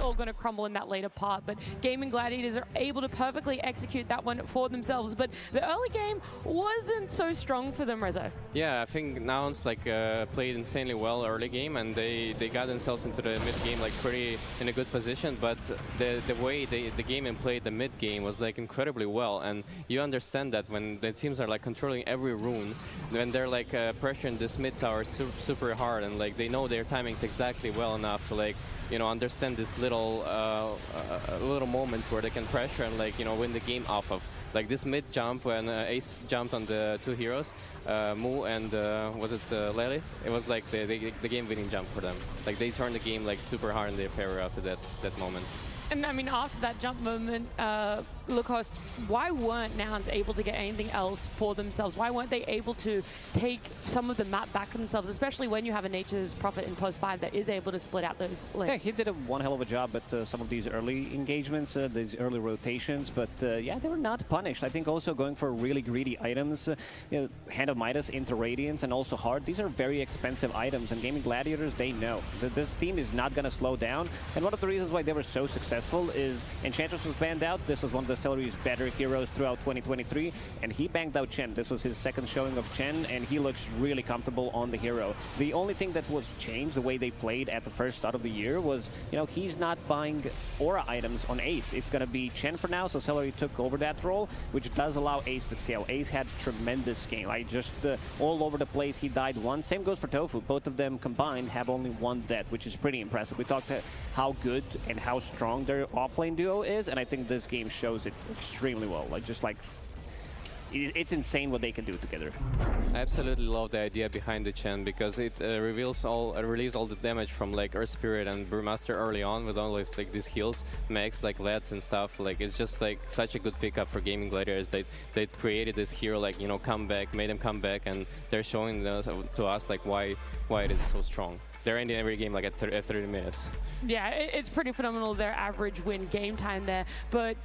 all going to crumble in that later part. But Gaming Gladiators are able to perfectly execute that one for themselves. But the early game wasn't so strong for them, Rezo. Yeah, I think Nouns played insanely well early game, and they got themselves into the mid game pretty in a good position. But the way the game and played the mid game was incredibly well, and you understand that when the teams are controlling every rune, when they're pressuring this mid tower super hard, and they know their timings exactly well enough to understand this little moments where they can pressure and win the game off of. This mid jump when Ace jumped on the two heroes, Mu and was it Lelis? It was the game-winning jump for them. They turned the game super hard in their favor after that moment. And I mean, after that jump moment, Lucas, why weren't Nouns able to get anything else for themselves? Why weren't they able to take some of the map back for themselves, especially when you have a Nature's Prophet in post 5 that is able to split out those lanes? Yeah, he did one hell of a job at some of these early engagements, these early rotations, but yeah, they were not punished. I think also going for really greedy items, Hand of Midas into Radiance and also Heart, these are very expensive items, and Gaming Gladiators, they know that this team is not going to slow down, and one of the reasons why they were so successful is Enchantress was banned out. This was one of the Celery's better heroes throughout 2023, and he banged out Chen. This was his second showing of Chen, and he looks really comfortable on the hero. The only thing that was changed, the way they played at the first start of the year, was, he's not buying aura items on Ace. It's going to be Chen for now, so Celery took over that role, which does allow Ace to scale. Ace had tremendous game. Just all over the place, he died once. Same goes for Tofu. Both of them combined have only one death, which is pretty impressive. We talked how good and how strong their offlane duo is, and I think this game shows it extremely well. It's insane what they can do together. I absolutely love the idea behind the Chen because it relieves all the damage from Earth Spirit and Brewmaster early on with all these heals, mechs LEDs and stuff. It's just such a good pickup for Gaming Gladiators. They created this hero comeback, made him come back, and they're showing to us why it is so strong. They're ending every game at 30 minutes. Yeah, it's pretty phenomenal, their average win game time there. But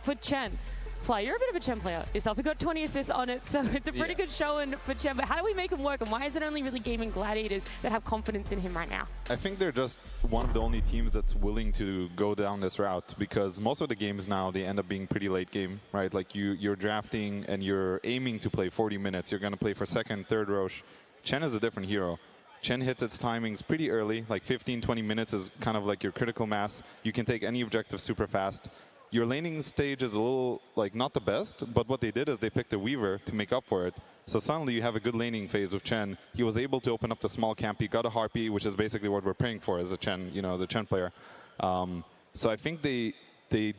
for Chen, Fly, you're a bit of a Chen player yourself. He got 20 assists on it, so it's a pretty good showing for Chen. But how do we make him work, and why is it only really Gaming Gladiators that have confidence in him right now? I think they're just one of the only teams that's willing to go down this route, because most of the games now, they end up being pretty late game, right? You're drafting and you're aiming to play 40 minutes. You're going to play for second, third Roche. Chen is a different hero. Chen hits its timings pretty early, 15, 20 minutes is kind of your critical mass. You can take any objective super fast. Your laning stage is a little, not the best, but what they did is they picked a Weaver to make up for it. So suddenly you have a good laning phase with Chen. He was able to open up the small camp. He got a Harpy, which is basically what we're praying for as a Chen, as a Chen player. So I think they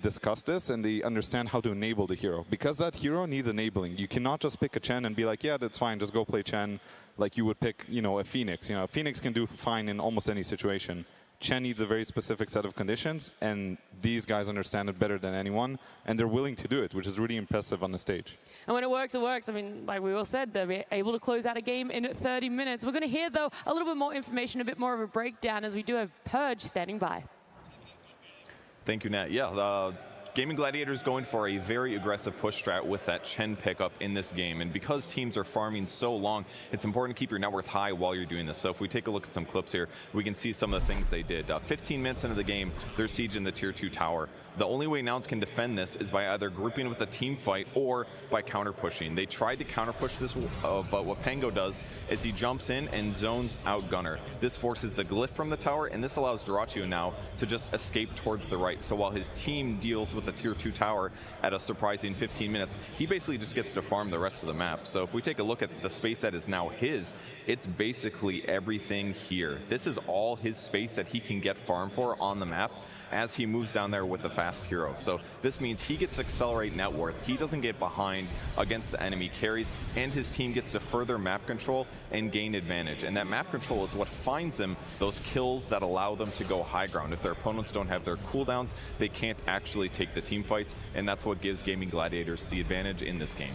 discuss this and they understand how to enable the hero, because that hero needs enabling. You cannot just pick a Chen and be like, yeah, that's fine, just go play Chen, like you would pick, a Phoenix. A Phoenix can do fine in almost any situation. Chen needs a very specific set of conditions, and these guys understand it better than anyone, and they're willing to do it, which is really impressive on the stage. And when it works, it works. I mean, like we all said, they're able to close out a game in 30 minutes. We're going to hear, though, a little bit more information, a bit more of a breakdown, as we do have Purge standing by. Thank you, Nat. Yeah, Gaming Gladiators going for a very aggressive push strat with that Chen pickup in this game. And because teams are farming so long, it's important to keep your net worth high while you're doing this. So if we take a look at some clips here, we can see some of the things they did. 15 minutes into the game, they're sieging the tier 2 tower. The only way Nouns can defend this is by either grouping with a team fight or by counter pushing. They tried to counter push this, but what Pango does is he jumps in and zones out Gunner. This forces the glyph from the tower, and this allows Dyrachyo now to just escape towards the right. So while his team deals with the tier 2 tower at a surprising 15 minutes, he basically just gets to farm the rest of the map. So if we take a look at the space that is now his, it's basically everything here. This is all his space that he can get farm for on the map as he moves down there with the fast hero. So this means he gets to accelerate net worth. He doesn't get behind against the enemy carries, and his team gets to further map control and gain advantage. And that map control is what finds him those kills that allow them to go high ground. If their opponents don't have their cooldowns, they can't actually take the team fights, and that's what gives Gaming Gladiators the advantage in this game.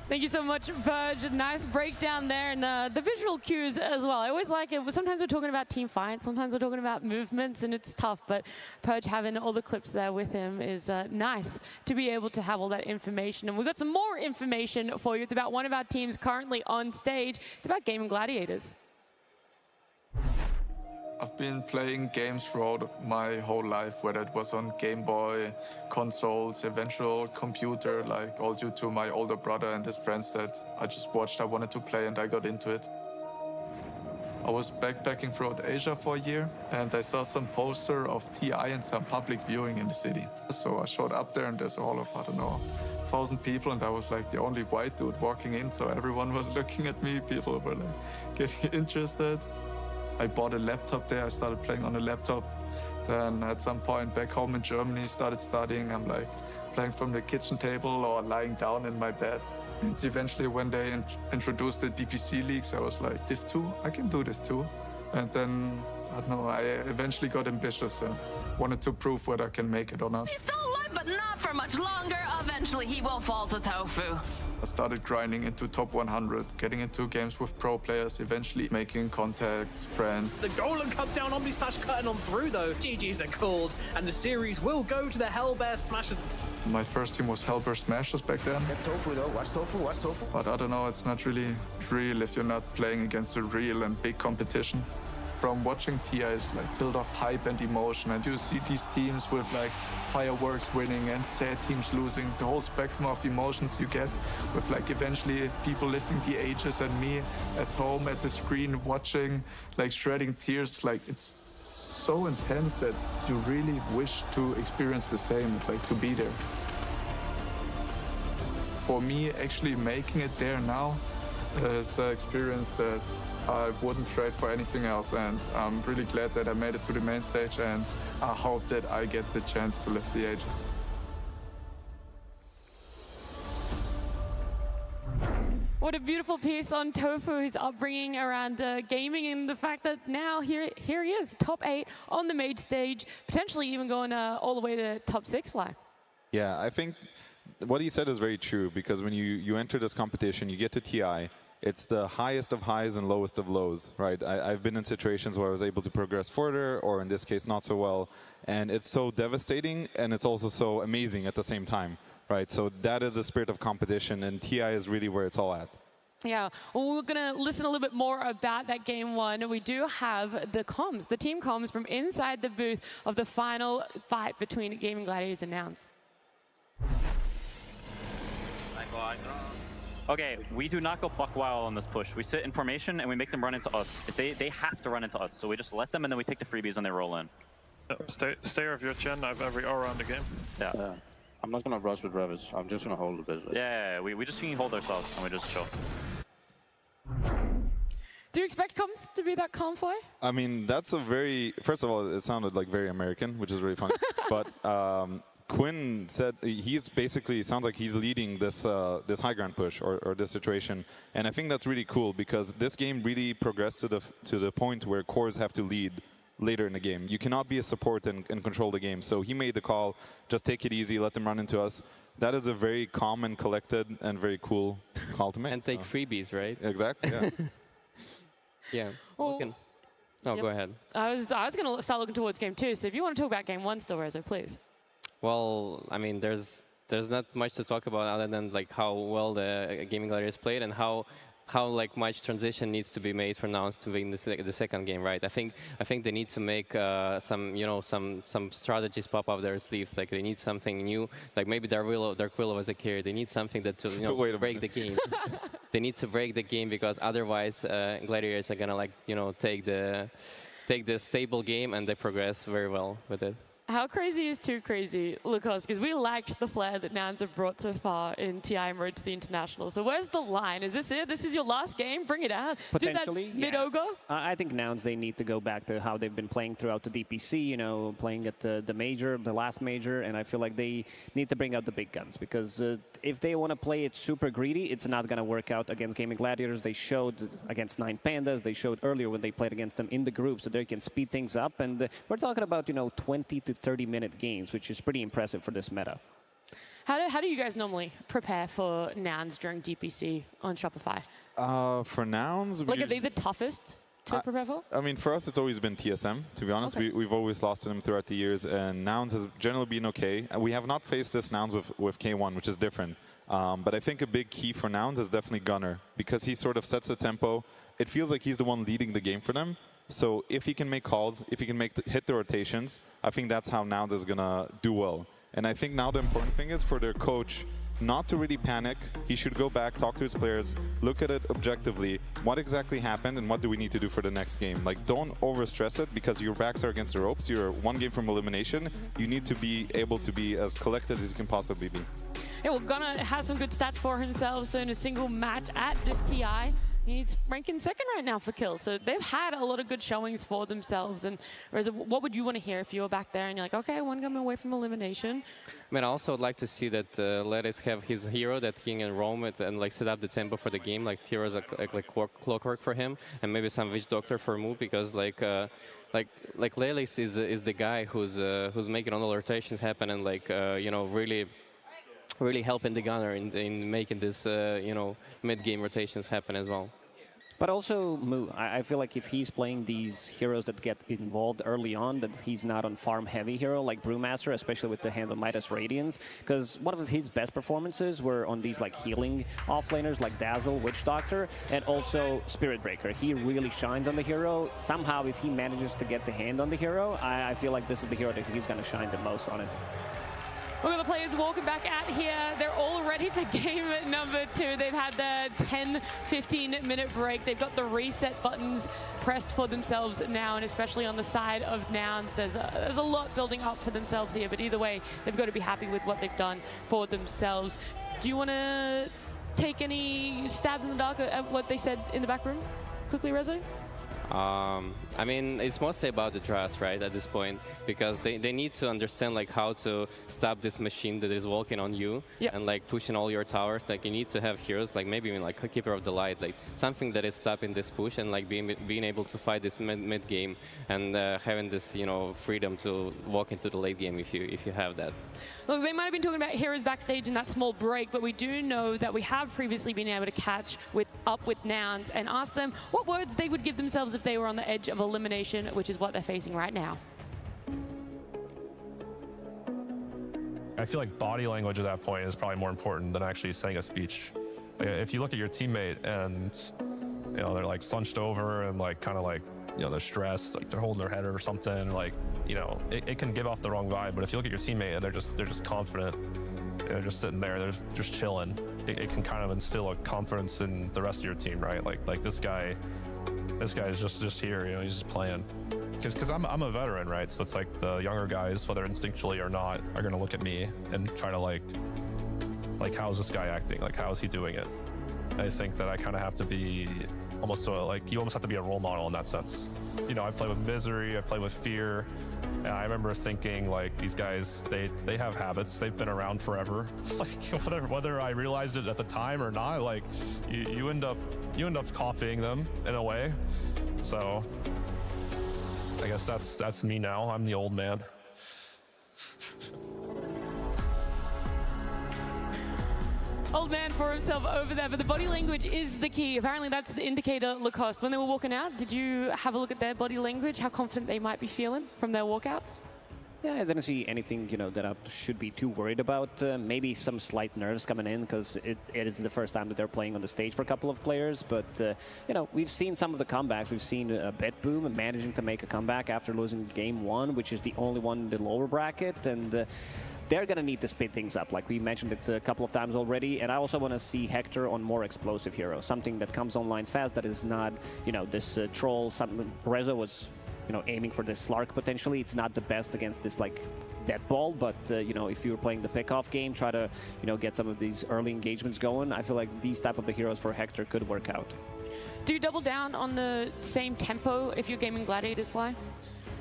Thank you so much, Purge. Nice breakdown there, and the visual cues as well. I always like it. Sometimes we're talking about team fights, sometimes we're talking about movements, and it's tough, but Purge having all the clips there with him is nice to be able to have all that information. And we've got some more information for you. It's about one of our teams currently on stage. It's about Gaming Gladiators. I've been playing games throughout my whole life, whether it was on Game Boy, consoles, eventual computer, like all due to my older brother and his friends that I just watched. I wanted to play and I got into it. I was backpacking throughout Asia for a year and I saw some poster of TI and some public viewing in the city. So I showed up there and there's a hall of, I don't know, 1,000 people and I was like the only white dude walking in. So everyone was looking at me, people were like getting interested. I bought a laptop there, I started playing on a laptop. Then at some point back home in Germany, started studying. I'm like playing from the kitchen table or lying down in my bed. And eventually when they introduced the DPC leagues, I was like, Div 2, I can do Div 2. And then, I don't know, I eventually got ambitious and wanted to prove whether I can make it or not. He's still alive, but not for much longer. Eventually he will fall to Tofu. I started grinding into top 100, getting into games with pro players, eventually making contacts, friends. The golem comes down on / cutting on through though. GG's are called, and the series will go to the Hellbear Smashers. My first team was Hellbear Smashers back then. Get Tofu though, watch Tofu, watch Tofu. But I don't know, it's not really real if you're not playing against a real and big competition. From watching TI is like filled of hype and emotion, and you see these teams with like fireworks winning and sad teams losing, the whole spectrum of emotions you get with like eventually people lifting the ages and me at home at the screen watching, like shredding tears. Like it's so intense that you really wish to experience the same, like to be there. For me, actually making it there now is an experience that I wouldn't trade for anything else, and I'm really glad that I made it to the main stage, and I hope that I get the chance to lift the ages. What a beautiful piece on Tofu, his upbringing around gaming, and the fact that now here he is, top 8 on the main stage, potentially even going all the way to top 6 fly. Yeah, I think what he said is very true, because when you enter this competition, you get to TI, it's the highest of highs and lowest of lows, right? I've been in situations where I was able to progress further, or in this case, not so well. And it's so devastating, and it's also so amazing at the same time, right? So that is the spirit of competition, and TI is really where it's all at. Yeah, well, we're going to listen a little bit more about that game one. We do have the comms, the team comms from inside the booth of the final fight between Gaming Gladiators and Nouns. Okay, we do not go buck wild on this push. We sit in formation and we make them run into us. If they have to run into us, so we just let them and then we take the freebies when they roll in. Stay off your chin. I have every aura on the game. Yeah. I'm not gonna rush with Ravage. I'm just gonna hold a bit. Yeah, we just can hold ourselves and we just chill. Do you expect comms to be that calm fly? I mean, that's a very, first of all, it sounded like very American, which is really funny. But Quinn said he's basically, sounds like he's leading this this high ground push or this situation, and I think that's really cool because this game really progressed to the point where cores have to lead later in the game. You cannot be a support and control the game. So he made the call, just take it easy, let them run into us. That is a very calm and collected and very cool call to make. And take freebies, right? Exactly. Yeah. Yeah. Well, Go ahead. I was going to start looking towards game 2. So if you want to talk about game 1 still, Rezo, please. Well, I mean, there's not much to talk about other than like how well the Gaming Gladiators played and how like much transition needs to be made for Nouns to win the second game, right? I think they need to make some strategies pop up their sleeves. Like they need something new. Like maybe Dark Willow was a carry. They need something that to break the game. They need to break the game because otherwise Gladiators are gonna like take the stable game and they progress very well with it. How crazy is too crazy, Lucas? Because we liked the flair that Nouns have brought so far in TI and Road to the International. So where's the line? Is this it? This is your last game? Bring it out. Potentially, do that mid-ogre? I think Nouns, they need to go back to how they've been playing throughout the DPC, playing at the major, the last major, and I feel like they need to bring out the big guns because if they want to play it super greedy, it's not going to work out against Gaming Gladiators. They showed against 9 Pandas, they showed earlier when they played against them in the group, so they can speed things up, and we're talking about, 20 to 30-minute games, which is pretty impressive for this meta. How do you guys normally prepare for Nouns during DPC on Shopify? For Nouns, are they the toughest to prepare for? I mean, for us, it's always been TSM, to be honest. Okay. We've always lost to them throughout the years, and Nouns has generally been okay. We have not faced this Nouns with K1, which is different. But I think a big key for Nouns is definitely Gunner, because he sort of sets the tempo. It feels like he's the one leading the game for them. So if he can make calls, if he can hit the rotations, I think that's how Nouns is going to do well. And I think now the important thing is for their coach not to really panic. He should go back, talk to his players, look at it objectively. What exactly happened and what do we need to do for the next game? Like, don't overstress it because your backs are against the ropes. You're one game from elimination. You need to be able to be as collected as you can possibly be. Yeah, well, Gunnar has some good stats for himself. So in a single match at this TI, he's ranking second right now for kills. So they've had a lot of good showings for themselves. And Reza, what would you want to hear if you were back there and you're like, okay, one game away from elimination? I mean, I also would like to see that Lettuce have his hero that he can roam it and like set up the tempo for the game. Like heroes like clockwork for him, and maybe some Witch Doctor for Moo, because like Lelis is the guy who's making all the rotations happen and like you know, really helping the Gunner in making this you know, mid-game rotations happen as well. But also, Moo, I feel like if he's playing these heroes that get involved early on, that he's not on farm-heavy hero like Brewmaster, especially with the Hand of Midas Radiance, because one of his best performances were on these like healing offlaners like Dazzle, Witch Doctor, and also Spirit Breaker. He really shines on the hero. Somehow, if he manages to get the hand on the hero, I feel like this is the hero that he's going to shine the most on it. Look at the players walking back out here. They're all ready for game number 2. They've had the 10-15 minute break. They've got the reset buttons pressed for themselves now, and especially on the side of Nouns, there's a lot building up for themselves here. But either way, they've got to be happy with what they've done for themselves. Do you want to take any stabs in the dark at what they said in the back room? Quickly, Rezo? I mean, it's mostly about the trust, right, at this point, because they need to understand like how to stop this machine that is walking on you and like pushing all your towers. Like you need to have heroes, like maybe even like a Keeper of the Light, like something that is stopping this push and like being able to fight this mid game and having this, you know, freedom to walk into the late game if you have that. Look, they might have been talking about heroes backstage in that small break, but we do know that we have previously been able to catch up with Nouns and ask them what words they would give themselves if they were on the edge of elimination, which is what they're facing right now. I feel like body language at that point is probably more important than actually saying a speech. Like, if you look at your teammate and, you know, they're like slunched over and like kind of like, you know, they're stressed, like they're holding their head or something, like, you know, it can give off the wrong vibe. But if you look at your teammate and they're just confident, they're just sitting there, they're just chilling, it can kind of instill a confidence in the rest of your team, right? Like this guy is just here, you know, he's just playing. Because I'm a veteran, right? So it's like the younger guys, whether instinctually or not, are gonna look at me and try to like how's this guy acting? Like how is he doing it? I think that I kind of have to be almost like you almost have to be a role model in that sense. You know, I play with misery, I play with fear, and I remember thinking like these guys, they have habits, they've been around forever. Like whether I realized it at the time or not, like you end up copying them in a way. So I guess that's me now. I'm the old man. Old man for himself over there, but the body language is the key. Apparently that's the indicator, Lacoste. When they were walking out, did you have a look at their body language, how confident they might be feeling from their walkouts? Yeah, I didn't see anything, you know, that I should be too worried about. Maybe some slight nerves coming in because it is the first time that they're playing on the stage for a couple of players. But, you know, we've seen some of the comebacks. We've seen Bet Boom managing to make a comeback after losing game 1, which is the only one in the lower bracket. And they're going to need to speed things up, like we mentioned it a couple of times already. And I also want to see Hector on more explosive hero, something that comes online fast, that is not, you know, this troll. Rezo was, you know, aiming for this Slark potentially. It's not the best against this like dead ball, but you know, if you're playing the pickoff game, try to, you know, get some of these early engagements going. I feel like these type of the heroes for Hector could work out. Do you double down on the same tempo if you're gaming Gladiators Fly?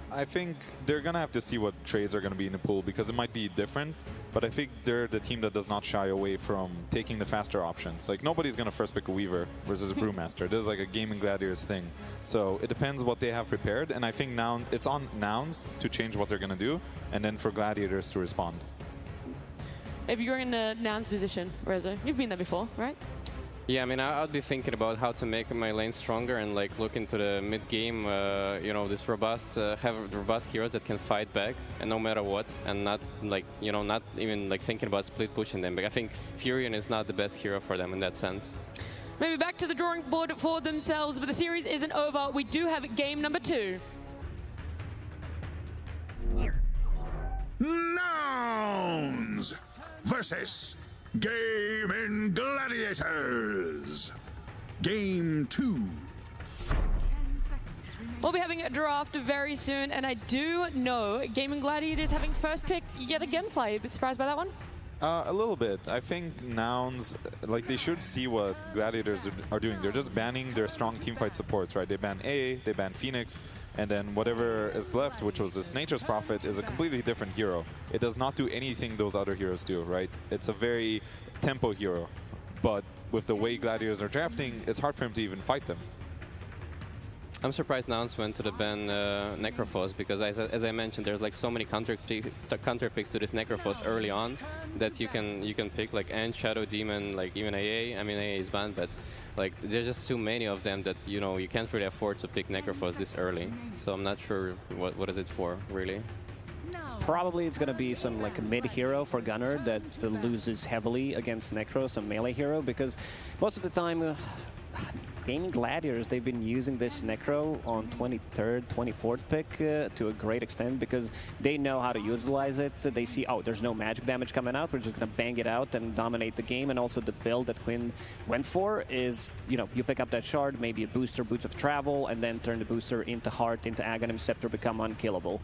I think they're going to have to see what trades are going to be in the pool because it might be different, but I think they're the team that does not shy away from taking the faster options. Like, nobody's going to first pick a Weaver versus a Brewmaster. This is like a gaming Gladiators thing. So it depends what they have prepared, and I think now it's on Nouns to change what they're going to do, and then for Gladiators to respond. If you're in a Nouns position, Rezo, you've been there before, right? Yeah, I mean, I'd be thinking about how to make my lane stronger and like look into the mid game. You know, this have robust heroes that can fight back and no matter what, and not like, you know, not even like thinking about split pushing them. But I think Furion is not the best hero for them in that sense. Maybe back to the drawing board for themselves, but the series isn't over. We do have game number 2. Nouns versus Gaming Gladiators. Game 2. We'll be having a draft very soon, and I do know Gaming Gladiators having first pick yet again. Fly, a bit surprised by that one? A little bit. I think Nouns, like, they should see what Gladiators are doing. They're just banning their strong teamfight supports, right? They ban A, they ban Phoenix, and then whatever is left, which was this Nature's Prophet, is a completely different hero. It does not do anything those other heroes do, right? It's a very tempo hero, but with the way Gladiators are drafting, it's hard for him to even fight them. I'm surprised Nouns went to the ban Necrophos, because as I mentioned, there's like so many counter picks to this Necrophos early on that you can pick, like Ant, Shadow Demon, like even AA. I mean, AA is banned, but like there's just too many of them that you can't really afford to pick Necrophos this early. So I'm not sure what is it for really. Probably it's going to be some like a mid hero for Gunner that loses heavily against Necro, some melee hero, because most of the time Gaming Gladiators, they've been using this Necro on 23rd, 24th pick to a great extent, because they know how to utilize it. They see, oh, there's no magic damage coming out, we're just going to bang it out and dominate the game. And also the build that Quinn went for is, you pick up that shard, maybe a booster, Boots of Travel, and then turn the booster into Heart, into Aghanim Scepter, become unkillable.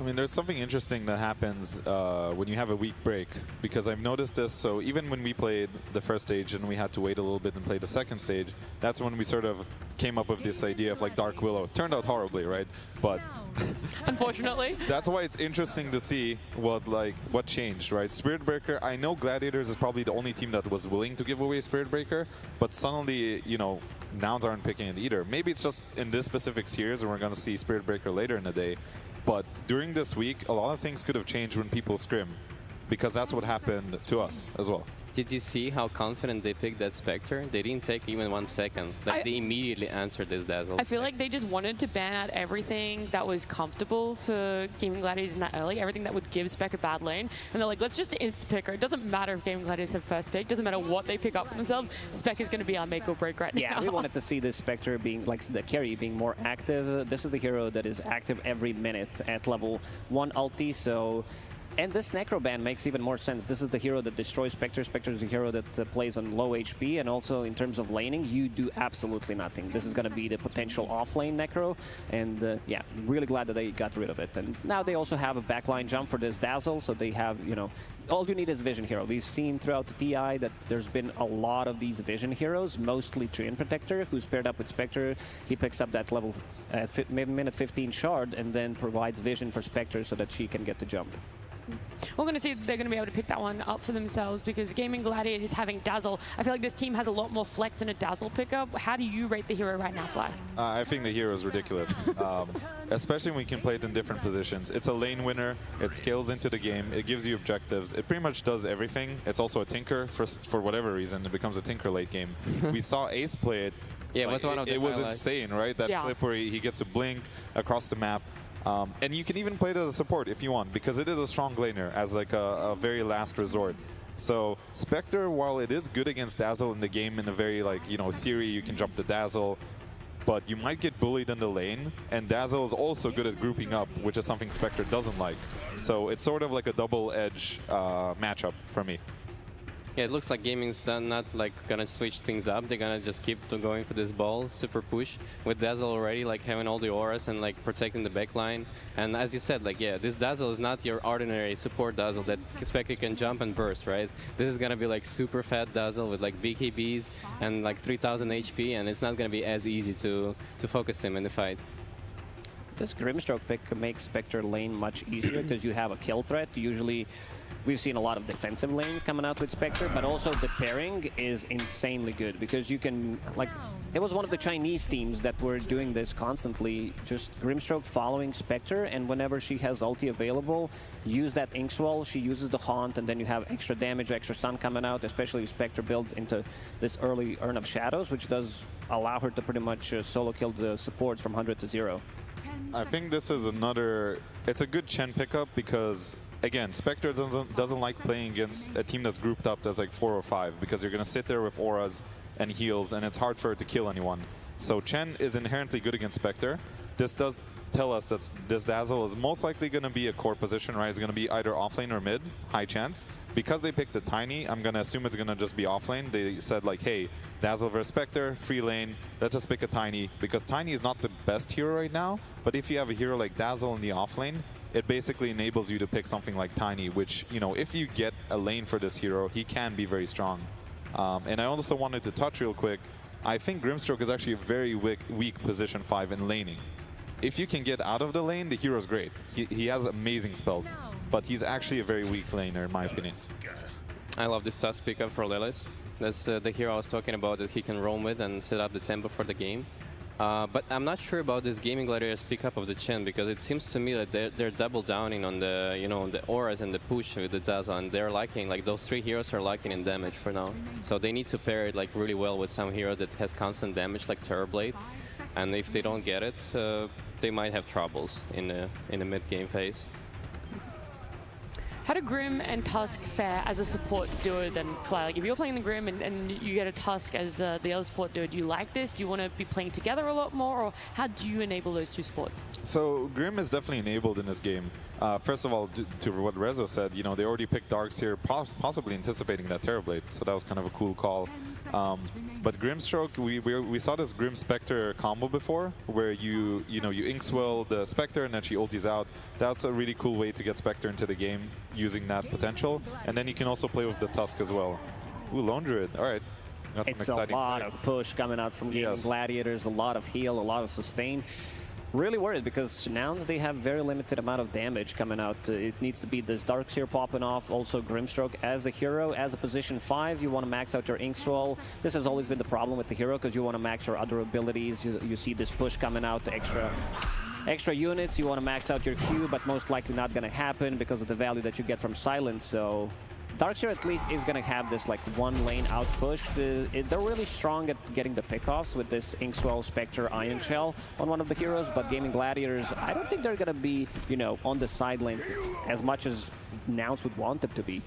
I mean, there's something interesting that happens when you have a week break, because I've noticed this. So even when we played the first stage and we had to wait a little bit and play the second stage, that's when we sort of came up with this idea of like Dark Willow. It turned out horribly, right? But unfortunately, that's why it's interesting to see what changed, right? Spirit Breaker, I know Gladiators is probably the only team that was willing to give away Spirit Breaker, but suddenly, Nouns aren't picking it either. Maybe it's just in this specific series and we're going to see Spirit Breaker later in the day. But during this week, a lot of things could have changed when people scrim, because that's what happened to us as well. Did you see how confident they picked that Spectre? They didn't take even 1 second. Like, they immediately answered this Dazzle. I feel like they just wanted to ban out everything that was comfortable for Gaming Gladiators in that early, everything that would give Spec a bad lane. And they're like, let's just insta-pick her. It doesn't matter if Gaming Gladiators have first pick. Doesn't matter what they pick up for themselves. Spec is going to be our make or break right now. Yeah, we wanted to see this Spectre being, like the carry, being more active. This is the hero that is active every minute at level 1 ulti, so... And this Necro ban makes even more sense. This is the hero that destroys Spectre. Spectre is a hero that plays on low HP, and also in terms of laning, you do absolutely nothing. This is going to be the potential off-lane Necro, and yeah, really glad that they got rid of it. And now they also have a backline jump for this Dazzle, so they have, all you need is Vision Hero. We've seen throughout the TI that there's been a lot of these Vision Heroes, mostly Treant Protector, who's paired up with Spectre. He picks up that level minute 15 shard, and then provides Vision for Spectre so that she can get the jump. We're going to see they're going to be able to pick that one up for themselves, because Gaming Gladiator is having Dazzle. I feel like this team has a lot more flex in a Dazzle pickup. How do you rate the hero right now, Fly? I think the hero is ridiculous, especially when we can play it in different positions. It's a lane winner. It scales into the game. It gives you objectives. It pretty much does everything. It's also a tinker for whatever reason. It becomes a tinker late game. We saw Ace play it. Yeah, like, it was insane, right? That clip where he gets a blink across the map. And you can even play it as a support if you want, because it is a strong laner as like a very last resort. So Spectre, while it is good against Dazzle in the game in a very theory, you can jump the Dazzle, but you might get bullied in the lane, and Dazzle is also good at grouping up, which is something Spectre doesn't like. So it's sort of like a double-edged matchup for me. Yeah, it looks like Gaming's not like gonna switch things up. They're gonna just keep going for this ball, super push with Dazzle already, like having all the auras and like protecting the backline. And as you said, like this Dazzle is not your ordinary support Dazzle that Spectre can jump and burst, right? This is gonna be like super fat Dazzle with like BKBs and like 3000 HP, and it's not gonna be as easy to focus him in the fight. This Grimstroke pick makes Spectre lane much easier because you have a kill threat. Usually we've seen a lot of defensive lanes coming out with Spectre, but also the pairing is insanely good because you can, it was one of the Chinese teams that were doing this constantly, just Grimstroke following Spectre, and whenever she has ulti available, use that Inkswell, she uses the Haunt, and then you have extra damage, extra stun coming out, especially if Spectre builds into this early Urn of Shadows, which does allow her to pretty much solo kill the supports from 100 to 0. I think this is it's a good Chen pickup because, again, Spectre doesn't like playing against a team that's grouped up as like 4 or 5, because you're going to sit there with auras and heals, and it's hard for her to kill anyone. So Chen is inherently good against Spectre. This does tell us that this Dazzle is most likely going to be a core position, right? It's going to be either offlane or mid, high chance. Because they picked the Tiny, I'm going to assume it's going to just be offlane. They said like, hey, Dazzle versus Spectre, free lane, let's just pick a Tiny. Because Tiny is not the best hero right now, but if you have a hero like Dazzle in the offlane, it basically enables you to pick something like Tiny, which, you know, if you get a lane for this hero, he can be very strong. And I also wanted to touch real quick, I think Grimstroke is actually a very weak position 5 in laning. If you can get out of the lane, the hero's great. He has amazing spells, but he's actually a very weak laner, in my opinion. I love this Tusk pickup for Lilith. That's the hero I was talking about that he can roam with and set up the tempo for the game. But I'm not sure about this Gaming Gladiators pickup of the Chen, because it seems to me that they're double downing on the, you know, the auras and the push with the Zaza, and they're lacking, like those 3 heroes are lacking in damage for now. So they need to pair it like really well with some hero that has constant damage like Terrorblade, and if they don't get it, they might have troubles in the mid game phase. How do Grim and Tusk fare as a support duo then, Fly? Like if you're playing the Grim and you get a Tusk as the other support duo, do you like this? Do you want to be playing together a lot more, or how do you enable those 2 supports? So Grim is definitely enabled in this game. First of all, to what Rezo said, you know, they already picked Darkseer, possibly anticipating that Terrorblade, so that was kind of a cool call. But Grimstroke, we saw this Grim Spectre combo before, where you Inkswell the Spectre and then she ultis out. That's a really cool way to get Spectre into the game, using that potential. And then you can also play with the Tusk as well. Ooh, Lone Druid, all right. That's it's some a exciting lot points. of push coming out from Gaming Gladiators, a lot of heal, a lot of sustain. Really worried because Nouns, they have very limited amount of damage coming out. It needs to be this Darkseer popping off, also Grimstroke as a hero. As a position 5, you want to max out your Inkswell. This has always been the problem with the hero, because you want to max your other abilities. You see this push coming out, the extra units. You want to max out your Q, but most likely not going to happen because of the value that you get from Silence. So Darkseer at least is going to have this like 1 lane out push. They're really strong at getting the pickoffs with this Inkswell, Spectre, Iron Shell on one of the heroes, but Gaming Gladiators, I don't think they're going to be, you know, on the sidelines as much as Nouns would want them to be.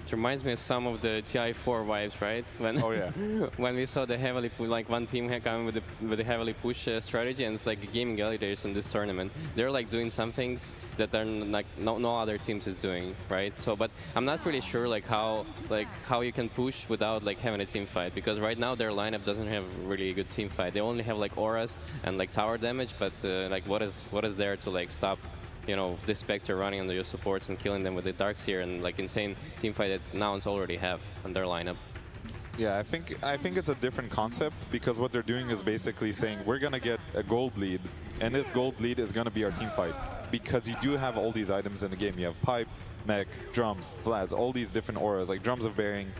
It reminds me of some of the TI4 vibes, right? When when we saw the heavily like one team coming with the heavily push strategy, and it's like the Gaming Gladiators in this tournament. They're like doing some things that are like no other teams is doing, right? So, but I'm not really sure like how you can push without like having a team fight, because right now their lineup doesn't have really a good team fight. They only have like auras and like tower damage, but like what is there to like stop, you know, this Spectre running under your supports and killing them with the Darkseer and like insane teamfight that Nouns already have on their lineup. Yeah, I think it's a different concept, because what they're doing is basically saying we're gonna get a gold lead, and this gold lead is gonna be our team fight, because you do have all these items in the game. You have pipe, mech, drums, Vlads, all these different auras like drums of bearing.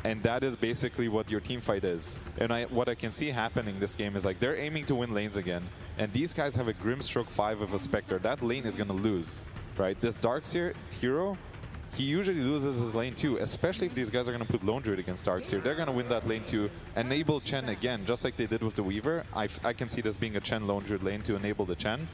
And that is basically what your team fight is. And what I can see happening this game is like they're aiming to win lanes again. And these guys have a Grimstroke 5 of a Spectre. That lane is going to lose, right? This Darkseer hero, he usually loses his lane too, especially if these guys are going to put Lone Druid against Darkseer. They're going to win that lane to enable Chen again, just like they did with the Weaver. I can see this being a Chen Lone Druid lane to enable the Chen.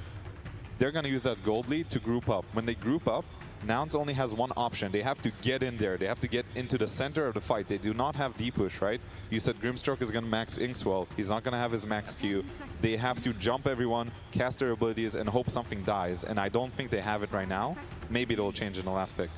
They're going to use that gold lead to group up. When they group up, Nouns only has one option. They have to get in there. They have to get into the center of the fight. They do not have D-push, right? You said Grimstroke is going to max Inkswell. He's not going to have his max Q. They have to jump everyone, cast their abilities, and hope something dies. And I don't think they have it right now. Maybe it'll change in the last pick.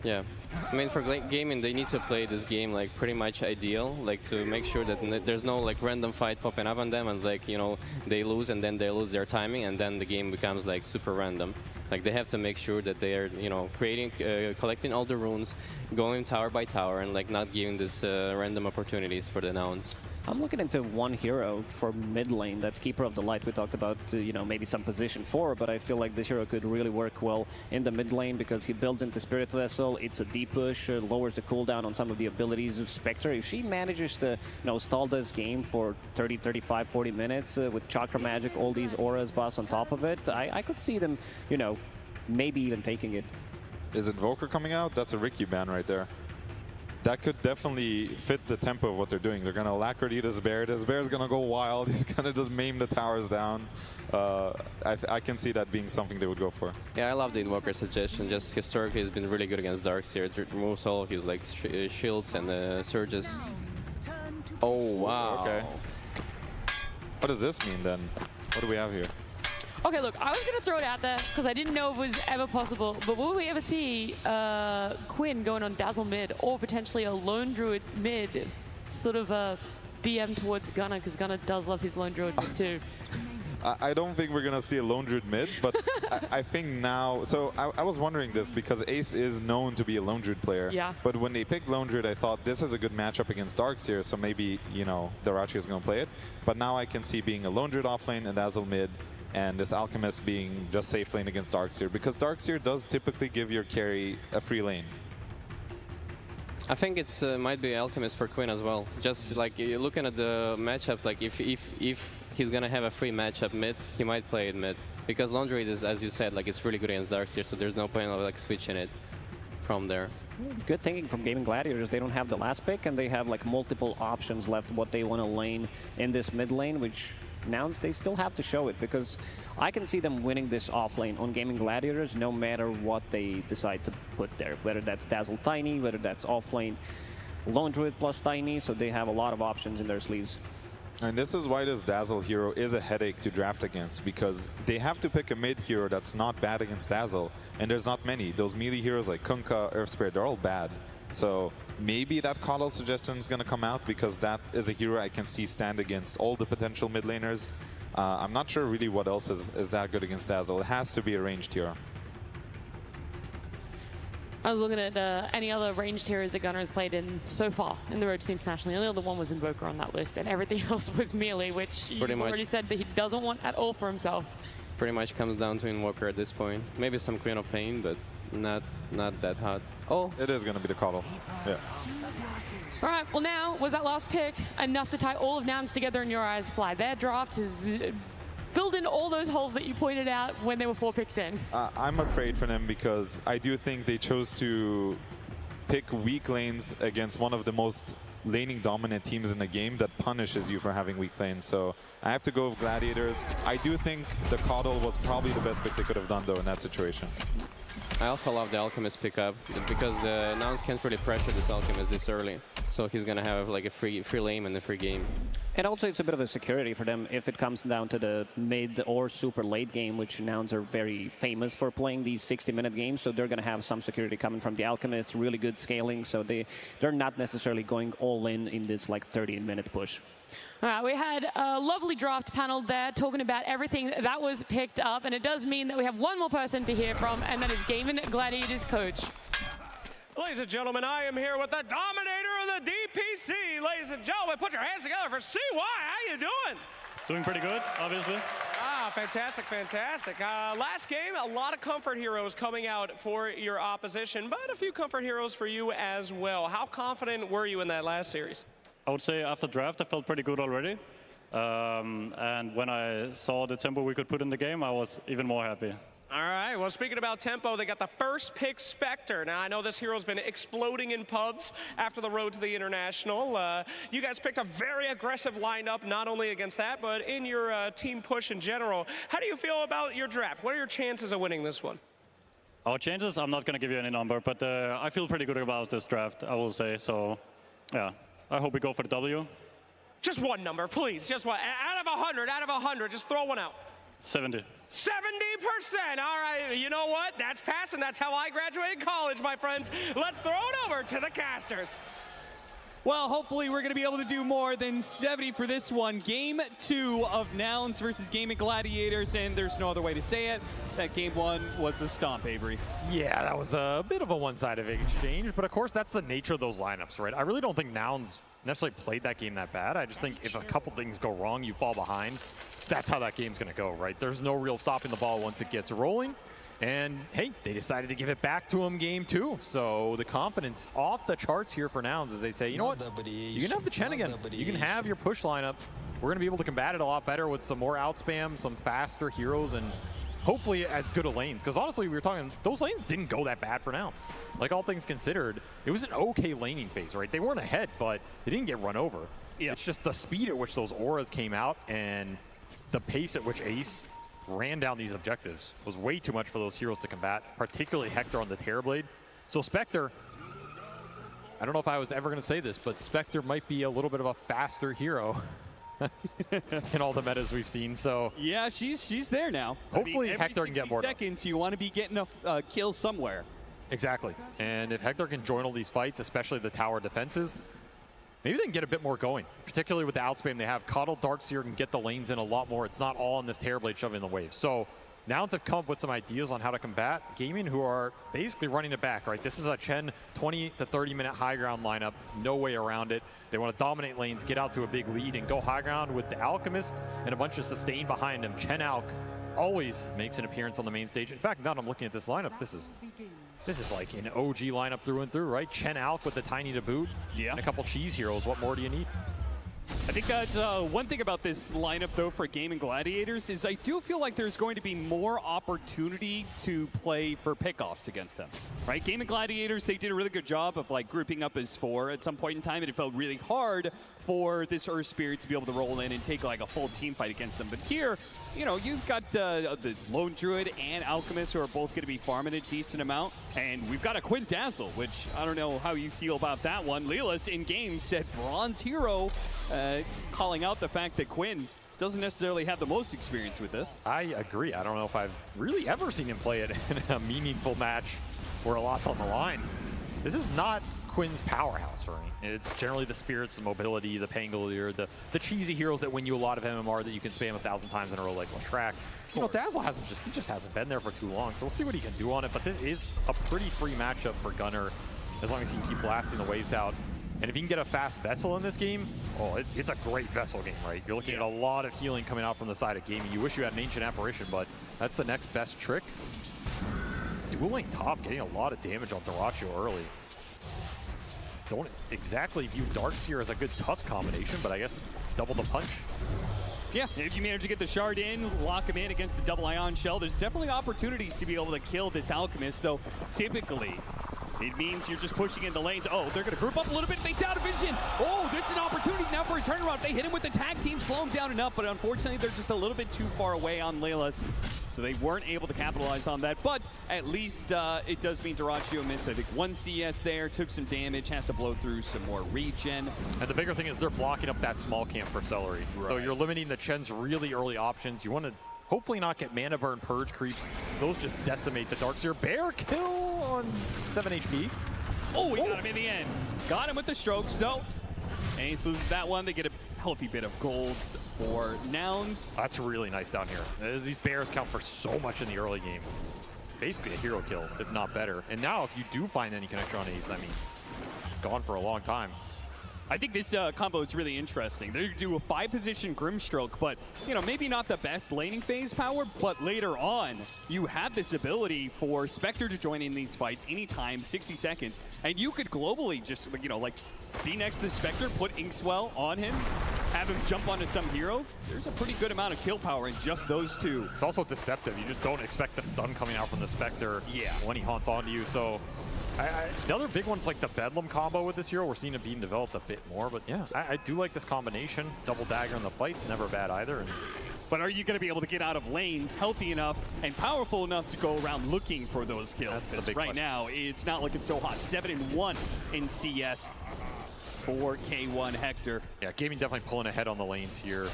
Yeah, I mean, for gaming, they need to play this game like pretty much ideal, like to make sure that there's no like random fight popping up on them, and like, you know, they lose and then they lose their timing, and then the game becomes like super random. Like they have to make sure that they are, you know, collecting all the runes, going tower by tower, and like not giving this random opportunities for the Nouns. I'm looking into one hero for mid lane. That's Keeper of the Light. We talked about, you know, maybe some position 4, but I feel like this hero could really work well in the mid lane because he builds into Spirit Vessel. It's a deep push, lowers the cooldown on some of the abilities of Spectre. If she manages to, you know, stall this game for 30, 35, 40 minutes with Chakra Magic, all these auras boss on top of it, I could see them, you know, maybe even taking it. Is Invoker coming out? That's a Ricky ban right there. That could definitely fit the tempo of what they're doing. They're going to Alacrity this bear. This bear's going to go wild. He's going to just maim the towers down. I can see that being something they would go for. Yeah, I love the Invoker suggestion. Just historically, he's been really good against Darkseer. It removes all of his like shields and surges. Oh, wow. Okay. What does this mean then? What do we have here? Okay, look, I was going to throw it out there because I didn't know if it was ever possible, but will we ever see Quinn going on Dazzle mid or potentially a Lone Druid mid, sort of a BM towards Gunnar, because Gunnar does love his Lone Druid mid too. I don't think we're going to see a Lone Druid mid, but I think now... So I was wondering this because Ace is known to be a Lone Druid player. Yeah. But when they picked Lone Druid, I thought this is a good matchup against Darkseer, so maybe, you know, Darachi is going to play it. But now I can see being a Lone Druid offlane and Dazzle mid, and this Alchemist being just safe lane against Darkseer, because Darkseer does typically give your carry a free lane. I think it's might be Alchemist for Quinn as well. Just like you're looking at the matchup, like if he's gonna have a free matchup mid, he might play it mid, because Lone Druid is, as you said, like it's really good against Darkseer, so there's no point of like switching it from there. Good thinking from Gaming Gladiators. They don't have the last pick, and they have like multiple options left what they want to lane in this mid lane, which Nouns, they still have to show it, because I can see them winning this off lane on Gaming Gladiators no matter what they decide to put there, whether that's Dazzle Tiny, whether that's off lane Lone Druid plus Tiny, so they have a lot of options in their sleeves. And this is why this Dazzle hero is a headache to draft against, because they have to pick a mid hero that's not bad against Dazzle, and there's not many. Those melee heroes like Kunkka, Earth Spirit, they're all bad. So maybe that Coddle suggestion is going to come out, because that is a hero I can see stand against all the potential mid laners. I'm not sure really what else is that good against Dazzle. It has to be a ranged hero. I was looking at any other ranged heroes that Gunnar has played in so far in the Road to International. The only other one was Invoker on that list, and everything else was melee, which he already said that he doesn't want at all for himself. Pretty much comes down to Invoker at this point. Maybe some Queen of Pain, but not that hot. Oh, it is going to be the Coddle. Yeah. All right, well now, was that last pick enough to tie all of Nouns together in your eyes, Fly? Their draft has filled in all those holes that you pointed out when they were 4 picks in. I'm afraid for them, because I do think they chose to pick weak lanes against one of the most laning dominant teams in the game that punishes you for having weak lanes. So I have to go with Gladiators. I do think the Coddle was probably the best pick they could have done though in that situation. I also love the Alchemist pickup, because the Nouns can't really pressure this Alchemist this early. So he's going to have like a free lane and a free game. And also it's a bit of a security for them if it comes down to the mid or super late game, which Nouns are very famous for playing these 60-minute games. So they're going to have some security coming from the Alchemist, really good scaling. So they're not necessarily going all in this like 30-minute push. All right, we had a lovely draft panel there talking about everything that was picked up, and it does mean that we have one more person to hear from, and that is Gaming Gladiators coach. Ladies and gentlemen, I am here with the dominator of the DPC. Ladies and gentlemen, put your hands together for CY. How you doing? Doing pretty good, obviously. Ah, fantastic, fantastic. Last game, a lot of comfort heroes coming out for your opposition, but a few comfort heroes for you as well. How confident were you in that last series? I would say after draft, I felt pretty good already. And when I saw the tempo we could put in the game, I was even more happy. All right, well, speaking about tempo, they got the first pick Spectre. Now, I know this hero's been exploding in pubs after the Road to the International. You guys picked a very aggressive lineup, not only against that, but in your team push in general. How do you feel about your draft? What are your chances of winning this one? Our chances, I'm not going to give you any number, but I feel pretty good about this draft, I will say. So, yeah, I hope we go for the W. Just one number, please. Just one. Out of 100, just throw one out. 70. 70%. All right, you know what? That's passing. That's how I graduated college, my friends. Let's throw it over to the casters. Well, hopefully we're going to be able to do more than 70 for this one. Game 2 of Nouns versus Gaming Gladiators, and there's no other way to say it. That game 1 was a stomp, Avery. Yeah, that was a bit of a one-sided exchange, but of course that's the nature of those lineups, right? I really don't think Nouns necessarily played that game that bad. I just think if a couple things go wrong, you fall behind. That's how that game's going to go, right? There's no real stopping the ball once it gets rolling. And, hey, they decided to give it back to him game 2. So the confidence off the charts here for Nouns as they say, you know what, you can have the Chen again. You can have your push lineup. We're going to be able to combat it a lot better with some more outspam, some faster heroes, and hopefully as good of lanes. Because honestly, we were talking, those lanes didn't go that bad for Nouns. Like, all things considered, it was an okay laning phase, right? They weren't ahead, but they didn't get run over. Yeah. It's just the speed at which those auras came out and the pace at which Ace ran down these objectives was way too much for those heroes to combat, particularly Hector on the Terrorblade. So Spectre, I don't know if I was ever going to say this, but Spectre might be a little bit of a faster hero in all the metas we've seen. So yeah, she's there now. Hopefully, I mean, Hector can get more. Seconds, you want to be getting a kill somewhere. Exactly. And if Hector can join all these fights, especially the tower defenses, maybe they can get a bit more going, particularly with the outspam they have. Coddle Darkseer can get the lanes in a lot more. It's not all in this Terrorblade shoving the wave. So Nouns have come up with some ideas on how to combat Gaming, who are basically running it back, right? This is a Chen 20 to 30 minute high ground lineup. No way around it. They want to dominate lanes, get out to a big lead, and go high ground with the Alchemist and a bunch of sustain behind him. Chen Alk always makes an appearance on the main stage. In fact, now that I'm looking at this lineup, this is like an OG lineup through and through, right? Chen Alk with the Tiny to boot, and a couple cheese heroes. What more do you need? I think that's one thing about this lineup, though, for Gaming Gladiators is I do feel like there's going to be more opportunity to play for pickoffs against them, right? Gaming Gladiators, they did a really good job of like grouping up as 4 at some point in time, and it felt really hard for this Earth Spirit to be able to roll in and take like a full team fight against them. But here, you know, you've got the Lone Druid and Alchemist who are both going to be farming a decent amount, and we've got a Quindazzle, which I don't know how you feel about that one. Lelis in game said Bronze Hero, calling out the fact that Quinn doesn't necessarily have the most experience with this. I agree. I don't know if I've really ever seen him play it in a meaningful match where a lot's on the line. This is not Quinn's powerhouse, right? It's generally the Spirits, the Mobility, the Pangolier, the cheesy heroes that win you a lot of MMR that you can spam 1,000 times in a row like Lashrak. You know, Dazzle just hasn't been there for too long, so we'll see what he can do on it, but this is a pretty free matchup for Gunnar as long as he can keep blasting the waves out. And if you can get a fast Vessel in this game, oh, it's a great Vessel game, right? You're looking at a lot of healing coming out from the side of Gaming. You wish you had an Ancient Apparition, but that's the next best trick. Dueling top, getting a lot of damage on Theracho early. Don't exactly view Darkseer as a good Tusk combination, but I guess double the punch. Yeah, if you manage to get the shard in, lock him in against the double ion shell, there's definitely opportunities to be able to kill this Alchemist, though typically it means you're just pushing in the lanes. Oh, they're going to group up a little bit. Face out of vision. Oh, this is an opportunity now for a turnaround. They hit him with the tag team, slow him down enough, but unfortunately they're just a little bit too far away on Lelis, so they weren't able to capitalize on that. But at least it does mean Dyrachyo missed, I think, 1 CS there, took some damage, has to blow through some more regen. And the bigger thing is they're blocking up that small camp for Celery. Right. So you're limiting the Chen's really early options. You want to hopefully not get mana burn purge creeps. Those just decimate the Darkseer. Bear kill on 7 HP. Oh, we got him in the end. Got him with the stroke, so Ace loses that one. They get a healthy bit of gold for Nouns. That's really nice down here. These bears count for so much in the early game. Basically a hero kill, if not better. And now if you do find any connection on Ace, I mean, it's gone for a long time. I think this combo is really interesting. They do a 5-position Grimstroke, but, you know, maybe not the best laning phase power, but later on, you have this ability for Spectre to join in these fights anytime, 60 seconds, and you could globally just, you know, like, be next to Spectre, put Inkswell on him, have him jump onto some hero. There's a pretty good amount of kill power in just those two. It's also deceptive. You just don't expect the stun coming out from the Spectre when he haunts onto you, so... the other big one's like the Bedlam combo with this hero. We're seeing it being developed a bit more, but yeah, I do like this combination. Double dagger in the fight's never bad either. And but are you going to be able to get out of lanes healthy enough and powerful enough to go around looking for those kills? That's the big right question. Now, it's not looking so hot. 7-1 in CS for K1 Hector. Yeah, Gaming definitely pulling ahead on the lanes here.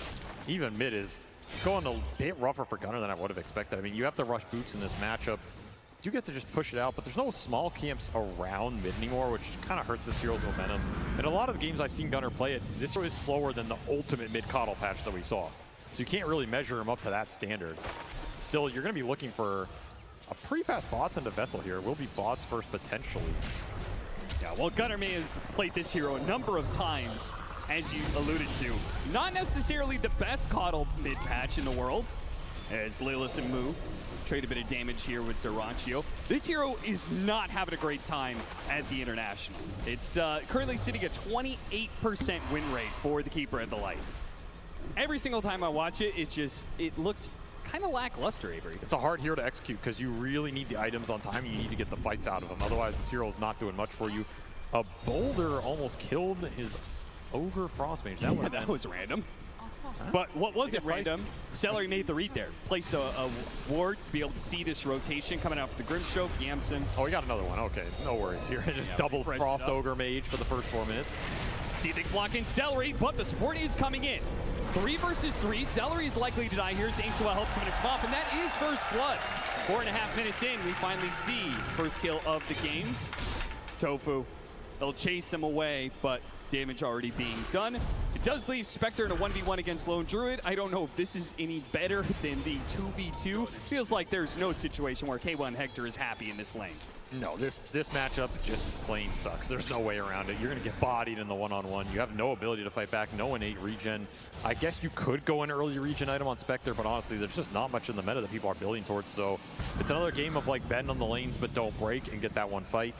Even mid is going a bit rougher for Gunnar than I would have expected. I mean, you have to rush boots in this matchup. You get to just push it out, but there's no small camps around mid anymore, which kind of hurts this hero's momentum. In a lot of the games I've seen Gunnar play it, this is slower than the ultimate mid-coddle patch that we saw. So you can't really measure him up to that standard. Still, you're going to be looking for a pretty fast bots into Vessel here. Will be bots first, potentially. Yeah, well, Gunnar may have played this hero a number of times, as you alluded to. Not necessarily the best coddle mid-patch in the world, as Lelis and Moo trade a bit of damage here with Dyrachyo. This hero is not having a great time at the International. It's currently sitting at 28% win rate for the Keeper of the Light. Every single time I watch it, it looks kind of lackluster, Avery. It's a hard hero to execute because you really need the items on time. You need to get the fights out of him. Otherwise, this hero's not doing much for you. A Boulder almost killed his Ogre Frostmage. That was random. But what wasn't random, Celery made the read there. Placed a ward to be able to see this rotation coming out for the Grimstroke, Yamson. Oh, we got another one. Okay, no worries here. Just double Frost Ogre Mage for the first 4 minutes. See if they can block in Celery, but the support is coming in. 3 versus 3. Celery is likely to die here. Zainkswell helps finish him off, and that is first blood. 4.5 minutes in, we finally see first kill of the game. Tofu, they'll chase him away, but damage already being done. It does leave Spectre in a 1v1 against Lone Druid. I don't know if this is any better than the 2v2. Feels like there's no situation where K1 Hector is happy in this lane. No, this matchup just plain sucks. There's no way around it. You're going to get bodied in the one-on-one. You have no ability to fight back, no innate regen. I guess you could go an early regen item on Spectre, but honestly, there's just not much in the meta that people are building towards. So it's another game of like bend on the lanes, but don't break and get that one fight.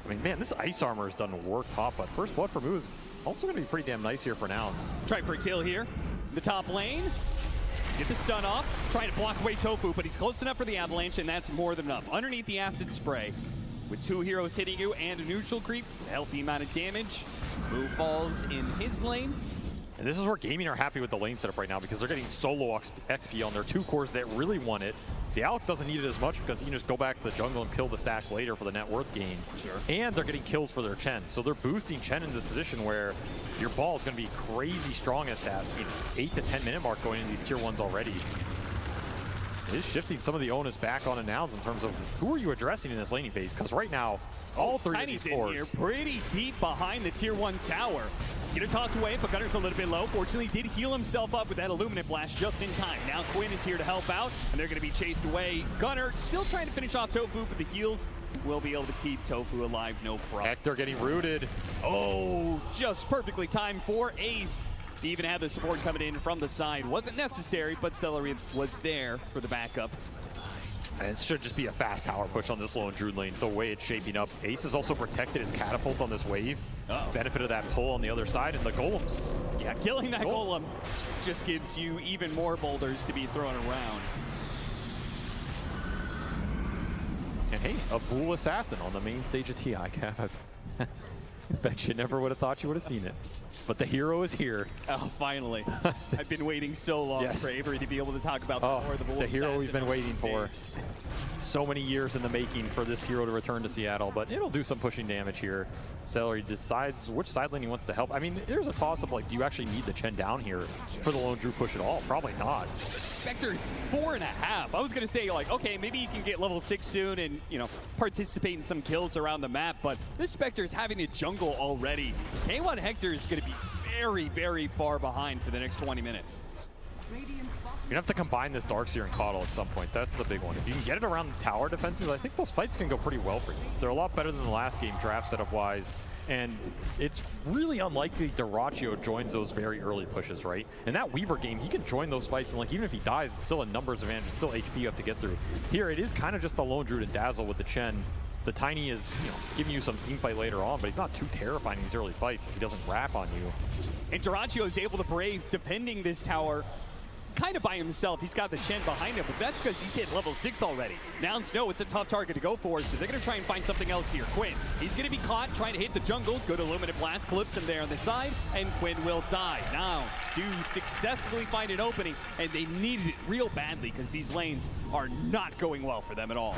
I mean, man, this ice armor has done work top, but first blood for Moo is also going to be pretty damn nice here for Nouns. Try for a kill here. The top lane. Get the stun off, trying to block away Tofu, but he's close enough for the avalanche, and that's more than enough. Underneath the acid spray, with 2 heroes hitting you and a neutral creep, it's a healthy amount of damage. Moo falls in his lane. And this is where Gaming are happy with the lane setup right now because they're getting solo XP on their 2 cores that really want it. The Alec doesn't need it as much because you can just go back to the jungle and kill the stacks later for the net worth gain. Sure. And they're getting kills for their Chen. So they're boosting Chen in this position where your ball is going to be crazy strong at that 8 to 10 minute mark going into these tier 1s already. It is shifting some of the onus back onto Nouns in terms of who are you addressing in this laning phase? Because right now, all 3 of these cores in here, pretty deep behind the tier 1 tower. Get a toss away, but Gunner's a little bit low. Fortunately, did heal himself up with that Illuminate Blast just in time. Now Quinn is here to help out, and they're going to be chased away. Gunner still trying to finish off Tofu, but the heals will be able to keep Tofu alive, no problem. Hector getting rooted. Oh, just perfectly timed for Ace. To even have the support coming in from the side. Wasn't necessary, but Celery was there for the backup. And it should just be a fast tower push on this Lone Druid lane, the way it's shaping up. Ace has also protected his catapult on this wave. Benefit of that pull on the other side, and the golems. Yeah, killing that golem just gives you even more boulders to be thrown around. And hey, a Bull Assassin on the main stage of TI Cap. I bet you never would have thought you would have seen it. But the hero is here. Oh, finally. I've been waiting so long for Avery to be able to talk about the hero we've been waiting for. So many years in the making for this hero to return to Seattle, but it'll do some pushing damage here. Celery decides which side lane he wants to help. I mean, there's a toss-up, like, do you actually need the Chen down here for the Lone Druid push at all? Probably not. Spectre is 4.5. I was going to say, like, okay, maybe you can get level 6 soon and, you know, participate in some kills around the map, but this Spectre is having a jungle already. K1 Hector is going to be very, very far behind for the next 20 minutes. You're going to have to combine this Darkseer and Coddle at some point. That's the big one. If you can get it around the tower defenses, I think those fights can go pretty well for you. They're a lot better than the last game draft setup-wise. And it's really unlikely Dyrachyo joins those very early pushes, right? In that Weaver game, he can join those fights, and like even if he dies, it's still a numbers advantage, it's still HP you have to get through. Here, it is kind of just the Lone Druid and Dazzle with the Chen. The Tiny is, you know, giving you some team fight later on, but he's not too terrifying in these early fights if he doesn't wrap on you. And Dyrachyo is able to brave defending this tower kind of by himself. He's got the Chen behind him, but that's because he's hit level 6 already. Nouns know it's a tough target to go for, so they're going to try and find something else here. Quinn, he's going to be caught trying to hit the jungle. Good Illuminate Blast clips him there on the side, and Quinn will die. Nouns do successfully find an opening, and they needed it real badly because these lanes are not going well for them at all.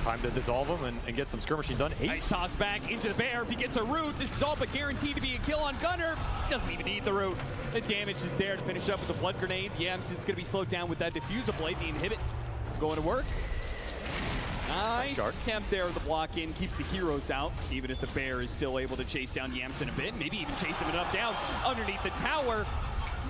Time to dissolve them and get some skirmishing done. Nice toss back into the bear. If he gets a root, this is all but guaranteed to be a kill on Gunner. Doesn't even need the root. The damage is there to finish up with the blood grenade. Yamson's going to be slowed down with that diffuser blade. The inhibit going to work. Nice attempt there. The block in keeps the heroes out, even if the bear is still able to chase down Yamson a bit. Maybe even chase him enough down underneath the tower.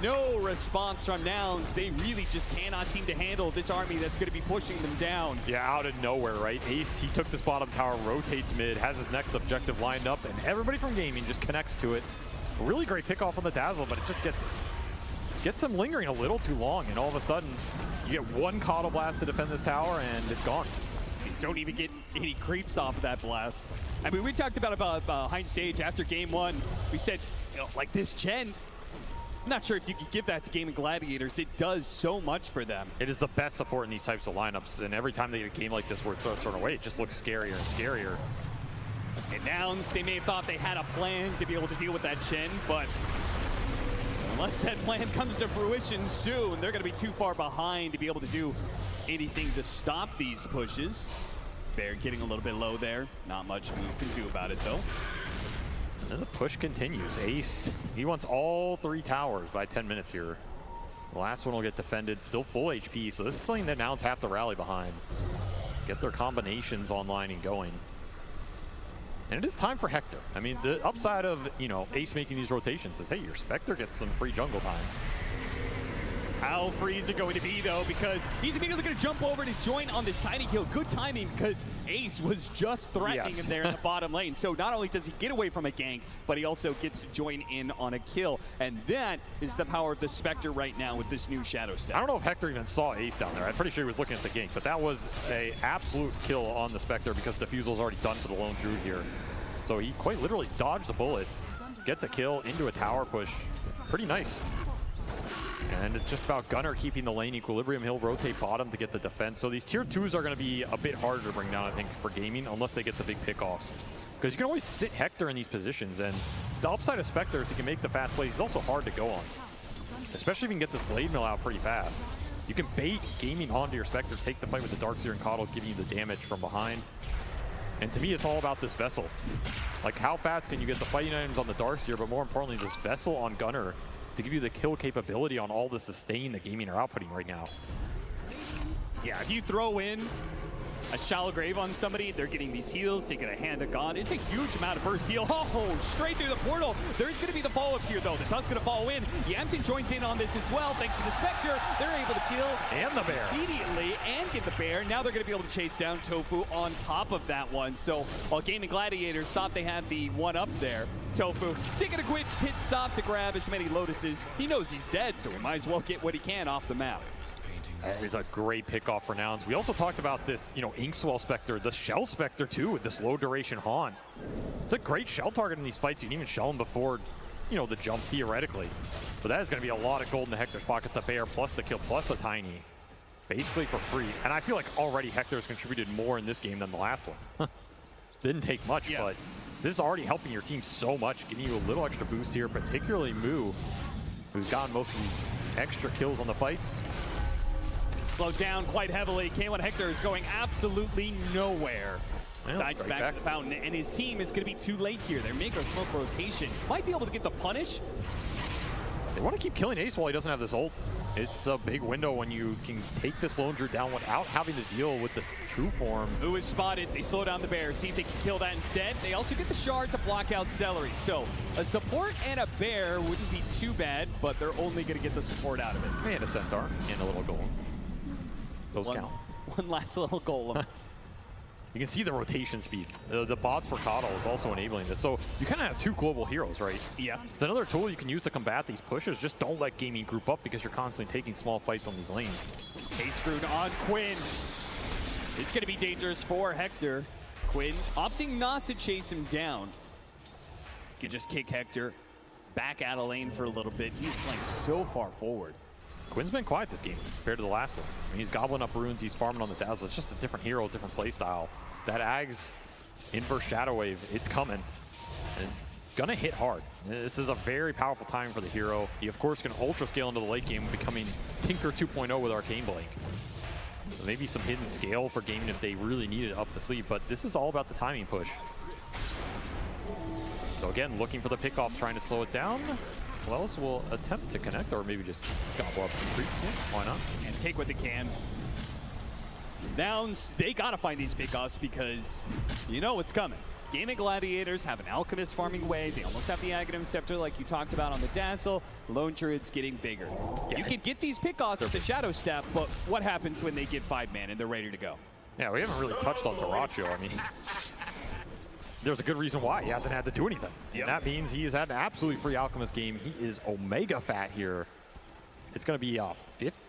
No response from Nouns. They really just cannot seem to handle this army that's going to be pushing them down. Yeah, out of nowhere, right? Ace, he took this bottom tower, rotates mid, has his next objective lined up, and everybody from Gaming just connects to it. A really great pickoff on the Dazzle, but it just gets them lingering a little too long, and all of a sudden, you get one Coddle Blast to defend this tower, and it's gone. You don't even get any creeps off of that blast. I mean, we talked about behind stage after game 1. We said, you know, like this Chen, I'm not sure if you could give that to Gaming Gladiators. It does so much for them. It is the best support in these types of lineups, and every time they get a game like this where it starts thrown away, it just looks scarier and scarier. And Nouns, they may have thought they had a plan to be able to deal with that Chen, but unless that plan comes to fruition soon, they're going to be too far behind to be able to do anything to stop these pushes. Bear getting a little bit low there. Not much we can do about it, though. And the push continues. Ace, he wants all 3 towers by 10 minutes here. The last one will get defended, still full HP, so this is something that Nouns have to rally behind. Get their combinations online and going. And it is time for Hector. I mean, the upside of, you know, Ace making these rotations is, hey, your Spectre gets some free jungle time. How free is it going to be, though? Because he's immediately going to jump over to join on this tiny kill. Good timing, because Ace was just threatening him there in the bottom lane. So not only does he get away from a gank, but he also gets to join in on a kill. And that is the power of the Spectre right now with this new Shadow Step. I don't know if Hector even saw Ace down there. I'm pretty sure he was looking at the gank, but that was an absolute kill on the Spectre because Diffusal's already done for the lone Druid here. So he quite literally dodged the bullet, gets a kill into a tower push. Pretty nice. And it's just about Gunnar keeping the lane equilibrium. He'll rotate bottom to get the defense. So these tier 2s are going to be a bit harder to bring down, I think, for gaming, unless they get the big pickoffs. Because you can always sit Hector in these positions, and the upside of Spectre is he can make the fast plays. He's also hard to go on, especially if you can get this blade mill out pretty fast. You can bait gaming onto your Spectre, take the fight with the Darkseer and Coddle, giving you the damage from behind. And to me, it's all about this Vessel. Like, how fast can you get the fighting items on the Darkseer, but more importantly, this Vessel on Gunnar to give you the kill capability on all the sustain that gaming are outputting right now. Yeah, if you throw in a Shallow Grave on somebody, they're getting these heals, they get a Hand of God. It's a huge amount of burst heal. Oh, straight through the portal. There's going to be the follow-up here, though. The Tusk's going to follow in. Yamsen joins in on this as well, thanks to the Spectre. They're able to kill and the Bear immediately and get the Bear. Now they're going to be able to chase down Tofu on top of that one. So while Gaming Gladiators thought they had the one up there, Tofu taking a quick pit stop to grab as many Lotuses. He knows he's dead, so he might as well get what he can off the map. That is a great pickoff for Nouns. We also talked about this, you know, Inkswell Spectre, the Shell Spectre too, with this low duration haunt. It's a great shell target in these fights. You can even shell him before, you know, the jump theoretically. But that is going to be a lot of gold in the Hector's pocket. The Bear plus the kill plus the Tiny, basically for free. And I feel like already Hector's contributed more in this game than the last one. Didn't take much, but this is already helping your team so much, giving you a little extra boost here, particularly Moo, who's gotten most of these extra kills on the fights. Slowed down quite heavily. K1 Hector is going absolutely nowhere. Well, Dives back to the fountain, and his team is going to be too late here. Their Mako Smoke rotation might be able to get the punish. They want to keep killing Ace while he doesn't have this ult. It's a big window when you can take this Lone Druid down without having to deal with the true form. Who is spotted? They slow down the Bear. See if they can kill that instead. They also get the Shard to block out Celery. So a support and a Bear wouldn't be too bad, but they're only going to get the support out of it. And a Centaur and a little Golem. Those count. One last little Golem. You can see the rotation speed. The bots for Coddle is also enabling this. So you kind of have 2 global heroes, right? Yeah. It's another tool you can use to combat these pushes. Just don't let gaming group up because you're constantly taking small fights on these lanes. Haste Rune on Quinn. It's going to be dangerous for Hector. Quinn opting not to chase him down. Can just kick Hector back out of lane for a little bit. He's playing so far forward. Quinn's been quiet this game compared to the last one. I mean, he's gobbling up runes, he's farming on the Dazzle. It's just a different hero, different play style. That Ags inverse Shadow Wave, it's coming. And it's gonna hit hard. This is a very powerful time for the hero. He, of course, can ultra scale into the late game, becoming Tinker 2.0 with Arcane Blink. So maybe some hidden scale for gaming if they really need it up the sleeve, but this is all about the timing push. So again, looking for the pickoffs, trying to slow it down. Wells will attempt to connect, or maybe just gobble up some creeps. Yeah, why not? And take what they can. Nouns, they gotta find these pickoffs because you know what's coming. Gaming Gladiators have an Alchemist farming way. They almost have the Aghanim Scepter like you talked about on the Dazzle. Lone Druid's getting bigger. Yeah. You can get these pickoffs with the Shadow Step, but what happens when they get 5-man and they're ready to go? Yeah, we haven't really touched on Dyrachyo. I mean, there's a good reason why he hasn't had to do anything. Yep. That means he has had an absolutely free Alchemist game. He is Omega fat here. It's going to be a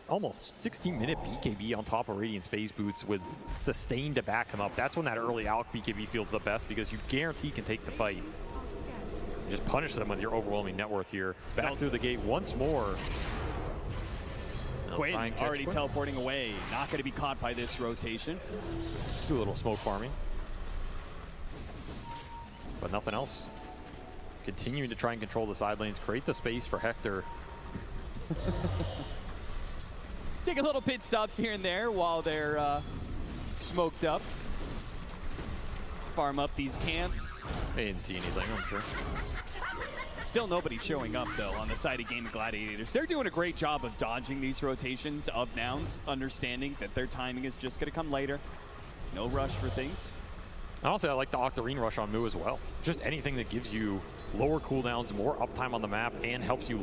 almost 16-minute BKB on top of Radiant's phase boots with sustain to back him up. That's when that early Alch BKB feels the best because you guarantee can take the fight. Just punish them with your overwhelming net worth here. Back through the gate once more. Quinn already teleporting away. Not going to be caught by this rotation. Do a little smoke farming. But nothing else. Continuing to try and control the side lanes, create the space for Hector. Take a little pit stops here and there while they're smoked up. Farm up these camps. They didn't see anything, I'm sure. Still nobody showing up, though, on the side of Gaming Gladiators. They're doing a great job of dodging these rotations of Nouns, understanding that their timing is just going to come later. No rush for things. Honestly, I like the Octarine rush on Mu as well. Just anything that gives you lower cooldowns, more uptime on the map, and helps you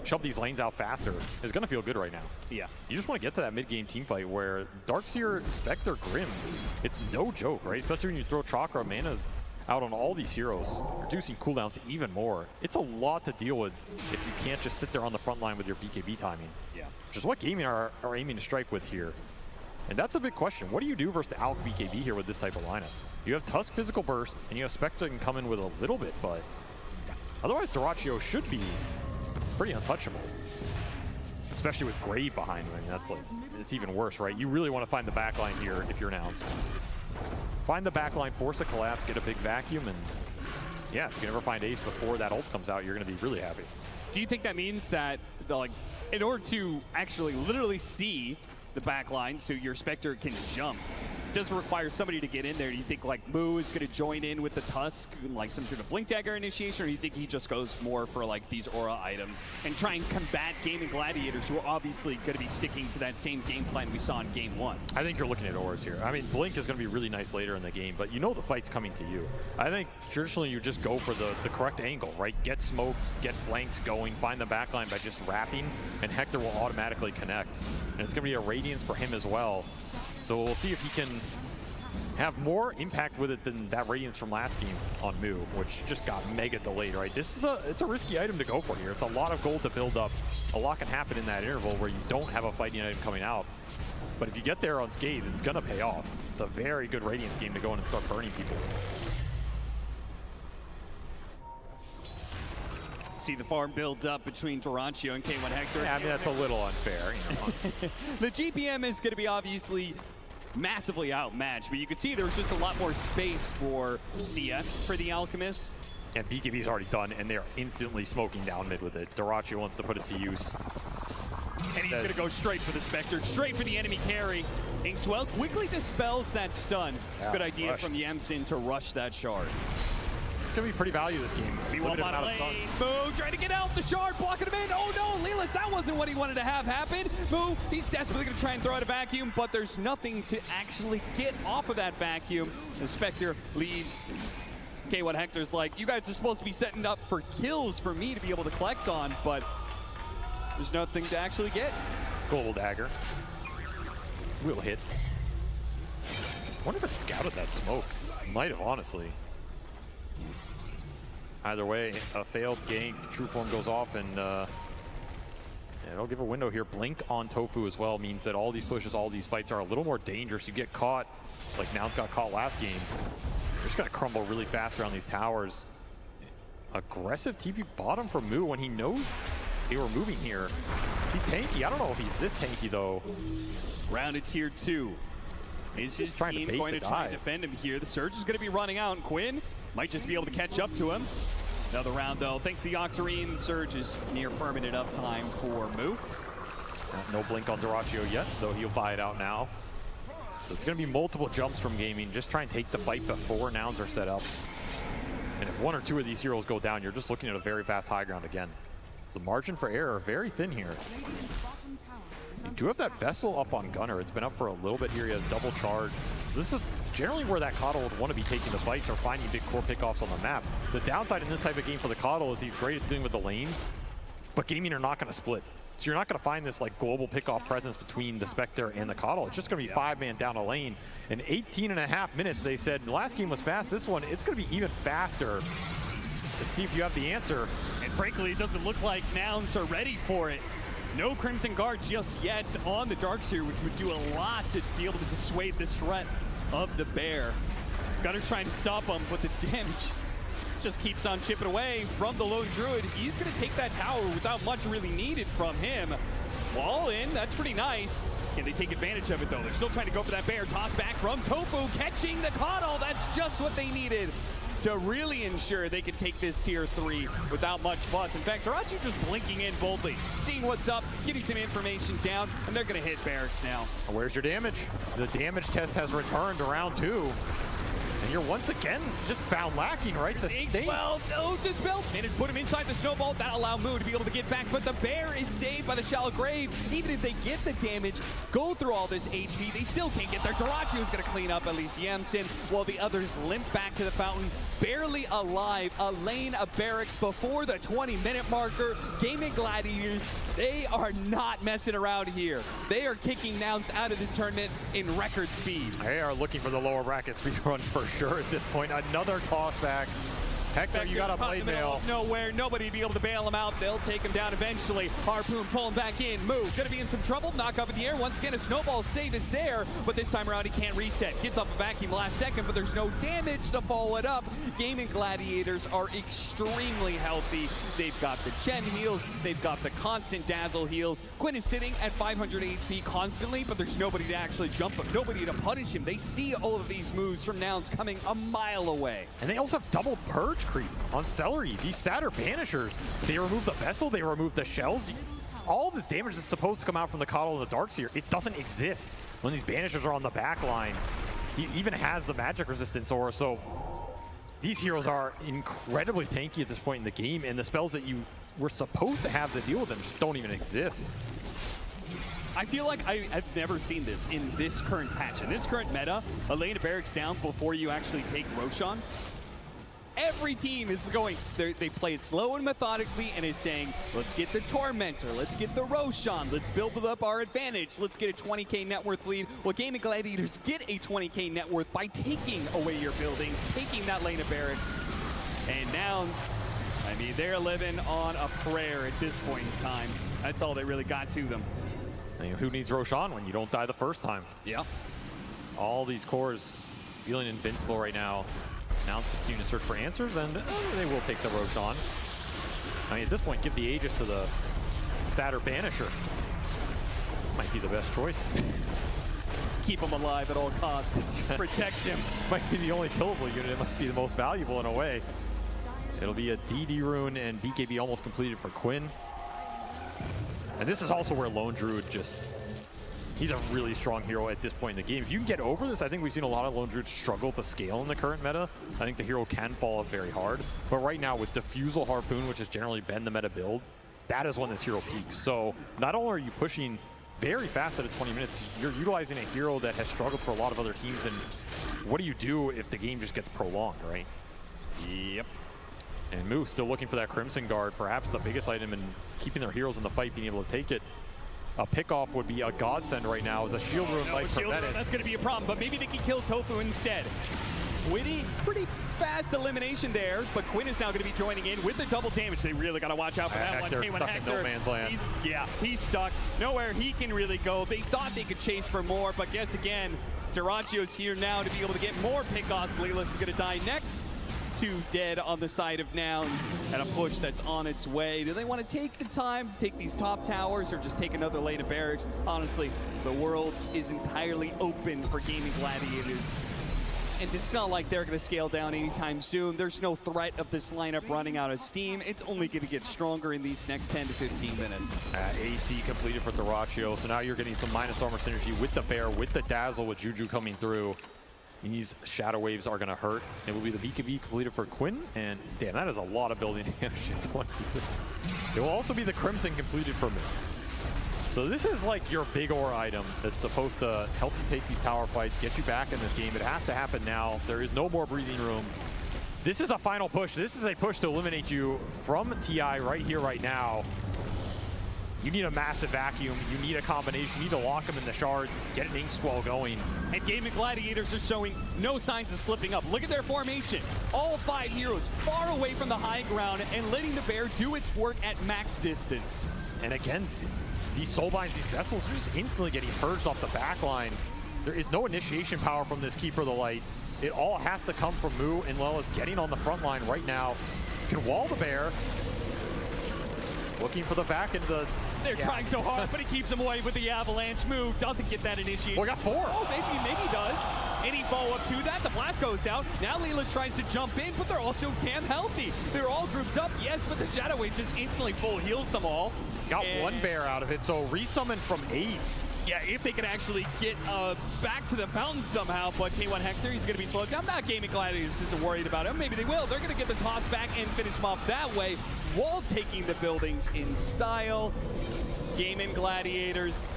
shove these lanes out faster is going to feel good right now. Yeah. You just want to get to that mid-game teamfight where Darkseer, Spectre, Grim, it's no joke, right? Especially when you throw Chakra Manas out on all these heroes, reducing cooldowns even more. It's a lot to deal with if you can't just sit there on the front line with your BKB timing. Yeah. Which is what Gaming are aiming to strike with here. And that's a big question. What do you do versus the Alk BKB here with this type of lineup? You have Tusk Physical Burst, and you have Spectre can come in with a little bit, but otherwise Dyrachyo should be pretty untouchable. Especially with Grave behind him. I mean, that's like, it's even worse, right? You really want to find the backline here if you're Nouns. Find the backline, force a collapse, get a big vacuum, and yeah, if you can ever find Ace before that ult comes out, you're going to be really happy. Do you think that means that, in order to actually literally see the backline so your Spectre can jump, does it require somebody to get in there? Do you think Mu is going to join in with the Tusk, like some sort of Blink Dagger initiation, or do you think he just goes more for these aura items and try and combat Gaming Gladiators, who are obviously going to be sticking to that same game plan we saw in game 1? I think you're looking at auras here. I mean, Blink is going to be really nice later in the game, but you know the fight's coming to you. I think traditionally you just go for the correct angle, right? Get smokes, get flanks going, find the backline by just wrapping, and Hector will automatically connect. And it's going to be a Radiance for him as well. So we'll see if he can have more impact with it than that Radiance from last game on Mu, which just got mega delayed, right? This is it's a risky item to go for here. It's a lot of gold to build up. A lot can happen in that interval where you don't have a fighting item coming out. But if you get there unscathed, it's going to pay off. It's a very good Radiance game to go in and start burning people. See the farm build up between Dyrachyo and K1 Hector. Yeah, I mean, that's a little unfair. You know. The GPM is going to be obviously massively outmatched, but you can see there's just a lot more space for CS for the Alchemist. And BKB's already done, and they're instantly smoking down mid with it. Dyrachyo wants to put it to use. And he's going to go straight for the Spectre, straight for the enemy carry. Inkswell quickly dispels that stun. Yeah, good idea from Yamsin to rush that shard. It's going to be pretty value this game. Meanwhile, bottom lane, Mu trying to get out the shard, blocking him in. Oh no, Lelis, that wasn't what he wanted to have happen. Mu, he's desperately going to try and throw out a vacuum, but there's nothing to actually get off of that vacuum. The Spectre leads. K1 Hector's like, you guys are supposed to be setting up for kills for me to be able to collect on, but there's nothing to actually get. Global Dagger. Will hit. I wonder if it scouted that smoke. Might have, honestly. Either way, a failed gank, true form goes off, and it'll give a window here. Blink on Tofu as well means that all these pushes, all these fights are a little more dangerous. You get caught, like Nouns got caught last game. You're just gonna crumble really fast around these towers. Aggressive TP bottom from Mu when he knows they were moving here. He's tanky. I don't know if he's this tanky though. Round of tier 2. Is his team going to try and defend him here? The Surge is going to be running out, and Quinn might just be able to catch up to him. Another round, though. Thanks to the Octarine, Surge is near permanent uptime for Mu. No blink on Dyrachyo yet, though he'll buy it out now. So it's going to be multiple jumps from Gaming. Just try and take the fight before Nouns are set up. And if one or two of these heroes go down, you're just looking at a very fast high ground again. The margin for error very thin here. You do have that Vessel up on Gunner. It's been up for a little bit here. He has double charge. This is generally where that Coddle would want to be taking the fights or finding big core pickoffs on the map. The downside in this type of game for the Coddle is he's great at dealing with the lane, but Gaming are not going to split. So you're not going to find this like global pickoff presence between the Spectre and the Coddle. It's just going to be 5-man down a lane. In 18.5 minutes, they said the last game was fast. This one, it's going to be even faster. Let's see if you have the answer. And frankly, it doesn't look like Nouns are ready for it. No Crimson Guard just yet on the Darkseer, which would do a lot to be able to dissuade this threat of the Bear. Gunner's trying to stop him, but the damage just keeps on chipping away from the Lone Druid. He's going to take that tower without much really needed from him. Wall in, that's pretty nice. Can they take advantage of it, though? They're still trying to go for that Bear. Toss back from Tofu, catching the Coddle. That's just what they needed. to really ensure they can take this tier 3 without much fuss. In fact, Dota just blinking in boldly, seeing what's up, getting some information down, and they're going to hit barracks now. Where's your damage? The damage test has returned to round 2. And you're once again just found lacking, right? The state. Well, no, Dispel managed to put him inside the snowball. That allowed Moo to be able to get back, but the bear is saved by the shallow grave. Even if they get the damage, go through all this HP, they still can't get there. Durachi is going to clean up at least Yamsen, while the others limp back to the fountain, barely alive. A lane of barracks before the 20-minute marker. Gaming Gladiators, they are not messing around here. They are kicking Nouns out of this tournament in record speed. They are looking for the lower bracket speed run for sure at this point. Another toss back. Hector, you got a blade mail. Nowhere, nobody be able to bail him out. They'll take him down eventually. Harpoon pulling back in. Moo gonna be in some trouble. Knock up in the air. Once again, a snowball save is there, but this time around he can't reset. Gets off a vacuum last second, but there's no damage to follow it up. Gaming Gladiators are extremely healthy. They've got the Chen heals. They've got the constant Dazzle heals. Quinn is sitting at 500 HP constantly, but there's nobody to actually jump him, nobody to punish him. They see all of these moves from Nouns coming a mile away. And they also have double purge creep on Celery. These Satyr Banishers, they remove the vessel, they remove the shells. All this damage that's supposed to come out from the Coddle and the Darkseer, it doesn't exist when these Banishers are on the back line. He even has the magic resistance aura, so these heroes are incredibly tanky at this point in the game, and the spells that you were supposed to have to deal with them just don't even exist. I feel like I've never seen this in this current patch. In this current meta, a lane of barracks down before you actually take Roshan. Every team is going, they play it slow and methodically and is saying, let's get the Tormentor, let's get the Roshan, let's build up our advantage, let's get a 20k net worth lead. Well, Gaming Gladiators get a 20k net worth by taking away your buildings, taking that lane of barracks. And Nouns, I mean, they're living on a prayer at this point in time. That's all they really got to them. I mean, who needs Roshan when you don't die the first time? Yeah. All these cores feeling invincible right now. Nouns continue to search for answers, and they will take the Roshan. I mean, at this point, give the Aegis to the Satyr Banisher. Might be the best choice. Keep him alive at all costs. Protect him. Might be the only killable unit. It might be the most valuable in a way. It'll be a DD rune and BKB almost completed for Quinn. And this is also where Lone Druid just... He's a really strong hero at this point in the game. If you can get over this, I think we've seen a lot of Lone Druids struggle to scale in the current meta. I think the hero can fall off very hard. But right now, with Diffusal Harpoon, which has generally been the meta build, that is when this hero peaks. So not only are you pushing very fast at 20 minutes, you're utilizing a hero that has struggled for a lot of other teams. And what do you do if the game just gets prolonged, right? Yep. And Moo still looking for that Crimson Guard, perhaps the biggest item in keeping their heroes in the fight, being able to take it. A pickoff would be a godsend right now as a shield rune might prevent it. That's going to be a problem, but maybe they can kill Tofu instead. Witty, pretty fast elimination there, but Quinn is now going to be joining in with the double damage. They really got to watch out for that one. Hector stuck in no man's land. He's stuck. Nowhere he can really go. They thought they could chase for more, but guess again, Duracio's here now to be able to get more pickoffs. Lelis is going to die next. 2 dead on the side of Nouns, and a push that's on its way. Do they want to take the time to take these top towers or just take another lane of barracks? Honestly, the world is entirely open for Gaming Gladiators. And it's not like they're going to scale down anytime soon. There's no threat of this lineup running out of steam. It's only going to get stronger in these next 10 to 15 minutes. AC completed for Duraccio, so now you're getting some minus armor synergy with the Bear, with the Dazzle, with Juju coming through. These Shadow Waves are going to hurt. It will be the BKB completed for Quinn, and damn, that is a lot of building damage in 20. It will also be the Crimson completed for me. So this is like your big ore item that's supposed to help you take these tower fights, get you back in this game. It has to happen now. There is no more breathing room. This is a final push. This is a push to eliminate you from TI right here, right now. You need a massive vacuum. You need a combination. You need to lock them in the shards, get an Ink Squall going. And Gaming Gladiators are showing no signs of slipping up. Look at their formation. All 5 heroes far away from the high ground and letting the Bear do its work at max distance. And again, these Soulbinds, these Vessels are just instantly getting purged off the back line. There is no initiation power from this Keeper of the Light. It all has to come from Moo, and Lelis getting on the front line right now. You can wall the Bear. Looking for the back into the They're trying so hard, but he keeps him away with the avalanche move. Doesn't get that initiated. We got 4. Oh, maybe he does. Any follow-up to that, the blast goes out. Now Leela's tries to jump in, but they're also damn healthy. They're all grouped up, yes, but the Shadow Wave just instantly full heals them all. Got 1 bear out of it, so resummon from Ace. Yeah, if they can actually get back to the fountain somehow, but K1 Hector, he's going to be slowed down. Not Gaming Gladiators isn't worried about him. Maybe they will. They're going to get the toss back and finish him off that way while taking the buildings in style. Gaming Gladiators,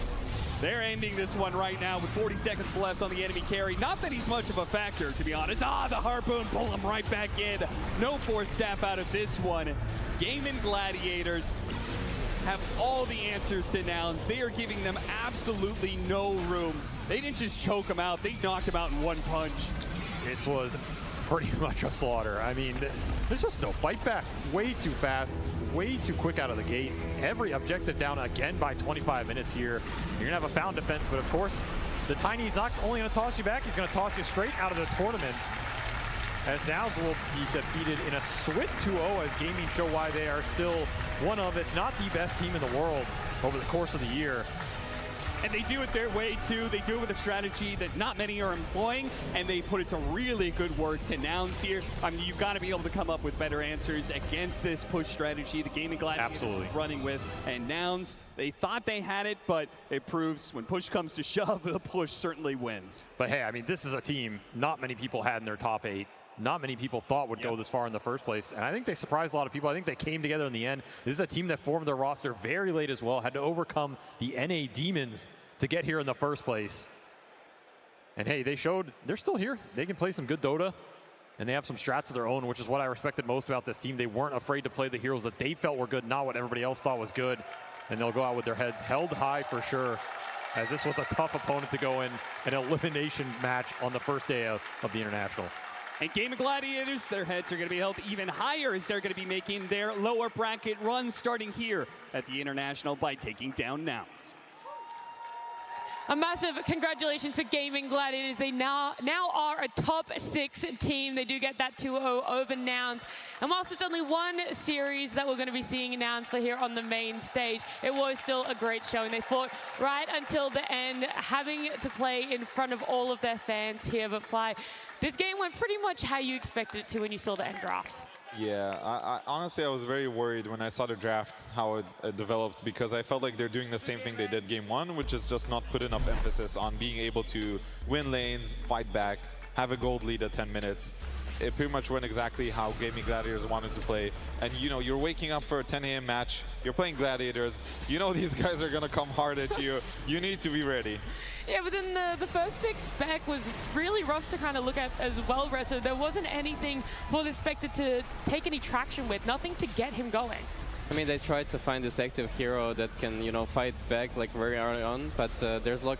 they're ending this one right now with 40 seconds left on the enemy carry. Not that he's much of a factor, to be honest. The Harpoon, pull him right back in. No force staff out of this one. Gaming Gladiators have all the answers to Nouns. They are giving them absolutely no room. They didn't just choke him out. They knocked him out in 1 punch. This was pretty much a slaughter. I mean, there's just no fight back. Way too fast, way too quick out of the gate. Every objective down again by 25 minutes here. You're gonna have a found defense, but of course, the Tiny's not only gonna toss you back, he's gonna toss you straight out of the tournament. As Nouns will be defeated in a swift 2-0 as Gaming show why they are still one of, if not the best team in the world over the course of the year. And they do it their way, too. They do it with a strategy that not many are employing, and they put it to really good work to Nouns here. I mean, you've got to be able to come up with better answers against this push strategy the Gaming Gladiators is running with. And Nouns, they thought they had it, but it proves when push comes to shove, the push certainly wins. But hey, I mean, this is a team not many people had in their top 8. Not many people thought would go this far in the first place. And I think they surprised a lot of people. I think they came together in the end. This is a team that formed their roster very late as well, had to overcome the NA Demons to get here in the first place. And hey, they showed they're still here. They can play some good Dota, and they have some strats of their own, which is what I respected most about this team. They weren't afraid to play the heroes that they felt were good, not what everybody else thought was good. And they'll go out with their heads held high for sure, as this was a tough opponent to go in an elimination match on the first day of the International. And Gaming Gladiators, their heads are going to be held even higher as they're going to be making their lower bracket run starting here at the International by taking down Nouns. A massive congratulations to Gaming Gladiators. They now are a top 6 team. They do get that 2-0 over Nouns. And whilst it's only one series that we're going to be seeing Nouns for here on the main stage, it was still a great showing. They fought right until the end, having to play in front of all of their fans here. But Fly, this game went pretty much how you expected it to when you saw the end drafts. Yeah, I honestly, I was very worried when I saw the draft, how it developed, because I felt like they're doing the same thing they did game 1, which is just not put enough emphasis on being able to win lanes, fight back, have a gold lead at 10 minutes. It pretty much went exactly how Gaming Gladiators wanted to play. And you know, you're waking up for a 10 a.m. match, you're playing Gladiators, you know these guys are gonna come hard at you. You need to be ready. Yeah, but then the first pick Spec was really rough to kind of look at as well, Resso. There wasn't anything for the Spectre to take any traction with, nothing to get him going. I mean, they tried to find this active hero that can, you know, fight back like very early on, but there's like,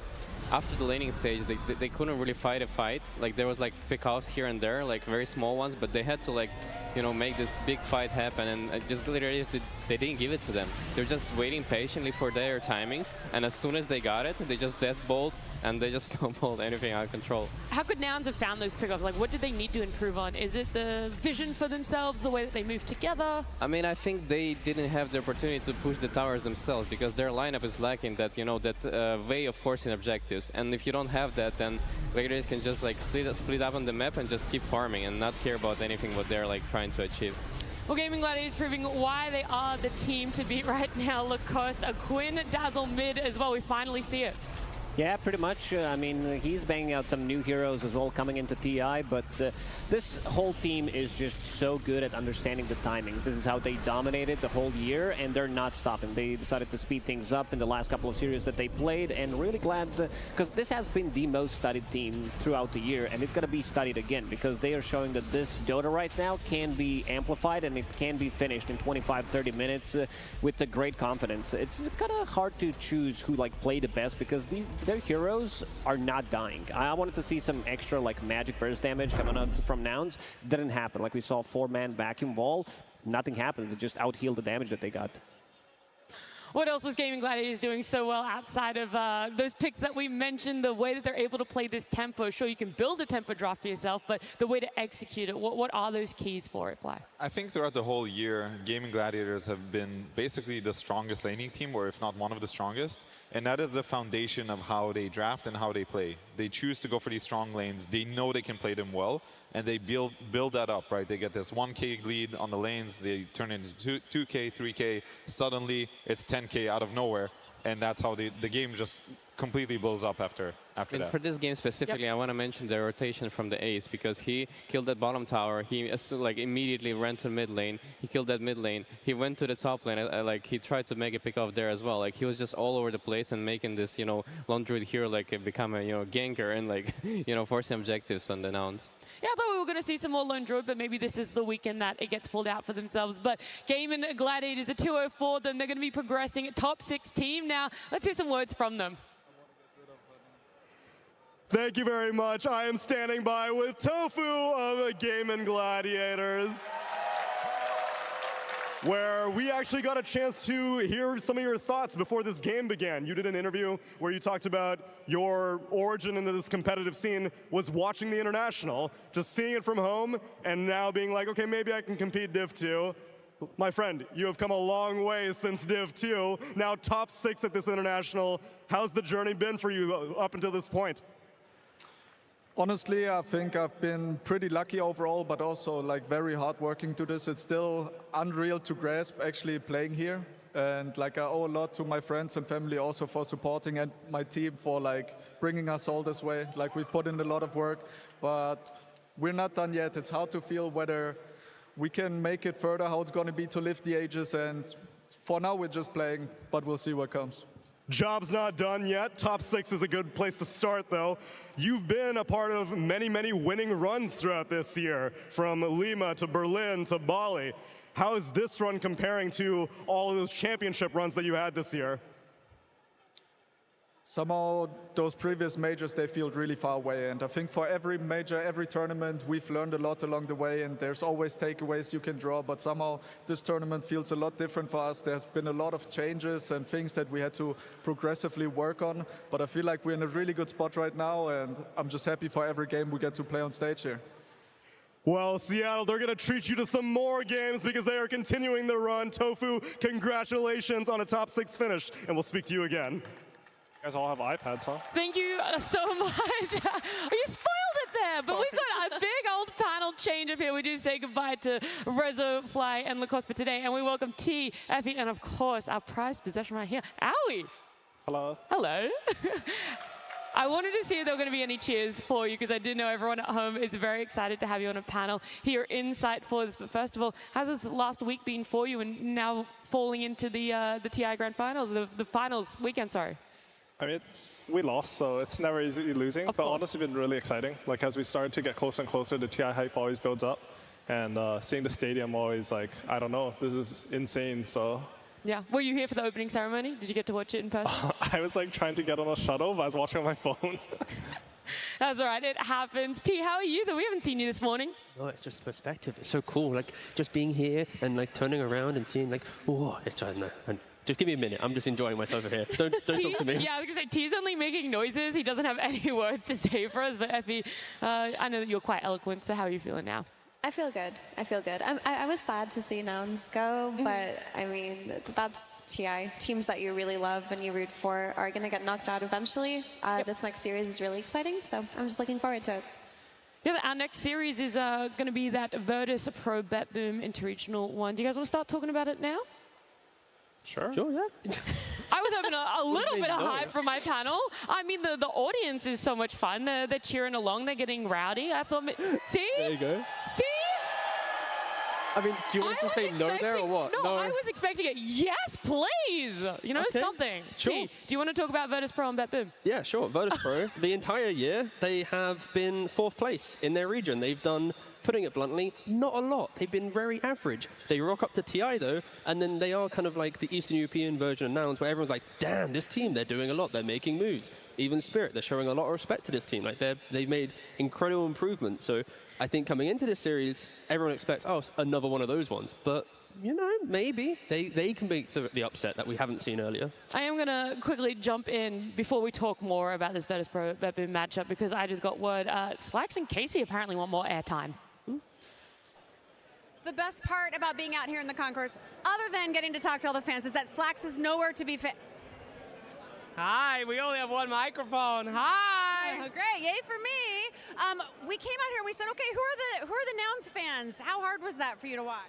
after the laning stage, they couldn't really fight a fight. Like, there was like pick-offs here and there, like very small ones, but they had to like, you know, make this big fight happen, and just literally they didn't give it to them. They're just waiting patiently for their timings, and as soon as they got it, they just deathbolt, and they just snowballed anything out of control. How could Nouns have found those pickups? Like, what did they need to improve on? Is it the vision for themselves, the way that they move together? I mean, I think they didn't have the opportunity to push the towers themselves, because their lineup is lacking that, you know, that way of forcing objectives. And if you don't have that, then Gladiators can just like split up on the map and just keep farming and not care about anything what they're like trying to achieve. Well, Gaming Gladiators proving why they are the team to beat right now. Lacoste, a Quinn Dazzle mid as well. We finally see it. Yeah, pretty much. I mean, he's banging out some new heroes as well coming into TI, but this whole team is just so good at understanding the timings. This is how they dominated the whole year, and they're not stopping. They decided to speed things up in the last couple of series that they played, and really glad, because this has been the most studied team throughout the year, and it's going to be studied again, because they are showing that this Dota right now can be amplified, and it can be finished in 25-30 minutes with a great confidence. It's kind of hard to choose who like play the best, because their heroes are not dying. I wanted to see some extra like magic burst damage coming out from Nouns. Didn't happen. Like we saw 4-man vacuum wall. Nothing happened. It just out-healed the damage that they got. What else was Gaming Gladiators doing so well outside of those picks that we mentioned, the way that they're able to play this tempo? Sure, you can build a tempo draft for yourself, but the way to execute it, what are those keys for it, Fly? I think throughout the whole year, Gaming Gladiators have been basically the strongest laning team, or if not one of the strongest. And that is the foundation of how they draft and how they play. They choose to go for these strong lanes. They know they can play them well, and they build that up, right? They get this 1K lead on the lanes. They turn into 2K, 3K. Suddenly, it's 10K out of nowhere. And that's how the game just completely blows up after and that. For this game specifically, I want to mention the rotation from the ace, because he killed that bottom tower. He like immediately ran to mid lane. He killed that mid lane. He went to the top lane. Like he tried to make a pick off there as well. Like he was just all over the place and making this, lone druid hero like become a ganker and like forcing objectives on the Nouns. Yeah, I thought we were going to see some more lone druid, but maybe this is the weekend that it gets pulled out for themselves. But Gaming Gladiators, a 2-0-4, then they're going to be progressing top 6 team. Now let's hear some words from them. Thank you very much. I am standing by with Tofu of Gaming Gladiators, where we actually got a chance to hear some of your thoughts before this game began. You did an interview where you talked about your origin into this competitive scene was watching the International, just seeing it from home, and now being like, okay, maybe I can compete Div 2. My friend, you have come a long way since Div 2, now top 6 at this International. How's the journey been for you up until this point? Honestly, I think I've been pretty lucky overall, but also like very hard working to this. It's still unreal to grasp actually playing here. And like I owe a lot to my friends and family also for supporting, and my team for like bringing us all this way. Like we've put in a lot of work, but we're not done yet. It's hard to feel whether we can make it further, how it's going to be to lift the ages. And for now, we're just playing, but we'll see what comes. Job's not done yet. Top 6 is a good place to start, though. You've been a part of many, many winning runs throughout this year, from Lima to Berlin to Bali. How is this run comparing to all of those championship runs that you had this year? Somehow, those previous majors, they feel really far away. And I think for every major, every tournament, we've learned a lot along the way. And there's always takeaways you can draw. But somehow, this tournament feels a lot different for us. There's been a lot of changes and things that we had to progressively work on. But I feel like we're in a really good spot right now. And I'm just happy for every game we get to play on stage here. Well, Seattle, they're going to treat you to some more games because they are continuing the run. Tofu, congratulations on a top 6 finish. And we'll speak to you again. You guys all have iPads, huh? Thank you so much. You spoiled it there, but we've got a big old panel change up here. We do say goodbye to Rezo, Fly, and Lacoste for today, and we welcome T, Effie, and of course, our prized possession right here, Owie. Hello. Hello. I wanted to see if there were going to be any cheers for you, because I do know everyone at home is very excited to have you on a panel here insight for this. But first of all, how's this last week been for you, and now falling into the TI Grand Finals, the finals weekend, sorry? I mean, we lost, so it's never easy losing, but honestly been really exciting. Like as we started to get closer and closer, the TI hype always builds up, and seeing the stadium always like, I don't know, this is insane, so. Yeah, were you here for the opening ceremony? Did you get to watch it in person? I was like trying to get on a shuttle, but I was watching on my phone. That's all right, it happens. T, how are you though? We haven't seen you this morning. Oh, it's just perspective. It's so cool, like just being here and like turning around and seeing like, whoa, it's just, no, just give me a minute. I'm just enjoying myself over here. Don't talk to me. Yeah, I was going to say, T's only making noises. He doesn't have any words to say for us. But Effie, I know that you're quite eloquent, so how are you feeling now? I feel good. I feel good. I was sad to see Nouns go, but I mean, that's TI. Teams that you really love and you root for are going to get knocked out eventually. This next series is really exciting, so I'm just looking forward to it. Yeah, our next series is going to be that Virtus Pro Bet Boom Interregional one. Do you guys want to start talking about it now? Sure. Sure, yeah. I was having a little bit of hype from my panel. I mean, the audience is so much fun. They're cheering along. They're getting rowdy. I thought, see? There you go. See? I mean, do you want us to say no there or what? No, I was expecting it. Yes, please. You know, Okay. something. Sure. T, do you want to talk about Virtus Pro and Bet Boom? Yeah, sure. Virtus Pro, the entire year, they have been 4th place in their region. They've done, putting it bluntly, not a lot. They've been very average. They rock up to TI, though, and then they are kind of like the Eastern European version of Nouns, where everyone's like, damn, this team, they're doing a lot. They're making moves. Even Spirit, they're showing a lot of respect to this team. Like, they've made incredible improvements. So I think coming into this series, everyone expects, oh, another one of those ones. But you know, maybe they can make the upset that we haven't seen earlier. I am going to quickly jump in before we talk more about this Virtus Pro Betboom matchup because I just got word Slacks and Casey apparently want more airtime. The best part about being out here in the concourse, other than getting to talk to all the fans, is that Slacks is nowhere to be found. Hi, we only have one microphone. Hi. Oh, great, yay for me. We came out here and we said, okay, who are the Nouns fans? How hard was that for you to watch?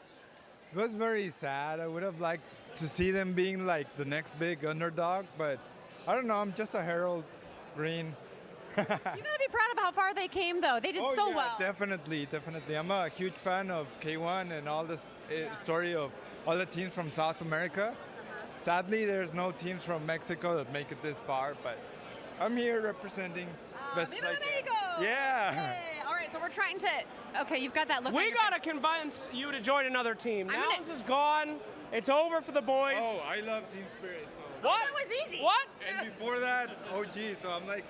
It was very sad. I would have liked to see them being like the next big underdog, but I don't know, I'm just a Herald Green. You gotta be proud of how far they came, though. They did so well. Definitely. I'm a huge fan of K1 and all this story of all the teams from South America. Sadly, there's no teams from Mexico that make it this far, but I'm here representing. Viva Mexico! Yeah. Yay. All right, so we're trying to. Okay, you've got that look. We gotta convince you to join another team. Nouns is gone. It's over for the boys. Oh, I love Team Spirit. So. What? That was easy. What? And before that, OG. So I'm like.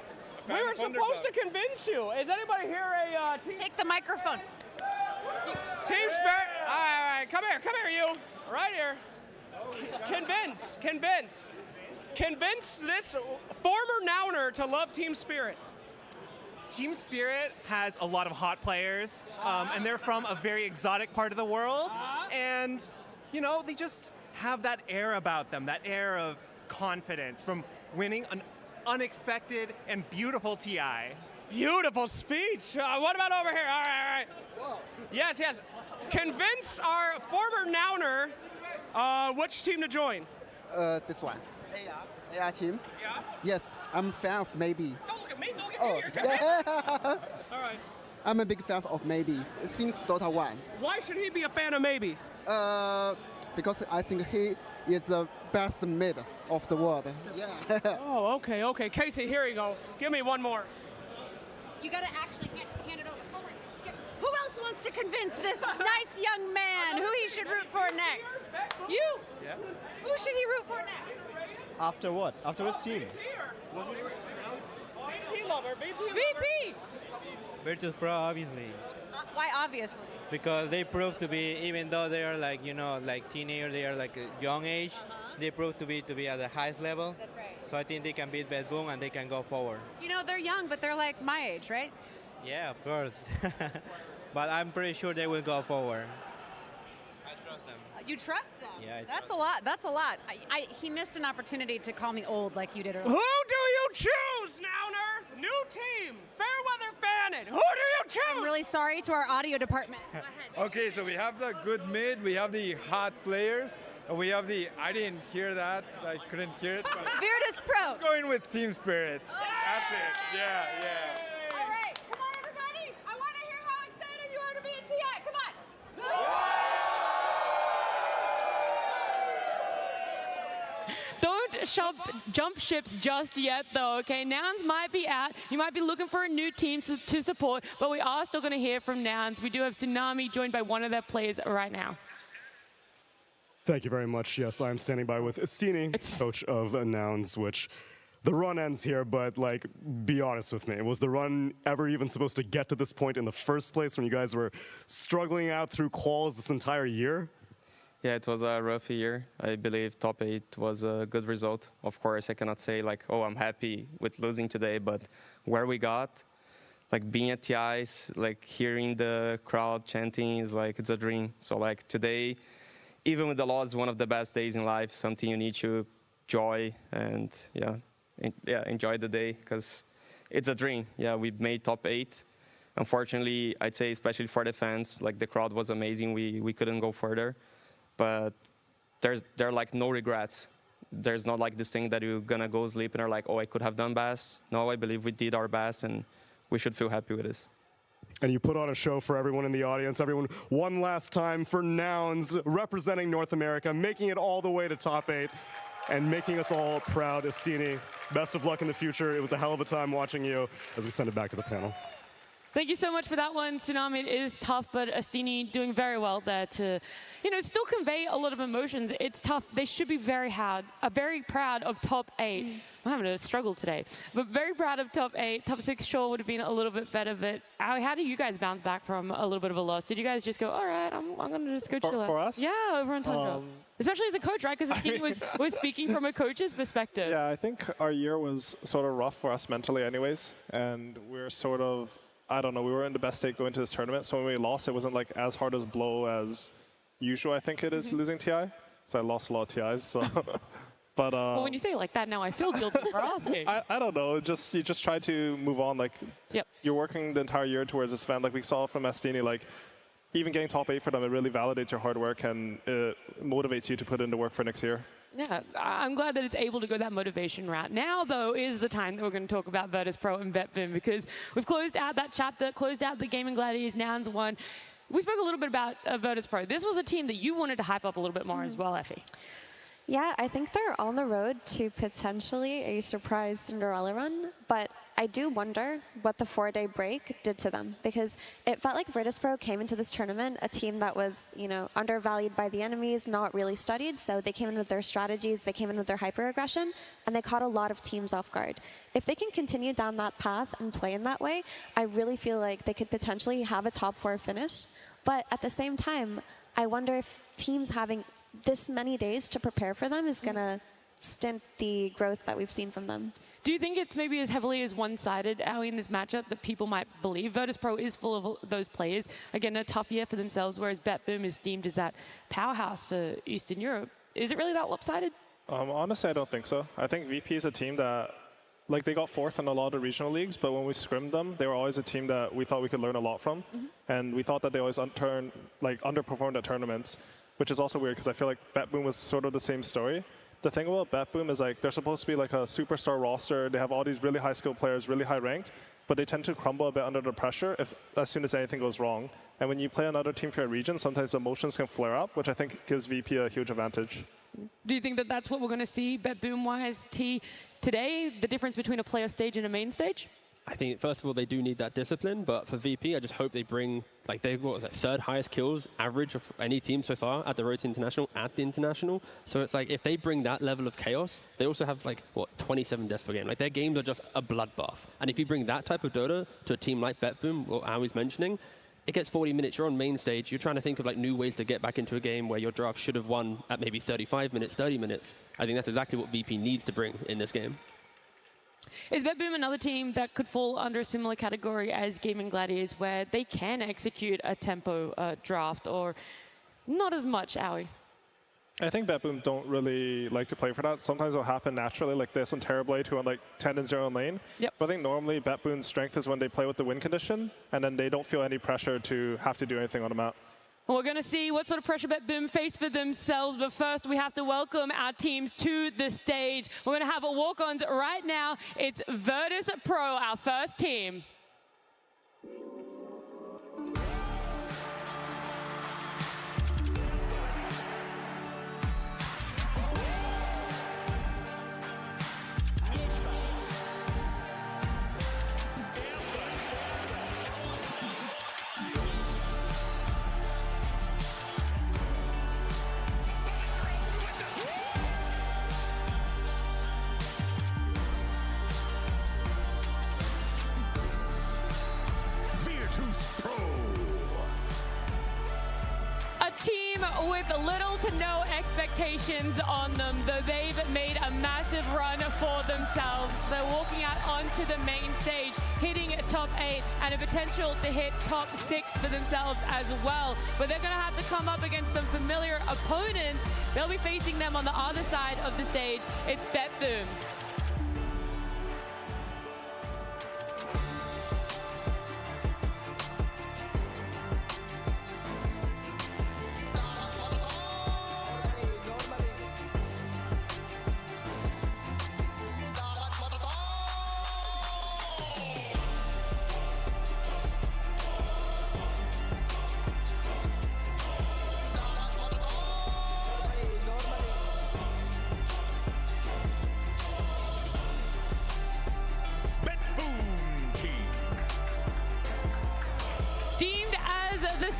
We were supposed to convince you. Is anybody here a team? Take the microphone. Team Spirit. All right, come here, you. Right here. Convince this former Nouner to love Team Spirit. Team Spirit has a lot of hot players, and they're from a very exotic part of the world. And, you know, they just have that air about them, that air of confidence from winning an unexpected and beautiful TI. Beautiful speech. What about over here? All right. Yes. Convince our former Nouner which team to join. This one. AR team. Yeah? Yes, I'm a fan of Maybe. Don't look at me. Don't look at me. All right. I'm a big fan of Maybe since Dota 1. Why should he be a fan of Maybe? Because I think he is the best mid of the world. Yeah. Oh, okay. Casey, here you go. Give me one more. You gotta actually hand it over. Who else wants to convince this nice young man who he should root for next? You? Yeah. Who should he root for next? After what? After which team? VP lover. VP! Virtus Pro, obviously. Why obviously? Because they prove to be, even though they are like, you know, like teenagers, they are like a young age, they prove to be at the highest level. That's right. So I think they can beat Betboom and they can go forward. You know, they're young, but they're like my age, right? Yeah, of course. But I'm pretty sure they will go forward. I trust them. You trust them? Yeah, That's a lot. He missed an opportunity to call me old like you did earlier. Who do you choose, Nouner? New team, Fairweather Fannin. Who do you choose? I'm really sorry to our audio department. Okay, so we have the good mid, we have the hot players, and we have the, I didn't hear that, I couldn't hear it. But Virtus Pro. I'm going with Team Spirit. That's it, yeah. All right, come on everybody. I want to hear how excited you are to be at TI. Come on. Don't jump ships just yet, though, okay? Nouns might be out. You might be looking for a new team to support, but we are still going to hear from Nouns. We do have Tsunami joined by one of their players right now. Thank you very much. Yes, I'm standing by with Estini, coach of Nouns, which the run ends here, but, like, be honest with me. Was the run ever even supposed to get to this point in the first place when you guys were struggling out through quals this entire year? Yeah, it was a rough year. I believe top 8 was a good result. Of course, I cannot say, like, oh, I'm happy with losing today, but where we got, like, being at TIs, like, hearing the crowd chanting is, like, it's a dream. So, like, today, even with the loss, one of the best days in life, something you need to enjoy and, enjoy the day, because it's a dream. Yeah, we made top 8. Unfortunately, I'd say, especially for the fans, like, the crowd was amazing. We couldn't go further. But there are like no regrets. There's not like this thing that you're gonna go sleep and are like, oh, I could have done best. No, I believe we did our best and we should feel happy with this. And you put on a show for everyone in the audience. Everyone, one last time for Nouns, representing North America, making it all the way to top 8 and making us all proud. Estini, best of luck in the future. It was a hell of a time watching you as we send it back to the panel. Thank you so much for that one, Tsunami. It is tough, but Astini doing very well there to, still convey a lot of emotions. It's tough. They should be very proud of top 8. I'm having a struggle today, but very proud of top 8. Top 6 sure would have been a little bit better, but how do you guys bounce back from a little bit of a loss? Did you guys just go, all right, I'm going to just go chill out? For us? Yeah, over on Tundra. Especially as a coach, right? Because Astini was speaking from a coach's perspective. Yeah, I think our year was sort of rough for us mentally anyways, and we're sort of, I don't know, we were in the best state going to this tournament, so when we lost, it wasn't like as hard a blow as usual, I think it is, losing TI. So I lost a lot of TIs, so. But, well, when you say it like that now, I feel guilty for asking. I don't know, you just try to move on. Like, you're working the entire year towards this event. Like we saw from Astini, like, even getting top 8 for them, it really validates your hard work and it motivates you to put in the work for next year. Yeah, I'm glad that it's able to go that motivation route. Now, though, is the time that we're going to talk about Virtus Pro and BetBoom, because we've closed out that chapter, closed out the Gaming Gladiators, Nouns won. We spoke a little bit about Virtus Pro. This was a team that you wanted to hype up a little bit more as well, Effie. Yeah, I think they're on the road to potentially a surprise Cinderella run, but I do wonder what the 4-day break did to them, because it felt like Virtus Pro came into this tournament a team that was, undervalued by the enemies, not really studied, so they came in with their strategies, they came in with their hyper-aggression, and they caught a lot of teams off guard. If they can continue down that path and play in that way, I really feel like they could potentially have a top 4 finish, but at the same time, I wonder if teams having this many days to prepare for them is going to stint the growth that we've seen from them. Do you think it's maybe as heavily as one-sided, Aoi, in this matchup that people might believe? Virtus Pro is full of those players. Again, a tough year for themselves, whereas BetBoom is deemed as that powerhouse for Eastern Europe. Is it really that lopsided? Honestly, I don't think so. I think VP is a team that, like, they got 4th in a lot of regional leagues, but when we scrimmed them, they were always a team that we thought we could learn a lot from. And we thought that they always underperformed at tournaments, which is also weird because I feel like BetBoom was sort of the same story. The thing about BetBoom is like they're supposed to be like a superstar roster. They have all these really high skilled players, really high ranked, but they tend to crumble a bit under the pressure as soon as anything goes wrong. And when you play another team for your region, sometimes the emotions can flare up, which I think gives VP a huge advantage. Do you think that that's what we're going to see BetBoom-wise, T, today, the difference between a playoff stage and a main stage? I think, first of all, they do need that discipline, but for VP, I just hope they bring, like, they've got 3rd highest kills average of any team so far at the Road to International, at the International. So it's like, if they bring that level of chaos, they also have, 27 deaths per game. Like, their games are just a bloodbath. And if you bring that type of Dota to a team like BetBoom, what Aoi's mentioning, it gets 40 minutes, you're on main stage, you're trying to think of new ways to get back into a game where your draft should have won at maybe 35 minutes, 30 minutes. I think that's exactly what VP needs to bring in this game. Is BetBoom another team that could fall under a similar category as Gaming Gladiators, where they can execute a tempo draft, or not as much, Aoi? I think BetBoom don't really like to play for that. Sometimes it'll happen naturally, like this on Terrorblade, who went 10-0 in lane. But I think normally BetBoom's strength is when they play with the win condition, and then they don't feel any pressure to have to do anything on the map. We're going to see what sort of pressure BetBoom face for themselves, but first we have to welcome our teams to the stage. We're going to have a walk-ons right now. It's Virtus Pro, our first team. With little to no expectations on them, though they've made a massive run for themselves. They're walking out onto the main stage, hitting top 8 and a potential to hit top 6 for themselves as well. But they're going to have to come up against some familiar opponents. They'll be facing them on the other side of the stage. It's BetBoom.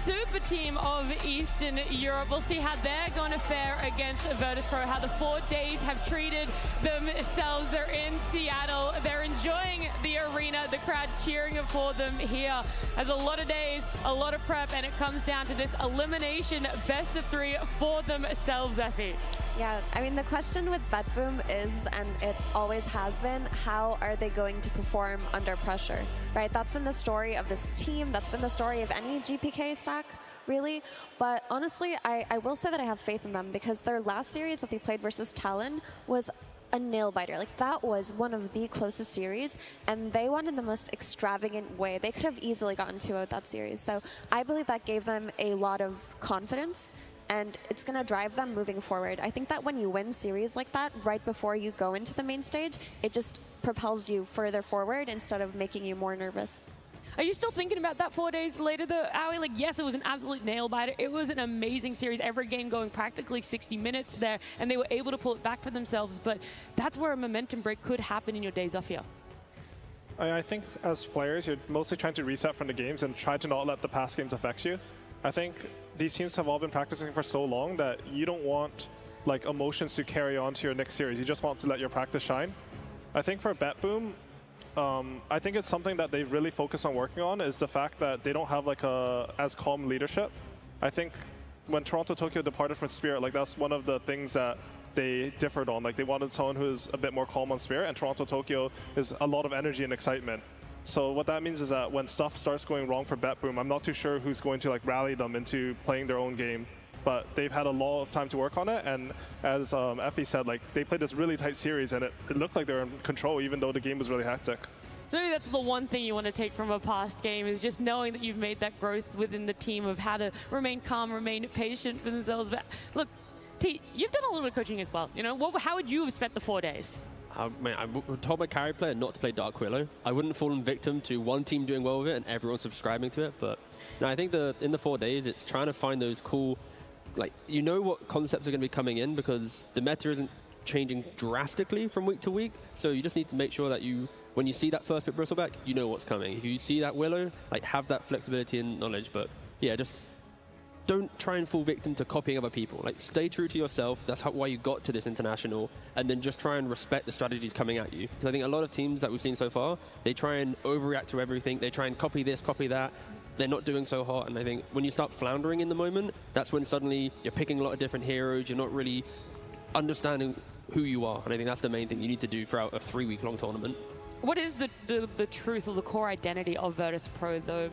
super team of Eastern Europe. We'll see how they're going to fare against Virtus.pro, how the 4 days have treated themselves. They're in Seattle. They're enjoying the arena, the crowd cheering for them here. As a lot of days, a lot of prep, and it comes down to this elimination best of 3 for themselves, Effie. Yeah, I mean, the question with BetBoom is, and it always has been, how are they going to perform under pressure, right? That's been the story of this team. That's been the story of any GPK stack, really. But honestly, I will say that I have faith in them, because their last series that they played versus Talon was a nail-biter. Like, that was one of the closest series, and they won in the most extravagant way. They could have easily gotten 2-0 that series. So I believe that gave them a lot of confidence, and it's going to drive them moving forward. I think that when you win series like that right before you go into the main stage, it just propels you further forward instead of making you more nervous. Are you still thinking about that 4 days later, though, Aoi? Like, yes, it was an absolute nail-biter. It was an amazing series. Every game going practically 60 minutes there, and they were able to pull it back for themselves. But that's where a momentum break could happen in your days off here. I think as players, you're mostly trying to reset from the games and try to not let the past games affect you. I think these teams have all been practicing for so long that you don't want like emotions to carry on to your next series. You just want to let your practice shine. I think for BetBoom, I think it's something that they've really focused on working on, is the fact that they don't have like a as calm leadership. I think when Toronto Tokyo departed from Spirit, like that's one of the things that they differed on. Like they wanted someone who's a bit more calm on Spirit, and Toronto Tokyo is a lot of energy and excitement. So what that means is that when stuff starts going wrong for BetBoom, I'm not too sure who's going to like rally them into playing their own game. But they've had a lot of time to work on it, and as Effie said, like they played this really tight series, and it looked like they were in control, even though the game was really hectic. So maybe that's the one thing you want to take from a past game, is just knowing that you've made that growth within the team of how to remain calm, remain patient for themselves. But look, T, you've done a little bit of coaching as well. You know, how would you have spent the 4 days? I told my carry player not to play Dark Willow. I wouldn't fallen victim to one team doing well with it and everyone subscribing to it. But no, I think in the 4 days, it's trying to find those cool, like, you know what concepts are going to be coming in, because the meta isn't changing drastically from week to week. So you just need to make sure that when you see that first bit bristleback, you know what's coming. If you see that Willow, like, have that flexibility and knowledge. But yeah, just don't try and fall victim to copying other people. Like, stay true to yourself. That's why you got to this international. And then just try and respect the strategies coming at you. Because I think a lot of teams that we've seen so far, they try and overreact to everything. They try and copy this, copy that. They're not doing so hot. And I think when you start floundering in the moment, that's when suddenly you're picking a lot of different heroes. You're not really understanding who you are. And I think that's the main thing you need to do throughout a 3-week-long tournament. What is the truth or the core identity of Virtus.pro, though?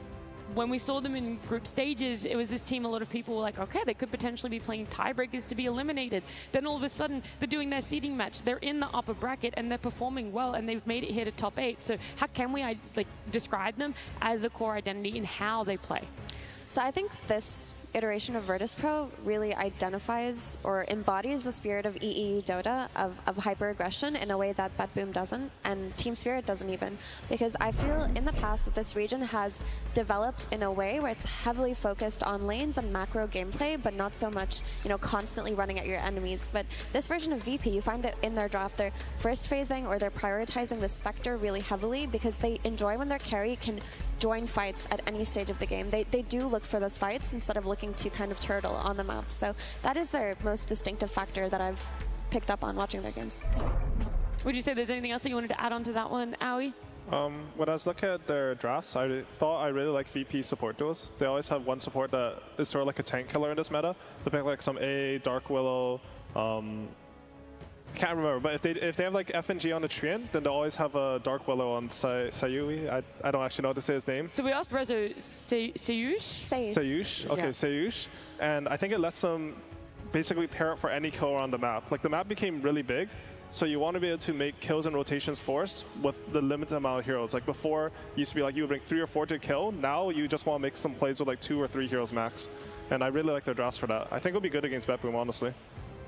When we saw them in group stages, it was this team, a lot of people were like, okay, they could potentially be playing tiebreakers to be eliminated. Then all of a sudden, they're doing their seeding match. They're in the upper bracket, and they're performing well, and they've made it here to top 8. So how can we describe them as a core identity in how they play? So I think this iteration of Virtus.pro really identifies or embodies the spirit of EE Dota, of hyper-aggression, in a way that BetBoom doesn't, and Team Spirit doesn't even. Because I feel in the past that this region has developed in a way where it's heavily focused on lanes and macro gameplay, but not so much, you know, constantly running at your enemies. But this version of VP, you find it in their draft, they're first phasing or they're prioritizing the Spectre really heavily, because they enjoy when their carry can join fights at any stage of the game. They do look for those fights instead of looking to kind of turtle on the map. So that is their most distinctive factor that I've picked up on watching their games. Would you say there's anything else that you wanted to add on to that one, Aoi? When I was looking at their drafts, I thought I really like VP support duos. They always have one support that is sort of like a tank killer in this meta. They pick like some A, Dark Willow, can't remember, but if they have like FNG on the Treant, then they'll always have a Dark Willow on Sayui. I don't actually know how to say his name. So we asked Rezo Sayush? Sayush. Okay, yeah. Sayush. And I think it lets them basically pair up for any kill around the map. Like, the map became really big, so you want to be able to make kills and rotations forced with the limited amount of heroes. Like, before, it used to be like you would bring 3 or 4 to kill. Now you just want to make some plays with like 2 or 3 heroes max. And I really like their drafts for that. I think it'll be good against BetBoom, honestly.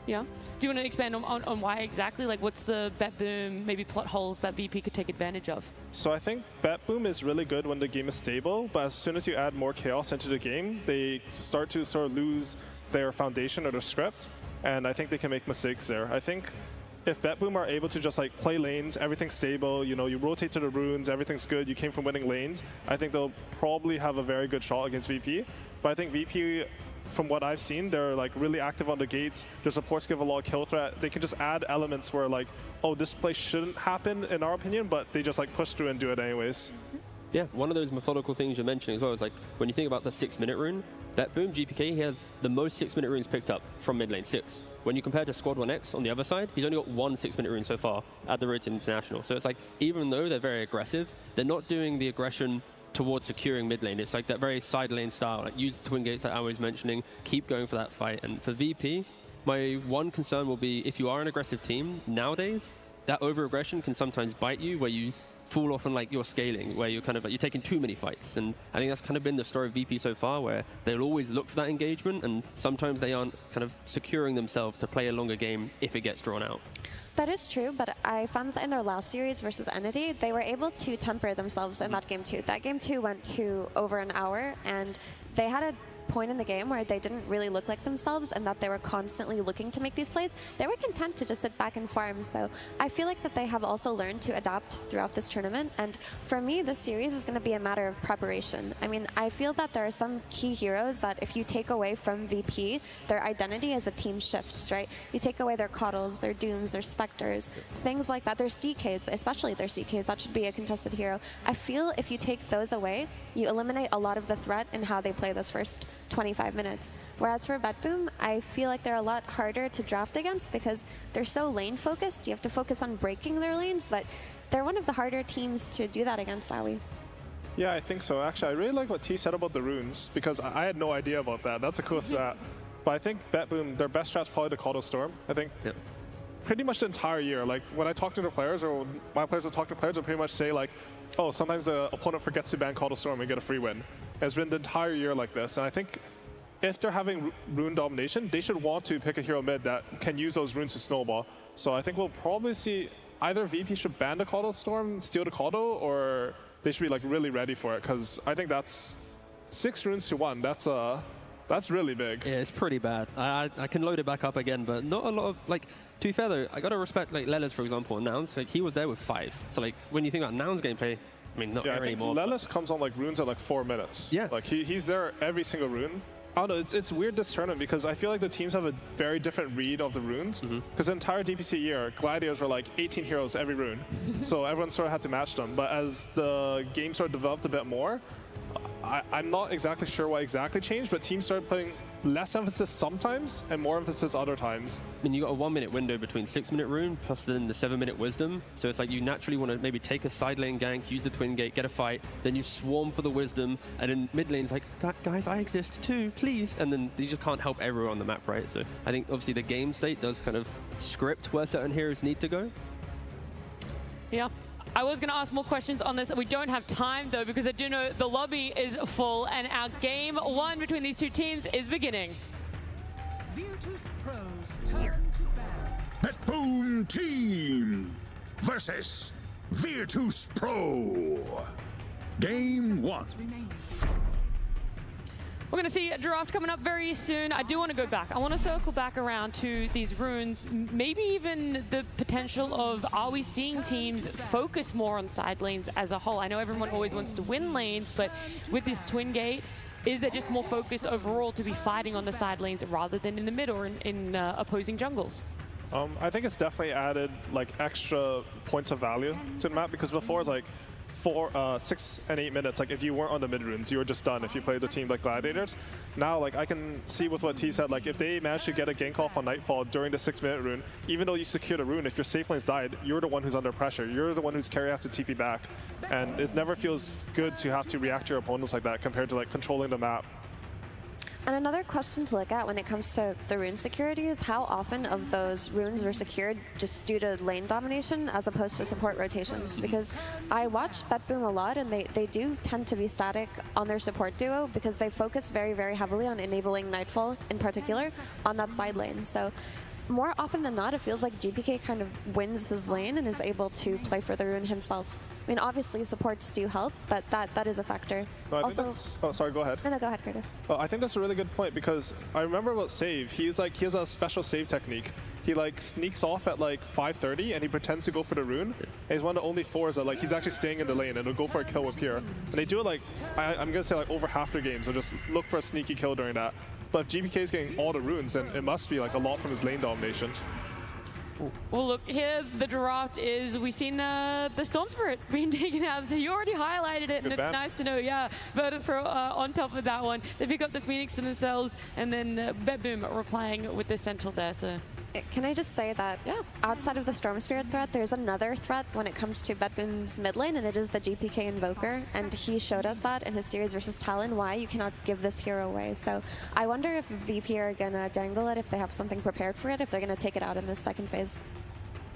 Yeah. Do you want to expand on why exactly? Like, what's the BetBoom maybe plot holes that VP could take advantage of? So I think BetBoom is really good when the game is stable, but as soon as you add more chaos into the game, they start to sort of lose their foundation or their script, and I think they can make mistakes there. I think if BetBoom are able to just like play lanes, everything's stable, you know, you rotate to the runes, everything's good, you came from winning lanes, I think they'll probably have a very good shot against VP. But but I think VP, from what I've seen, they're like really active on the gates. Their supports give a lot of kill threat. They can just add elements where like, oh, this play shouldn't happen in our opinion, but they just like push through and do it anyways. Yeah, one of those methodical things you're mentioning as well is like when you think about the 6-minute rune, that Boom GPK, he has the most 6-minute runes picked up from mid lane, 6. When you compare to Squad 1X on the other side, he's only got 1 6-minute rune so far at the Road to International. So it's like, even though they're very aggressive, they're not doing the aggression towards securing mid lane. It's like that very side lane style, like use the twin gates that I was mentioning, keep going for that fight. And for VP, my one concern will be if you are an aggressive team nowadays, that over-aggression can sometimes bite you where you fall off on like your scaling, where you're kind of like, you're taking too many fights. And I think that's kind of been the story of VP so far, where they'll always look for that engagement, and sometimes they aren't kind of securing themselves to play a longer game if it gets drawn out. That is true, but I found that in their last series versus Entity, they were able to temper themselves in that game too. That game too went to over an hour, and they had a point in the game where they didn't really look like themselves and that they were constantly looking to make these plays. They were content to just sit back and farm, so I feel like that they have also learned to adapt throughout this tournament, and for me this series is going to be a matter of preparation. I mean, I feel that there are some key heroes that if you take away from VP, their identity as a team shifts, right? You take away their Coddles, their Dooms, their Spectres, things like that, their CKs, especially their CKs, that should be a contested hero. I feel if you take those away, you eliminate a lot of the threat in how they play those first 25 minutes. Whereas for BetBoom, I feel like they're a lot harder to draft against because they're so lane focused. You have to focus on breaking their lanes, but they're one of the harder teams to do that against, Awi. Yeah, I think so. Actually, I really like what T said about the runes because I had no idea about that. That's a cool stat. But I think BetBoom, their best strat's probably the Coddle Storm. I think pretty much the entire year. Like when I talk to the players, or my players will talk to players, will pretty much say like, oh, sometimes the opponent forgets to ban Coddle Storm and get a free win. It's been the entire year like this, and I think if they're having rune domination, they should want to pick a hero mid that can use those runes to snowball. So I think we'll probably see either VP should ban the Coddle Storm, steal the Coddle, or they should be like really ready for it, because I think that's 6 runes to 1. That's really big. Yeah, it's pretty bad. I can load it back up again, but not a lot of, like, to be fair though, I gotta respect like Lelis, for example, Nouns. Like he was there with 5. So like when you think about Nouns gameplay, I mean, not yeah, anymore. Lelis comes on like runes at like 4 minutes. Yeah. Like he's there every single rune. I don't know, it's weird this tournament because I feel like the teams have a very different read of the runes. Because the entire DPC year, Gladiators were like 18 heroes every rune. So everyone sort of had to match them. But as the game sort of developed a bit more, I'm not exactly sure what exactly changed, but teams started putting less emphasis sometimes and more emphasis other times. I mean, you got a 1-minute window between 6-minute rune plus then the 7-minute wisdom. So it's like you naturally want to maybe take a side lane gank, use the twin gate, get a fight, then you swarm for the wisdom, and then mid lane's like, guys, I exist too, please. And then you just can't help everyone on the map, right? So I think obviously the game state does kind of script where certain heroes need to go. Yeah. I was going to ask more questions on this. We don't have time, though, because I do know the lobby is full, and our game 1 between these two teams is beginning. Virtus Pro's turn to battle. BetBoom Team versus Virtus Pro. Game 1. We're going to see a draft coming up very soon. I do want to go back. I want to circle back around to these runes, maybe even the potential of, are we seeing teams focus more on side lanes as a whole? I know everyone always wants to win lanes, but with this twin gate, is there just more focus overall to be fighting on the side lanes rather than in the mid or in opposing jungles? I think it's definitely added like extra points of value to the map, because before it's like 6 and 8 minutes, like if you weren't on the mid runes, you were just done if you played the team like Gladiators. Now, like I can see with what T said, like if they manage to get a gank off on Nightfall during the 6-minute rune, even though you secured a rune, if your safe lane's died, you're the one who's under pressure. You're the one whose carry has to TP back. And it never feels good to have to react to your opponents like that compared to like controlling the map. And another question to look at when it comes to the rune security is how often of those runes were secured just due to lane domination as opposed to support rotations. Because I watch BetBoom a lot, and they do tend to be static on their support duo because they focus very, very heavily on enabling Nightfall in particular on that side lane. So more often than not, it feels like GPK kind of wins his lane and is able to play for the rune himself. I mean, obviously supports do help, but that is a factor. No, I think that's, oh, sorry, go ahead. No, go ahead, Curtis. I think that's a really good point, because I remember about save. He has a special save technique. he like sneaks off at like 5:30 and he pretends to go for the rune. And he's one of the only 4s that like he's actually staying in the lane and he'll go for a kill with Pure. And they do it like, I'm gonna say like over half their games. They'll just look for a sneaky kill during that. But if GPK is getting all the runes, then it must be like a lot from his lane domination. Well, look, here the draft is, we've seen the Storm Spirit being taken out, so you already highlighted it, and it's nice to know, yeah, Virtus Pro on top of that one. They pick up the Phoenix for themselves, and then BetBoom replying with the Sentinel there, so. Can I just say that outside of the Storm Spirit threat, there's another threat when it comes to BetBoom's mid lane, and it is the GPK Invoker, and he showed us that in his series versus Talon, why you cannot give this hero away. So I wonder if VP are going to dangle it, if they have something prepared for it, if they're going to take it out in this second phase.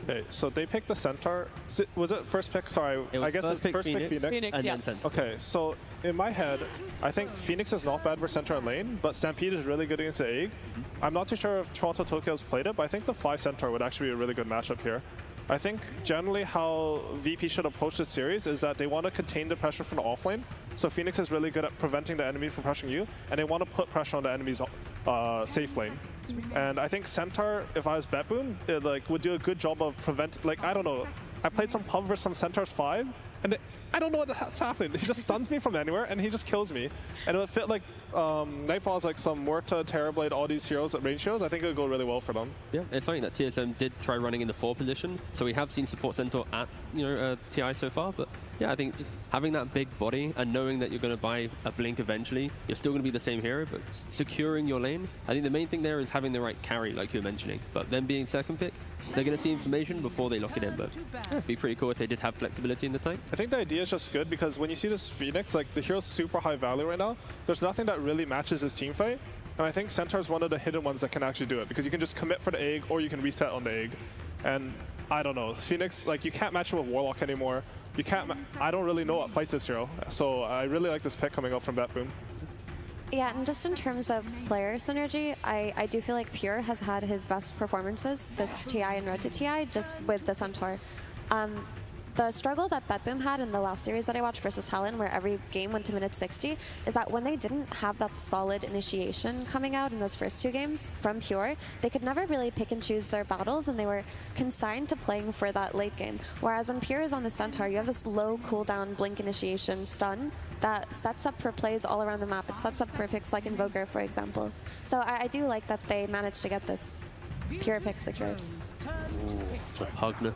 Okay, so they picked the Centaur. Was it first pick? Sorry, I guess it's first pick Phoenix. And then Centaur. Okay, so in my head, I think Phoenix is not bad for Centaur and lane, but Stampede is really good against the Egg. I'm not too sure if Toronto Tokyo has played it, but I think the 5 Centaur would actually be a really good matchup here. I think generally how VP should approach this series is that they want to contain the pressure from the offlane. So Phoenix is really good at preventing the enemy from pressuring you, and they want to put pressure on the enemy's safe lane. And I think Centaur, if I was BetBoom, it like would do a good job of preventing. Like I don't know, I played some pub versus some Centaurs 5, and I don't know what's happening. He just stuns me from anywhere, and he just kills me. And it would fit like Nightfall is like some Muerta, Terrorblade, all these heroes at range heroes. I think it would go really well for them. Yeah, it's something that TSM did try running in the 4 position. So we have seen support Centaur at TI so far, but yeah, I think just having that big body and knowing that you're going to buy a blink eventually, you're still going to be the same hero, but securing your lane. I think the main thing there is having the right carry, like you were mentioning. But them being second pick, they're going to see information before they lock it in. But yeah, it'd be pretty cool if they did have flexibility in the tank. I think the idea is just good because when you see this Phoenix, like the hero's super high value right now, there's nothing that really matches his team fight. And I think Centaur is one of the hidden ones that can actually do it because you can just commit for the egg or you can reset on the egg. And I don't know, Phoenix, like you can't match him with Warlock anymore. You can't, I don't really know what fights this hero. So I really like this pick coming up from BetBoom. Yeah, and just in terms of player synergy, I do feel like Pure has had his best performances this TI and Road to TI just with the Centaur. The struggle that BetBoom had in the last series that I watched versus Talon, where every game went to minute 60, is that when they didn't have that solid initiation coming out in those first 2 games from Pure, they could never really pick and choose their battles, and they were consigned to playing for that late game. Whereas when Pure is on the Centaur, you have this low cooldown blink initiation stun that sets up for plays all around the map. It sets up for picks like Invoker, for example. So I do like that they managed to get this Pure pick secured. Ooh, Pugna.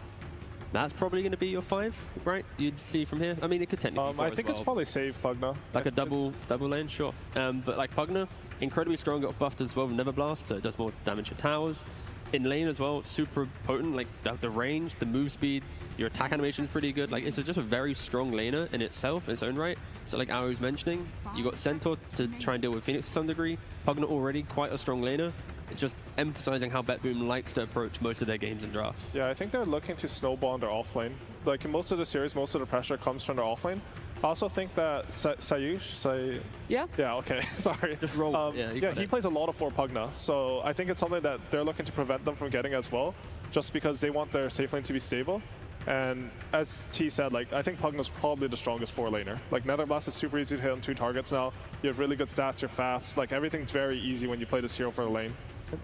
That's probably going to be your 5, right? You'd see from here. I mean, it could technically be 4 I think it's probably safe, Pugna. Like a double lane, sure. But like Pugna, incredibly strong, got buffed as well with Never Blast, so it does more damage to towers. In lane as well, super potent, like the range, the move speed, your attack animation is pretty good. Like it's just a very strong laner in itself, in its own right. So like I was mentioning, you got Centaur to try and deal with Phoenix to some degree. Pugna already quite a strong laner. It's just emphasizing how BetBoom likes to approach most of their games and drafts. Yeah, I think they're looking to snowball on their offlane. Like in most of the series, most of the pressure comes from their offlane. I also think that Sayush, yeah, okay, sorry. Just roll. Yeah, he plays a lot of 4 Pugna, so I think it's something that they're looking to prevent them from getting as well, just because they want their safe lane to be stable. And as T said, like I think Pugna's probably the strongest 4 laner. Like Nether Blast is super easy to hit on 2 targets now. You have really good stats, you're fast. Like everything's very easy when you play this hero for the lane.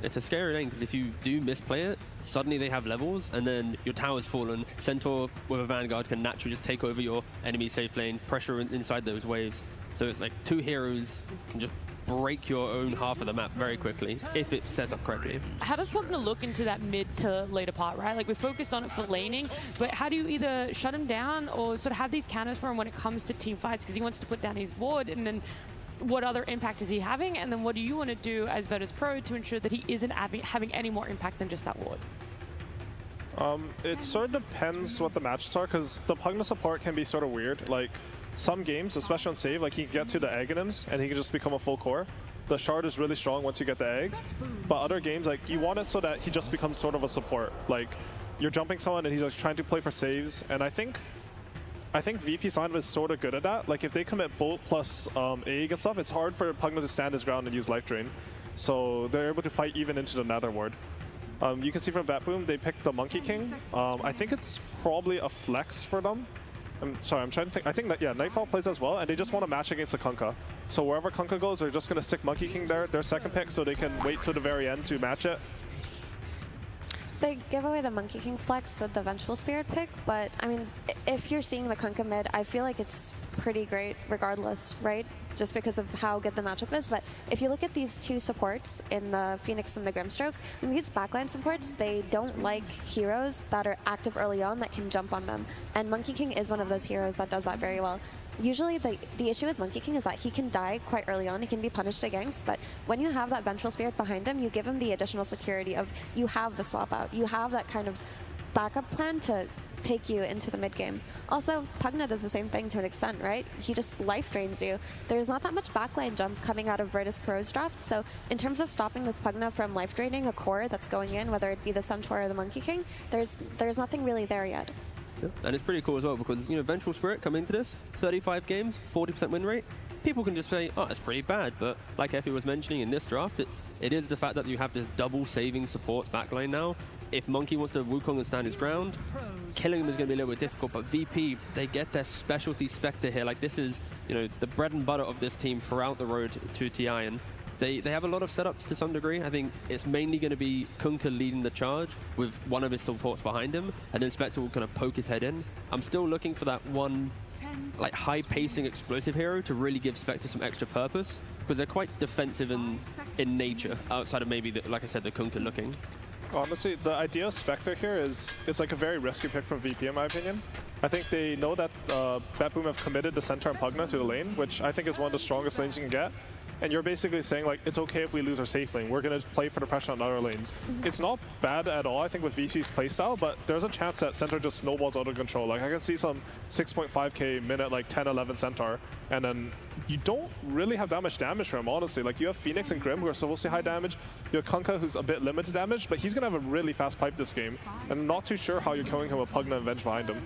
It's a scary lane because if you do misplay it, suddenly they have levels and then your tower's fallen. Centaur with a Vanguard can naturally just take over your enemy safe lane, pressure inside those waves. So it's like 2 heroes can just break your own half of the map very quickly if it sets up correctly. How does Pugna look into that mid to later part, right? Like we focused on it for laning, but how do you either shut him down or sort of have these counters for him when it comes to team fights? Because he wants to put down his ward, and then what other impact is he having? And then what do you want to do as Virtus Pro to ensure that he isn't having any more impact than just that ward? It sort of depends what the matches are, because the Pugna support can be sort of weird. Like some games, especially on save, like he can get to the Aghanims and he can just become a full core. The shard is really strong once you get the eggs. But other games, like you want it so that he just becomes sort of a support. Like you're jumping someone and he's like trying to play for saves. And I think VP Sign is sort of good at that. Like if they commit Bolt plus egg and stuff, it's hard for Pugna to stand his ground and use Life Drain. So they're able to fight even into the Nether Ward. You can see from BetBoom, they picked the Monkey King. I think it's probably a flex for them. I'm sorry, I'm trying to think. I think that, yeah, Nightfall plays as well, and they just want to match against the Kunkka. So wherever Kunkka goes, they're just going to stick Monkey King there, their second pick, so they can wait till the very end to match it. They give away the Monkey King flex with the Vengeful Spirit pick, but I mean, if you're seeing the Kunkka mid, I feel like it's pretty great regardless, right? Just because of how good the matchup is. But if you look at these two supports in the Phoenix and the Grimstroke, in these backline supports, they don't like heroes that are active early on that can jump on them. And Monkey King is one of those heroes that does that very well. Usually the issue with Monkey King is that he can die quite early on, he can be punished against, but when you have that Vengeful Spirit behind him, you give him the additional security of you have the swap out, you have that kind of backup plan to take you into the mid game. Also, Pugna does the same thing to an extent, right? He just life drains you. There's not that much backline jump coming out of Virtus Pro's draft, so in terms of stopping this Pugna from life draining a core that's going in, whether it be the Centaur or the Monkey King, there's nothing really there yet. Yeah. And it's pretty cool as well because, you know, Vengeful Spirit coming into this, 35 games, 40% win rate. People can just say, oh, it's pretty bad, but like Effie was mentioning in this draft, it is the fact that you have this double saving supports backline now. If Monkey wants to Wukong and stand his ground, killing him is going to be a little bit difficult, but VP, they get their specialty Spectre here. Like, this is, you know, the bread and butter of this team throughout the road to TI, and they have a lot of setups to some degree. I think it's mainly going to be Kunkka leading the charge with one of his supports behind him, and then Spectre will kind of poke his head in. I'm still looking for that one like high-pacing explosive hero to really give Spectre some extra purpose, because they're quite defensive in nature, outside of maybe, like I said, the Kunkka looking. Honestly, the idea of Spectre here is it's like a very risky pick from VP in my opinion. I think they know that BetBoom have committed the Centaur and Pugna to the lane, which I think is one of the strongest lanes you can get. And you're basically saying, like, it's okay if we lose our safe lane. We're going to play for the pressure on other lanes. It's not bad at all, I think, with VP's playstyle, but there's a chance that Centaur just snowballs out of control. Like, I can see some 6.5k minute, like, 10, 11 Centaur, and then you don't really have that much damage for him, honestly. Like, you have Phoenix and Grim, who are supposed to high damage. You have Kunkka, who's a bit limited damage, but he's going to have a really fast pipe this game. And I'm not too sure how you're killing him with Pugna and Venge behind him.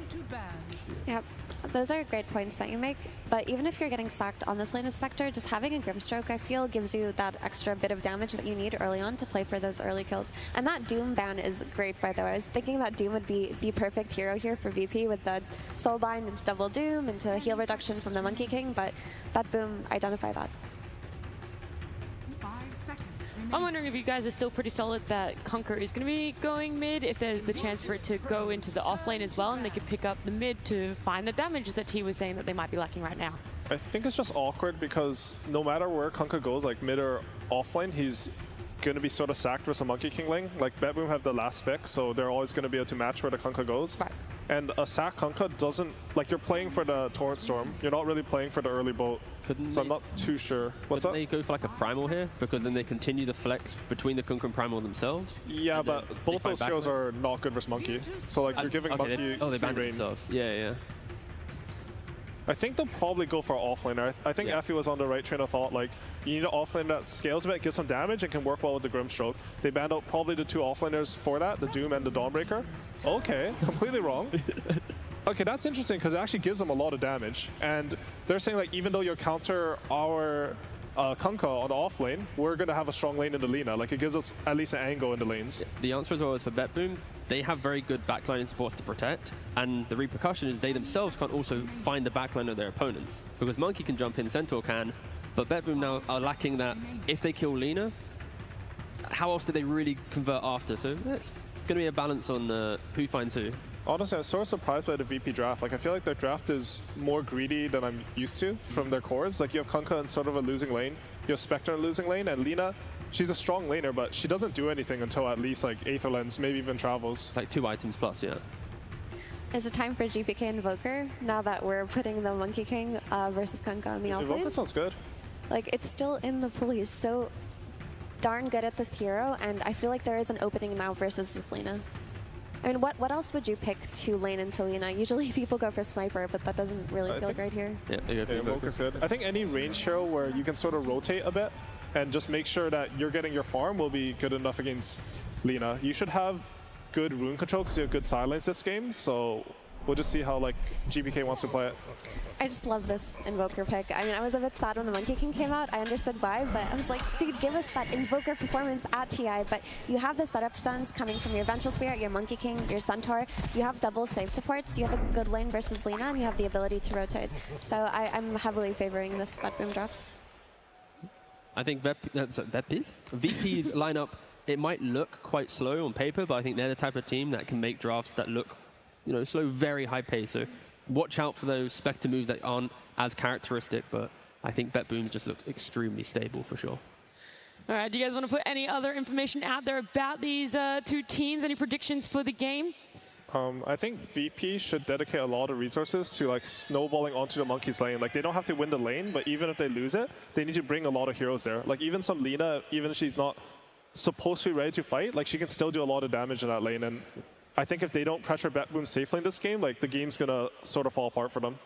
Yep, those are great points that you make. But even if you're getting sacked on this lane of Spectre, just having a Grimstroke, I feel, gives you that extra bit of damage that you need early on to play for those early kills. And that Doom ban is great, by the way. I was thinking that Doom would be the perfect hero here for VP with the Soulbind into double Doom, into heal reduction from the Monkey King, but BetBoom identify that. I'm wondering if you guys are still pretty solid that Kunkka is going to be going mid, if there's the chance for it to go into the off lane as well, and they could pick up the mid to find the damage that T was saying that they might be lacking right now. I think it's just awkward because no matter where Kunkka goes, like mid or off lane, he's going to be sort of sacked versus a Monkey King lane. Like, BetBoom have the last pick, so they're always going to be able to match where the Kunkka goes. Right. And a sack Kunkka doesn't, like, you're playing for the Torrent Storm. You're not really playing for the early boat. So I'm not too sure. What's up? They go for like a Primal here, because then they continue the flex between the Kunkka and Primal themselves. Yeah, but both those heroes are not good versus Monkey. So, like, you're giving Monkey they banned themselves. Yeah, yeah. I think they'll probably go for offlaner. I think Effie was on the right train of thought. Like, you need an offlaner that scales a bit, gets some damage, and can work well with the Grimstroke. They banned out probably the two offlaners for that, the Doom and the Dawnbreaker. Okay, completely wrong. Okay, that's interesting because it actually gives them a lot of damage. And they're saying, like, even though you counter our Kunkka on the off lane, we're going to have a strong lane in the Lina. Like, it gives us at least an angle in the lanes. The answer as well is for BetBoom, they have very good backline supports to protect, and the repercussion is they themselves can't also find the backline of their opponents, because Monkey can jump in, Centaur can, but BetBoom now are lacking that. If they kill Lina, how else do they really convert after? So it's going to be a balance on who finds who. Honestly, I'm sort of surprised by the VP draft. Like, I feel like their draft is more greedy than I'm used to from their cores. Like, you have Kunkka in sort of a losing lane, you have Spectre in a losing lane, and Lina, she's a strong laner, but she doesn't do anything until at least like Aether Lens, maybe even Travels. Like 2 items plus, yeah. Is it time for GPK Invoker, now that we're putting the Monkey King versus Kunkka on the off lane? Invoker sounds good. Like, it's still in the pool. He's so darn good at this hero, and I feel like there is an opening now versus this Lina. I mean, what else would you pick to lane into Lina? Usually people go for Sniper, but that doesn't really feel great here. Yeah, Invoker's good. I think any range hero where you can sort of rotate a bit and just make sure that you're getting your farm will be good enough against Lina. You should have good rune control because you have good silence this game, so we'll just see how like GPK wants to play it. I just love this Invoker pick. I mean, I was a bit sad when the Monkey King came out. I understood why, but I was like, dude, give us that Invoker performance at TI. But you have the setup stuns coming from your Vengeful Spirit, your Monkey King, your Centaur. You have double save supports. You have a good lane versus Lina, and you have the ability to rotate. So I'm heavily favoring this BetBoom draft. I think VP's lineup it might look quite slow on paper, but I think they're the type of team that can make drafts that look, slow, very high pace. So watch out for those Spectre moves that aren't as characteristic, but I think BetBoom's just look extremely stable for sure. All right, do you guys want to put any other information out there about these two teams? Any predictions for the game? I think VP should dedicate a lot of resources to like snowballing onto the Monkey's lane. Like they don't have to win the lane, but even if they lose it, they need to bring a lot of heroes there. Like even some Lina, even if she's not supposed to be ready to fight, like she can still do a lot of damage in that lane. And I think if they don't pressure BetBoom safely in this game, like the game's gonna sort of fall apart for them.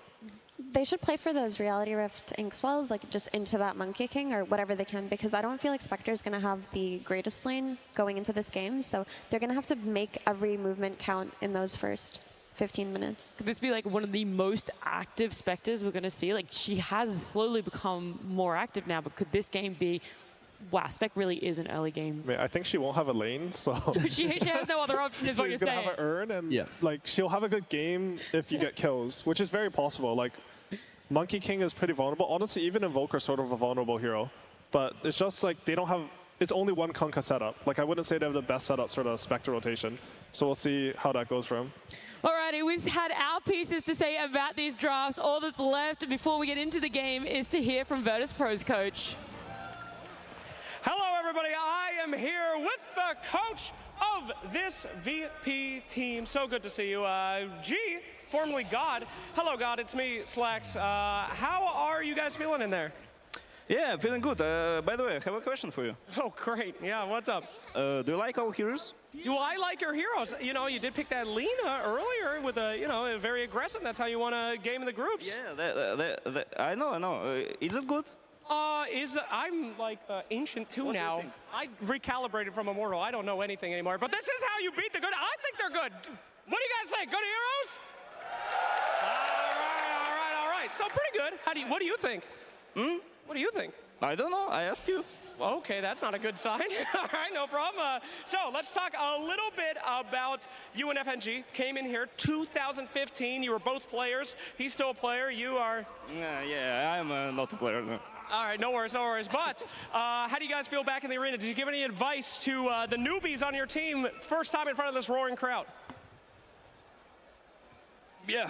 They should play for those Reality Rift Ink Swells, like just into that Monkey King or whatever they can, because I don't feel like Spectre's going to have the greatest lane going into this game, so they're going to have to make every movement count in those first 15 minutes. Could this be like one of the most active Spectres we're going to see? Like she has slowly become more active now, but could this game be, wow, Spec really is an early game? I think she won't have a lane, so... she has no other option is what you're saying. She's going to have an urn, and like she'll have a good game if you get kills, which is very possible. Like Monkey King is pretty vulnerable. Honestly, even Invoker's sort of a vulnerable hero. But it's just like they don't have... It's only one Kunkka setup. Like I wouldn't say they have the best setup sort of Spectre rotation. So we'll see how that goes for him. Alrighty, we've had our pieces to say about these drafts. All that's left before we get into the game is to hear from Virtus.pro's coach. Hello, everybody. I am here with the coach of this VP team. So good to see you. G, formerly God. Hello, God. It's me, Slacks. How are you guys feeling in there? Yeah, feeling good. By the way, I have a question for you. Oh, great. Yeah, what's up? Do you like our heroes? Do I like your heroes? You know, you did pick that Lina earlier with a, very aggressive. That's how you won a game in the groups. Yeah, I know. Is it good? I'm like ancient too now. I recalibrated from Immortal. I don't know anything anymore. But this is how you beat the good. I think they're good. What do you guys think? Good heroes? All right. So pretty good. What do you think? What do you think? I don't know. I ask you. Okay, that's not a good sign. All right, no problem. So let's talk a little bit about you and FNG. Came in here 2015. You were both players. He's still a player. You are... Yeah, I'm not a player. No. All right, no worries. But how do you guys feel back in the arena? Did you give any advice to the newbies on your team first time in front of this roaring crowd? Yeah,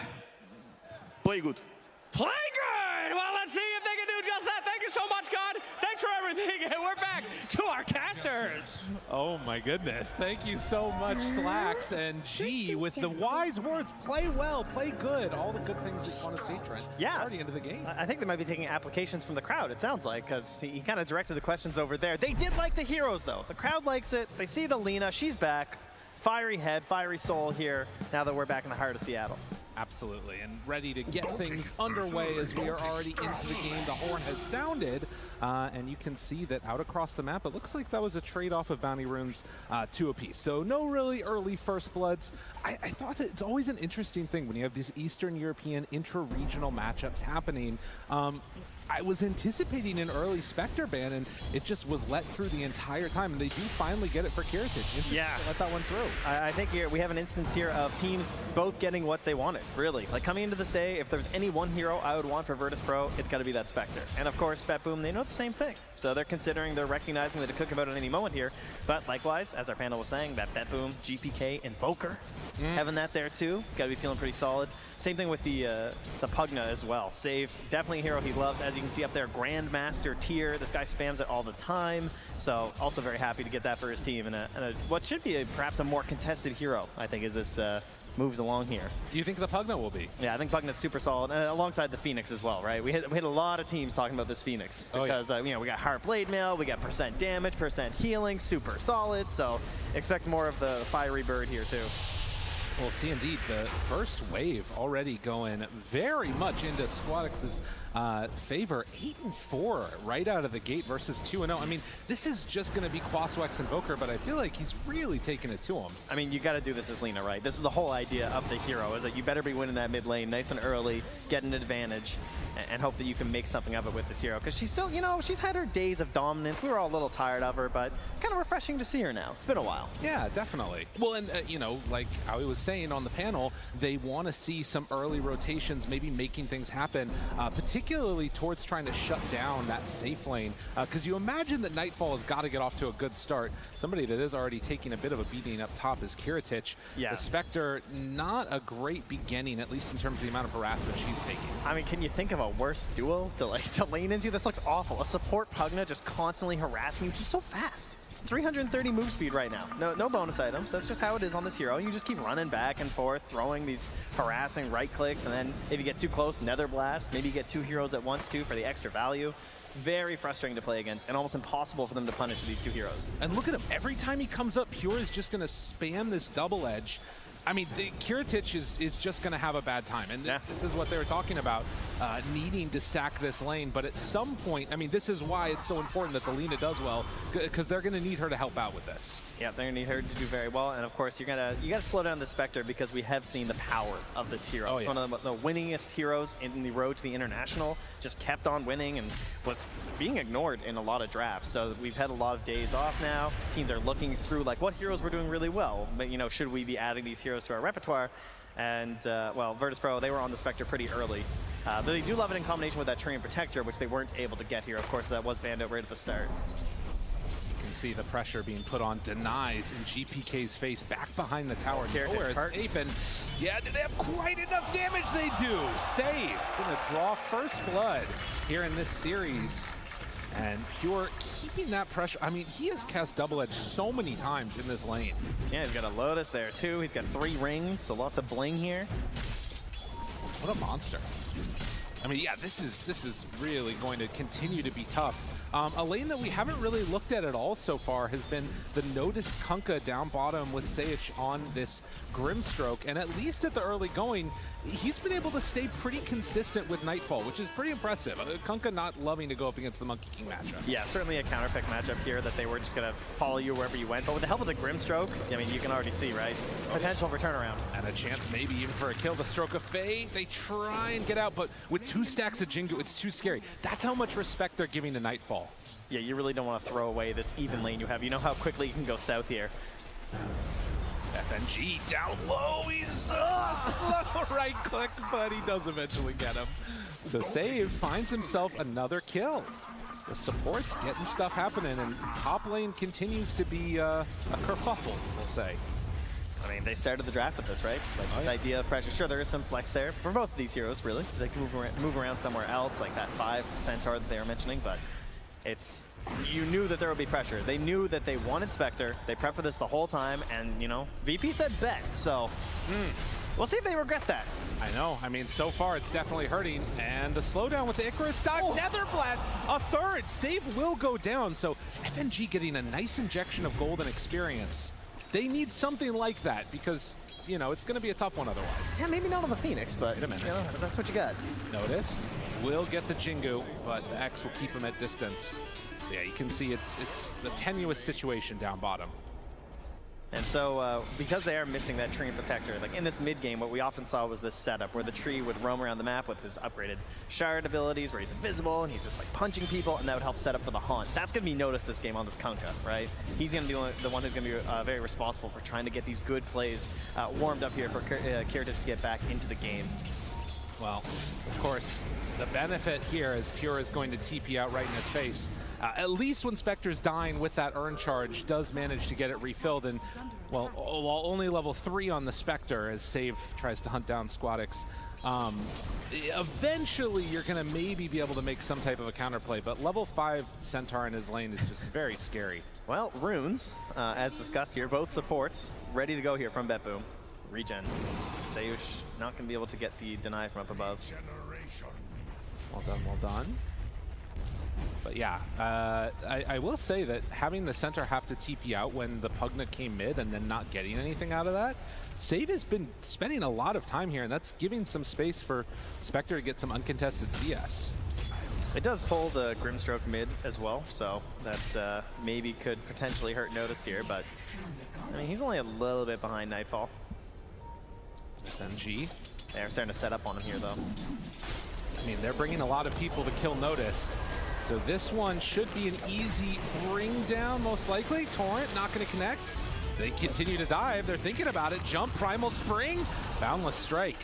play good. Play good! Well, let's see if they can do just that. Thank you so much, God. Thanks for everything. And we're back to our casters. Oh, my goodness. Thank you so much, Slacks. And G, with the wise words, play well, play good. All the good things that you want to see, Trent. Yeah. Already into the game. I think they might be taking applications from the crowd, it sounds like, because he kind of directed the questions over there. They did like the heroes, though. The crowd likes it. They see the Lina. She's back. Fiery head, fiery soul here, now that we're back in the heart of Seattle. Absolutely, and ready to get things underway as we are already into the game. The horn has sounded, and you can see that out across the map, it looks like that was a trade-off of bounty runes 2 apiece. So no really early first bloods. I thought that it's always an interesting thing when you have these Eastern European intra-regional matchups happening. I was anticipating an early Spectre ban, and it just was let through the entire time, and they do finally get it for Kiritich. Yeah. Let that one through. I think we have an instance here of teams both getting what they wanted, really. Like, coming into this day, if there's any one hero I would want for Virtus.pro, it's got to be that Spectre. And, of course, BetBoom, they know the same thing. So they're recognizing that it could come out at any moment here. But, likewise, as our panel was saying, that BetBoom, GPK, Invoker, having that there, too. Got to be feeling pretty solid. Same thing with the Pugna as well. Save, definitely a hero he loves. As you can see up there, Grandmaster tier. This guy spams it all the time. So also very happy to get that for his team. And what should be perhaps a more contested hero, I think, as this moves along here. Do you think the Pugna will be? Yeah, I think Pugna's super solid, alongside the Phoenix as well, right? We had a lot of teams talking about this Phoenix because we got Heart Blade Mail, we got % damage, % healing, super solid. So expect more of the fiery bird here too. We'll see indeed. The first wave already going very much into Squadix's favor. 8-4 right out of the gate versus 2-0. I mean, this is just going to be Quaswex Invoker, but I feel like he's really taking it to him. I mean, you got to do this as Lina, right? This is the whole idea of the hero, is that you better be winning that mid lane nice and early, get an advantage, and hope that you can make something of it with this hero. Because she's still, she's had her days of dominance. We were all a little tired of her, but it's kind of refreshing to see her now. It's been a while. Yeah, definitely. Well, and, like Howie was saying, saying on the panel, they want to see some early rotations, maybe making things happen, particularly towards trying to shut down that safe lane. Because you imagine that Nightfall has got to get off to a good start. Somebody that is already taking a bit of a beating up top is Kiritich. Yeah. The Spectre, not a great beginning, at least in terms of the amount of harassment she's taking. I mean, can you think of a worse duo to lane into? This looks awful. A support Pugna just constantly harassing you. He's so fast. 330 move speed right now. No bonus items. That's just how it is on this hero. You just keep running back and forth, throwing these harassing right clicks, and then if you get too close, Nether Blast. Maybe you get 2 heroes at once too for the extra value. Very frustrating to play against and almost impossible for them to punish these 2 heroes. And look at him. Every time he comes up, Pure is just going to spam this double edge. I mean, Kiritich is just going to have a bad time. And this is what they were talking about, needing to sack this lane. But at some point, I mean, this is why it's so important that the Lina does well, because they're going to need her to help out with this. Yeah, they're going to need her to do very well. And of course, you got to slow down the Spectre because we have seen the power of this hero. It's one of the winningest heroes in the road to the International. Just kept on winning and was being ignored in a lot of drafts. So we've had a lot of days off now. Teams are looking through like what heroes were doing really well. But, you know, should we be adding these heroes to our repertoire? And, well, Virtus.pro, they were on the Spectre pretty early. But they do love it in combination with that Treant Protector, which they weren't able to get here. Of course, that was banned out right at the start. You can see the pressure being put on Denies in GPK's face back behind the tower. Nowhere is safe, and yeah, do they have quite enough damage? They do. Save. Gonna draw first blood here in this series. And Pure keeping that pressure. I mean, he has cast double edge so many times in this lane. Yeah, he's got a Lotus there too. He's got 3 rings, so lots of bling here. What a monster. I mean, yeah, this is really going to continue to be tough. A lane that we haven't really looked at all so far has been the Notice Kunkka down bottom with Sage on this Grimstroke, and at least at the early going, he's been able to stay pretty consistent with Nightfall, which is pretty impressive. Kunkka not loving to go up against the Monkey King matchup. Yeah, certainly a counterpick matchup here that they were just going to follow you wherever you went, but with the help of the Grimstroke, I mean, you can already see, right? Potential for turnaround. And a chance maybe even for a kill. The Stroke of Fate, they try and get out, but with 2 stacks of Jingu, it's too scary. That's how much respect they're giving to Nightfall. Yeah, you really don't want to throw away this even lane you have. You know how quickly you can go south here. FNG down low, he's slow right click, but he does eventually get him. So Save finds himself another kill. The support's getting stuff happening, and top lane continues to be a kerfuffle, we'll say. I mean, they started the draft with this, right? Like the idea of pressure. Sure, there is some flex there for both of these heroes, really. They can move around somewhere else, like that 5 Centaur that they were mentioning, but you knew that there would be pressure. They knew that they wanted Spectre. They prepped for this the whole time, and, you know, VP said bet, so we'll see if they regret that. I know. I mean, so far it's definitely hurting, and the slowdown with the Icarus stock. Nether Blast, a third. Save will go down, so FNG getting a nice injection of gold and experience. They need something like that because, you know, it's going to be a tough one otherwise. Yeah, maybe not on the Phoenix, but wait a minute. You know, that's what you got. Noticed. Will get the Jingu, but the X will keep him at distance. Yeah, you can see it's the tenuous situation down bottom. And so, because they are missing that Treant Protector, like in this mid game, what we often saw was this setup where the tree would roam around the map with his upgraded shard abilities, where he's invisible and he's just like punching people, and that would help set up for the haunt. That's going to be noticed this game on this Kunkka, right? He's going to be the one who's going to be very responsible for trying to get these good plays warmed up here for Kiritich to get back into the game. Well, of course, the benefit here is Pure is going to TP out right in his face. At least when Spectre's dying with that Urn Charge, does manage to get it refilled. And, well, while only level 3 on the Spectre as Save tries to hunt down Squadix, eventually you're going to maybe be able to make some type of a counterplay. But level 5 Centaur in his lane is just very scary. Well, Runes, as discussed here, both supports ready to go here from BetBoom. Regen. Sayush not going to be able to get the deny from up above. Well done, well done. But yeah, I will say that having the center have to TP out when the Pugna came mid and then not getting anything out of that, Save has been spending a lot of time here, and that's giving some space for Spectre to get some uncontested CS. It does pull the Grimstroke mid as well, so that maybe could potentially hurt Notice here, but I mean, he's only a little bit behind Nightfall. SNG. They're starting to set up on him here, though. I mean, they're bringing a lot of people to kill Noticed. So this one should be an easy bring down, most likely. Torrent not going to connect. They continue to dive. They're thinking about it. Jump, Primal Spring, Boundless Strike.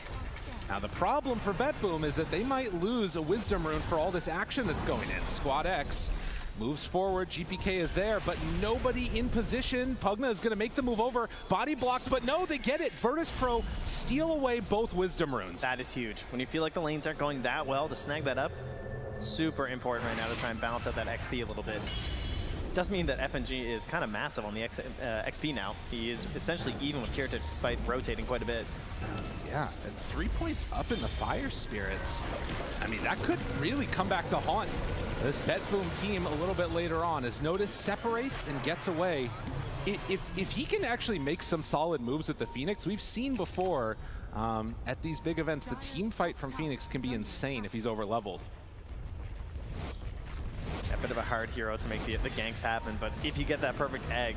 Now the problem for BetBoom is that they might lose a Wisdom Rune for all this action that's going in. Squad X moves forward, GPK is there, but nobody in position. Pugna is gonna make the move over, body blocks, but no, they get it. Virtus.pro steal away both Wisdom Runes. That is huge. When you feel like the lanes aren't going that well, to snag that up, super important right now to try and balance out that XP a little bit. Does mean that FNG is kind of massive on the XP now. He is essentially even with Kiritich despite rotating quite a bit. Yeah, and 3 points up in the Fire Spirits. I mean, that could really come back to haunt this BetBoom team a little bit later on as Notice separates and gets away. If he can actually make some solid moves with the Phoenix, we've seen before at these big events, the team fight from Phoenix can be insane if he's over-leveled. A bit of a hard hero to make the ganks happen, but if you get that perfect egg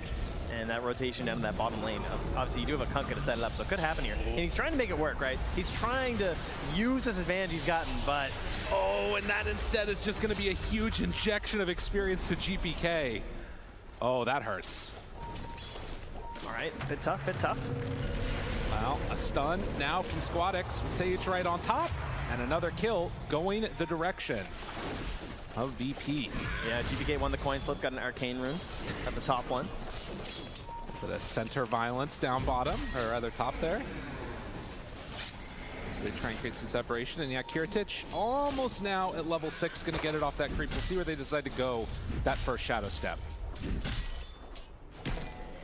and that rotation down in that bottom lane, obviously you do have a Kunkka to set it up, so it could happen here. And he's trying to make it work, right? He's trying to use this advantage he's gotten, but... Oh, and that instead is just going to be a huge injection of experience to GPK. Oh, that hurts. All right, bit tough, bit tough. Well, a stun now from Squad X with Sage right on top, and another kill going the direction of VP. Yeah, GPK won the coin flip, got an Arcane Rune at the top one. For the center violence down bottom, or rather top there. So they try and create some separation, and yeah, Kiritich almost now at level 6, gonna get it off that creep. We'll see where they decide to go that first Shadow Step.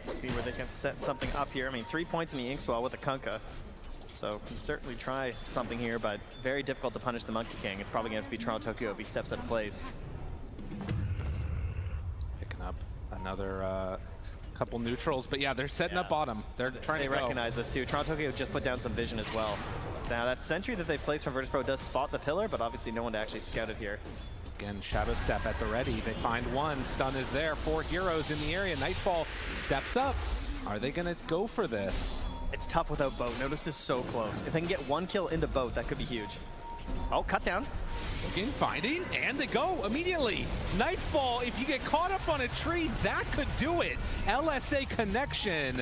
See where they can set something up here. I mean, 3 points in the Inkswell with the Kunkka. So can certainly try something here, but very difficult to punish the Monkey King. It's probably gonna have to be Toronto Tokyo if he steps out of place. Picking up another couple neutrals, but yeah, they're setting up bottom. They're trying to recognize this too. Toronto Tokyo just put down some vision as well. Now that sentry that they placed from Virtus.pro does spot the pillar, but obviously no one to actually scout it here. Again, Shadow Step at the ready. They find one. Stun is there. 4 heroes in the area. Nightfall steps up. Are they going to go for this? It's tough without boat. Notice is so close. If they can get 1 kill into boat, that could be huge. Oh, cut down. Looking, finding, and they go immediately. Nightfall, if you get caught up on a tree, that could do it. LSA connection.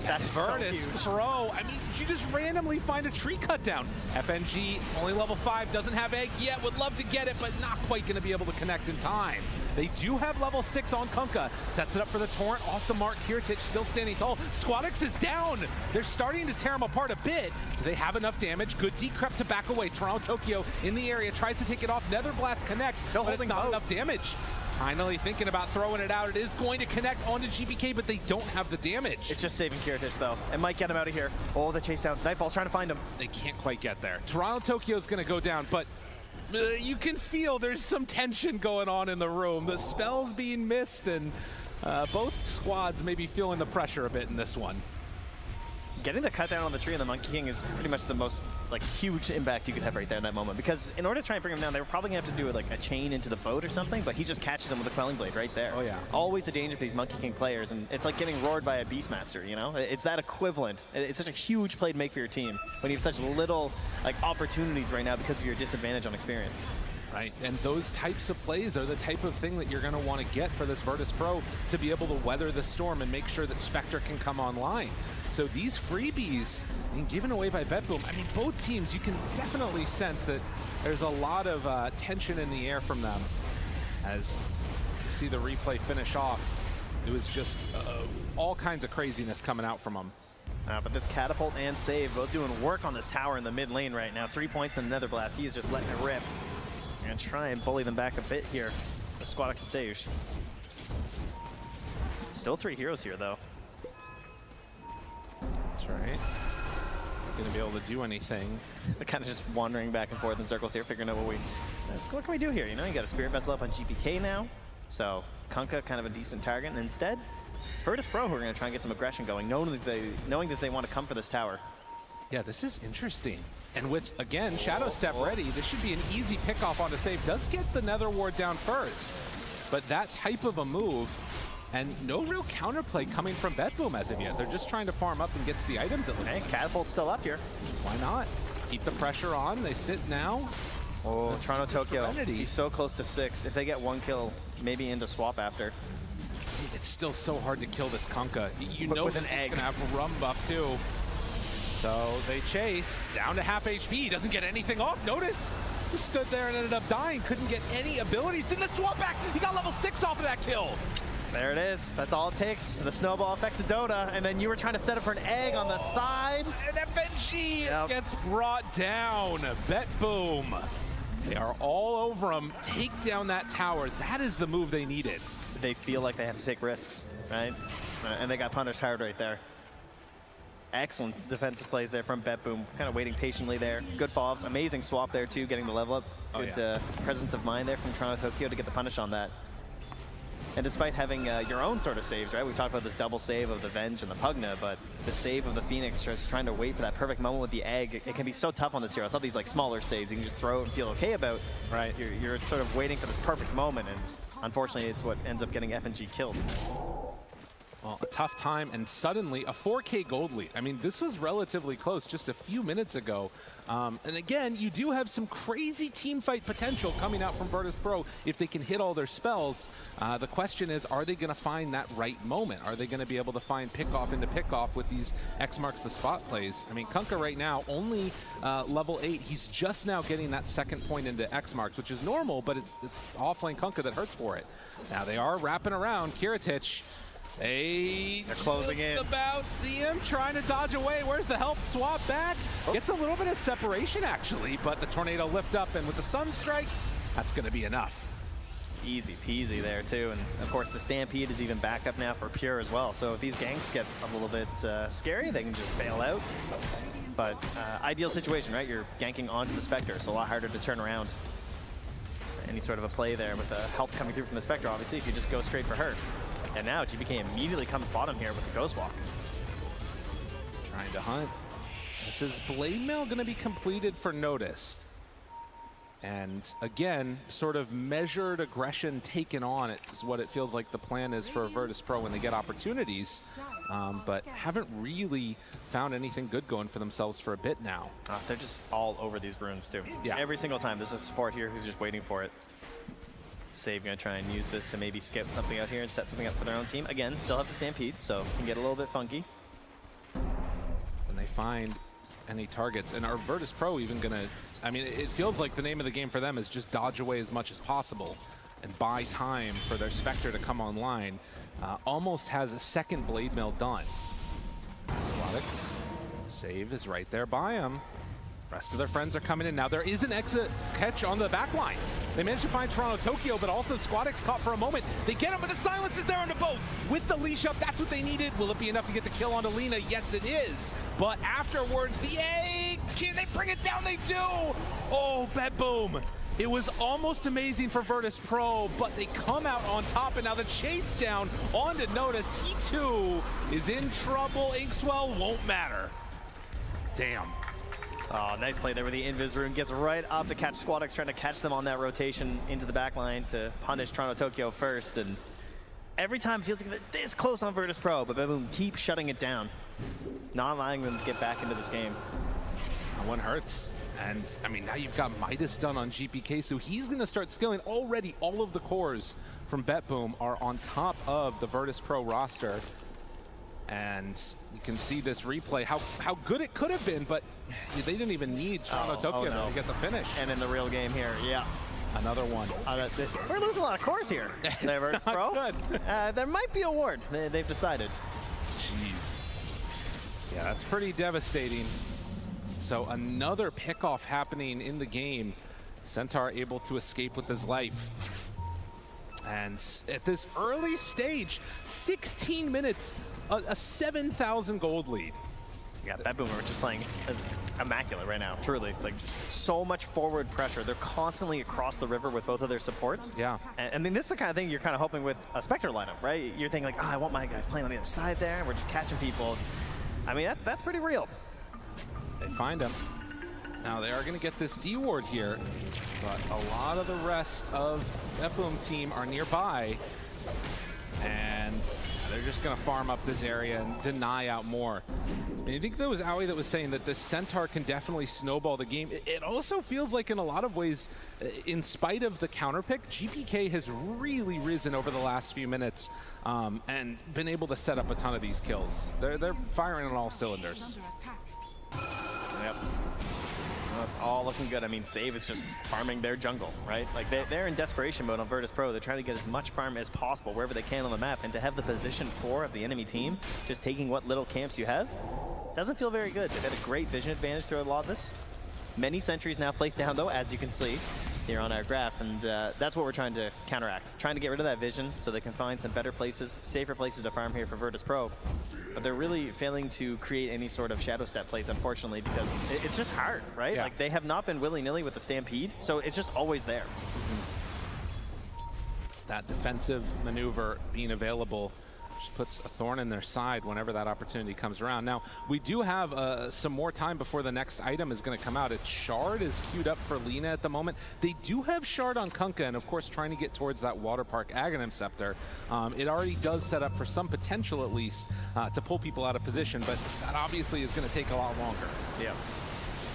That is Virtus.pro. I mean, you just randomly find a tree cut down. FNG, only level 5, doesn't have egg yet. Would love to get it, but not quite going to be able to connect in time. They do have level 6 on Kunkka. Sets it up for the Torrent, off the mark. Kiritich still standing tall. Squad X is down. They're starting to tear him apart a bit. Do they have enough damage? Good decrep to back away. Toronto Tokyo in the area, tries to take it off. Nether Blast connects, but it's not enough damage. Finally thinking about throwing it out. It is going to connect onto GPK, but they don't have the damage. It's just saving Kiritich, though. It might get him out of here. Oh, the chase down. Nightfall's trying to find him. They can't quite get there. Toronto Tokyo's going to go down, but you can feel there's some tension going on in the room. The spell's being missed, and both squads may be feeling the pressure a bit in this one. Getting the cut down on the tree on the Monkey King is pretty much the most huge impact you could have right there in that moment. Because in order to try and bring him down, they were probably going to have to do a chain into the boat or something, but he just catches him with a Quelling Blade right there. Oh, yeah. Always a danger for these Monkey King players, and it's like getting roared by a Beastmaster, you know? It's that equivalent. It's such a huge play to make for your team when you have such little opportunities right now because of your disadvantage on experience. Right, and those types of plays are the type of thing that you're going to want to get for this Virtus.pro to be able to weather the storm and make sure that Spectre can come online. So these freebies being given away by BetBoom, I mean, both teams, you can definitely sense that there's a lot of tension in the air from them. As you see the replay finish off, it was just all kinds of craziness coming out from them. But this catapult and save both doing work on this tower in the mid lane right now. 3 points in the Nether Blast. He is just letting it rip. And try and bully them back a bit here. The Squad X and Sage. Still 3 heroes here, though. That's right. Not going to be able to do anything. They're kind of just wandering back and forth in circles here, figuring out what can we do here? You know, you got a Spirit Vessel up on GPK now. So Kunkka kind of a decent target. And instead, it's Virtus.pro who are going to try and get some aggression going, knowing that they want to come for this tower. Yeah, this is interesting. And with, again, Shadow Step ready, this should be an easy pickoff on a save. Does get the Nether Ward down first, but that type of a move, and no real counterplay coming from BetBoom as of yet. They're just trying to farm up and get to the items at least. Hey, Catapult's still up here. Why not? Keep the pressure on. They sit now. Oh, Toronto Tokyo. He's so close to 6. If they get 1 kill, maybe into swap after. It's still so hard to kill this Kunkka. You know with that an he's egg. gonna have a rum buff too. So they chase, down to half HP, he doesn't get anything off. Notice, he stood there and ended up dying, couldn't get any abilities. Then the swap back, he got level 6 off of that kill. There it is. That's all it takes. The snowball effect to Dota, and then you were trying to set up for an egg on the side. And FNG gets brought down. Bet boom. They are all over him. Take down that tower. That is the move they needed. They feel like they have to take risks, right? And they got punished hard right there. Excellent defensive plays there from Bet Boom. Kind of waiting patiently there. Good follow-ups. Amazing swap there too, getting the level up. Good presence of mind there from Toronto Tokyo to get the punish on that. And despite having your own sort of saves, right? We talked about this double save of the Venge and the Pugna, but the save of the Phoenix, just trying to wait for that perfect moment with the egg, it can be so tough on this hero. It's not these like smaller saves you can just throw it and feel okay about. Right. You're sort of waiting for this perfect moment, and unfortunately, it's what ends up getting FNG killed. Well, a tough time, and suddenly a 4K gold lead. I mean, this was relatively close just a few minutes ago. And again, you do have some crazy team fight potential coming out from Virtus Pro if they can hit all their spells. The question is, are they going to find that right moment? Are they going to be able to find pickoff into pickoff with these X marks the spot plays? I mean, Kunkka right now, only level 8. He's just now getting that second point into X marks, which is normal, but it's offlane Kunkka that hurts for it. Now they are wrapping around. Kiritich, they're closing in. About see him trying to dodge away. Where's the help? Swap back. Gets a little bit of separation actually, but the tornado lift up, and with the sun strike, that's going to be enough. Easy peasy there too, and of course the Stampede is even back up now for Pure as well. So if these ganks get a little bit scary, they can just bail out. But ideal situation, right? You're ganking onto the Spectre, so a lot harder to turn around. Any sort of a play there with the help coming through from the Spectre, obviously, if you just go straight for her. And now GBK immediately comes bottom here with the Ghost Walk. Trying to hunt. This is Blade Mail going to be completed for Noticed. And again, sort of measured aggression taken on is what it feels like the plan is for Virtus Pro when they get opportunities, but haven't really found anything good going for themselves for a bit now. They're just all over these runes too. Yeah. Every single time there's a support here who's just waiting for it. Save gonna try and use this to maybe skip something out here and set something up for their own team. Again, still have the Stampede, so can get a little bit funky. And they find any targets, and are Virtus Pro even gonna, I mean, it feels like the name of the game for them is just dodge away as much as possible and buy time for their Spectre to come online. Almost has a second Blade Mill done. Squadix, save is right there by him. Rest of their friends are coming in now. There is an exit catch on the back lines. They managed to find Toronto Tokyo, but also Squadix caught for a moment. They get him, but the silence is there on the boat. With the leash up, that's what they needed. Will it be enough to get the kill onto Lina? Yes, it is. But afterwards, the egg, can they bring it down? They do. Oh, Bet Boom. It was almost amazing for Virtus Pro, but they come out on top, and now the chase down onto Noticed. He too is in trouble. Inkswell won't matter. Damn. Oh, nice play there with the Invis Rune. Gets right up to catch Squadix, trying to catch them on that rotation into the back line to punish Toronto Tokyo first. And every time it feels like they're this close on Virtus Pro, but Baboon keeps shutting it down, not allowing them to get back into this game. That one hurts. And, I mean, now you've got Midas done on GPK, so he's going to start skilling. Already, all of the cores from Bet Boom are on top of the Virtus Pro roster. And you can see this replay, how good it could have been, but they didn't even need Toronto Tokyo to get the finish. And in the real game here, yeah. Another one. We're losing a lot of cores here. There, Virtus Pro. Good. There might be a ward. They've decided. Jeez. Yeah, that's pretty devastating. So another pickoff happening in the game. Centaur able to escape with his life. And at this early stage, 16 minutes, a 7,000 gold lead. Yeah, Bet Boom are just playing immaculate right now, truly. Like, just so much forward pressure. They're constantly across the river with both of their supports. Yeah. And I mean, this is the kind of thing you're kind of hoping with a Spectre lineup, right? You're thinking like, oh, I want my guys playing on the other side there, and we're just catching people. I mean, that's pretty real. They find him. Now they are going to get this D ward here, but a lot of the rest of Bet Boom team are nearby, and they're just going to farm up this area and deny out more. And I think that was Aoi that was saying that the Centaur can definitely snowball the game. It also feels like in a lot of ways, in spite of the counter pick, GPK has really risen over the last few minutes and been able to set up a ton of these kills. They're firing on all cylinders. Yep. Well, it's all looking good. I mean, Save is just farming their jungle, right? Like, they're in desperation mode on Virtus Pro. They're trying to get as much farm as possible wherever they can on the map. And to have the position 4 of the enemy team just taking what little camps you have doesn't feel very good. They've had a great vision advantage throughout a lot of this. Many sentries now placed down, though, as you can see here on our graph. And that's what we're trying to counteract. Trying to get rid of that vision so they can find some better places, safer places to farm here for Virtus Pro. But they're really failing to create any sort of shadow step plays, unfortunately, because it's just hard, right? Yeah. Like, they have not been willy-nilly with the Stampede, so it's just always there. That defensive maneuver being available just puts a thorn in their side whenever that opportunity comes around. Now, we do have some more time before the next item is going to come out. It's Shard is queued up for Lina at the moment. They do have Shard on Kunkka, and of course trying to get towards that Water Park Aghanim Scepter. It already does set up for some potential, at least, to pull people out of position, but that obviously is going to take a lot longer. Yeah.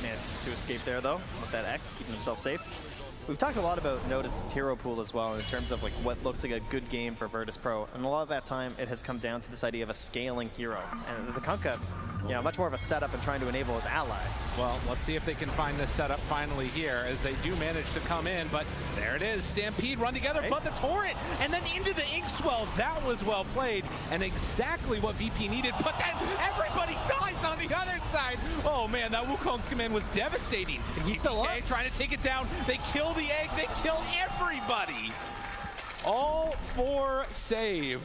Manages to escape there, though, with that X, keeping himself safe. We've talked a lot about Notice's hero pool as well in terms of like what looks like a good game for Virtus Pro, and a lot of that time it has come down to this idea of a scaling hero. And the Kunkka, you know, much more of a setup and trying to enable his allies. Well, let's see if they can find this setup finally here as they do manage to come in, but there it is. Stampede run together, Right. but the torrent, and then into the Inkswell. That was well played, and exactly what VP needed, but then everybody dies on the other side. Oh man, that Wukong's command was devastating. He's still up. Trying to take it down. They kill the egg, they kill everybody. All for Save.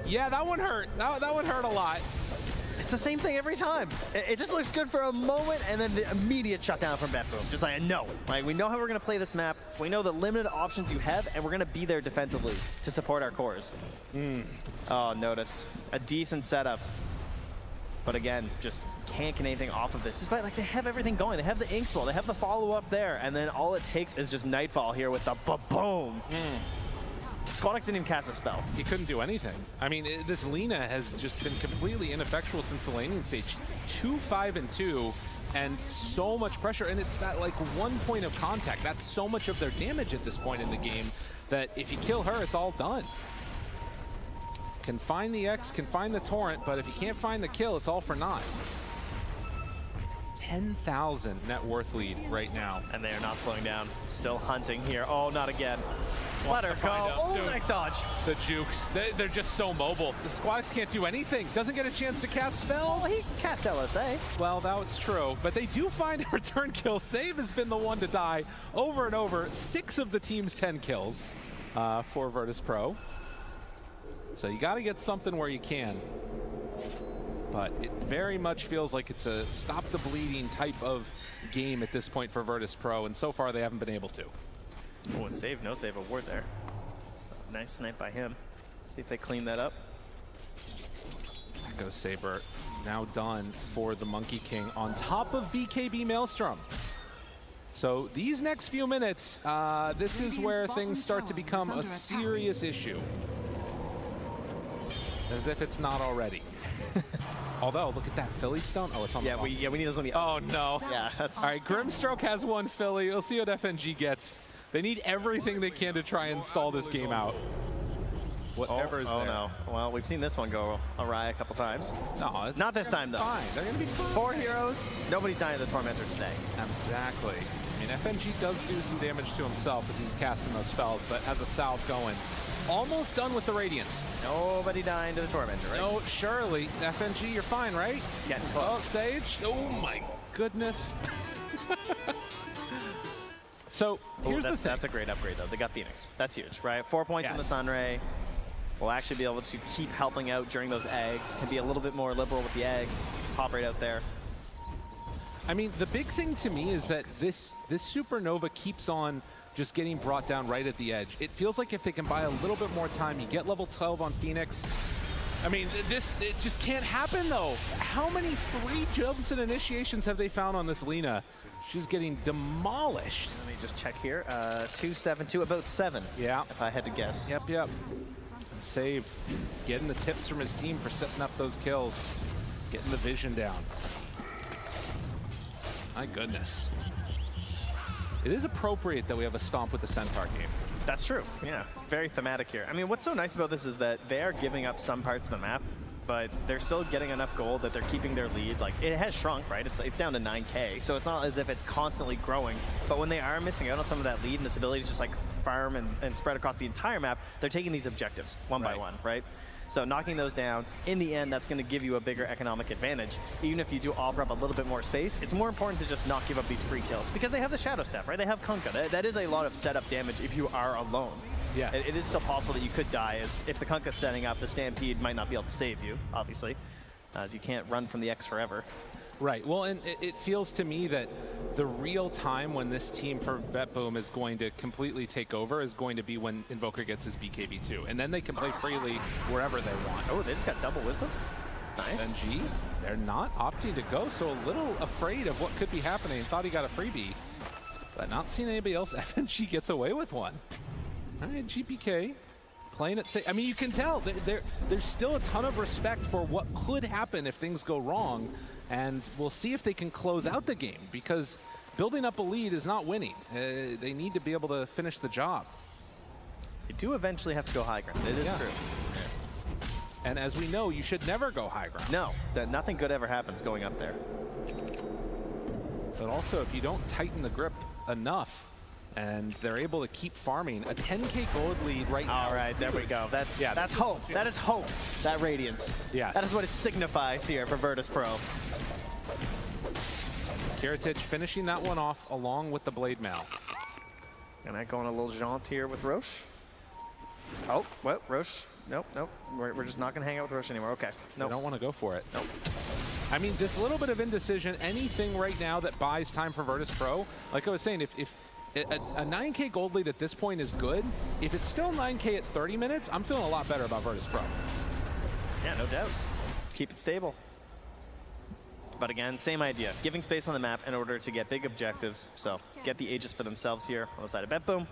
Yeah, that one hurt. That one hurt a lot. It's the same thing every time. It just looks good for a moment, and then the immediate shutdown from BetBoom. Just like, no. Like, we know how we're going to play this map. We know the limited options you have, and we're going to be there defensively to support our cores. Oh, Notice. A decent setup. But again, just can't get anything off of this. Despite, like, they have everything going. They have the Inkswell. They have the follow-up there. And then all it takes is just Nightfall here with the ba-boom. Squadix didn't even cast a spell. He couldn't do anything. I mean, this Lina has just been completely ineffectual since the laning stage. 2-5-2, and so much pressure. And it's that, like, 1 point of contact. That's so much of their damage at this point in the game that if you kill her, it's all done. Can find the X, can find the torrent, but if you can't find the kill, it's all for naught. 10,000 net worth lead right now. And they are not slowing down. Still hunting here. Oh, not again. Let her go. Oh, nice dodge. The jukes, they're just so mobile. The Squawks can't do anything. Doesn't get a chance to cast spells. Well, he can cast LSA. Well, that's true. But they do find a return kill. Save has been the one to die over and over. 6 of the team's 10 kills for Virtus Pro. So you got to get something where you can. But it very much feels like it's a stop the bleeding type of game at this point for Virtus Pro, and so far they haven't been able to. Oh, and Save knows they have a ward there. So, nice snipe by him. See if they clean that up. Echo Saber now done for the Monkey King on top of BKB Maelstrom. So these next few minutes, this is where things start to become a serious issue. As if it's not already. Although, look at that Philly Stone. Oh, it's on the we need those on the... Oh, no. Yeah, that's... All right, Grimstroke has one Philly. We'll see what FNG gets. They need everything they can to try and stall this game out. Whatever is there. Oh, no. Well, we've seen this one go awry a couple times. No, it's not this time, though. Fine. They're going to be fine. 4 heroes. Nobody's dying to the Tormentor today. Exactly. I mean, FNG does do some damage to himself as he's casting those spells, but has a salve going. Almost done with the Radiance. Nobody dying to the Tormentor, right? No, surely. FNG, you're fine, right? Getting close. Oh, Sage. Oh, my goodness. So, here's the thing. That's a great upgrade, though. They got Phoenix. That's huge, right? 4 points in the Sunray. We'll actually be able to keep helping out during those eggs. Can be a little bit more liberal with the eggs. Just hop right out there. I mean, the big thing to me is that this Supernova keeps on just getting brought down right at the edge. It feels like if they can buy a little bit more time, you get level 12 on Phoenix. I mean, it just can't happen, though. How many free jumps and initiations have they found on this Lina? She's getting demolished. Let me just check here. 2-7-2, about 7. Yeah. If I had to guess. Yep. And Save getting the tips from his team for setting up those kills, getting the vision down. My goodness. It is appropriate that we have a stomp with the Centaur game. That's true. Yeah, very thematic here. I mean, what's so nice about this is that they are giving up some parts of the map, but they're still getting enough gold that they're keeping their lead. Like, it has shrunk, right? It's down to 9K, so it's not as if it's constantly growing. But when they are missing out on some of that lead and this ability to just like farm and spread across the entire map, they're taking these objectives one by one, right? So knocking those down, in the end, that's going to give you a bigger economic advantage. Even if you do offer up a little bit more space, it's more important to just not give up these free kills because they have the Shadow Step, right? They have Kunkka. That is a lot of setup damage if you are alone. Yeah, it is still possible that you could die, as if the Kunkka's setting up, the Stampede might not be able to save you, obviously, as you can't run from the X forever. Right. Well, and it feels to me that the real time when this team for BetBoom is going to completely take over is going to be when Invoker gets his BKB2. And then they can play freely wherever they want. Oh, they just got double wisdom? Nice. FNG, they're not opting to go, so a little afraid of what could be happening. Thought he got a freebie, but not seeing anybody else. FNG gets away with one. All right, GPK playing it safe. I mean, you can tell there's still a ton of respect for what could happen if things go wrong, and we'll see if they can close out the game, because building up a lead is not winning. They need to be able to finish the job. They do eventually have to go high ground. It is true. And as we know, you should never go high ground. No, that nothing good ever happens going up there. But also, if you don't tighten the grip enough, and they're able to keep farming a 10K gold lead right now. All right, there we go. That's hope. That is hope. That radiance. Yeah. That is what it signifies here for Virtus Pro. Kiritich finishing that one off along with the Blade Mail. And I go on a little jaunt here with Roche. Oh, what? Roche? Nope, nope. We're just not going to hang out with Roche anymore. Okay. Nope. I don't want to go for it. Nope. I mean, this little bit of indecision, anything right now that buys time for Virtus Pro, like I was saying, if a 9K gold lead at this point is good, if it's still 9K at 30 minutes, I'm feeling a lot better about Virtus Pro. Yeah, no doubt. Keep it stable. But again, same idea. Giving space on the map in order to get big objectives. So get the Aegis for themselves here on the side of BetBoom.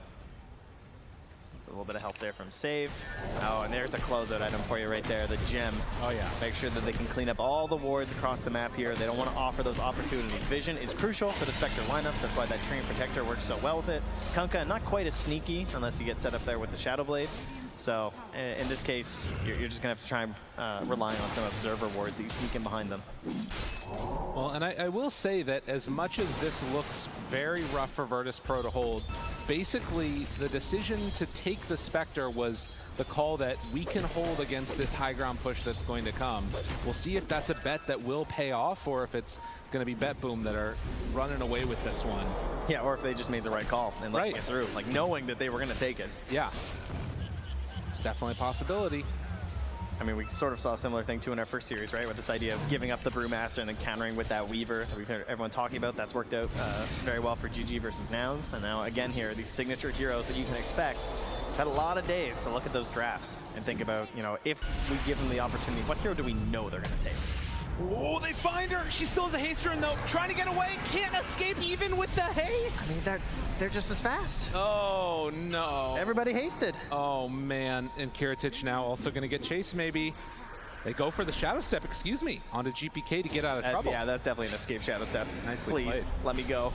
A little bit of help there from Save. Oh, and there's a closeout item for you right there, the gem. Oh, yeah. Make sure that they can clean up all the wards across the map here. They don't want to offer those opportunities. Vision is crucial for the Spectre lineup. That's why that Treant Protector works so well with it. Kunkka, not quite as sneaky unless you get set up there with the Shadow Blade. So in this case, you're just going to have to try and rely on some Observer wards that you sneak in behind them. Well, and I will say that as much as this looks very rough for Virtus Pro to hold, basically the decision to take the Spectre was the call that we can hold against this high ground push that's going to come. We'll see if that's a bet that will pay off, or if it's going to be BetBoom that are running away with this one. Yeah, or if they just made the right call and let it get through, like knowing that they were going to take it. Yeah. It's definitely a possibility. I mean, we sort of saw a similar thing too in our first series, right? With this idea of giving up the Brewmaster and then countering with that Weaver that we've heard everyone talking about. That's worked out very well for GG versus Nouns. And now again here, these signature heroes that you can expect. We've had a lot of days to look at those drafts and think about, you know, if we give them the opportunity, what hero do we know they're going to take? Oh, they find her. She still has a haster though. Trying to get away. Can't escape even with the haste. I mean, they're just as fast. Oh, no. Everybody hasted. Oh, man. And Kiritich now also going to get chased, maybe. They go for the Shadow Step, excuse me, onto GPK to get out of trouble. Yeah, that's definitely an escape Shadow Step. Nicely Please, played. let me go.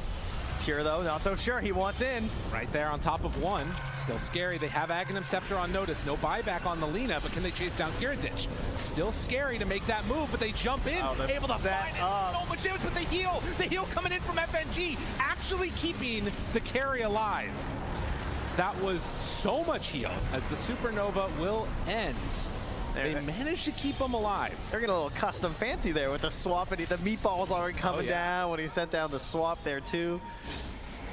Pure, though, not so sure. He wants in. Right there on top of one. Still scary. They have Aghanim Scepter on notice. No buyback on the Lina, but can they chase down Kiritich? Still scary to make that move, but they jump in. Able to find it. So much damage, but they heal. The heal coming in from FNG, actually keeping the carry alive. That was so much heal as the Supernova will end. They managed to keep him alive. They're getting a little custom fancy there with the swap, and the meatball's already coming down when he sent down the swap there too.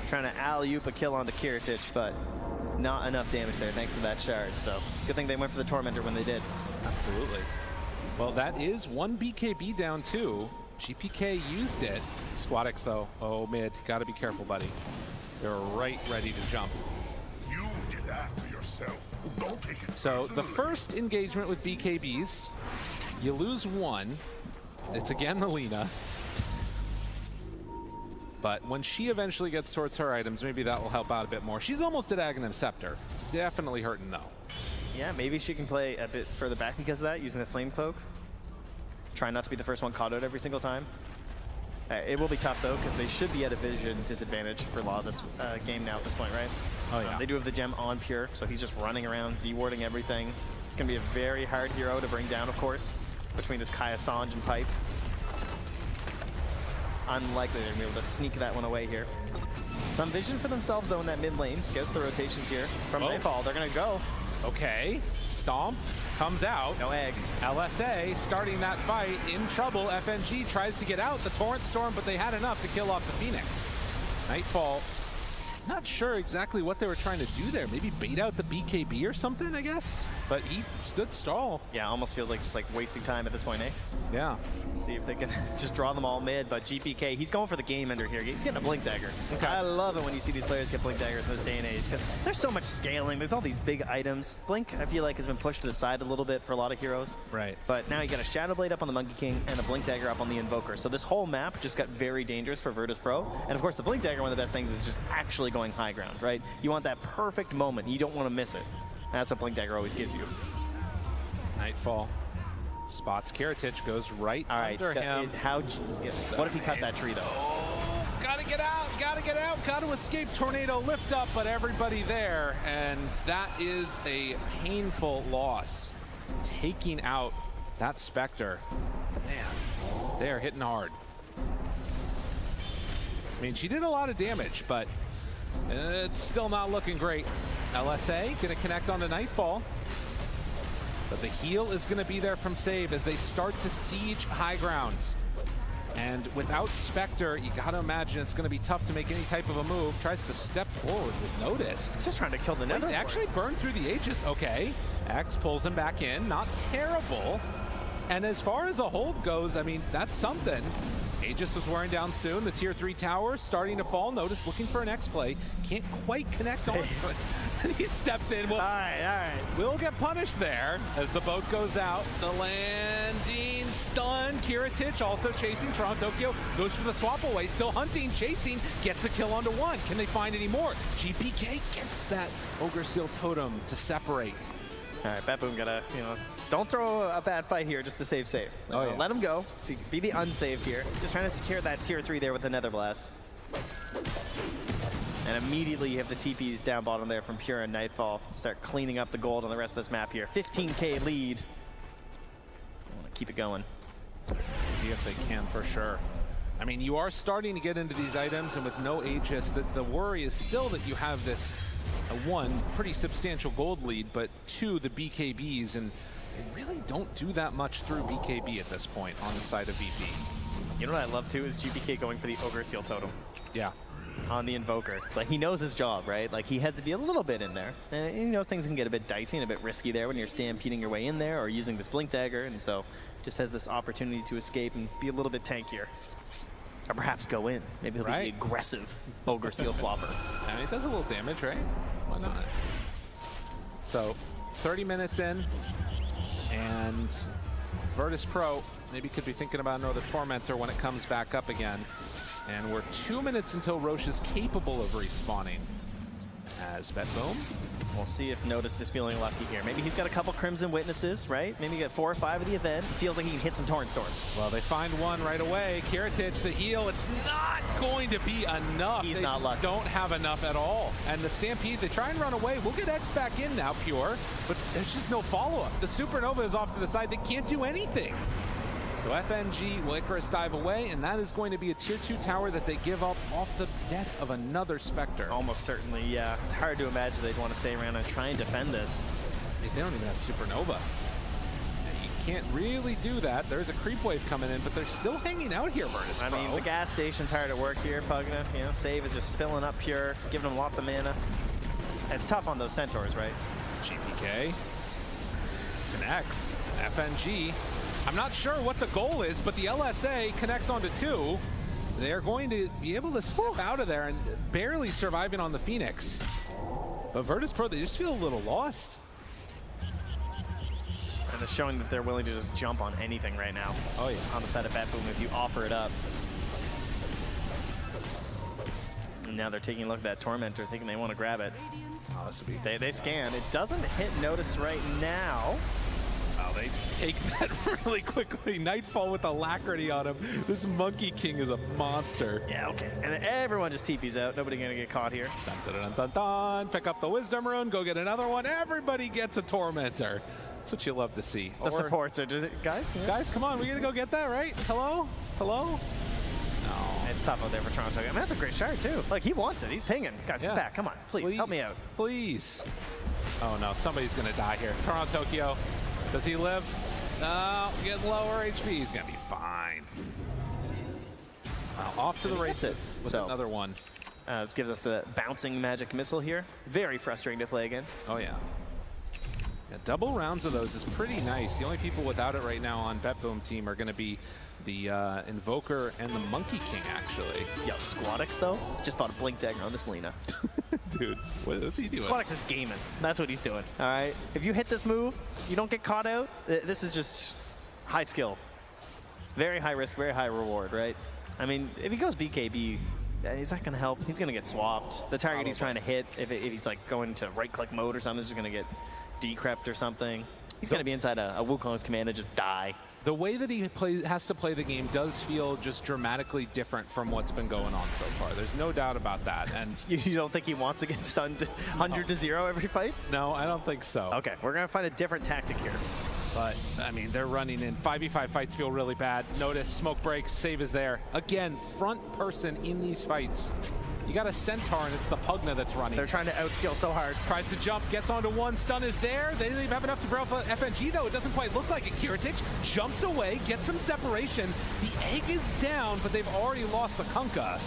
Trying to alley-oop a kill onto Kiritich, but not enough damage there thanks to that shard. So good thing they went for the Tormentor when they did. Absolutely. Well, that is one BKB down too. GPK used it. Squadix though, oh mid, gotta be careful, buddy. They're right ready to jump. You did that for yourself. Don't take it So the first engagement with BKBs, you lose one. It's again the Lina. But when she eventually gets towards her items, maybe that will help out a bit more. She's almost at Aghanim Scepter. Definitely hurting though. Yeah, maybe she can play a bit further back because of that, using the Flame Cloak. Try not to be the first one caught out every single time. It will be tough, though, because they should be at a vision disadvantage for a lot of this game now at this point, right? Oh, yeah. They do have the gem on Pure, so he's just running around, dewarding everything. It's going to be a very hard hero to bring down, of course, between this Kaya Sanj and Pipe. Unlikely they're going to be able to sneak that one away here. Some vision for themselves, though, in that mid lane. Scouts the rotations here from Nightfall. They're going to go. Okay, Stomp comes out. No egg. LSA starting that fight, in trouble. FNG tries to get out the Torrent Storm, but they had enough to kill off the Phoenix. Nightfall, not sure exactly what they were trying to do there. Maybe bait out the BKB or something, I guess. But he stood stall. Yeah, almost feels like just like wasting time at this point, eh? Yeah. See if they can just draw them all mid, but GPK, he's going for the game ender here. He's getting a Blink Dagger. Okay. I love it when you see these players get Blink Daggers in this day and age, because there's so much scaling. There's all these big items. Blink, I feel like, has been pushed to the side a little bit for a lot of heroes. Right. But now you got a Shadow Blade up on the Monkey King and a Blink Dagger up on the Invoker. So this whole map just got very dangerous for Virtus Pro. And of course, the Blink Dagger, one of the best things is just actually going high ground, right? You want that perfect moment. You don't want to miss it. That's what Blink Dagger always gives you. Nightfall spots Kiritich, goes right under him. What if he cut that tree, though? Oh, gotta get out, gotta escape tornado lift up, but everybody there, and that is a painful loss. Taking out that Spectre. Man, they are hitting hard. I mean, she did a lot of damage, but it's still not looking great. LSA gonna connect on the Nightfall. But the heal is going to be there from Save as they start to siege high ground. And without Spectre, you got to imagine it's going to be tough to make any type of a move. Tries to step forward with Noticed. He's just trying to kill the Nether. Actually burned through the Aegis. Okay. X pulls him back in. Not terrible. And as far as a hold goes, I mean, that's something. Aegis was wearing down soon. The tier 3 tower starting to fall. Notice looking for an X-play. Can't quite connect onto it. He steps in. Well, all right. We'll get punished there as the boat goes out. The landing stun. Kiritich also chasing. Toronto Tokyo goes for the swap away. Still hunting, chasing. Gets the kill onto one. Can they find any more? GPK gets that Ogre Seal Totem to separate. All right, Batboom gotta, don't throw a bad fight here just to save. Let him go. Be the unsaved here. Just trying to secure that tier 3 there with the Nether Blast. And immediately you have the TPs down bottom there from Pure and Nightfall. Start cleaning up the gold on the rest of this map here. 15K lead. I want to keep it going. See if they can for sure. I mean, you are starting to get into these items, and with no Aegis, the worry is still that you have this, one, pretty substantial gold lead, but two, the BKBs, and they really don't do that much through BKB at this point on the side of VP. You know what I love, too, is GPK going for the Ogre Seal Totem. Yeah. On the Invoker. Like, he knows his job, right? Like, he has to be a little bit in there. And he knows things can get a bit dicey and a bit risky there when you're stampeding your way in there or using this Blink Dagger, and so just has this opportunity to escape and be a little bit tankier. Or perhaps go in. Maybe he'll be the aggressive Ogre Seal Flopper. I mean, it does a little damage, right? Why not? So, 30 minutes in, and Virtus Pro maybe could be thinking about another Tormentor when it comes back up again. And we're 2 minutes until Roche is capable of respawning. As Betboom. We'll see if Noticed is feeling lucky here. Maybe he's got a couple Crimson Witnesses, right? Maybe he got 4 or 5 of the event. Feels like he can hit some Torrent Storms. Well, they find one right away. Kiritich, the heal. It's not going to be enough. He's not lucky. Don't have enough at all. And the Stampede, they try and run away. We'll get X back in now, Pure. But there's just no follow-up. The Supernova is off to the side. They can't do anything. So FNG will Icarus dive away, and that is going to be a tier 2 tower that they give up off the death of another Spectre. Almost certainly, yeah. It's hard to imagine they'd want to stay around and try and defend this. They don't even have Supernova. You can't really do that. There's a creep wave coming in, but they're still hanging out here, Virtus Pro. I mean, the gas station's hard at work here, Pugna. Save is just filling up Pure, giving them lots of mana. It's tough on those Centaurs, right? GPK connects. FNG. I'm not sure what the goal is, but the LSA connects onto 2. They're going to be able to slip out of there and barely surviving on the Phoenix. But Virtus Pro, they just feel a little lost. And it's showing that they're willing to just jump on anything right now. Oh, yeah. On the side of Batboom if you offer it up. And now they're taking a look at that Tormentor, thinking they want to grab it. Oh, this would be they scan. It doesn't hit Notice right now. Oh, they take that really quickly. Nightfall with alacrity on him. This Monkey King is a monster. Yeah, okay. And then everyone just TP's out. Nobody gonna get caught here. Dun, dun, dun, dun, dun. Pick up the Wisdom Rune. Go get another one. Everybody gets a Tormentor. That's what you love to see. The supports are just, guys. Guys, come on. We gotta go get that, right? Hello? Hello? No. It's tough out there for Toronto. I mean, that's a great shard, too. Like, he wants it. He's pinging. Guys, get back. Come on. Please, help me out. Please. Oh, no. Somebody's going to die here. Toronto, Tokyo. Does he live? Getting lower HP. He's going to be fine. Off to the races with another one. This gives us the bouncing magic missile here. Very frustrating to play against. Oh, yeah. Double rounds of those is pretty nice. The only people without it right now on BetBoom team are going to be the Invoker and the Monkey King, actually. Yo, Squadix, though, just bought a Blink Dagger on this Lina. Dude, what's he doing? Squadix is gaming. That's what he's doing, all right? If you hit this move, you don't get caught out, this is just high skill. Very high risk, very high reward, right? I mean, if he goes BKB, is that going to help? He's going to get swapped. The target he's trying to hit, if he's like going to right-click mode or something, is just going to get decrept or something. He's going to be inside a Wukong's command and just die. The way that he has to play the game does feel just dramatically different from what's been going on so far. There's no doubt about that. And you don't think he wants to get stunned 100 to 0 every fight? No, I don't think so. Okay, we're going to find a different tactic here. But, I mean, they're running in. 5v5 fights feel really bad. Notice, smoke breaks, save is there. Again, front person in these fights. You got a Centaur, and it's the Pugna that's running. They're trying to outskill so hard. Tries to jump, gets onto one, stun is there. They don't even have enough to break off FNG, though. It doesn't quite look like it. Kiritich jumps away, gets some separation. The egg is down, but they've already lost the Kunkka.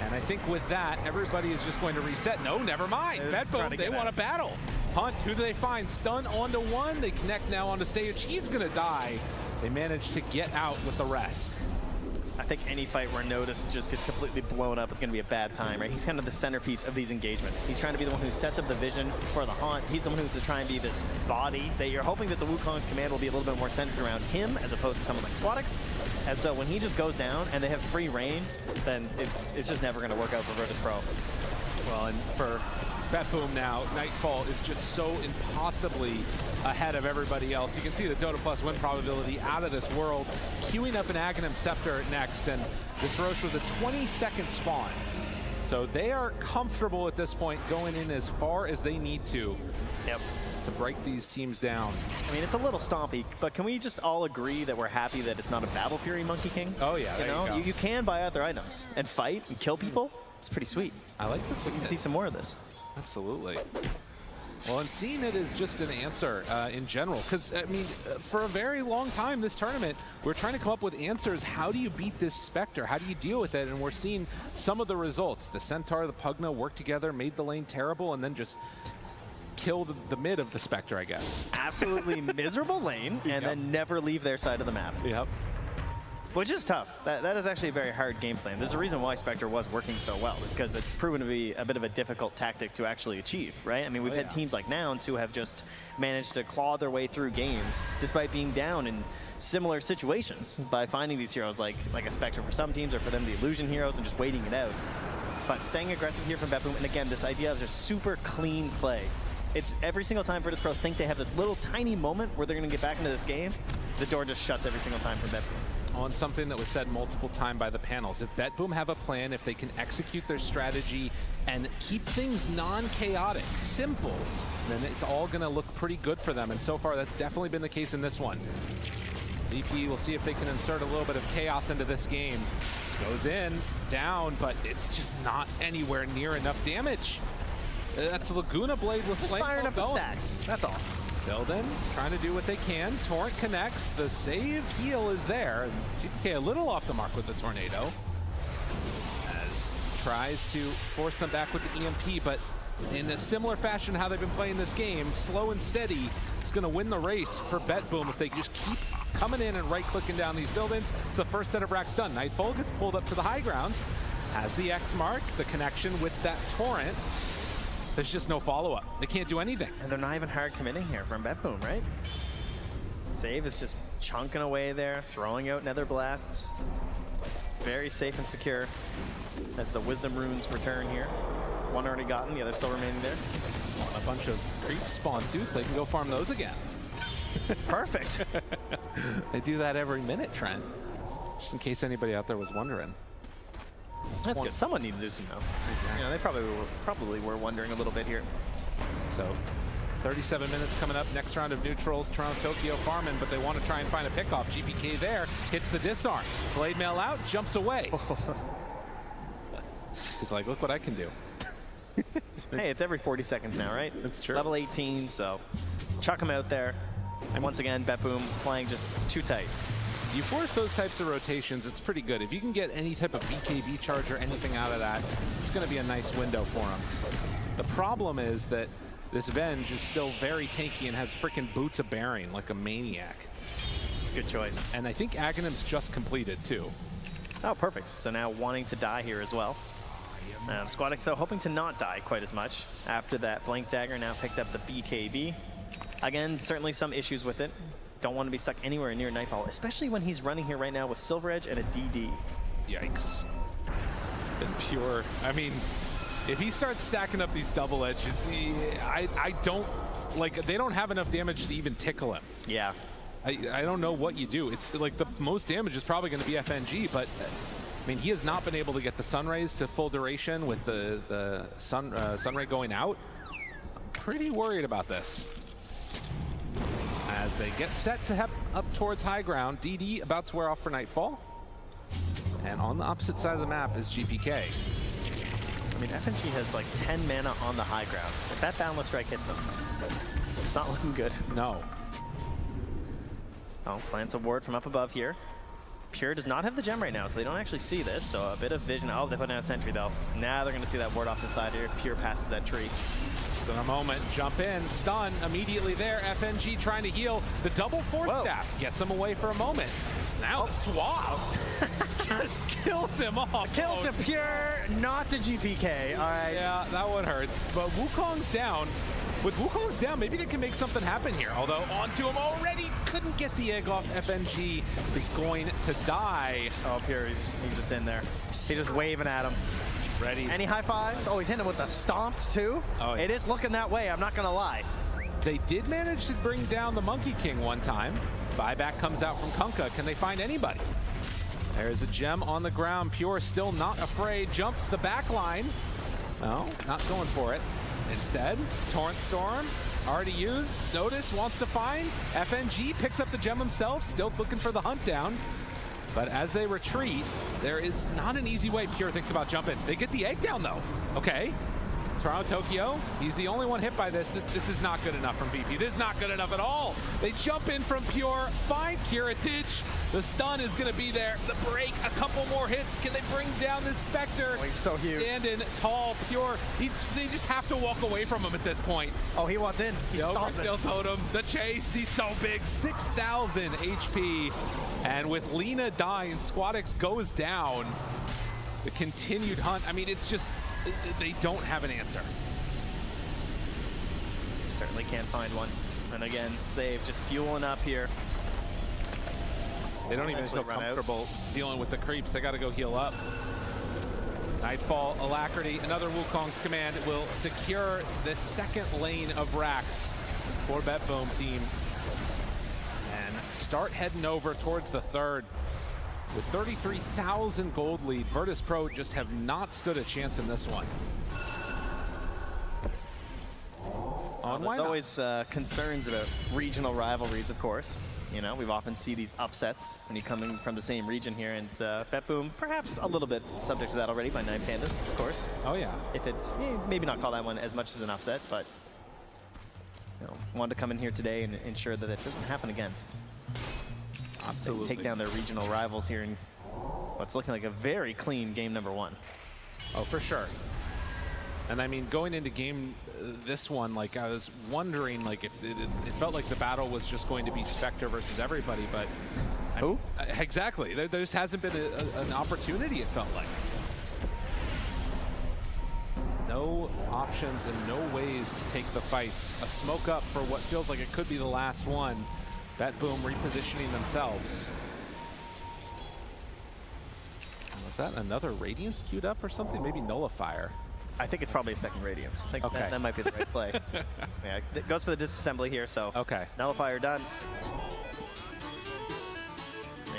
And I think with that, everybody is just going to reset. No, never mind. BetBoom, they want a battle. Hunt, who do they find? Stun onto one. They connect now onto Sage. He's going to die. They managed to get out with the rest. I think any fight where Notice just gets completely blown up, it's going to be a bad time, right? He's kind of the centerpiece of these engagements. He's trying to be the one who sets up the vision for the Haunt. He's the one who's to try and be this body that you're hoping that the Wukong's command will be a little bit more centered around him as opposed to someone like Squadix. And so when he just goes down and they have free reign, then it's just never going to work out for Virtus Pro. Well, and for BetBoom now, Nightfall is just so impossibly ahead of everybody else. You can see the Dota Plus win probability out of this world. Queuing up an Aghanim Scepter next, and this Roche was a 20-second spawn. So they are comfortable at this point going in as far as they need to. Yep. To break these teams down. I mean, it's a little stompy, but can we just all agree that we're happy that it's not a Battle Fury Monkey King? Oh, yeah, there you go. You can buy other items and fight and kill people. It's pretty sweet. I like this. We can see some more of this. Absolutely. Well, and seeing it is just an answer in general. Because, I mean, for a very long time this tournament, we're trying to come up with answers. How do you beat this Spectre? How do you deal with it? And we're seeing some of the results. The Centaur, the Pugna worked together, made the lane terrible, and then just killed the mid of the Spectre, I guess. Absolutely miserable lane, and then never leave their side of the map. Yep. Which is tough. That is actually a very hard game plan. There's a reason why Spectre was working so well. It's because it's proven to be a bit of a difficult tactic to actually achieve, right? I mean, we've had teams like Nouns who have just managed to claw their way through games despite being down in similar situations by finding these heroes like a Spectre for some teams, or for them the illusion heroes, and just waiting it out. But staying aggressive here from BetBoom, and again, this idea of just super clean play. It's every single time Virtus Pro think they have this little tiny moment where they're going to get back into this game, the door just shuts every single time for BetBoom. On something that was said multiple times by the panels. If BetBoom have a plan, if they can execute their strategy and keep things non-chaotic, simple, then it's all going to look pretty good for them. And so far, that's definitely been the case in this one. VP will see if they can insert a little bit of chaos into this game. Goes in, down, but it's just not anywhere near enough damage. That's Laguna Blade with just flame firing up the going. stacks. That's all. Building, trying to do what they can. Torrent connects. The save heal is there. GPK a little off the mark with the tornado. As tries to force them back with the EMP, but in a similar fashion how they've been playing this game, slow and steady, it's going to win the race for BetBoom if they just keep coming in and right-clicking down these buildings. It's the first set of racks done. Nightfall gets pulled up to the high ground, has the X mark, the connection with that Torrent. There's just no follow-up. They can't do anything. And they're not even hard committing here from BetBoom, right? Save is just chunking away there, throwing out nether blasts. Very safe and secure. as the Wisdom Runes return here. One already gotten, the other still remaining there. A bunch of creep spawn too, so they can go farm those again. Perfect. They do that every minute, Trent. Just in case anybody out there was wondering. That's good. Someone needed to do some now. Exactly. You know, they probably were wondering a little bit here. So 37 minutes coming up. Next round of neutrals. Toronto Tokyo farming, but they want to try and find a pickoff. GPK there hits the disarm. Blade mail out, jumps away. He's like, look what I can do. Hey, it's every 40 seconds now, right? That's true. Level 18, so chuck him out there. And once again, BetBoom playing just too tight. You force those types of rotations, it's pretty good. If you can get any type of BKB charge or anything out of that, it's going to be a nice window for him. The problem is that this Venge is still very tanky and has freaking Boots of Bearing like a maniac. It's a good choice. And I think Aghanim's just completed too. Oh, perfect. So now wanting to die here as well. Squadix, though, hoping to not die quite as much. After that Blank Dagger, now picked up the BKB. Again, certainly some issues with it. Don't want to be stuck anywhere near Nightfall, especially when he's running here right now with Silver Edge and a DD. Yikes. And Pure, I mean, if he starts stacking up these double edges, I don't, like, they don't have enough damage to even tickle him. Yeah. I don't know what you do. It's like the most damage is probably going to be FNG, but I mean, he has not been able to get the Sun Rays to full duration with the Sun Ray going out. I'm pretty worried about this. As they get set to head up towards high ground, DD about to wear off for Nightfall. And on the opposite side of the map is GPK. I mean, FNG has like 10 mana on the high ground. If that Boundless Strike hits him, it's not looking good. No. Oh, plants a ward from up above here. Pure does not have the gem right now, so they don't actually see this, so a bit of vision. Oh, they put down a sentry, though. Now they're going to see that ward off the side here. Pure passes that tree. Just in a moment, jump in, stun, immediately there. FNG trying to heal. The double force staff gets him away for a moment. Now swap just kills him off. Kill to Pure, not to GPK. All right. Yeah, that one hurts. But Wukong's down. With Wukong's down, maybe they can make something happen here. Although onto him already, couldn't get the egg off. FNG is going to die. Oh, Pure, he's just in there. He's just waving at him. Ready. Any high fives? Oh, he's hitting him with the stomped too. Oh, yeah. It is looking that way, I'm not gonna lie. They did manage to bring down the Monkey King one time. Buyback comes out from Kunkka. Can they find anybody? There's a gem on the ground. Pure still not afraid. Jumps the back line. No, not going for it. Instead, Torrent Storm, already used. Notice wants to find. FNG picks up the gem himself, still looking for the hunt down. But as they retreat, there is not an easy way Pure thinks about jumping. They get the egg down, though. Okay. Toronto Tokyo, he's the only one hit by this. This is not good enough from VP. This is not good enough at all. They jump in from Pure, find Kiritich. The stun is going to be there. The break, a couple more hits. Can they bring down this Spectre? Oh, he's so huge. Standing tall, Pure. They just have to walk away from him at this point. Oh, he wants in. He's still totem. The chase, he's so big. 6,000 HP. And with Lina dying, Squadix goes down. The continued hunt. I mean, it's just, they don't have an answer. Certainly can't find one. And again, Save just fueling up here. They don't even feel comfortable dealing with the creeps. They got to go heal up. Nightfall, Alacrity, another Wukong's command will secure the second lane of racks for BetBoom team. And start heading over towards the third. With 33,000 gold lead, Virtus Pro just have not stood a chance in this one. There's always concerns about regional rivalries, of course. You know, we've often see these upsets when you're coming from the same region here, and BetBoom perhaps a little bit subject to that already by Nine Pandas, of course. Oh yeah. If it's maybe not call that one as much as an upset, but you know, wanted to come in here today and ensure that it doesn't happen again. Absolutely. They take down their regional rivals here in what's looking like a very clean game number one. Oh, for sure. And I mean, going into game this one, like I was wondering, like if it felt like the battle was just going to be Spectre versus everybody, but who? Exactly. There just hasn't been an opportunity. It felt like no options and no ways to take the fights. A smoke up for what feels like it could be the last one. BetBoom repositioning themselves. Was that another Radiance queued up or something? Maybe Nullifier. I think it's probably a second Radiance. I think Okay. that might be the right play. Yeah, it goes for the disassembly here, so okay. Nullifier done.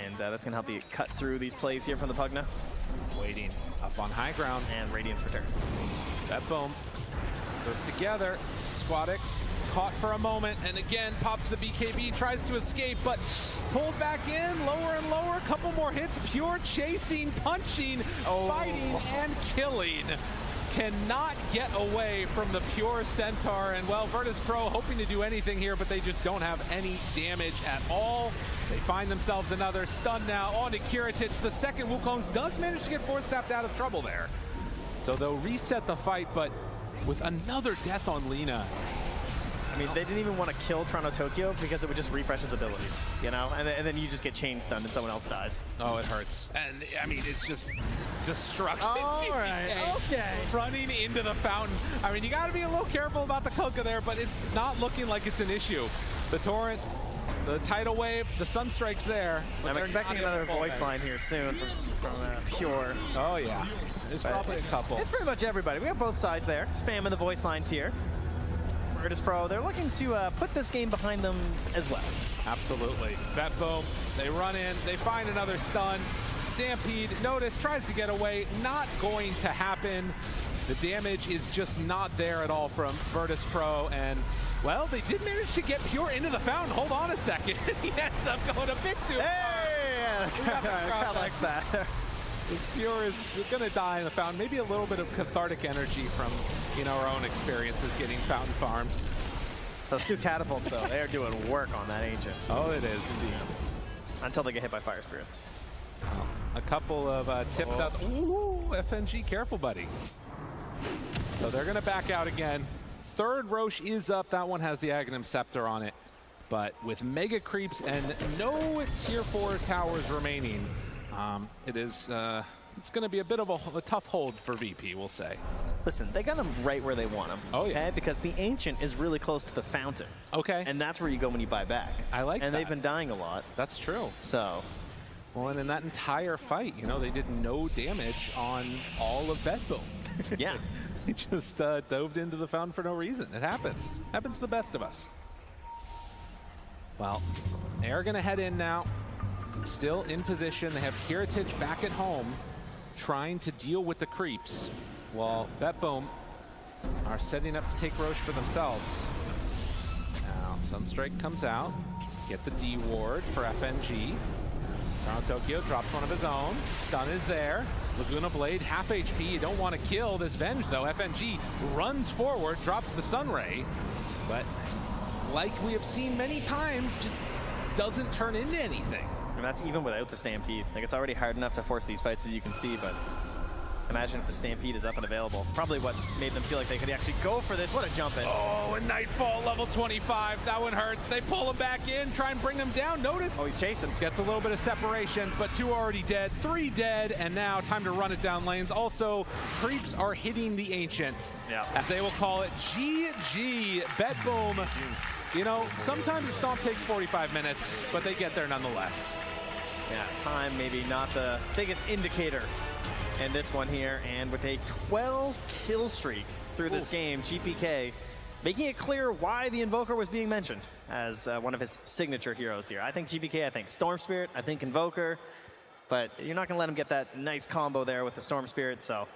And that's going to help you cut through these plays here from the Pugna. Waiting up on high ground. And Radiance returns. That boom. Put together. Squadix caught for a moment, and again pops the BKB, tries to escape, but pulled back in, lower and lower, couple more hits, Pure chasing, punching, fighting, and killing. Cannot get away from the Pure Centaur, and well, Virtus Pro hoping to do anything here, but they just don't have any damage at all. They find themselves another stun now onto Kiritich. The second Wukong's does manage to get Force-Staffed out of trouble there. So they'll reset the fight, but with another death on Lina. I mean, they didn't even want to kill Toronto Tokyo because it would just refresh his abilities, you know? And then you just get chain stunned and someone else dies. Oh, it hurts. And, I mean, it's just destruction. All right, okay. Running into the fountain. I mean, you got to be a little careful about the Kunkka there, but it's not looking like it's an issue. The Torrent, the tidal wave, the Sunstrike's there. I'm expecting another voice line here soon from Pure. Oh, yeah. There's probably a couple. It's pretty much everybody. We have both sides there, spamming the voice lines here. Virtus Pro, they're looking to put this game behind them as well. Absolutely. Bet boom. They run in. They find another stun. Stampede, notice, tries to get away. Not going to happen. The damage is just not there at all from Virtus Pro. And, well, they did manage to get Pure into the fountain. Hold on a second. He ends up going a bit too far. I likes that. This Pure is going to die in the fountain. Maybe a little bit of cathartic energy from, you know, our own experiences getting fountain farmed. Those two catapults, though, they are doing work on that Ancient. Oh, it is indeed. Until they get hit by Fire Spirits. A couple of tips out. Ooh, FNG, careful, buddy. So they're going to back out again. Third Roche is up. That one has the Aghanim Scepter on it. But with Mega Creeps and no Tier 4 towers remaining, it's going to be a bit of a tough hold for VP, we'll say. Listen, they got them right where they want them. Oh, yeah. Okay? Because the Ancient is really close to the fountain. Okay. And that's where you go when you buy back. I like that. And they've been dying a lot. That's true. So. Well, and in that entire fight, you know, they did no damage on all of Bedboom. Yeah. They just dove into the fountain for no reason. It happens. Happens to the best of us. Well, they are going to head in now. Still in position. They have Kiritich back at home trying to deal with the creeps while Betboom are setting up to take Roche for themselves. Now, Sunstrike comes out. Get the D ward for FNG. Toronto Tokyo drops one of his own. Stun is there. Laguna Blade, half HP. You don't want to kill this Venge, though. FNG runs forward, drops the Sunray. But like we have seen many times, just doesn't turn into anything. And that's even without the Stampede. Like, it's already hard enough to force these fights, as you can see, but imagine if the Stampede is up and available. Probably what made them feel like they could actually go for this. What a jump in. Oh, and Nightfall, level 25. That one hurts. They pull him back in, try and bring him down. Notice. Oh, he's chasing. Gets a little bit of separation, but 2 already dead, 3 dead, and now time to run it down lanes. Also, creeps are hitting the Ancient, as they will call it. GG, Bedboom. You know, sometimes the stomp takes 45 minutes, but they get there nonetheless. Yeah, time maybe not the biggest indicator in this one here. And with a 12 kill streak through this game, GPK making it clear why the Invoker was being mentioned as one of his signature heroes here. I think GPK, I think Storm Spirit, I think Invoker, but you're not going to let him get that nice combo there with the Storm Spirit, so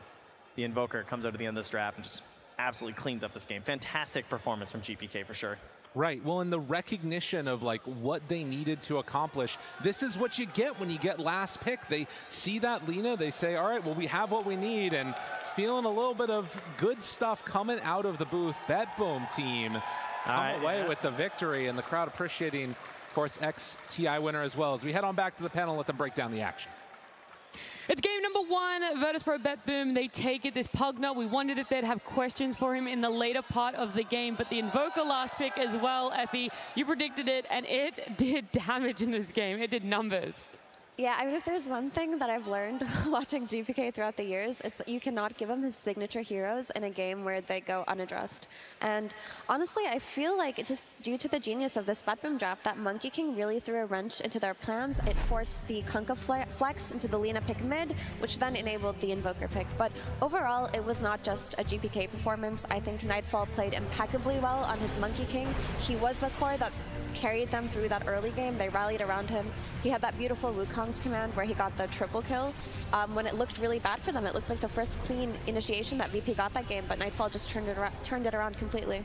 the Invoker comes out at the end of this draft and just absolutely cleans up this game. Fantastic performance from GPK for sure. Right, well, in the recognition of like what they needed to accomplish, this is what you get when you get last pick. They see that Lina, they say, all right, well, we have what we need, and feeling a little bit of good stuff coming out of the booth. Betboom team come away with the victory, and the crowd appreciating, of course, ex-TI winner as well. As we head on back to the panel, let them break down the action. It's game number 1, Virtus Pro Betboom. They take it. This Pugna, we wondered if they'd have questions for him in the later part of the game, but the Invoker last pick as well, Effie. You predicted it, and it did damage in this game. It did numbers. Yeah, I mean, if there's one thing that I've learned watching GPK throughout the years, it's that you cannot give him his signature heroes in a game where they go unaddressed. And honestly, I feel like it just due to the genius of this BetBoom draft, that Monkey King really threw a wrench into their plans. It forced the Kunkka flex into the Lina pick mid, which then enabled the Invoker pick. But overall, it was not just a GPK performance. I think Nightfall played impeccably well on his Monkey King. He was the core that carried them through that early game. They rallied around him. He had that beautiful Wukong's command where he got the triple kill. When it looked really bad for them, it looked like the first clean initiation that VP got that game, but Nightfall just turned it around completely.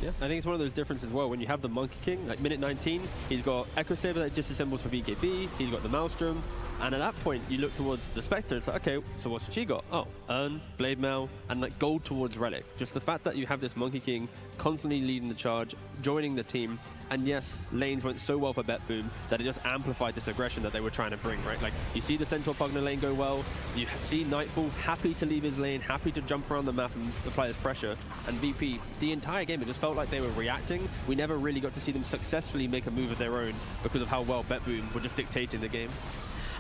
Yeah, I think it's one of those differences as well. When you have the Monkey King, like minute 19, he's got Echo Saber that disassembles for BKB, he's got the Maelstrom, and at that point, you look towards the Spectre, it's like, okay, so what's she got? Oh, Urn, Blade Mail, and like gold towards Relic. Just the fact that you have this Monkey King constantly leading the charge, joining the team, and yes, lanes went so well for BetBoom that it just amplified this aggression that they were trying to bring, right? Like, you see the Centaur Pugna lane go well, you see Nightfall happy to leave his lane, happy to jump around the map and apply his pressure, and VP, the entire game, it just felt like they were reacting. We never really got to see them successfully make a move of their own because of how well BetBoom were just dictating the game.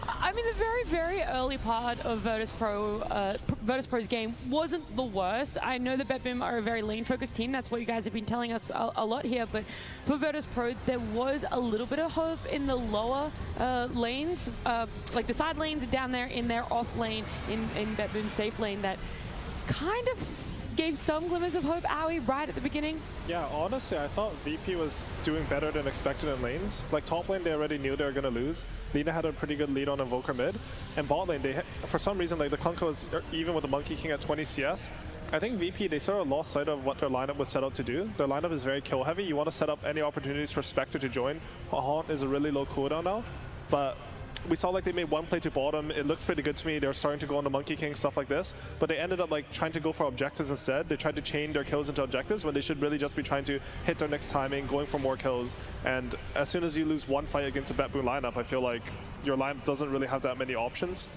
I mean, the very, very early part of Virtus.pro's game wasn't the worst. I know that BetBoom are a very lane-focused team. That's what you guys have been telling us a lot here. But for Virtus.pro, there was a little bit of hope in the lower lanes, like the side lanes down there in their off lane, in BetBoom's safe lane, that kind of gave some glimmers of hope, Aoi, right at the beginning. Yeah, honestly, I thought VP was doing better than expected in lanes. Like top lane, they already knew they were going to lose. Lina had a pretty good lead on Invoker mid. And bot lane, for some reason, like the Kunkka was, even with the Monkey King at 20 CS, I think VP, they sort of lost sight of what their lineup was set out to do. Their lineup is very kill heavy. You want to set up any opportunities for Spectre to join. Haunt is a really low cooldown now, but we saw like they made one play to bottom. It looked pretty good to me. They were starting to go on the Monkey King, stuff like this. But they ended up like trying to go for objectives instead. They tried to chain their kills into objectives when they should really just be trying to hit their next timing, going for more kills. And as soon as you lose one fight against a BetBoom lineup, I feel like your lineup doesn't really have that many options.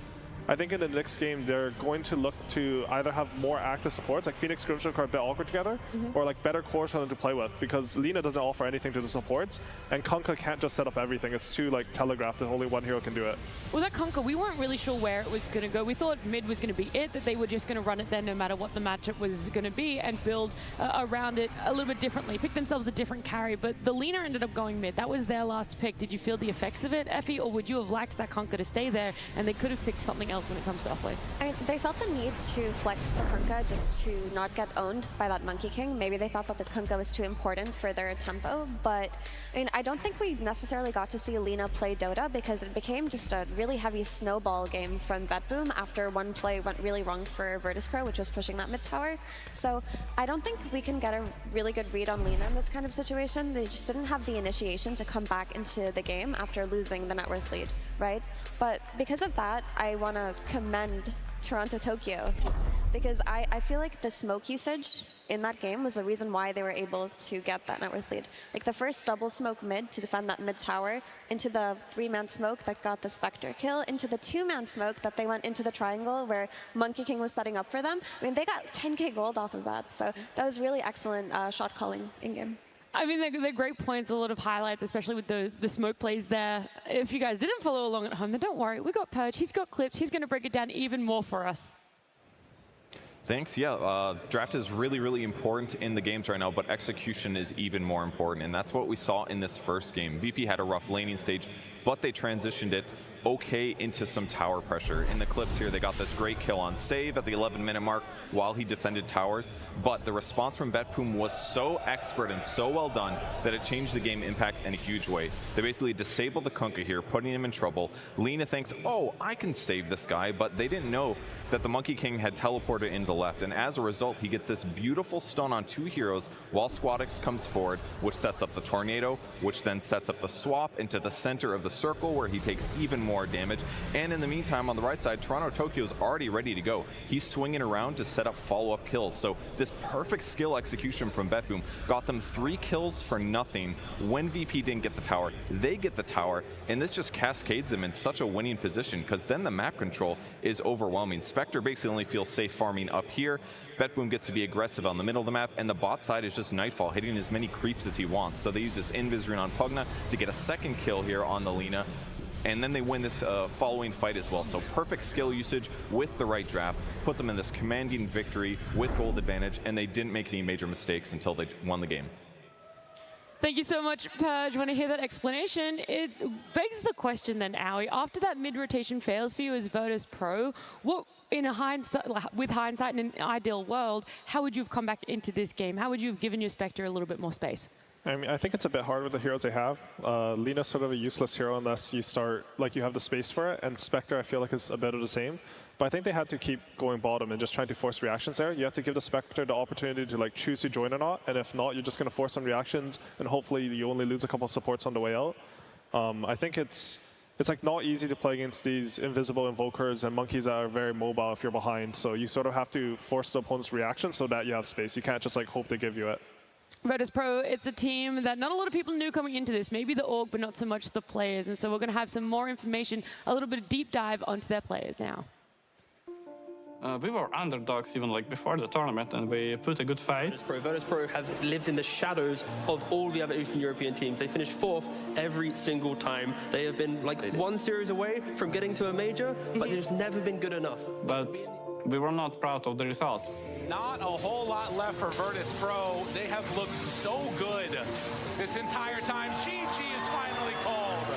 I think in the next game, they're going to look to either have more active supports, like Phoenix Grimstroke are a bit awkward together, or like better cores for them to play with, because Lina doesn't offer anything to the supports, and Kunkka can't just set up everything. It's too like telegraphed, and only one hero can do it. Well, that Kunkka, we weren't really sure where it was going to go. We thought mid was going to be it, that they were just going to run it there no matter what the matchup was going to be, and build around it a little bit differently, pick themselves a different carry, but the Lina ended up going mid. That was their last pick. Did you feel the effects of it, Effie, or would you have liked that Kunkka to stay there, and they could have picked something else when it comes to offlane? I mean, they felt the need to flex the Kunkka just to not get owned by that Monkey King. Maybe they thought that the Kunkka was too important for their tempo, but I mean, I don't think we necessarily got to see Lina play Dota because it became just a really heavy snowball game from BetBoom after one play went really wrong for Virtus.pro, which was pushing that mid tower. So I don't think we can get a really good read on Lina in this kind of situation. They just didn't have the initiation to come back into the game after losing the net worth lead, right? But because of that, I want to commend Toronto Tokyo, because I feel like the smoke usage in that game was the reason why they were able to get that net worth lead. Like the first double smoke mid to defend that mid tower, into the 3-man smoke that got the Spectre kill, into the 2-man smoke that they went into the triangle where Monkey King was setting up for them. I mean, they got 10k gold off of that, so that was really excellent shot calling in-game. I mean, they're great points, a lot of highlights, especially with the smoke plays there. If you guys didn't follow along at home, then don't worry. We got Purge, he's got clips, he's going to break it down even more for us. Thanks. Yeah, draft is really, really important in the games right now, but execution is even more important, and that's what we saw in this first game. VP had a rough laning stage, but they transitioned it okay into some tower pressure. In the clips here, they got this great kill on Save at the 11-minute mark while he defended towers, but the response from BetBoom was so expert and so well done that it changed the game impact in a huge way. They basically disabled the Kunkka here, putting him in trouble. Lina thinks, oh, I can save this guy, but they didn't know that the Monkey King had teleported into the left, and as a result, he gets this beautiful stun on 2 heroes while Squadix comes forward, which sets up the Tornado, which then sets up the swap into the center of the circle where he takes even more damage. And in the meantime, on the right side, Toronto Tokyo is already ready to go. He's swinging around to set up follow-up kills. So this perfect skill execution from BetBoom got them 3 kills for nothing when VP didn't get the tower. They get the tower, and this just cascades them in such a winning position because then the map control is overwhelming. Spectre basically only feels safe farming up here. BetBoom gets to be aggressive on the middle of the map, and the bot side is just Nightfall, hitting as many creeps as he wants. So they use this Invis rune on Pugna to get a second kill here on the Lina. and then they win this following fight as well. So perfect skill usage with the right draft put them in this commanding victory with gold advantage, and they didn't make any major mistakes until they won the game. Thank you so much, Purge. When I hear that explanation, it begs the question then, Aoi, after that mid-rotation fails for you as Virtus Pro, what, with hindsight in an ideal world, how would you have come back into this game? How would you have given your Spectre a little bit more space? I mean, I think it's a bit hard with the heroes they have. Lina's sort of a useless hero unless you start, like you have the space for it, and Spectre I feel like is a bit of the same. But I think they had to keep going bottom and just trying to force reactions there. You have to give the Spectre the opportunity to like choose to join or not, and if not, you're just going to force some reactions, and hopefully you only lose a couple of supports on the way out. I think it's like not easy to play against these invisible invokers and monkeys that are very mobile if you're behind. So you sort of have to force the opponent's reaction so that you have space. You can't just like hope they give you it. Virtus Pro, it's a team that not a lot of people knew coming into this. Maybe the org, but not so much the players. And so we're going to have some more information, a little bit of deep dive onto their players now. We were underdogs even like before the tournament, and we put a good fight. Virtus Pro has lived in the shadows of all the other Eastern European teams. They finished 4th every single time. They have been like one series away from getting to a major, but there's never been good enough. But we were not proud of the result. Not a whole lot left for Virtus Pro. They have looked so good this entire time. GG is finally called.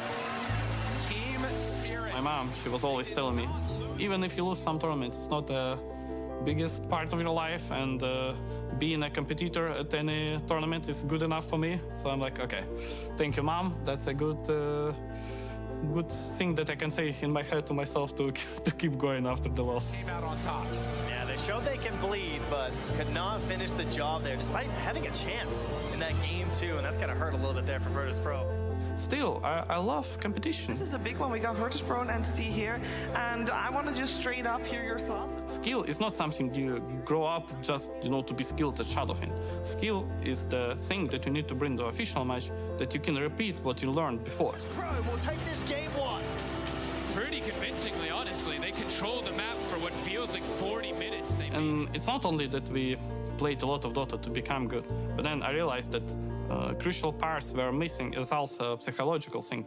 Team Spirit. My mom, she was always telling me, even if you lose some tournaments, it's not the biggest part of your life, and being a competitor at any tournament is good enough for me. So I'm like, okay, thank you, Mom. That's a good thing that I can say in my head to myself to keep going after the loss. Came out on top. Yeah, they showed they can bleed, but could not finish the job there, despite having a chance in that game too, and that's gonna hurt a little bit there for Virtus Pro. Still, I love competition. This is a big one. We got Virtus Pro and Entity here, and I want to just straight up hear your thoughts. Skill is not something you grow up just, to be skilled at Shadowfin. Skill is the thing that you need to bring to official match, that you can repeat what you learned before. Pro will take this game 1. Pretty convincingly, honestly. They controlled the map for what feels like 40 minutes. And it's not only that we played a lot of Dota to become good, but then I realized that crucial parts were missing is also a psychological thing,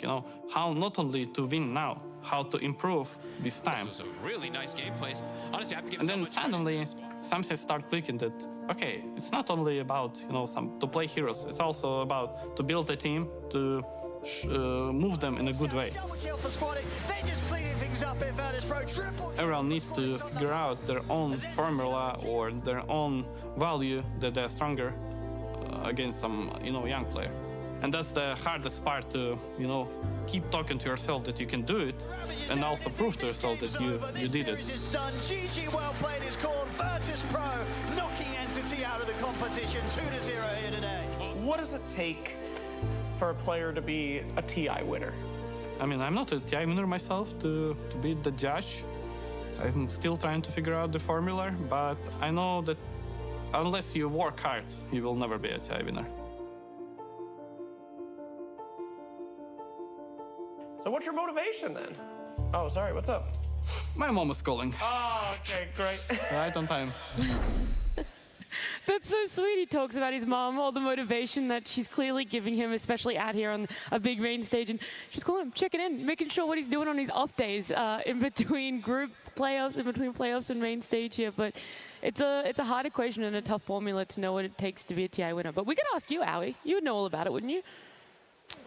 how not only to win now, how to improve with time. This was a really nice gameplay. Honestly, I have to give and so then much suddenly something started clicking that, okay, it's not only about, to play heroes, it's also about to build a team, to move them in a good way. Everyone needs to figure out their own formula or their own value that they're stronger against some, young player. And that's the hardest part to, keep talking to yourself that you can do it, and also prove to yourself that you did it. GG well played is called Virtus Pro, knocking Entity out of the competition 2-0 here today. What does it take for a player to be a TI winner? I mean, I'm not a TI winner myself to be the judge. I'm still trying to figure out the formula, but I know that unless you work hard, you will never be a TI winner. So what's your motivation then? Oh, sorry, what's up? My mom is calling. Oh, okay, great. Right on time. That's so sweet. He talks about his mom, all the motivation that she's clearly giving him, especially out here on a big main stage. And she's calling him, checking in, making sure what he's doing on his off days in between groups, playoffs, in between playoffs and main stage here. But it's a hard equation and a tough formula to know what it takes to be a TI winner. But we could ask you, Aoi. You would know all about it, wouldn't you?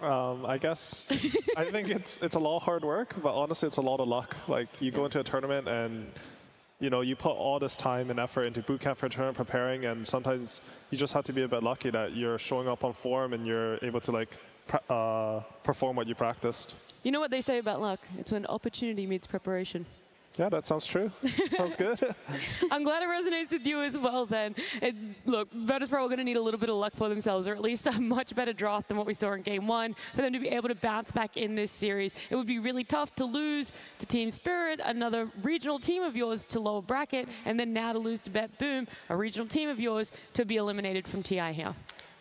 I guess I think it's a lot of hard work, but honestly, it's a lot of luck. Like you go into a tournament and you put all this time and effort into boot camp for a tournament preparing, and sometimes you just have to be a bit lucky that you're showing up on form and you're able to perform what you practiced. You know what they say about luck? It's when opportunity meets preparation. Yeah, that sounds true. Sounds good. I'm glad it resonates with you as well then. Look, Virtus Pro are going to need a little bit of luck for themselves, or at least a much better draft than what we saw in Game 1, for them to be able to bounce back in this series. It would be really tough to lose to Team Spirit, another regional team of yours, to lower bracket, and then now to lose to Bet Boom, a regional team of yours, to be eliminated from TI here.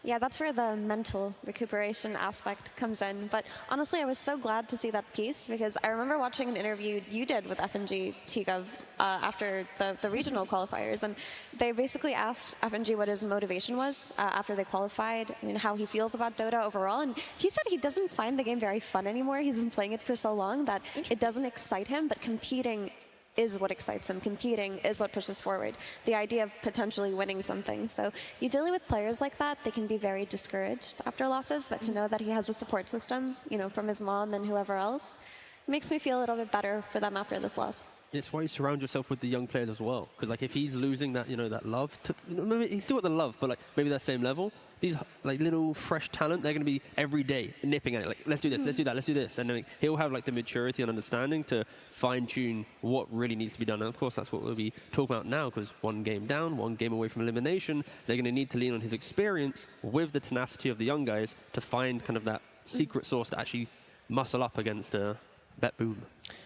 Yeah, that's where the mental recuperation aspect comes in. But honestly, I was so glad to see that piece because I remember watching an interview you did with FNG Tigov after the regional qualifiers, and they basically asked FNG what his motivation was after they qualified, I mean, how he feels about Dota overall, and he said he doesn't find the game very fun anymore. He's been playing it for so long that it doesn't excite him, but competing is what excites him. Competing is what pushes forward. The idea of potentially winning something. So you dealing with players like that, they can be very discouraged after losses, but to know that he has a support system, you know, from his mom and whoever else, makes me feel a little bit better for them after this loss. It's why you surround yourself with the young players as well. Because like if he's losing that, you know, that love, maybe he's still got the love, but like maybe that same level. These like little fresh talent, they're going to be every day nipping at it. Like, let's do this, let's do that, let's do this. And then he'll have like the maturity and understanding to fine tune what really needs to be done. And of course, that's what we'll be talking about now, because one game down, one game away from elimination, they're going to need to lean on his experience with the tenacity of the young guys to find kind of that secret sauce to actually muscle up against BetBoom.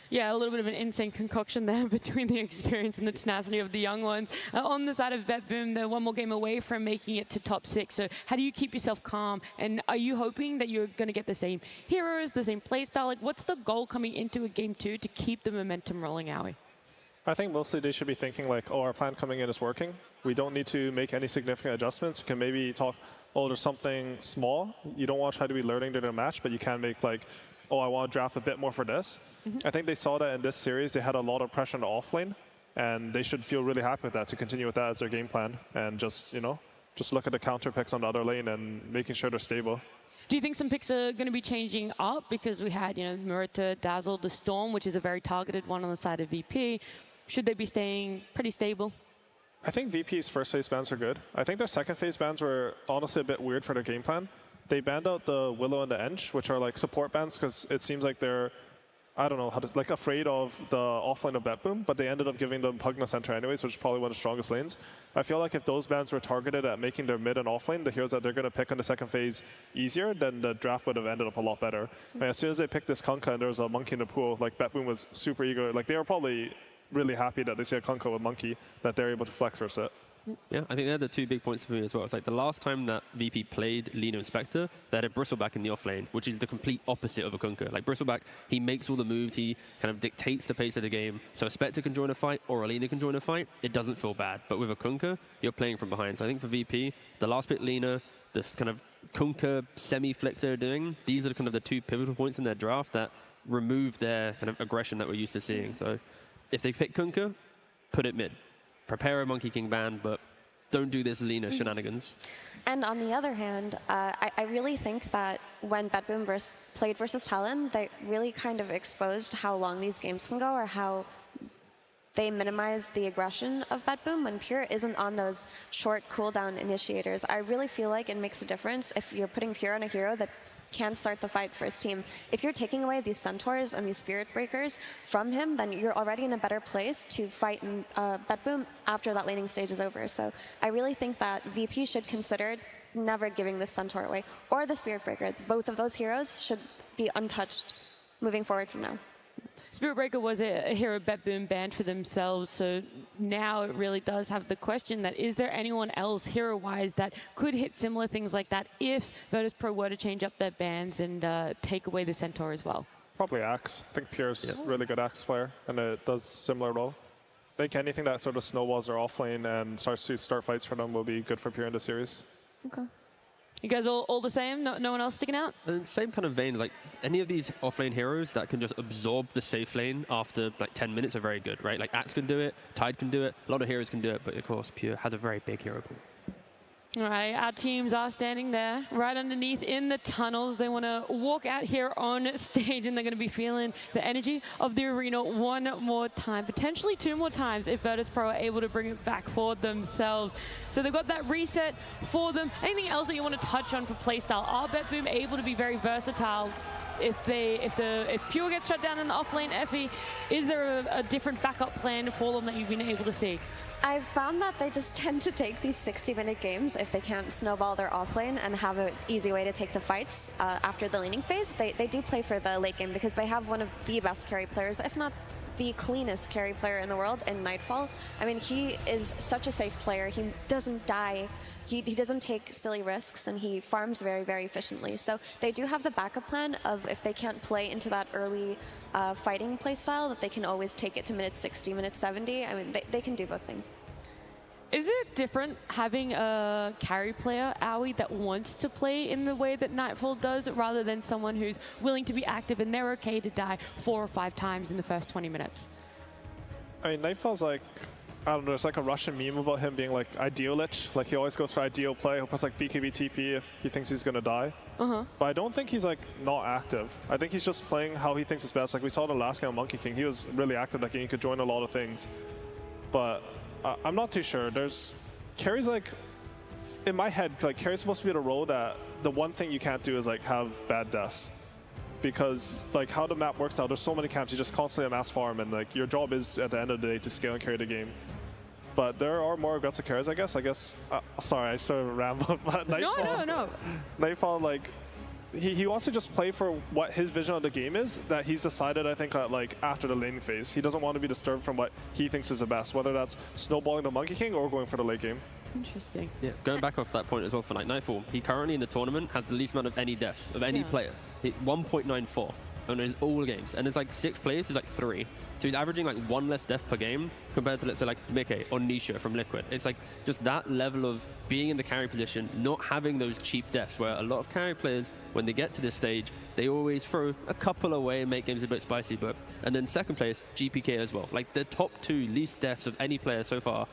Yeah, a little bit of an insane concoction there between the experience and the tenacity of the young ones. On the side of BetBoom, they're one more game away from making it to top 6. So how do you keep yourself calm? And are you hoping that you're going to get the same heroes, the same playstyle? Like, what's the goal coming into a game 2 to keep the momentum rolling, Aoi? I think mostly they should be thinking like, oh, our plan coming in is working. We don't need to make any significant adjustments. You can maybe talk, oh, there's something small. You don't want to try to be learning during a match, but you can make like, oh, I want to draft a bit more for this. I think they saw that in this series. They had a lot of pressure on the offlane, and they should feel really happy with that to continue with that as their game plan and just, you know, just look at the counter picks on the other lane and making sure they're stable. Do you think some picks are going to be changing up? Because we had, you know, Murata, Dazzle, the Storm, which is a very targeted one on the side of VP. Should they be staying pretty stable? I think VP's first phase bans are good. I think their second phase bans were honestly a bit weird for their game plan. They banned out the Willow and the Enge, which are like support bans, because it seems like they're, I don't know, how to, like afraid of the offlane of BetBoom, but they ended up giving them Pugna Center anyways, which is probably one of the strongest lanes. I feel like if those bans were targeted at making their mid and offlane, the heroes that they're going to pick on the second phase easier, then the draft would have ended up a lot better. And as soon as they picked this Kunkka and there was a Monkey in the pool, like BetBoom was super eager. Like they were probably really happy that they see a Kunkka with Monkey, that they're able to flex for a set. Yeah, I think they're the two big points for me as well. It's like the last time that VP played Lina and Spectre, they had a Bristleback in the offlane, which is the complete opposite of a Kunkka. Like Bristleback, he makes all the moves, he kind of dictates the pace of the game. So a Spectre can join a fight or a Lina can join a fight, it doesn't feel bad. But with a Kunkka, you're playing from behind. So I think for VP, the last bit Lina, this kind of Kunkka semi-flicks they're doing, these are kind of the two pivotal points in their draft that remove their kind of aggression that we're used to seeing. So if they pick Kunkka, put it mid. Prepare a Monkey King ban, but don't do this Lina shenanigans. And on the other hand, I really think that when BetBoom played versus Talon, they really kind of exposed how long these games can go, or how they minimize the aggression of BetBoom when Pure isn't on those short cooldown initiators. I really feel like it makes a difference if you're putting Pure on a hero that can start the fight for his team. If you're taking away these Centaurs and these Spirit Breakers from him, then you're already in a better place to fight in BetBoom after that laning stage is over. So I really think that VP should consider never giving this Centaur away, or the Spirit Breaker. Both of those heroes should be untouched moving forward from now. Spirit Breaker was a hero BetBoom banned for themselves, so now it really does have the question that is there anyone else hero-wise that could hit similar things like that if Virtus Pro were to change up their bans and take away the Centaur as well? Probably Axe. I think Pure's a really good Axe player, and it does similar role. I think anything that sort of snowballs their offlane and starts to start fights for them will be good for Pure in the series. Okay. You guys all the same? No one else sticking out? And same kind of vein, like any of these offlane heroes that can just absorb the safe lane after like 10 minutes are very good, right? Like Axe can do it, Tide can do it, a lot of heroes can do it, but of course Pure has a very big hero pool. All right, our teams are standing there right underneath in the tunnels. They want to walk out here on stage, and they're going to be feeling the energy of the arena one more time, potentially two more times if Virtus Pro are able to bring it back for themselves. So they've got that reset for them. Anything else that you want to touch on for playstyle? Are BetBoom able to be very versatile? If Pure gets shut down in the offlane, Effie, is there a different backup plan for them that you've been able to see? I've found that they just tend to take these 60-minute games if they can't snowball their offlane and have an easy way to take the fights after the laning phase. They do play for the late game because they have one of the best carry players, if not the cleanest carry player in the world in Nightfall. I mean, he is such a safe player. He doesn't die. He doesn't take silly risks, and he farms very, very efficiently. So they do have the backup plan of if they can't play into that early fighting play style, that they can always take it to minute 60, minute 70. I mean, they can do both things. Is it different having a carry player, Aoi, that wants to play in the way that Nightfall does, rather than someone who's willing to be active and they're okay to die 4 or 5 times in the first 20 minutes? I mean, Nightfall's like, I don't know, there's like a Russian meme about him being like ideal-lich. Like he always goes for ideal play. He'll press like BKB TP if he thinks he's gonna die. But I don't think he's like not active. I think he's just playing how he thinks is best. Like we saw the last game of Monkey King, he was really active that game. He could join a lot of things. But I'm not too sure. Carry's like, in my head, like Carry's supposed to be the role that the one thing you can't do is like have bad deaths. Because like how the map works now, there's so many camps, you just constantly amass farm, and like your job is at the end of the day to scale and carry the game. But there are more aggressive carries, I guess. Sorry, I sort of rambled, but Nightfall. No. Nightfall, like, he wants to just play for what his vision of the game is, that he's decided, I think, that, like, after the laning phase. He doesn't want to be disturbed from what he thinks is the best, whether that's snowballing the Monkey King or going for the late game. Interesting. Yeah, going back off that point as well for like Nightfall, he currently in the tournament has the least amount of any deaths of any player. 1.94 on his all games, and there's like 6 players, he's like 3. So he's averaging like 1 less death per game compared to, let's say, like Mickey or Nisha from Liquid. It's like just that level of being in the carry position, not having those cheap deaths, where a lot of carry players, when they get to this stage, they always throw a couple away and make games a bit spicy. And then second place, GPK as well. Like the top 2 least deaths of any player so far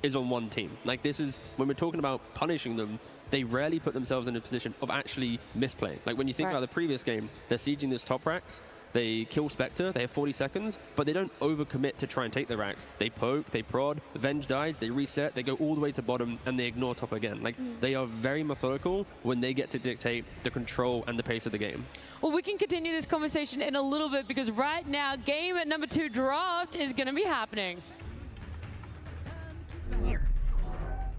is on one team. Like this is, when we're talking about punishing them, they rarely put themselves in a position of actually misplaying. Like when you think about the previous game, they're sieging this top racks, they kill Spectre, they have 40 seconds, but they don't overcommit to try and take the racks. They poke, they prod, Venge dies, they reset, they go all the way to bottom, and they ignore top again. Like they are very methodical when they get to dictate the control and the pace of the game. Well, we can continue this conversation in a little bit, because right now, game at number 2 draft is going to be happening.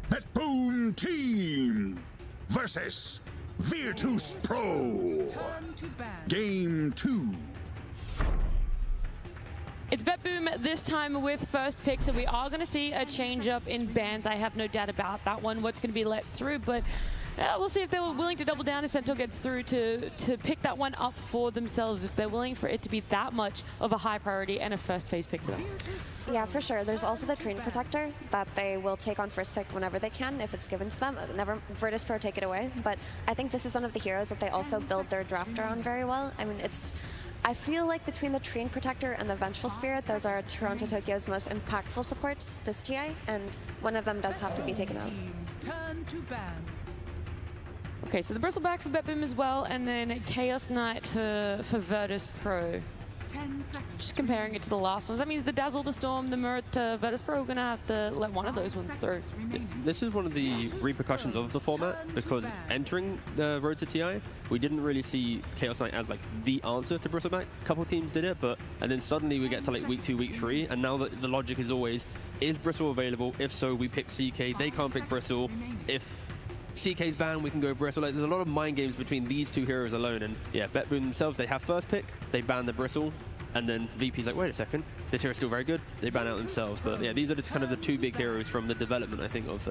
BetBoom Team versus Virtus Pro. Game 2. It's BetBoom this time with first pick, so we are going to see a change up in bans. I have no doubt about that one, what's going to be let through, but we'll see if they're willing to double down if Centaur gets through to pick that one up for themselves, if they're willing for it to be that much of a high priority and a first phase pick for them. Yeah, for sure. There's also the Train Protector that they will take on first pick whenever they can, if it's given to them. Never Virtus Pro take it away, but I think this is one of the heroes that they also build their draft around very well. I mean, I feel like between the Train Protector and the Vengeful Spirit, those are Toronto Tokyo's most impactful supports this TI, and one of them does have to be taken out. Okay, so the Bristleback for BetBoom as well, and then Chaos Knight for Virtus Pro. 10 seconds. Just comparing it to the last ones. That means the Dazzle, the Storm, the Murat, Virtus Pro are going to have to let one of those ones through. This is one of the repercussions of the format, because entering the Road to TI, we didn't really see Chaos Knight as like the answer to Bristleback. A couple teams did it, and then suddenly we get to like week 2, week 3, and now the logic is always, is Bristle available? If so, we pick CK. They can't pick Bristle. If CK's banned, we can go Bristle. Like, there's a lot of mind games between these 2 heroes alone, and yeah, BetBoom themselves, they have first pick, they ban the Bristle, and then VP's like, wait a second, this hero's still very good, they ban out themselves. But yeah, these are kind of the 2 big heroes from the development, I think, of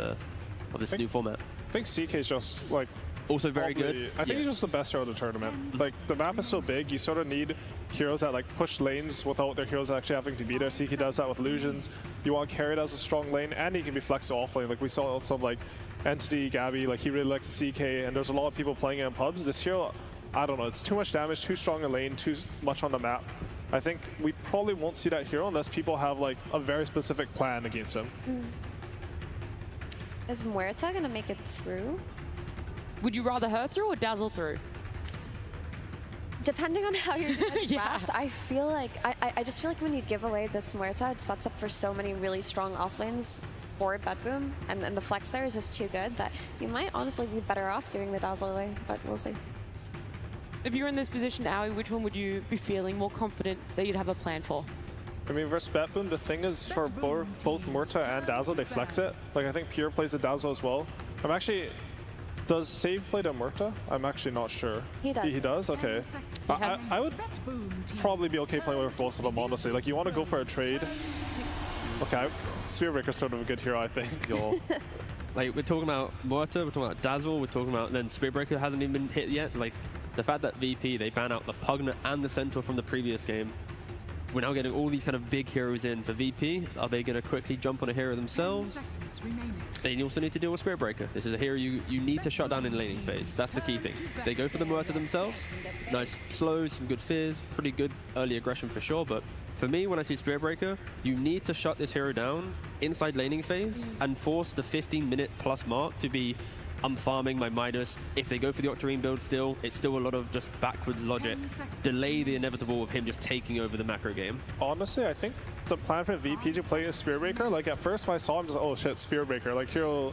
this new format. I think CK's just like also very good. I think he's just the best hero of the tournament. Like the map is so big, you sort of need heroes that like push lanes without their heroes actually having to be there. CK does that with Illusions. You want Carry that has a strong lane, and he can be flexed off lane. Like we saw some like Entity, Gabby, like he really likes CK, and there's a lot of people playing it in pubs. This hero, I don't know, it's too much damage, too strong a lane, too much on the map. I think we probably won't see that hero unless people have like a very specific plan against him. Is Muerta going to make it through? Would you rather her through or Dazzle through? Depending on how you're going to draft, I feel like, I just feel like when you give away this Muerta, it sets up for so many really strong off lanes for BetBoom, and then the flex there is just too good that you might honestly be better off giving the Dazzle away, but we'll see. If you're in this position, Aoi, which one would you be feeling more confident that you'd have a plan for? I mean, versus BetBoom, the thing is for both Muerta and Dazzle, they flex it. Like I think Pure plays the Dazzle as well. I'm actually Does Save play to Murta? I'm actually not sure. He does. He does? Okay. I would probably be okay playing with both of them, honestly. Like, you want to go for a trade. Okay, Spearbreaker's sort of a good hero, I think. Like, we're talking about Murta, we're talking about Dazzle, we're talking about, then Spearbreaker hasn't even been hit yet. Like, the fact that VP, they ban out the Pugner and the Centaur from the previous game. We're now getting all these kind of big heroes in for VP. Are they going to quickly jump on a hero themselves? They also need to deal with Spearbreaker. This is a hero you need to shut down in laning phase. That's the key thing. They go for the Murta themselves. Nice slows, some good fears, pretty good early aggression for sure, but for me, when I see Spearbreaker, you need to shut this hero down inside laning phase and force the 15-minute plus mark to be, I'm farming my Midas. If they go for the Octarine build still, it's still a lot of just backwards logic. Delay the inevitable of him just taking over the macro game. Honestly, I think the plan for VP to play is Spearbreaker. Like, at first when I saw him, just, oh shit, Spearbreaker, like hero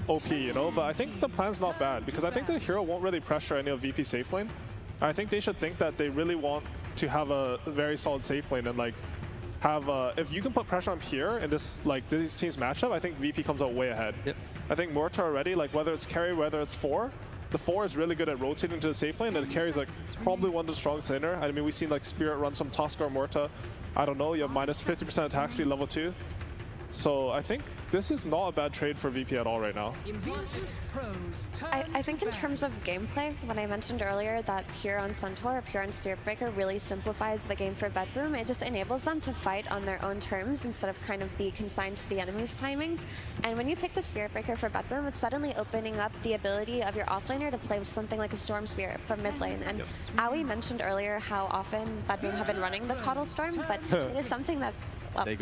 OP, you know? But I think the plan's not bad, because I think the hero won't really pressure any of VP safe lane. I think they should think that they really want to have a very solid safe lane and like have if you can put pressure on here in this these teams matchup, I think VP comes out way ahead. Yep. I think Murta already, like whether it's carry, whether it's 4, the 4 is really good at rotating to the safe lane, and the carry is like probably one of the strongest laner. I mean, we've seen like Spirit run some Tusk or Murta. I don't know, you have minus 50% attack speed level 2. So I think this is not a bad trade for VP at all right now. I think in terms of gameplay, when I mentioned earlier that pure on Centaur, pure on Spearbreaker really simplifies the game for BetBoom, it just enables them to fight on their own terms instead of kind of be consigned to the enemy's timings. And when you pick the Spearbreaker for BetBoom, it's suddenly opening up the ability of your offlaner to play with something like a Storm Spirit from mid lane. And Aoi mentioned earlier how often BetBoom have been running the Coddle Storm, but it is something that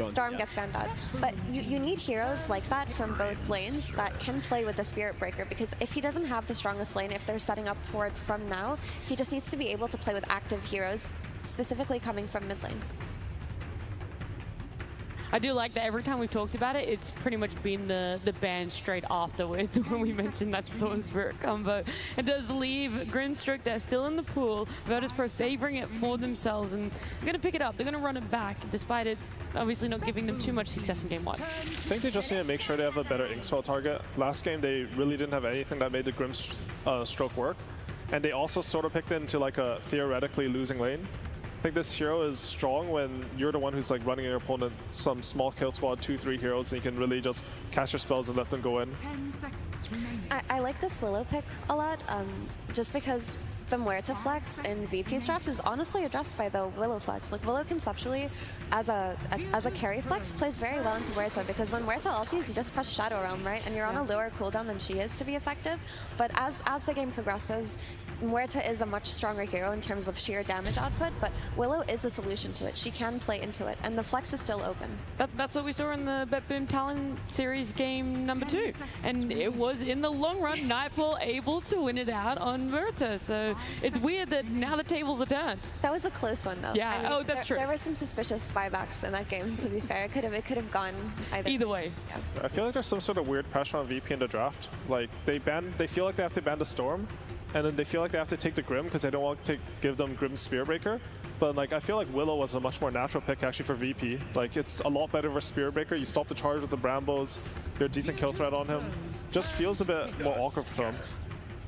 Storm gets gunned out. But you need heroes like that from both lanes that can play with the Spirit Breaker, because if he doesn't have the strongest lane, if they're setting up for it from now, he just needs to be able to play with active heroes, specifically coming from mid lane. I do like that every time we've talked about it, it's pretty much been the ban straight afterwards when we mentioned that Storm Spirit combo. It does leave Grimstruck there still in the pool, Virtus.pro favoring it for themselves, and they're going to pick it up, they're going to run it back, despite it obviously not giving them too much success in game 1. I think they just need to make sure they have a better Inkswell target. Last game, they really didn't have anything that made the Grimstroke work, and they also sort of picked it into like a theoretically losing lane. I think this hero is strong when you're the one who's like running your opponent some small kill squad, 2-3 heroes, and you can really just cast your spells and let them go in. I like this Willow pick a lot, just because the Muerta flex in VP's draft is honestly addressed by the Willow flex. Like, Willow conceptually, as a carry flex, plays very well into Muerta, because when Muerta ultis, you just press Shadow Realm, right? And you're on a lower cooldown than she is to be effective. But as the game progresses, Muerta is a much stronger hero in terms of sheer damage output, but Willow is the solution to it. She can play into it, and the flex is still open. That's what we saw in the BetBoom Talon Series game number 2. And it was, in the long run, Nightfall able to win it out on Murta. So it's weird that now the tables are turned. That was a close one, though. Yeah, I mean, that's true. There were some suspicious buybacks in that game, to be fair. It could have gone either way. Yeah. I feel like there's some sort of weird pressure on VP in the draft. Like, they feel like they have to ban the Storm, and then they feel like they have to take the Grim because they don't want to give them Grim Spearbreaker. But like, I feel like Willow was a much more natural pick actually for VP. Like, it's a lot better for Spearbreaker. You stop the charge with the Brambos. You're a decent kill threat on him. Just feels a bit more awkward for them.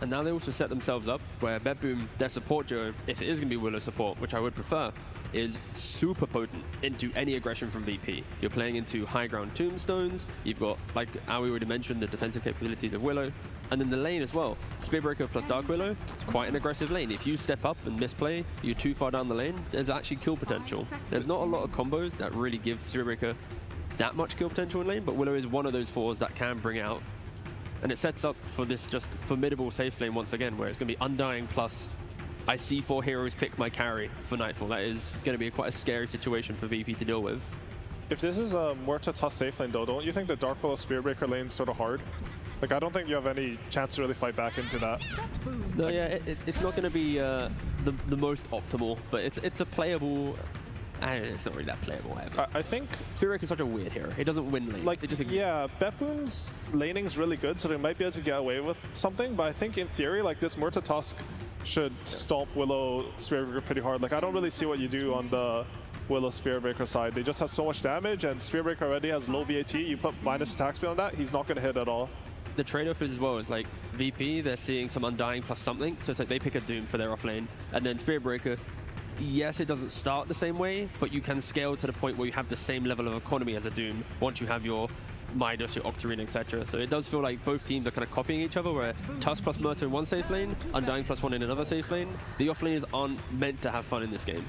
And now they also set themselves up where BetBoom, their support duo, if it is going to be Willow support, which I would prefer, is super potent into any aggression from VP. You're playing into high ground tombstones. You've got, like Aoi already mentioned, the defensive capabilities of Willow. And then the lane as well. Spearbreaker plus Dark Willow, quite an aggressive lane. If you step up and misplay, you're too far down the lane, there's actually kill potential. There's not a lot of combos that really give Spearbreaker that much kill potential in lane, but Willow is one of those 4s that can bring out. And it sets up for this just formidable safe lane once again, where it's going to be Undying plus I see 4 heroes pick my carry for Nightfall. That is going to be quite a scary situation for VP to deal with. If this is a Muerta tough safe lane though, don't you think the Dark Willow Spearbreaker lane's sort of hard? Like, I don't think you have any chance to really fight back into that. No, yeah, it's not going to be the most optimal, but it's a playable. It's not really that playable. I think Spearbreaker is such a weird hero. He doesn't win lane. Like, yeah, BetBoom's laning's really good, so they might be able to get away with something. But I think in theory, like, this Murta Tusk should stomp Willow Spearbreaker pretty hard. Like, I don't really see what you do on the Willow Spearbreaker side. They just have so much damage, and Spearbreaker already has low BAT. You put minus attack speed on that, he's not going to hit at all. the trade-off is as well is like VP, they're seeing some Undying plus something, so it's like they pick a Doom for their offlane, and then Spirit Breaker, yes, it doesn't start the same way, but you can scale to the point where you have the same level of economy as a Doom once you have your Midas, your Octarine, etc. So it does feel like both teams are kind of copying each other, where Tusk plus Murta in one safe lane, Undying plus one in another safe lane. The offlaners aren't meant to have fun in this game.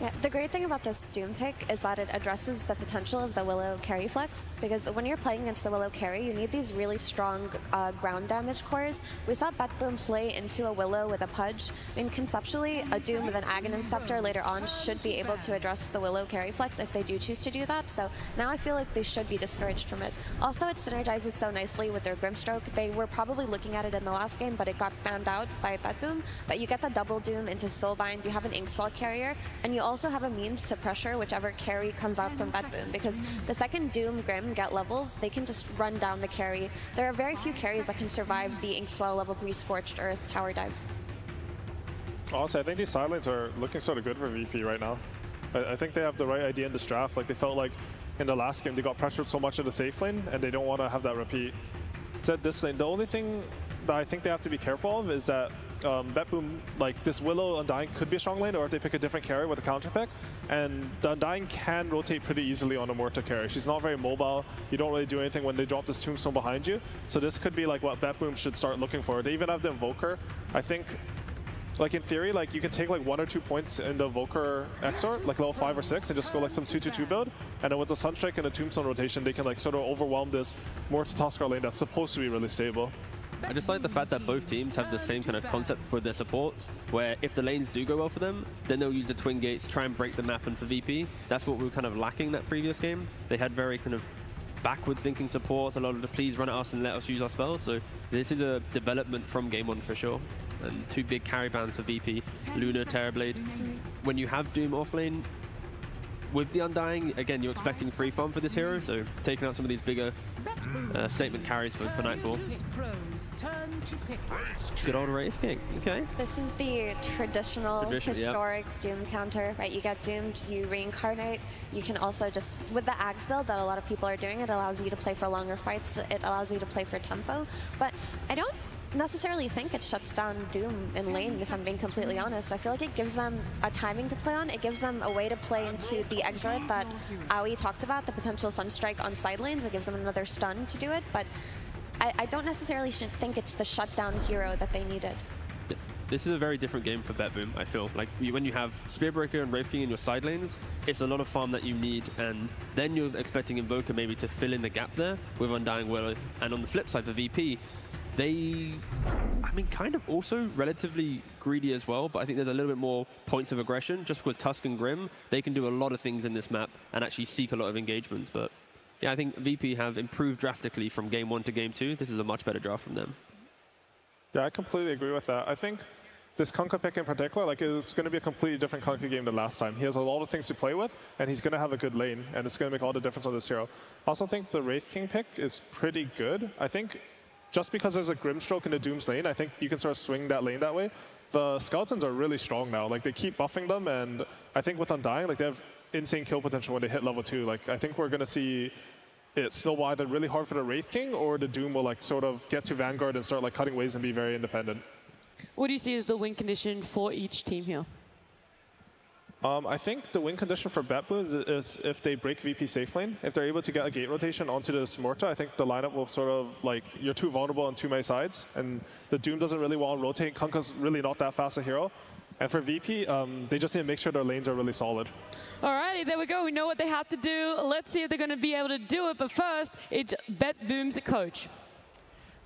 Yeah, the great thing about this Doom pick is that it addresses the potential of the Willow carry flex, because when you're playing against the Willow carry, you need these really strong ground damage cores. We saw BetBoom play into a Willow with a Pudge. I mean, conceptually, a Doom with an Aghanim Scepter later on should be able to address the Willow carry flex if they do choose to do that, so now I feel like they should be discouraged from it. Also, it synergizes so nicely with their Grimstroke. They were probably looking at it in the last game, but it got banned out by BetBoom. But you get the double Doom into Soulbind, you have an Inkswell carrier, and you also have a means to pressure whichever carry comes out from BetBoom, because the second Doom Grim get levels, they can just run down the carry. There are very few carries that can survive the Inkswell level 3 Scorched Earth tower dive. Honestly, I think these side lanes are looking sort of good for VP right now. I think they have the right idea in this draft. Like, they felt like in the last game they got pressured so much in the safe lane, and they don't want to have that repeat. Said this lane, the only thing that I think they have to be careful of is that BetBoom, like this Willow Undying could be a strong lane, or if they pick a different carry with a counter pick, and the Undying can rotate pretty easily on a Murta carry. She's not very mobile. You don't really do anything when they drop this Tombstone behind you. So this could be like what BetBoom should start looking for. They even have the Invoker. I think, like in theory, like you can take like 1 or 2 points in the Invoker Exort, like level 5 or 6, and just go like some 2-2-2 build. And then with the Sunstrike and the Tombstone rotation, they can like sort of overwhelm this Murta Tuskar lane that's supposed to be really stable. I just like the fact that both teams have the same kind of concept with their supports, where if the lanes do go well for them, then they'll use the Twin Gates, try and break the map, and for VP, that's what we were kind of lacking that previous game. They had very kind of backwards thinking supports, a lot of the please run at us and let us use our spells, so this is a development from game 1 for sure. And 2 big carry bans for VP, Luna, Terrorblade. When you have Doom offlane, with the Undying, again, you're expecting free farm for this hero, so taking out some of these bigger statement carries for Nightfall. Good old Wraith King, okay. This is the traditional historic Doom counter, right? You get doomed, you reincarnate. You can also just, with the Axe build that a lot of people are doing, it allows you to play for longer fights, it allows you to play for tempo. But I don't necessarily think it shuts down Doom in lane, if I'm being completely honest. I feel like it gives them a timing to play on. It gives them a way to play into the Exort that Aoi talked about, the potential Sunstrike on side lanes. It gives them another stun to do it, but I don't necessarily think it's the shutdown hero that they needed. This is a very different game for BetBoom, I feel. Like, when you have Spearbreaker and Wraith King in your side lanes, it's a lot of farm that you need, and then you're expecting Invoker maybe to fill in the gap there with Undying Willow. And on the flip side for VP, they, I mean, kind of also relatively greedy as well, but I think there's a little bit more points of aggression, just because Tusk and Grim, they can do a lot of things in this map and actually seek a lot of engagements. But yeah, I think VP have improved drastically from game 1 to game 2. This is a much better draft from them. Yeah, I completely agree with that. I think this Kunkka pick in particular, like, it's going to be a completely different Kunkka game than last time. He has a lot of things to play with, and he's going to have a good lane, and it's going to make all the difference on this hero. I also think the Wraith King pick is pretty good. I think just because there's a Grimstroke in the Doom's lane, I think you can sort of swing that lane that way. The Skeletons are really strong now. Like, they keep buffing them, and I think with Undying, like, they have insane kill potential when they hit level 2. Like, I think we're going to see it snowball either really hard for the Wraith King, or the Doom will, like, sort of get to Vanguard and start, like, cutting ways and be very independent. What do you see as the win condition for each team here? I think the win condition for BetBoom is if they break VP safe lane. If they're able to get a gate rotation onto the Murta, I think the lineup will sort of, like, you're too vulnerable on too many sides, and the Doom doesn't really want to rotate. Kunkka's really not that fast a hero. And for VP, they just need to make sure their lanes are really solid. Alrighty, there we go. We know what they have to do. Let's see if they're going to be able to do it. But first, it's BetBoom's coach.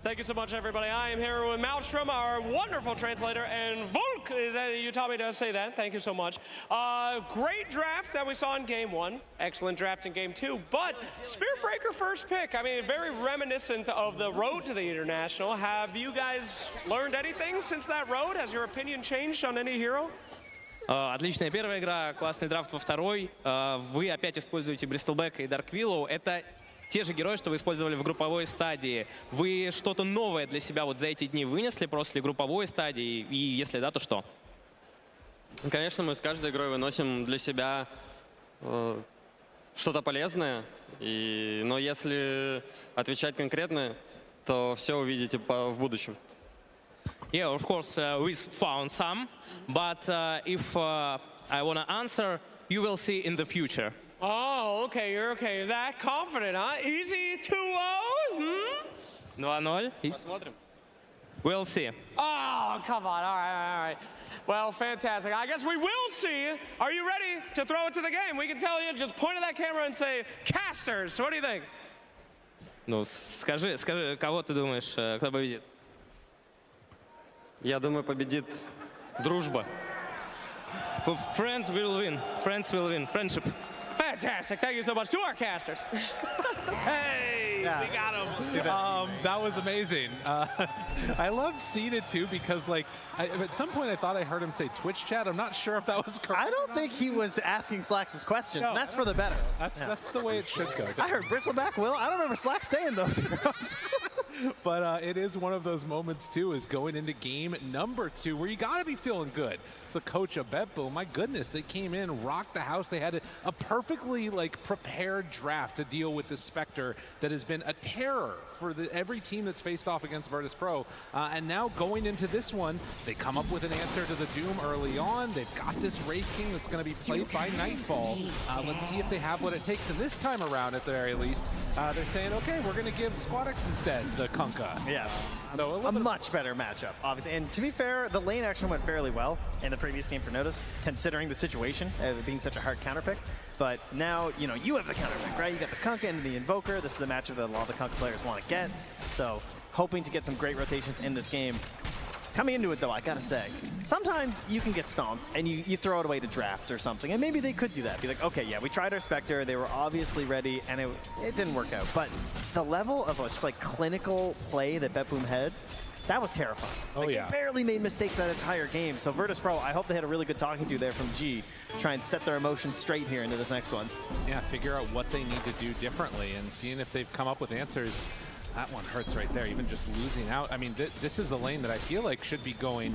Thank you so much, everybody. I am here with Maelstrom, our wonderful translator, and Volk, you taught me to say that. Thank you so much. Great draft that we saw in game 1. Excellent draft in game 2. But Spearbreaker first pick, I mean, very reminiscent of the road to the International. Have you guys learned anything since that road? Has your opinion changed on any hero? Отличная первая игра, классный драфт во второй. Вы опять используете Бристлбека и Дарквиллоу. Это те же герои, что вы использовали в групповой стадии. Вы что-то новое для себя вот за эти дни вынесли после групповой стадии? И если да, то что? Конечно, мы с каждой игрой выносим для себя что-то полезное. Но если отвечать конкретно, то все увидите в будущем. Yeah, of course, we found some, but if I want to answer, you will see in the future. Oh, okay, you're okay. That confident, huh? Easy 2-0? 2-0. Посмотрим. We'll see. Oh, come on. All right. Well, fantastic. I guess we will see. Are you ready to throw it to the game? We can tell you, just point at that camera and say, casters. What do you think? Ну, скажи, кого ты думаешь, кто победит? Я думаю, победит дружба. Friends will win. Friendship. Fantastic. Thank you so much to our casters. Hey, we got him. That was amazing. I love seeing it too because, like, at some point I thought I heard him say Twitch chat. I'm not sure if that was correct. I don't think he was asking Slacks' questions. No, that's for the better. That's the way it should go. I heard Bristleback Will. I don't remember Slacks saying those. But it is one of those moments too, is going into game number 2 where you got to be feeling good. It's the coach of BetBoom. My goodness, they came in, rocked the house. They had a perfectly prepared draft to deal with this Spectre that has been a terror for every team that's faced off against Virtus Pro. And now going into this one, they come up with an answer to the Doom early on. They've got this Wraith King that's going to be played by Nightfall. Let's see if they have what it takes. And this time around, at the very least, they're saying, okay, we're going to give Squadix instead the Kunkka. Yeah. So a much better matchup, obviously. And to be fair, the lane action went fairly well in the previous game for Notice, considering the situation, it being such a hard counterpick. But now, you have the counterpick, right? You got the Kunkka and the Invoker. This is the matchup that a lot of the Kunkka players want to get. So hoping to get some great rotations in this game. Coming into it, though, I gotta say, sometimes you can get stomped and you throw it away to draft or something, and maybe they could do that. Be like, okay, yeah, we tried our Spectre, they were obviously ready, and it didn't work out. But the level of just clinical play that BetBoom had, that was terrifying. They barely made mistakes that entire game. So Virtus Pro, I hope they had a really good talking to there from G, try and set their emotions straight here into this next one. Yeah, figure out what they need to do differently and seeing if they've come up with answers. That one hurts right there, even just losing out. I mean, this is a lane that I feel like should be going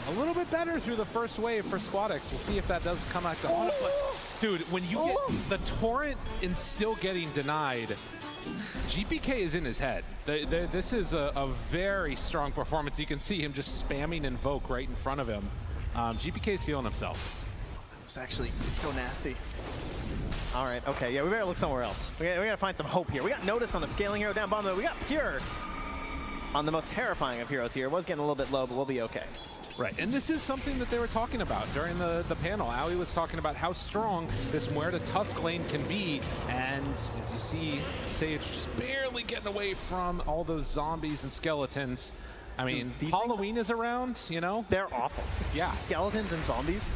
a little bit better through the first wave for Squadix. We'll see if that does come back to haunt it. But, dude, when you get the Torrent and still getting denied, GPK is in his head. This is a very strong performance. You can see him just spamming Invoke right in front of him. GPK is feeling himself. That was actually so nasty. All right, okay, yeah, we better look somewhere else. We gotta find some hope here. We got Notice on the scaling hero down bottom. We got Pure on the most terrifying of heroes here. It was getting a little bit low, but we'll be okay. Right, and this is something that they were talking about during the panel. Ali was talking about how strong this Muerta Tusk lane can be, and as you see, Sage just barely getting away from all those zombies and skeletons. I mean, Halloween is around, They're awful. Yeah. Skeletons and zombies.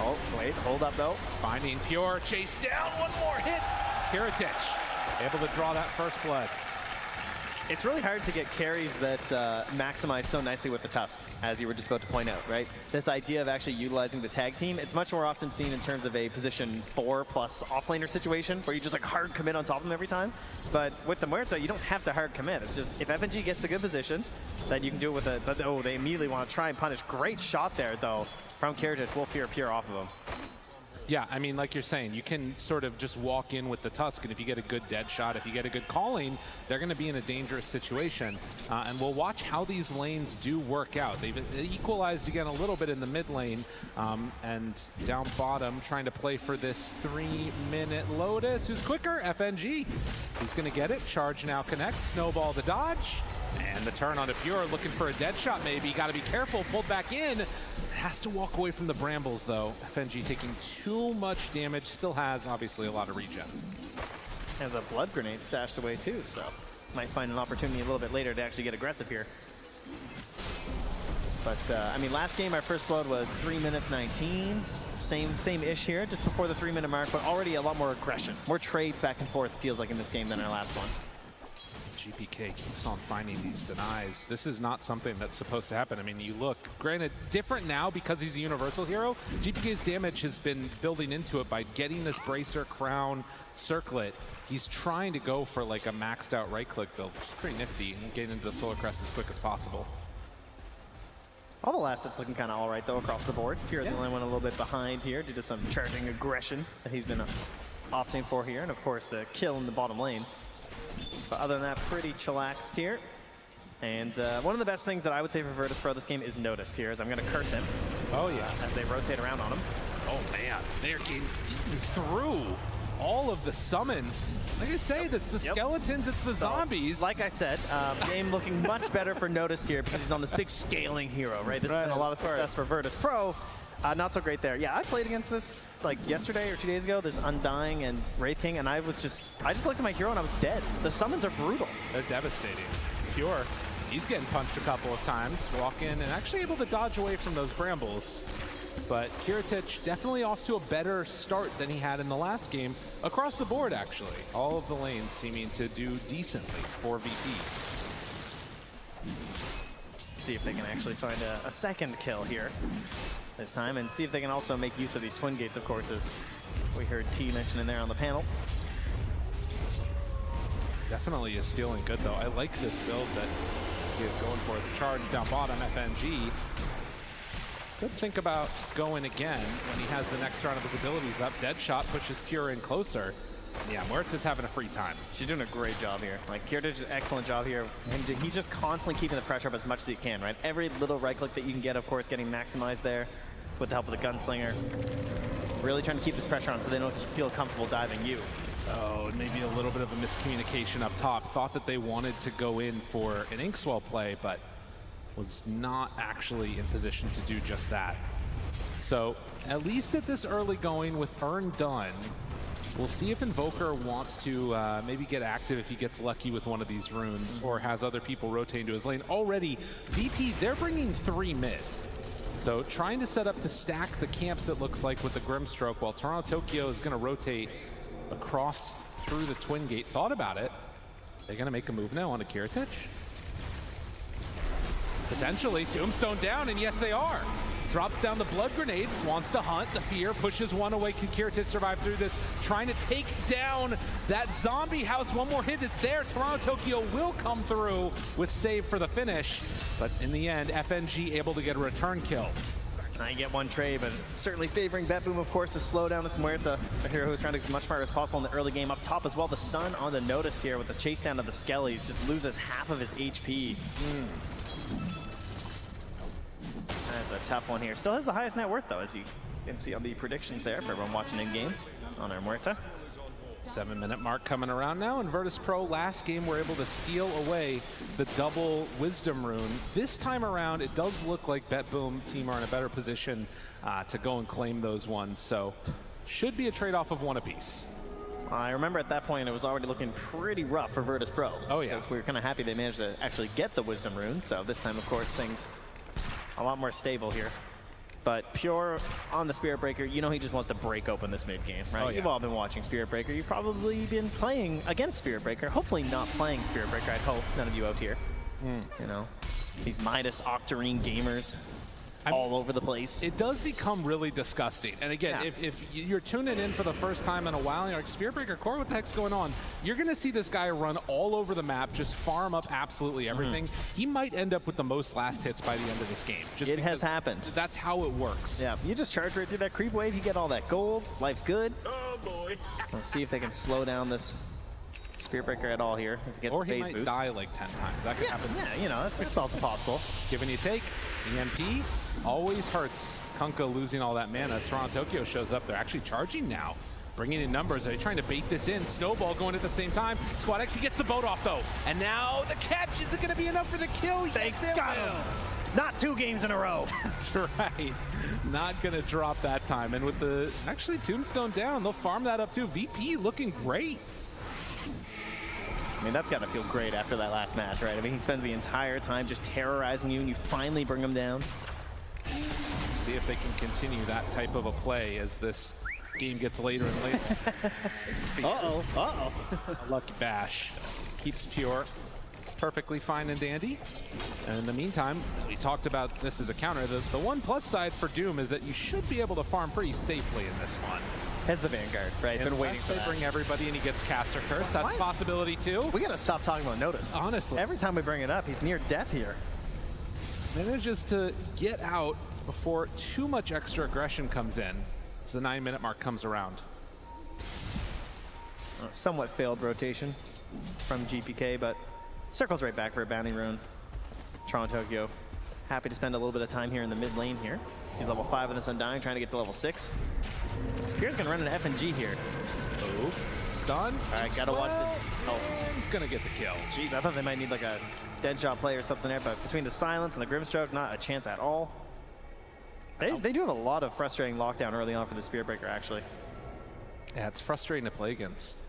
Oh, wait, hold up, though. Finding Pure, chase down, one more hit. Kiritich, able to draw that first blood. It's really hard to get carries that maximize so nicely with the Tusk, as you were just about to point out, right? This idea of actually utilizing the tag team, it's much more often seen in terms of a position 4+ offlaner situation, where you just hard commit on top of them every time. But with the Muerta, you don't have to hard commit. It's just, if FNG gets the good position, then you can do it with a, but oh, they immediately want to try and punish. Great shot there, though, from Kiritich. Will fear Pure off of him. Yeah, I mean, like you're saying, you can sort of just walk in with the Tusk, and if you get a good dead shot, if you get a good calling, they're going to be in a dangerous situation. And we'll watch how these lanes do work out. They've equalized again a little bit in the mid lane, and down bottom, trying to play for this 3-minute Lotus. Who's quicker? FNG. Who's going to get it? Charge now connects. Snowball the dodge. And the turn onto Pure, looking for a dead shot maybe. Got to be careful, pulled back in. Has to walk away from the brambles though. FNG taking too much damage, still has obviously a lot of regen. Has a blood grenade stashed away too, so might find an opportunity a little bit later to actually get aggressive here. But I mean, last game our first blood was 3 minutes 19. Same-ish here, just before the 3-minute mark, but already a lot more aggression. More trades back and forth, it feels like, in this game than our last one. GPK keeps on finding these denies. This is not something that's supposed to happen. I mean, you look, granted, different now because he's a universal hero. GPK's damage has been building into it by getting this Bracer, Crown, Circlet. He's trying to go for like a maxed out right-click build, which is pretty nifty, and getting into the Solar Crest as quick as possible. All the last that's looking kind of all right, though, across the board. Pure the only one a little bit behind here due to some charging aggression that he's been opting for here, and of course the kill in the bottom lane. But other than that, pretty chillaxed here. And one of the best things that I would say for Virtus Pro this game is noticed here, is I'm going to curse him. Oh, yeah. As they rotate around on him. Oh, man. They're getting through all of the summons. Like I say, it's the skeletons, it's the zombies. Like I said, game looking much better for Noticed here because he's on this big scaling hero, right? This has been a lot of success for Virtus Pro. Not so great there. Yeah, I played against this like yesterday or 2 days ago. There's Undying and Wraith King, and I just looked at my hero and I was dead. The summons are brutal. They're devastating. Pure, he's getting punched a couple of times, walk in and actually able to dodge away from those brambles. But Kiritich definitely off to a better start than he had in the last game. Across the board, actually. All of the lanes seeming to do decently for VP. See if they can actually find a second kill here this time, and see if they can also make use of these twin gates, of course, as we heard T mention in there on the panel. Definitely is feeling good, though. I like this build that he is going for as a charge down bottom, FNG. Could think about going again when he has the next round of his abilities up. Deadshot pushes Pure in closer. Yeah, Muerta's having a free time. She's doing a great job here. Like, Kiritich does an excellent job here. And he's just constantly keeping the pressure up as much as he can, right? Every little right click that you can get, of course, getting maximized there with the help of the gunslinger. Really trying to keep this pressure on so they don't feel comfortable diving you. Oh, maybe a little bit of a miscommunication up top. Thought that they wanted to go in for an Inkswell play, but was not actually in position to do just that. So, at least at this early going with Earn done, we'll see if Invoker wants to maybe get active if he gets lucky with one of these runes or has other people rotate into his lane. Already, VP, they're bringing 3 mid. So trying to set up to stack the camps, it looks like, with the Grimstroke, while Toronto Tokyo is going to rotate across through the Twin Gate. Thought about it. They're going to make a move now onto Kiritich. Potentially, Tombstone down, and yes, they are. Drops down the blood grenade, wants to hunt. The fear pushes one away. Can Kiritich survive through this? Trying to take down that zombie house. One more hit, it's there. Toronto Tokyo will come through with save for the finish. But in the end, FNG able to get a return kill. I get one trade, but it's certainly favoring BetBoom, of course, to slow down this Muerta, a hero who's trying to get as much fire as possible in the early game. Up top as well, the stun on the Notice here with the chase down of the Skellies. Just loses half of his HP. That's a tough one here. Still has the highest net worth, though, as you can see on the predictions there for everyone watching in game on our Muerta. 7-minute mark coming around now, and Virtus Pro last game were able to steal away the double Wisdom rune. This time around, it does look like BetBoom team are in a better position to go and claim those ones, so should be a trade-off of one apiece. I remember at that point it was already looking pretty rough for Virtus Pro. Oh yeah. We were kind of happy they managed to actually get the Wisdom rune, so this time, of course, things a lot more stable here. But Pure on the Spirit Breaker, you know he just wants to break open this mid game, right? Oh, yeah. You've all been watching Spirit Breaker. You've probably been playing against Spirit Breaker. Hopefully not playing Spirit Breaker, I'd hope. None of you out here. You know, these Midas Octarine gamers all over the place. It does become really disgusting. And again, if you're tuning in for the first time in a while and you're like, Spirit Breaker Core, what the heck's going on? You're going to see this guy run all over the map, just farm up absolutely everything. He might end up with the most last hits by the end of this game. Just it has happened. That's how it works. Yeah, you just charge right through that creep wave, you get all that gold, life's good. Oh boy. Let's see if they can slow down this Spirit Breaker at all here. As it gets or the he phase might boost. die like 10 times. That could happen. Yeah, you know, that's also possible. Give and you take. EMP always hurts. Kunkka losing all that mana. Toronto Tokyo shows up. They're actually charging now. Bringing in numbers. Are they trying to bait this in? Snowball going at the same time. Squad X, he gets the boat off though. And now the catch. Is it going to be enough for the kill? They got him. Not 2 games in a row. That's right. Not going to drop that time. And with the actually Tombstone down, they'll farm that up too. VP looking great. I mean, that's got to feel great after that last match, right? I mean, he spends the entire time just terrorizing you, and you finally bring him down. See if they can continue that type of a play as this game gets later and later. Uh-oh, uh-oh. A lucky bash. Keeps Pure perfectly fine and dandy. And in the meantime, we talked about this as a counter. The one plus side for Doom is that you should be able to farm pretty safely in this one. As the Vanguard, right? Been waiting for they that. bring everybody and he gets Caster Curse. That's a possibility too. We got to stop talking about Notice. Honestly. Every time we bring it up, he's near death here. Manages to get out before too much extra aggression comes in as the 9-minute mark comes around. Somewhat failed rotation from GPK, but circles right back for a bounty rune. Toronto Tokyo happy to spend a little bit of time here in the mid lane here. He's level 5 in this Undying, trying to get to level 6. Spear's gonna run an FNG here. Oh, stun. All right, gotta watch the... Oh, he's gonna get the kill. Jeez, I thought they might need like a dead shot play or something there, but between the silence and the Grimstroke, not a chance at all. They do have a lot of frustrating lockdown early on for the Spear Breaker, actually. Yeah, it's frustrating to play against.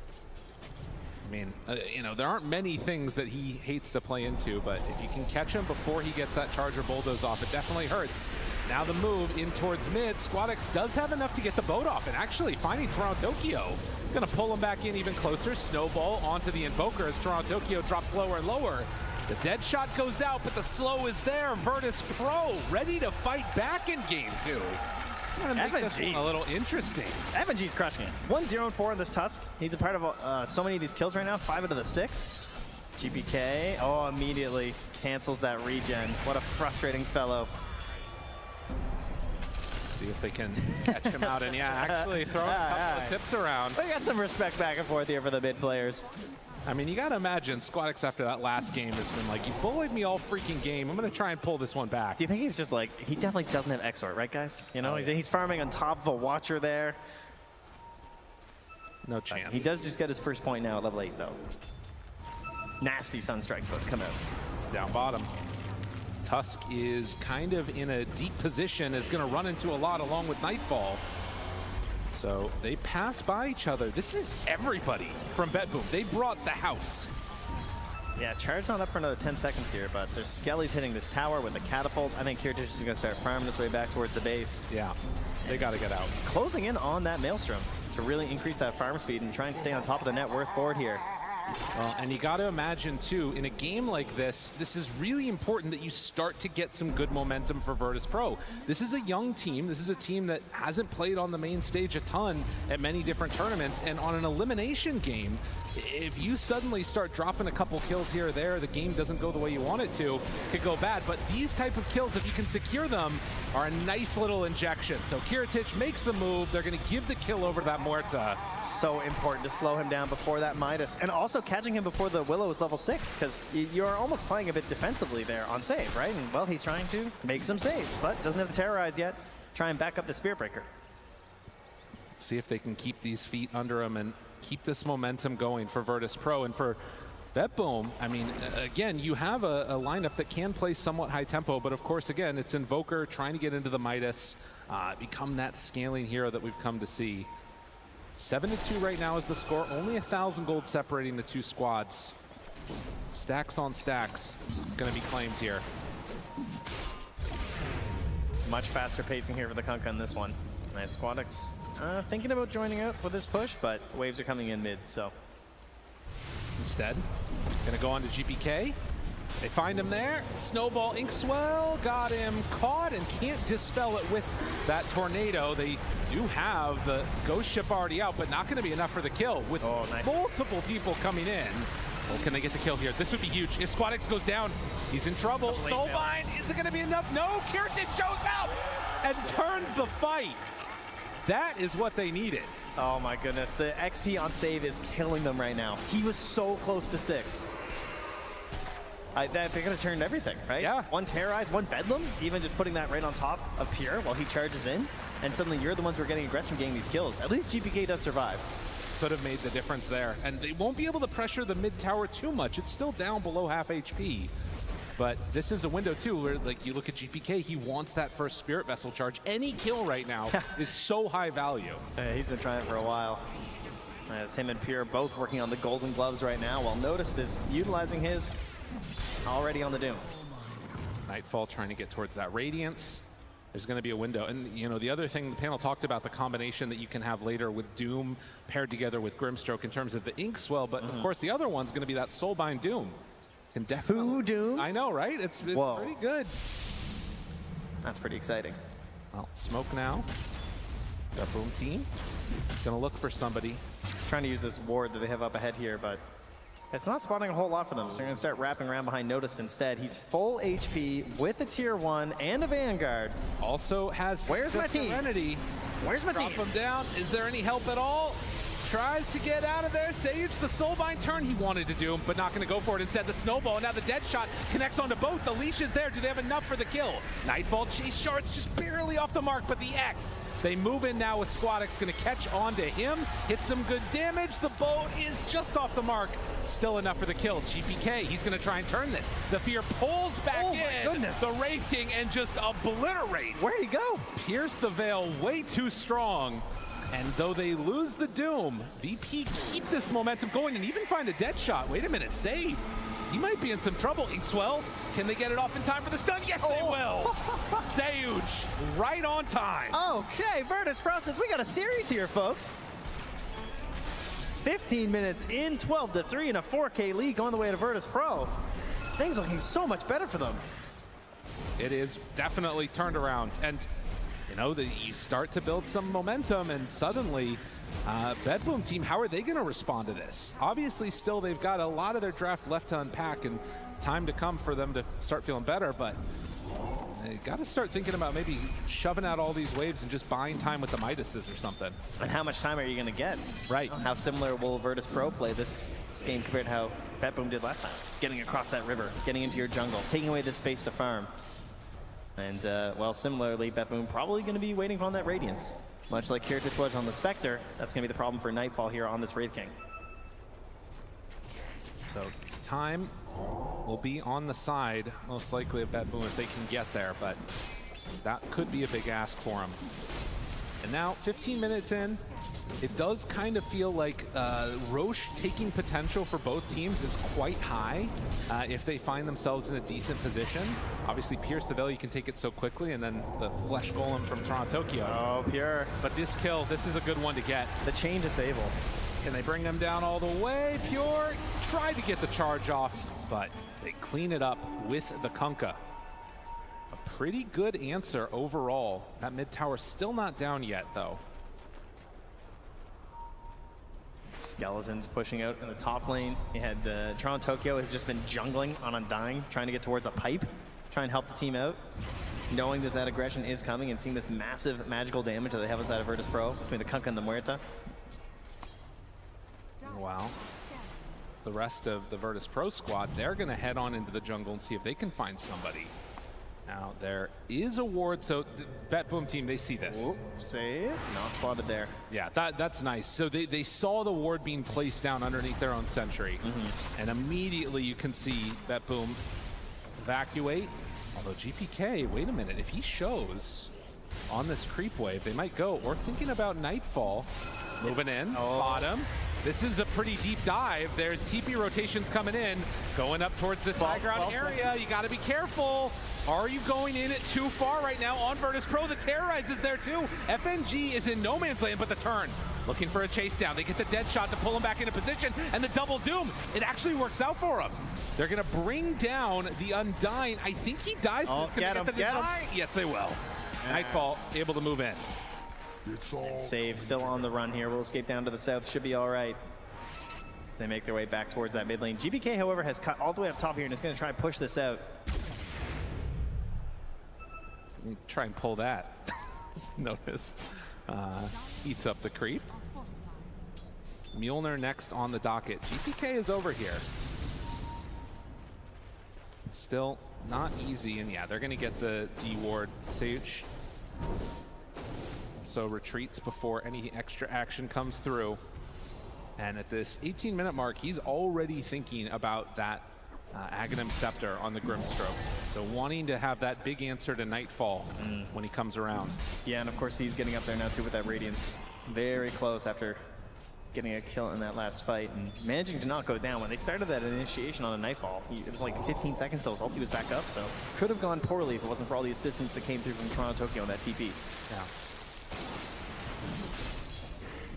I mean, you know, there aren't many things that he hates to play into, but if you can catch him before he gets that Charger Bulldoze off, it definitely hurts. Now the move in towards mid. SquadX does have enough to get the boat off, and actually finding Toronto Tokyo. Gonna pull him back in even closer. Snowball onto the Invoker as Toronto Tokyo drops lower and lower. The dead shot goes out, but the slow is there. Virtus Pro ready to fight back in game 2. Make this one a little interesting. FNG's crushing it. 1-0-4 in this Tusk. He's a part of so many of these kills right now. 5 out of the 6. GPK, oh, immediately cancels that regen. What a frustrating fellow. See if they can catch him out, and yeah, actually throwing a couple of tips around. They got some respect back and forth here for the mid players. I mean, you gotta imagine SquadX after that last game has been like, you bullied me all freaking game. I'm gonna try and pull this one back. Do you think he's just like, he definitely doesn't have Exort, right guys? You know, he's farming on top of a Watcher there. No chance. He does just get his first point now at level 8 though. Nasty Sunstrike's about to come out. Down bottom. Tusk is kind of in a deep position, is gonna run into a lot along with Nightfall. So they pass by each other. This is everybody from BetBoom. They brought the house. Yeah, charge not up for another 10 seconds here, but there's Skelly's hitting this tower with a catapult. I think Kiritich is going to start farming his way back towards the base. Yeah, they got to get out. Closing in on that Maelstrom to really increase that farm speed and try and stay on top of the net worth board here. Well, and you got to imagine, too, in a game like this, this is really important that you start to get some good momentum for Virtus Pro. This is a young team. This is a team that hasn't played on the main stage a ton at many different tournaments. And on an elimination game, if you suddenly start dropping a couple kills here or there, the game doesn't go the way you want it to, it could go bad. But these type of kills, if you can secure them, are a nice little injection. So Kiritich makes the move. They're going to give the kill over to that Muerta. So important to slow him down before that Midas. And also catching him before the Willow is level 6, because you're almost playing a bit defensively there on save, right? And, well, he's trying to make some saves, but doesn't have the Terrorize yet. Try and back up the Spear Breaker. See if they can keep these feet under him and keep this momentum going for Virtus Pro. And for BetBoom, I mean, again, you have a lineup that can play somewhat high tempo, but of course, again, it's Invoker trying to get into the Midas, become that scaling hero that we've come to see. 7-2 right now is the score. Only 1,000 gold separating the two squads. Stacks on stacks going to be claimed here. Much faster pacing here for the Kunkka in this one. Nice. SquadX thinking about joining up with this push, but waves are coming in mid, so. Instead, going to go on to GPK. They find him there. Snowball Inkswell got him caught and can't dispel it with that tornado. They do have the ghost ship already out, but not going to be enough for the kill with multiple people coming in. Well, can they get the kill here? This would be huge. If SquadX goes down, he's in trouble. Snowbind, is it going to be enough? No, Kiritich shows up and turns the fight. That is what they needed. Oh my goodness, the XP on save is killing them right now. He was so close to 6. They could have turned everything, right? Yeah. One Terrorize, one Bedlam, even just putting that right on top of Pure while he charges in, and suddenly you're the ones who are getting aggressive getting these kills. At least GPK does survive. Could have made the difference there. And they won't be able to pressure the mid tower too much. It's still down below half HP. But this is a window too where, like, you look at GPK, he wants that first Spirit Vessel charge. Any kill right now is so high value. He's been trying for a while. As him and Pure both working on the golden gloves right now, while Noticed is utilizing his already on the Doom. Nightfall trying to get towards that Radiance. There's going to be a window. And, you know, the other thing the panel talked about, the combination that you can have later with Doom paired together with Grimstroke in terms of the Inkswell. But, of course, the other one's going to be that Soulbind Doom. Can definitely, 2 Dooms? I know, right? It's pretty good. That's pretty exciting. Well, smoke now. The Boom team going to look for somebody. Trying to use this ward that they have up ahead here, but it's not spawning a whole lot for them, so they're going to start wrapping around behind Noticed instead. He's full HP with a tier 1 and a Vanguard. Also has Where's my team? Serenity. Where's my Drop team? him down. Is there any help at all? tries to get out of there. Sage, the Soulbind turn he wanted to do, but not going to go for it. Instead, the Snowball. And now the Dead Shot connects onto both. The leash is there. Do they have enough for the kill? Nightfall chase shards just barely off the mark, but the X. They move in now with Squadix. Going to catch onto him. Hit some good damage. The bow is just off the mark. Still enough for the kill. GPK, he's going to try and turn this. The Fear pulls back in. My goodness. The Wraith King and just obliterates. Where'd he go? Pierce the Veil way too strong. And though they lose the Doom, VP keep this momentum going and even find a dead shot. Wait a minute, save. He might be in some trouble. Inkswell, can they get it off in time for the stun? Yes, they will. Sage, right on time. Okay, Virtus Process, we got a series here, folks. 15 minutes in, 12-3 in a 4K lead going the way to Virtus Pro. Things looking so much better for them. It is definitely turned around. And you know, you start to build some momentum, and suddenly, Bedboom team, how are they going to respond to this? Obviously, still, they've got a lot of their draft left to unpack and time to come for them to start feeling better, but they got to start thinking about maybe shoving out all these waves and just buying time with the Midases or something. And how much time are you going to get? Right. How similar will Virtus Pro play this game compared to how Bedboom did last time? Getting across that river, getting into your jungle, taking away this space to farm. And, well, similarly, Bedboom probably going to be waiting on that Radiance. Much like Kirtich was on the Spectre, that's going to be the problem for Nightfall here on this Wraith King. So time will be on the side, most likely of Bedboom if they can get there, but that could be a big ask for him. And now, 15 minutes in, it does kind of feel like Roche taking potential for both teams is quite high if they find themselves in a decent position. Obviously, Pierce the Veil, you can take it so quickly, and then the Flesh Golem from Toronto Tokyo. Oh, Pure. But this kill, this is a good one to get. The chain disable. Can they bring them down all the way? Pure tried to get the charge off, but they clean it up with the Kunkka. A pretty good answer overall. That mid tower still not down yet, though. Skeletons pushing out in the top lane. You had Toronto Tokyo has just been jungling on Undying, trying to get towards a pipe, trying to help the team out, knowing that that aggression is coming and seeing this massive magical damage that they have inside of Virtus Pro between the Kunkka and the Muerta. Wow. The rest of the Virtus Pro squad, they're going to head on into the jungle and see if they can find somebody. Now, there is a ward, so the Bedboom team, they see this. Whoop, save, not spotted there. Yeah, that's nice. So they saw the ward being placed down underneath their own sentry, and immediately you can see Bedboom evacuate. Although GPK, wait a minute, if he shows on this creep wave, they might go. Or thinking about Nightfall, moving in, bottom. This is a pretty deep dive. There's TP rotations coming in, going up towards this high ground area. You got to be careful. Are you going in it too far right now on Virtus Pro? The Terrorize is there too. FNG is in no man's land, but the turn. Looking for a chase down. They get the dead shot to pull him back into position, and the double doom. It actually works out for him. They're going to bring down the Undying. I think he dies. Oh, get him, get him. Yes, they will. Nightfall able to move in. Save still on the run here. Will escape down to the south. Should be all right. As they make their way back towards that mid lane. GPK, however, has cut all the way up top here and is going to try and push this out. Try and pull that. Noticed. Eats up the creep. Mjolnir next on the docket. GPK is over here. Still not easy, and yeah, they're going to get the D ward. Sage so retreats before any extra action comes through. And at this 18-minute mark, he's already thinking about that Aghanim Scepter on the Grimstroke. So wanting to have that big answer to Nightfall when he comes around. Yeah, and of course he's getting up there now too with that Radiance. Very close after getting a kill in that last fight and managing to not go down. When they started that initiation on a Nightfall, it was like 15 seconds till his ulti was back up, so could have gone poorly if it wasn't for all the assistance that came through from Toronto Tokyo on that TP. Yeah.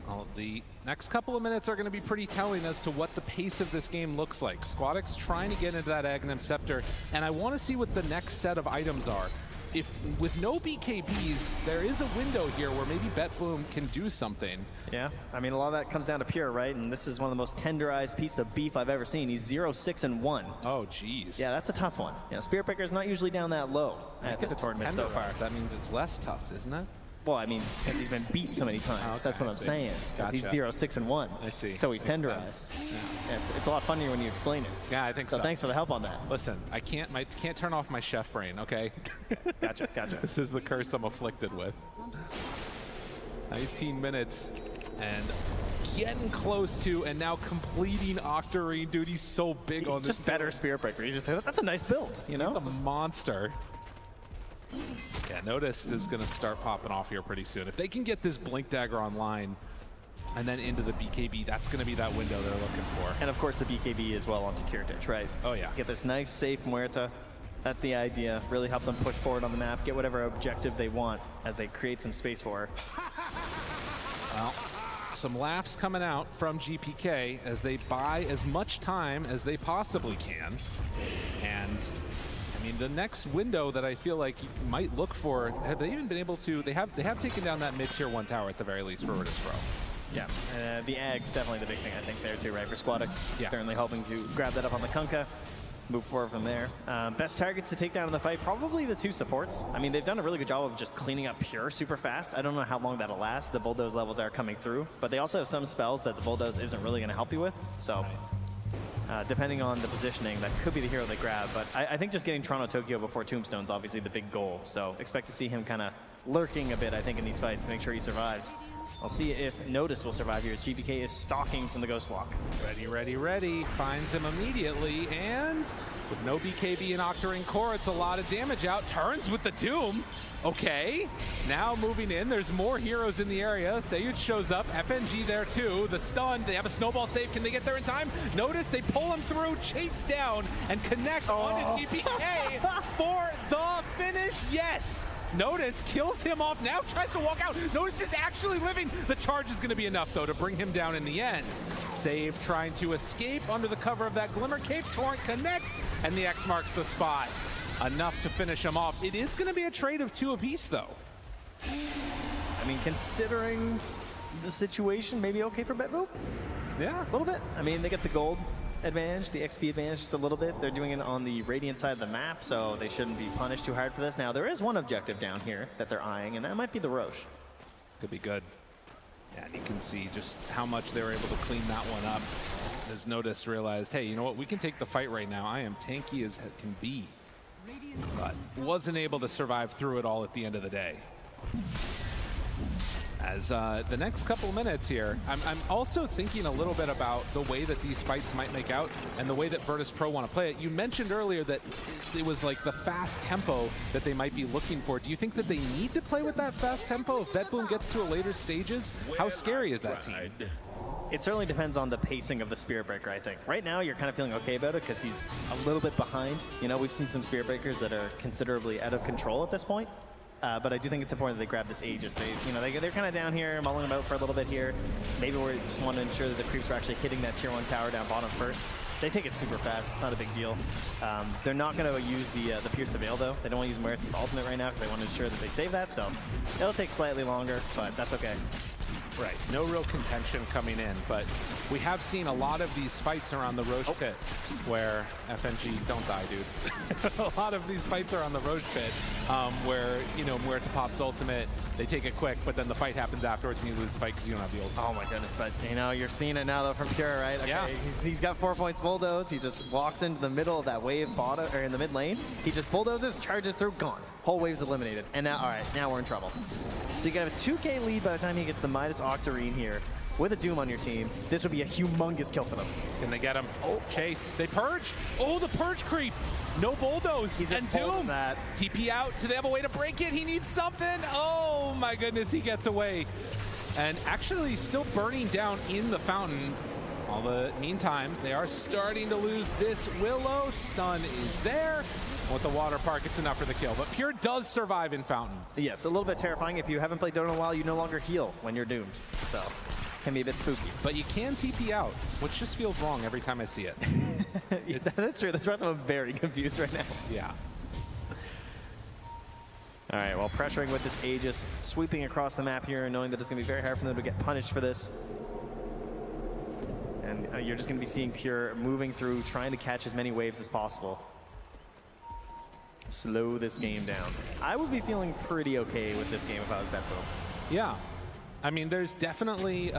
Well, the next couple of minutes are going to be pretty telling as to what the pace of this game looks like. Squadix trying to get into that Aghanim Scepter, and I want to see what the next set of items are. If with no BKBs, there is a window here where maybe Bedboom can do something. Yeah, I mean, a lot of that comes down to Pure, right? And this is one of the most tenderized pieces of beef I've ever seen. He's 0-6-1. Oh, geez. Yeah, that's a tough one. Spirit Breaker is not usually down that low at this tournament so far. That means it's less tough, isn't it? Well, I mean, because he's been beat so many times. Okay, that's what I'm saying. Gotcha. He's 0-6-1. I see. So he's Makes tenderized. sense. Yeah, it's a lot funnier when you explain it. Yeah, I think so. So thanks for the help on that. Listen, I can't turn off my chef brain, okay? Gotcha. This is the curse I'm afflicted with. 19 minutes and getting close to and now completing Octarine. Dude, he's so big on this. Just better Spirit Breaker. He's just, that's a nice build, you know? He's a monster. Yeah, Noticed is going to start popping off here pretty soon. If they can get this Blink Dagger online and then into the BKB, that's going to be that window they're looking for. And of course the BKB as well onto Kiritich, right? Oh yeah. Get this nice, safe Muerta. That's the idea. Really help them push forward on the map, get whatever objective they want as they create some space for her. Well, some laughs coming out from GPK as they buy as much time as they possibly can. And I mean, the next window that I feel like you might look for, have they even been able to, they have taken down that mid-tier 1 tower at the very least for Virtus Pro. Yeah, the Ag's definitely the big thing, I think, there too, right? For Squadix, yeah. Certainly hoping to grab that up on the Kunkka, move forward from there. Best targets to take down in the fight, probably the 2 supports. I mean, they've done a really good job of just cleaning up Pure super fast. I don't know how long that'll last. The Bulldoze levels are coming through, but they also have some spells that the Bulldoze isn't really going to help you with. So, depending on the positioning, that could be the hero they grab. But I think just getting Toronto Tokyo before Tombstone's obviously the big goal. So expect to see him kind of lurking a bit, I think, in these fights to make sure he survives. I'll see if Noticed will survive here as GPK is stalking from the Ghost Walk. Ready. Finds him immediately, and with no BKB and Octarine core, it's a lot of damage out. Turns with the Doom. Okay, now moving in, there's more heroes in the area. Sayud shows up, FNG there too. The stun, they have a snowball save. Can they get there in time? Notice they pull him through, chase down, and connect onto GPK for the finish. Yes! Notice kills him off, now tries to walk out. Notice is actually living. The charge is going to be enough, though, to bring him down in the end. Save trying to escape under the cover of that Glimmer Cape. Torrent connects, and the X marks the spot. Enough to finish him off. It is going to be a trade of 2 apiece, though. I mean, considering the situation, maybe okay for BetBoop? Yeah. A little bit. I mean, they get the gold advantage, the XP advantage just a little bit. They're doing it on the Radiant side of the map, so they shouldn't be punished too hard for this. Now, there is one objective down here that they're eyeing, and that might be the Roche. Could be good. Yeah, and you can see just how much they were able to clean that one up. As Notice realized, hey, you know what? We can take the fight right now. I am tanky as it can be. But wasn't able to survive through it all at the end of the day. As the next couple minutes here, I'm also thinking a little bit about the way that these fights might make out and the way that Virtus Pro want to play it. You mentioned earlier that it was like the fast tempo that they might be looking for. Do you think that they need to play with that fast tempo if BetBoom gets to a later stages? How scary is that team? It certainly depends on the pacing of the Spirit Breaker, I think. Right now, you're kind of feeling okay about it because he's a little bit behind. You know, we've seen some Spirit Breakers that are considerably out of control at this point. But I do think it's important that they grab this Aegis. They're kind of down here, mulling about for a little bit here. Maybe we just want to ensure that the creeps are actually hitting that tier 1 tower down bottom first. They take it super fast. It's not a big deal. They're not going to use the Pierce the Veil, though. They don't want to use Muerta's ultimate right now because they want to ensure that they save that. So it'll take slightly longer, but that's okay. Right, no real contention coming in, but we have seen a lot of these fights around the Roche pit where FNG, don't die, dude. A lot of these fights are on the Roche pit where, you know, Muerta pops ultimate, they take it quick, but then the fight happens afterwards and you lose the fight because you don't have the ultimate. Oh my goodness, but you know, you're seeing it now though from Pure, right? Okay, yeah. He's got 4 points bulldoze. He just walks into the middle of that wave bottom, or in the mid lane. He just bulldozes, charges through, gone. Whole wave's eliminated. And now, all right, now we're in trouble. So you got a 2K lead by the time he gets the Midas Octarine here. With a Doom on your team, this would be a humongous kill for them. Can they get him? Oh, chase. They purge. Oh, the purge creep. No bulldoze. He's and Doom. That. TP out. Do they have a way to break it? He needs something. Oh my goodness, he gets away. And actually still burning down in the fountain. All the meantime, they are starting to lose this Willow. Stun is there. With the water park, it's enough for the kill. But Pure does survive in fountain. Yes, a little bit terrifying. If you haven't played Dota in a while, you no longer heal when you're doomed. So, can be a bit spooky. But you can TP out, which just feels wrong every time I see it. Yeah, that's true. That's why I'm very confused right now. Yeah. All right, well, pressuring with this Aegis, sweeping across the map here, knowing that it's going to be very hard for them to get punished for this. And you're just going to be seeing Pure moving through, trying to catch as many waves as possible. slow this game down. I would be feeling pretty okay with this game if I was BetBoom. Yeah. I mean, there's definitely,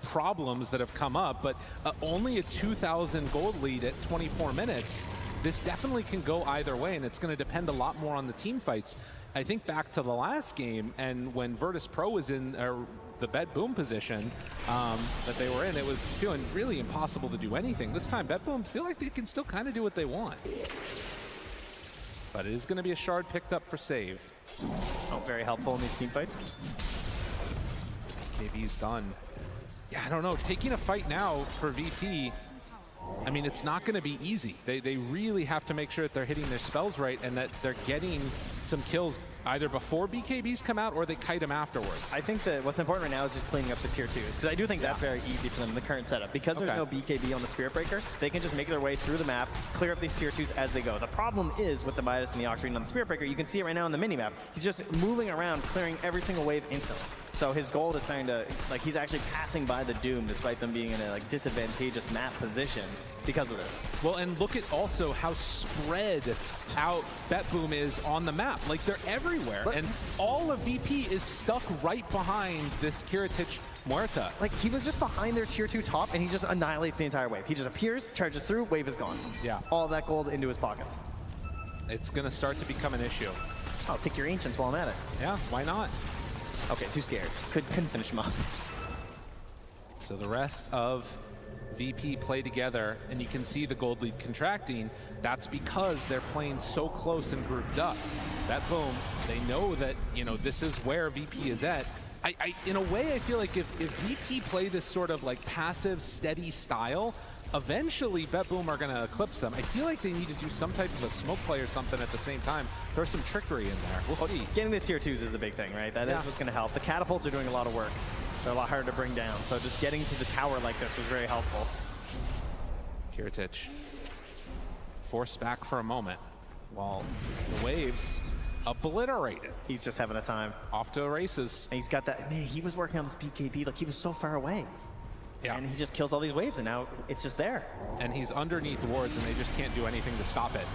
problems that have come up, but only a 2,000 gold lead at 24 minutes. This definitely can go either way, and it's going to depend a lot more on the team fights. I think back to the last game, and when Virtus Pro was in the BetBoom position that they were in, it was feeling really impossible to do anything. This time, BetBoom feel like they can still kind of do what they want. But it is going to be a shard picked up for save. Oh, very helpful in these team fights. KB's done. Yeah, I don't know. Taking a fight now for VP, I mean, it's not going to be easy. They really have to make sure that they're hitting their spells right and that they're getting some kills either before BKBs come out or they kite them afterwards. I think that what's important right now is just cleaning up the tier 2s, because I do think that's very easy for them in the current setup. Because there's no BKB on the Spirit Breaker, they can just make their way through the map, clear up these tier 2s as they go. The problem is with the Midas and the Oxygen on the Spirit Breaker, you can see it right now on the minimap. He's just moving around, clearing every single wave instantly. So his gold is starting to, like, he's actually passing by the Doom despite them being in a disadvantageous map position because of this. Well, and look at also how spread out BetBoom is on the map. Like, they're everywhere. And all of VP is stuck right behind this Kiritich Muerta. Like, he was just behind their tier 2 top, and he just annihilates the entire wave. He just appears, charges through, wave is gone. Yeah. All of that gold into his pockets. It's going to start to become an issue. I'll take your Ancients while I'm at it. Yeah, why not? Okay, too scared. Couldn't finish him off. So the rest of VP play together, and you can see the gold lead contracting. That's because they're playing so close and grouped up. BetBoom, they know that, this is where VP is at. In a way, I feel like if VP play this sort of like passive, steady style, eventually BetBoom are going to eclipse them. I feel like they need to do some type of a smoke play or something at the same time. There's some trickery in there. We'll see. Getting the tier 2s is the big thing, right? That is what's going to help. The catapults are doing a lot of work. They're a lot harder to bring down. So just getting to the tower like this was very helpful. Kiritich forced back for a moment while the waves obliterated. He's just having a time. Off to the races. And he's got that, man, he was working on this BKB, like he was so far away. Yeah. And he just kills all these waves, and now it's just there. And he's underneath wards, and they just can't do anything to stop it.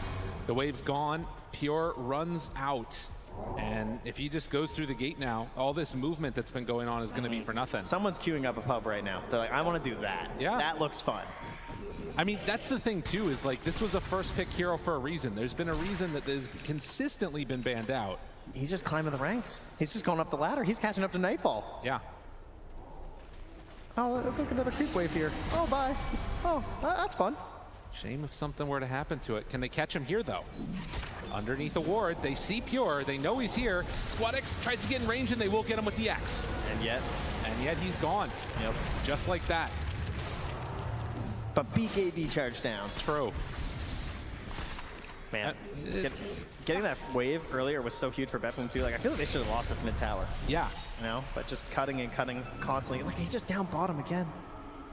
The wave's gone. Pure runs out. And if he just goes through the gate now, all this movement that's been going on is going to be for nothing. Someone's queuing up a pub right now. They're like, I want to do that. Yeah. That looks fun. I mean, that's the thing, too, is like this was a first pick hero for a reason. There's been a reason that has consistently been banned out. He's just climbing the ranks. He's just going up the ladder. He's catching up to Nightfall. Yeah. Oh, look at another creep wave here. Oh, bye. Oh, that's fun. Shame if something were to happen to it. Can they catch him here, though? Underneath the ward, they see Pure. They know he's here. Squad X tries to get in range, and they will get him with the X. And yet he's gone. Yep. Just like that. But BKB charged down. True. Man, getting that wave earlier was so huge for BetBoom too. Like, I feel like they should have lost this mid tower. Yeah. But just cutting and cutting constantly. Like, he's just down bottom again.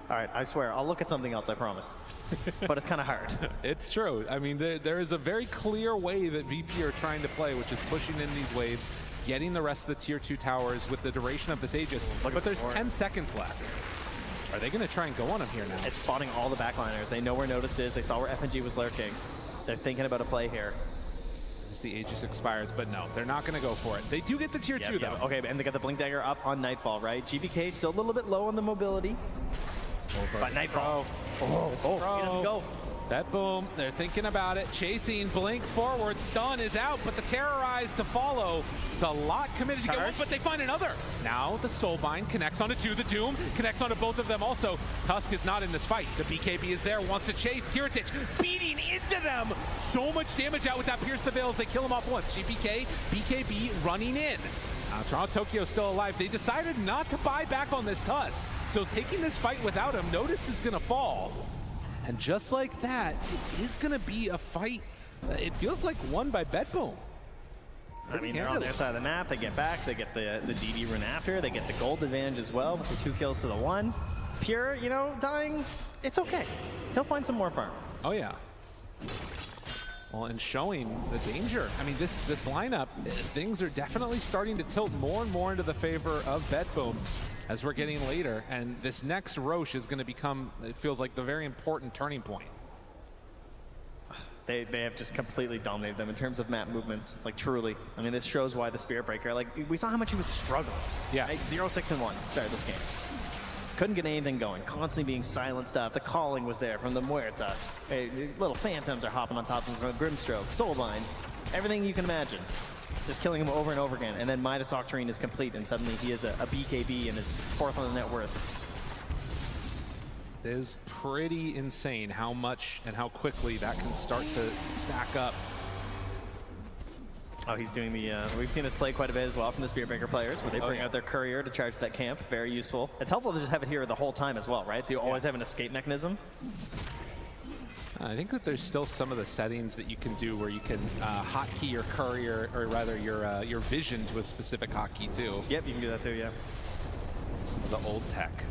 All right, I swear, I'll look at something else, I promise. But it's kind of hard. It's true. I mean, there is a very clear way that VP are trying to play, which is pushing in these waves, getting the rest of the tier 2 towers with the duration of this Aegis. But there's 10 seconds left. Are they going to try and go on him here now? It's spotting all the backliners. They know where Notice is. They saw where FNG was lurking. They're thinking about a play here. As the Aegis expires, but no, they're not going to go for it. They do get the tier 2, though. Okay, and they got the Blink Dagger up on Nightfall, right? GBK still a little bit low on the mobility. But Nightfall. He doesn't go. BetBoom, they're thinking about it. Chasing, blink forward, stun is out, but the Terrorize to follow. It's a lot committed to get one, but they find another. Now the Soulbind connects onto 2, the Doom connects onto both of them also. Tusk is not in this fight. The BKB is there, wants to chase. Kiritich beating into them. So much damage out with that Pierce the Veils. They kill him off once. GPK, BKB running in. Toronto Tokyo still alive. They decided not to buy back on this Tusk. So taking this fight without him, Notice is going to fall. And just like that, it is going to be a fight. It feels like won by BetBoom. I mean, they're on their side of the map. They get back. They get the DD rune after. They get the gold advantage as well with the 2 kills to the 1. Pure, dying, it's okay. He'll find some more farm. Oh, yeah. Well, and showing the danger. I mean, this lineup, things are definitely starting to tilt more and more into the favor of BetBoom as we're getting later. And this next Roche is going to become, it feels like, the very important turning point. They have just completely dominated them in terms of map movements, like truly. I mean, this shows why the Spirit Breaker, like we saw how much he was struggling. Yeah. Right? 0-6-1 started this game. Couldn't get anything going, constantly being silenced up. The calling was there from the Muerta. Little phantoms are hopping on top of him from Grimstroke, soul vines, everything you can imagine. Just killing him over and over again. And then Midas Octarine is complete, and suddenly he is a BKB and is 4th on the net worth. It is pretty insane how much and how quickly that can start to stack up. Oh, he's doing the, we've seen this play quite a bit as well from the Spirit Breaker players, where they bring out their courier to charge that camp. Very useful. It's helpful to just have it here the whole time as well, right? So you always have an escape mechanism. I think that there's still some of the settings that you can do where you can hotkey your courier, or rather your vision to a specific hotkey too. Yep, you can do that too, yeah. Some of the old tech.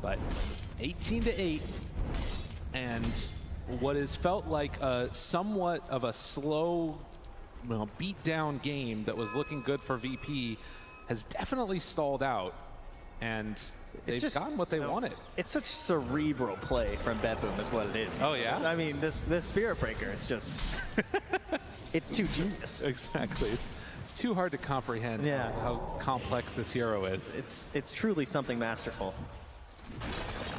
But 18-8, and what has felt like a somewhat of a slow, beat down game that was looking good for VP has definitely stalled out, and they've gotten what they wanted. It's such cerebral play from BetBoom is what it is. Oh yeah? I mean, this Spirit Breaker, it's just, it's too genius. Exactly. It's too hard to comprehend how complex this hero is. It's truly something masterful.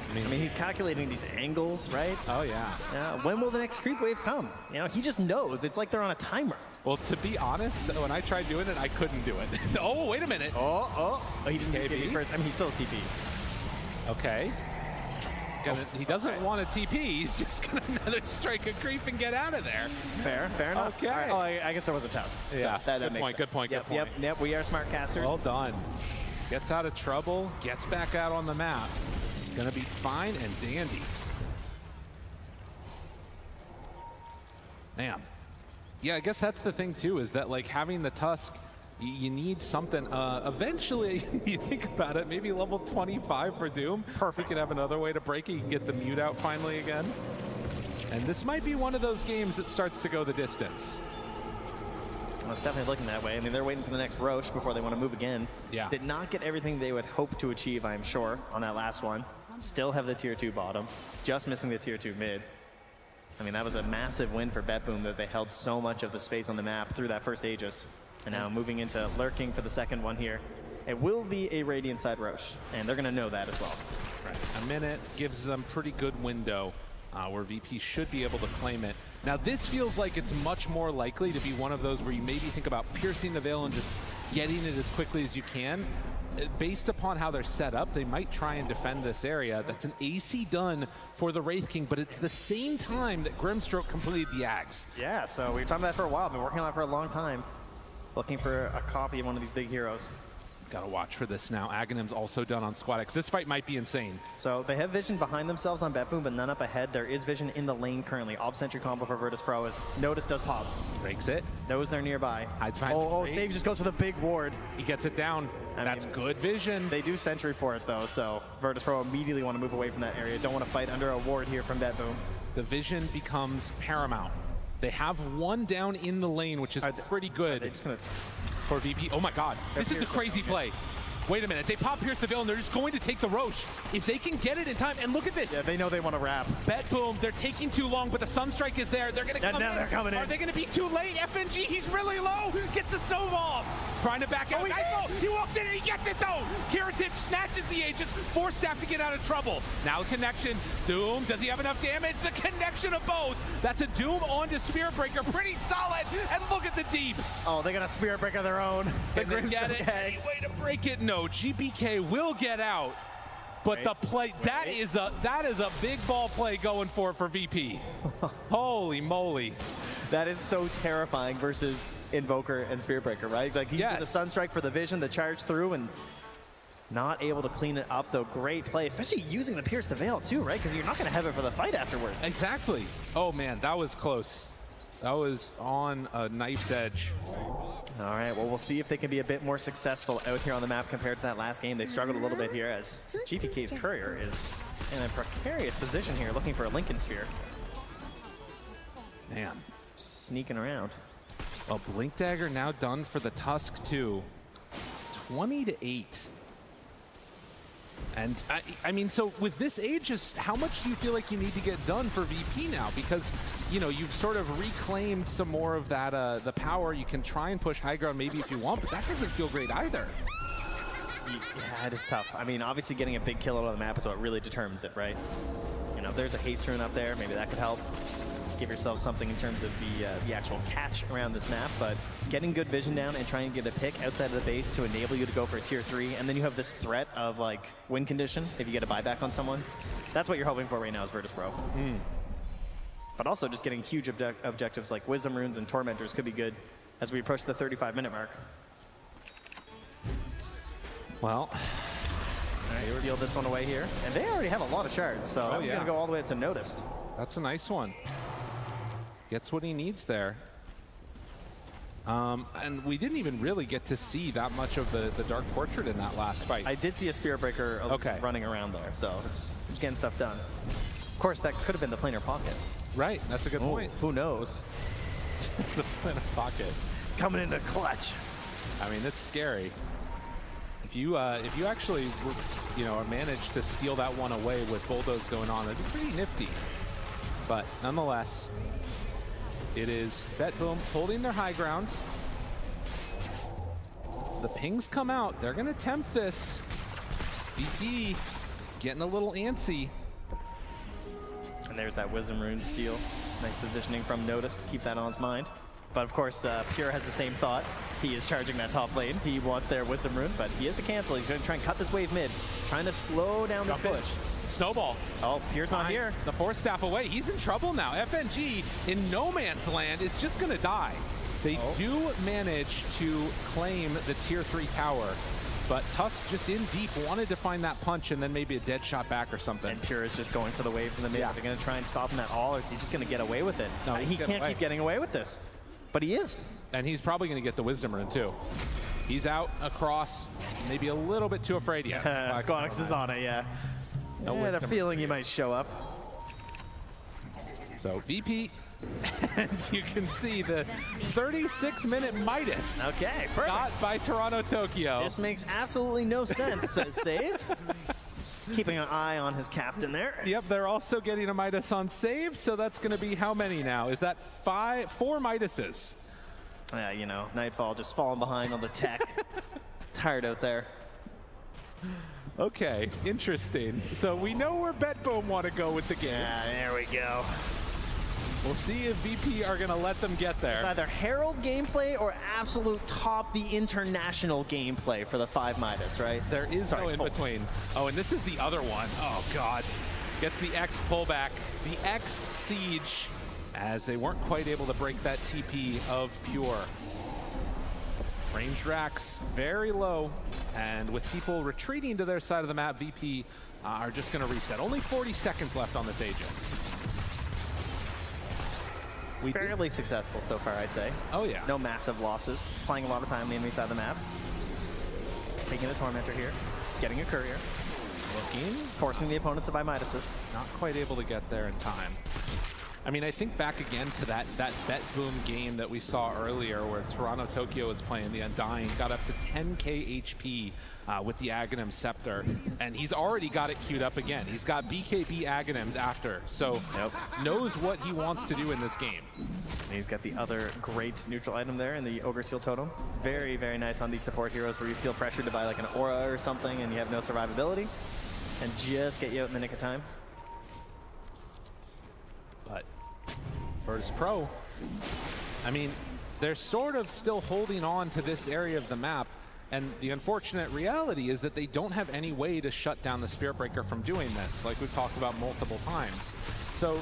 I mean, he's calculating these angles, right? Oh yeah. When will the next creep wave come? You know, he just knows. It's like they're on a timer. Well, to be honest, when I tried doing it, I couldn't do it. Oh, wait a minute. Oh, he didn't get me first. I mean, he still has TP. Okay. He doesn't want a TP. He's just going to another strike a creep and get out of there. Fair enough. Okay. Right. Oh, I guess there was a task. Yeah, so that makes sense. Good point. Yep, we are smart casters. Well done. Gets out of trouble, gets back out on the map. Gonna be fine and dandy. Man. Yeah, I guess that's the thing too, is that like having the Tusk, you need something. Eventually, you think about it, maybe level 25 for Doom. Perfect. We could have another way to break it. You can get the mute out finally again. And this might be one of those games that starts to go the distance. Well, it's definitely looking that way. I mean, they're waiting for the next Roche before they want to move again. Yeah. Did not get everything they would hope to achieve, I'm sure, on that last one. Still have the tier 2 bottom, just missing the tier 2 mid. I mean, that was a massive win for BetBoom that they held so much of the space on the map through that first Aegis. And now moving into lurking for the second one here. It will be a Radiant side Roche, and they're going to know that as well. Right. A minute gives them pretty good window where VP should be able to claim it. Now, this feels like it's much more likely to be one of those where you maybe think about piercing the veil and just getting it as quickly as you can. Based upon how they're set up, they might try and defend this area. That's an AC done for the Wraith King, but it's the same time that Grimstroke completed the Ags. Yeah, so we've talking about that for a while. Been working on it for a long time. Looking for a copy of one of these big heroes. Gotta watch for this now. Aghanim's also done on Squad X. This fight might be insane. So they have vision behind themselves on BetBoom, but none up ahead. There is vision in the lane currently. Ob Sentry combo for Virtus Pro as Notice does pop. Breaks it. Knows they're nearby. Hides behind Save just goes for the big ward. He gets it down. That's good vision. They do Sentry for it though, so Virtus Pro immediately want to move away from that area. Don't want to fight under a ward here from BetBoom. The vision becomes paramount. They have one down in the lane, which is pretty good for VP. Oh my God, this is a crazy play. Wait a minute, they pop Pierce the Veil and they're just going to take the Roche. If they can get it in time, and look at this. Yeah, they know they want to wrap. BetBoom, they're taking too long, but the Sunstrike is there. They're going to come in. Now they're coming in. Are they going to be too late? FNG, he's really low. Gets the Sova off. Trying to back out. He walks in and he gets it though. Kiritip snatches the Aegis, forced Staff to get out of trouble. Now the connection. Doom, does he have enough damage? The connection of both. That's a Doom onto Spirit Breaker. Pretty solid. And look at the deeps. Oh, they got a Spirit Breaker of their own. Can they get it? Any way to break it? No. GBK will get out. But the play, that is a big ball play going for VP. Holy moly. That is so terrifying versus Invoker and Spirit Breaker, right? Like he did the Sunstrike for the vision, the charge through, and not able to clean it up though. Great play, especially using the Pierce the Veil too, right? Because you're not going to have it for the fight afterward. Exactly. Oh man, that was close. That was on a knife's edge. All right, well, we'll see if they can be a bit more successful out here on the map compared to that last game. They struggled a little bit here as GPK's Courier is in a precarious position here looking for a Lincoln Sphere. Man. Sneaking around. Well, Blink Dagger now done for the Tusk too. 20-8. And I mean, so with this age, just how much do you feel like you need to get done for VP now? Because, you know, you've sort of reclaimed some more of that, the power. You can try and push high ground maybe if you want, but that doesn't feel great either. Yeah, it is tough. I mean, obviously getting a big kill out of the map is what really determines it, right? You know, if there's a haste rune up there, maybe that could help. Give yourself something in terms of the actual catch around this map, but getting good vision down and trying to get a pick outside of the base to enable you to go for a tier 3, and then you have this threat of like win condition if you get a buyback on someone. That's what you're hoping for right now as Virtus.pro. But also just getting huge objectives like Wisdom Runes and Tormentors could be good as we approach the 35-minute mark. Well, nice. Steal this one away here. And they already have a lot of shards, so that one's going to go all the way up to Noticed. That's a nice one. Gets what he needs there. And we didn't even really get to see that much of the Dark Portrait in that last fight. I did see a Spirit Breaker running around there, so just getting stuff done. Of course, that could have been the planar pocket. Right, that's a good point. Who knows? The planar pocket. Coming into clutch. I mean, it's scary. If you actually, you know, manage to steal that one away with Bulldoze going on, that'd be pretty nifty. But nonetheless, it is BetBoom holding their high ground. The pings come out. They're going to tempt this. VP getting a little antsy. And there's that Wisdom Rune steal. Nice positioning from Noticed to keep that on his mind. But of course, Pure has the same thought. He is charging that top lane. He wants their Wisdom Rune, but he has to cancel. He's going to try and cut this wave mid, trying to slow down this push. Snowball. Oh, Pure's not here. The Force Staff away. He's in trouble now. FNG in no man's land is just going to die. They do manage to claim the tier 3 tower, but Tusk just in deep wanted to find that punch and then maybe a dead shot back or something. And Pure is just going for the waves in the mid. Are they going to try and stop him at all, or is he just going to get away with it? No, he can't keep getting away with this. But he is. And he's probably going to get the Wisdom Rune too. He's out across, maybe a little bit too afraid yet. Squonix is on it, yeah. I had a feeling he might show up. So VP, and you can see the 36-minute Midas. Okay, perfect. Got by Toronto Tokyo. This makes absolutely no sense, says Save. Just keeping an eye on his captain there. Yep, they're also getting a Midas on Save, so that's going to be how many now? Is that 4 Midases? Yeah, you know, Nightfall just falling behind on the tech. Tired out there. Okay, interesting. So we know where BetBoom want to go with the game. Yeah, there we go. We'll see if VP are going to let them get there. It's either Herald gameplay or absolute top the international gameplay for the 5 Midas, right? There is no in between. Oh, and this is the other one. Oh, God. Gets the X pullback. The X siege, as they weren't quite able to break that TP of Pure. Range racks very low, and with people retreating to their side of the map, VP are just going to reset. Only 40 seconds left on this Aegis. Fairly successful so far, I'd say. Oh, yeah. No massive losses. Playing a lot of time on the enemy side of the map. Taking a Tormentor here. Getting a Courier. Looking. Forcing the opponents to buy Midases. Not quite able to get there in time. I mean, I think back again to that BetBoom game that we saw earlier where Toronto Tokyo was playing the Undying, got up to 10k HP with the Aghanim Scepter, and he's already got it queued up again. He's got BKB Aghanims after, so knows what he wants to do in this game. And he's got the other great neutral item there in the Ogre Seal Totem. Very, very nice on these support heroes where you feel pressured to buy like an Aura or something and you have no survivability, and just get you out in the nick of time. But Virtus.pro, I mean, they're sort of still holding on to this area of the map, and the unfortunate reality is that they don't have any way to shut down the Spirit Breaker from doing this, like we've talked about multiple times. So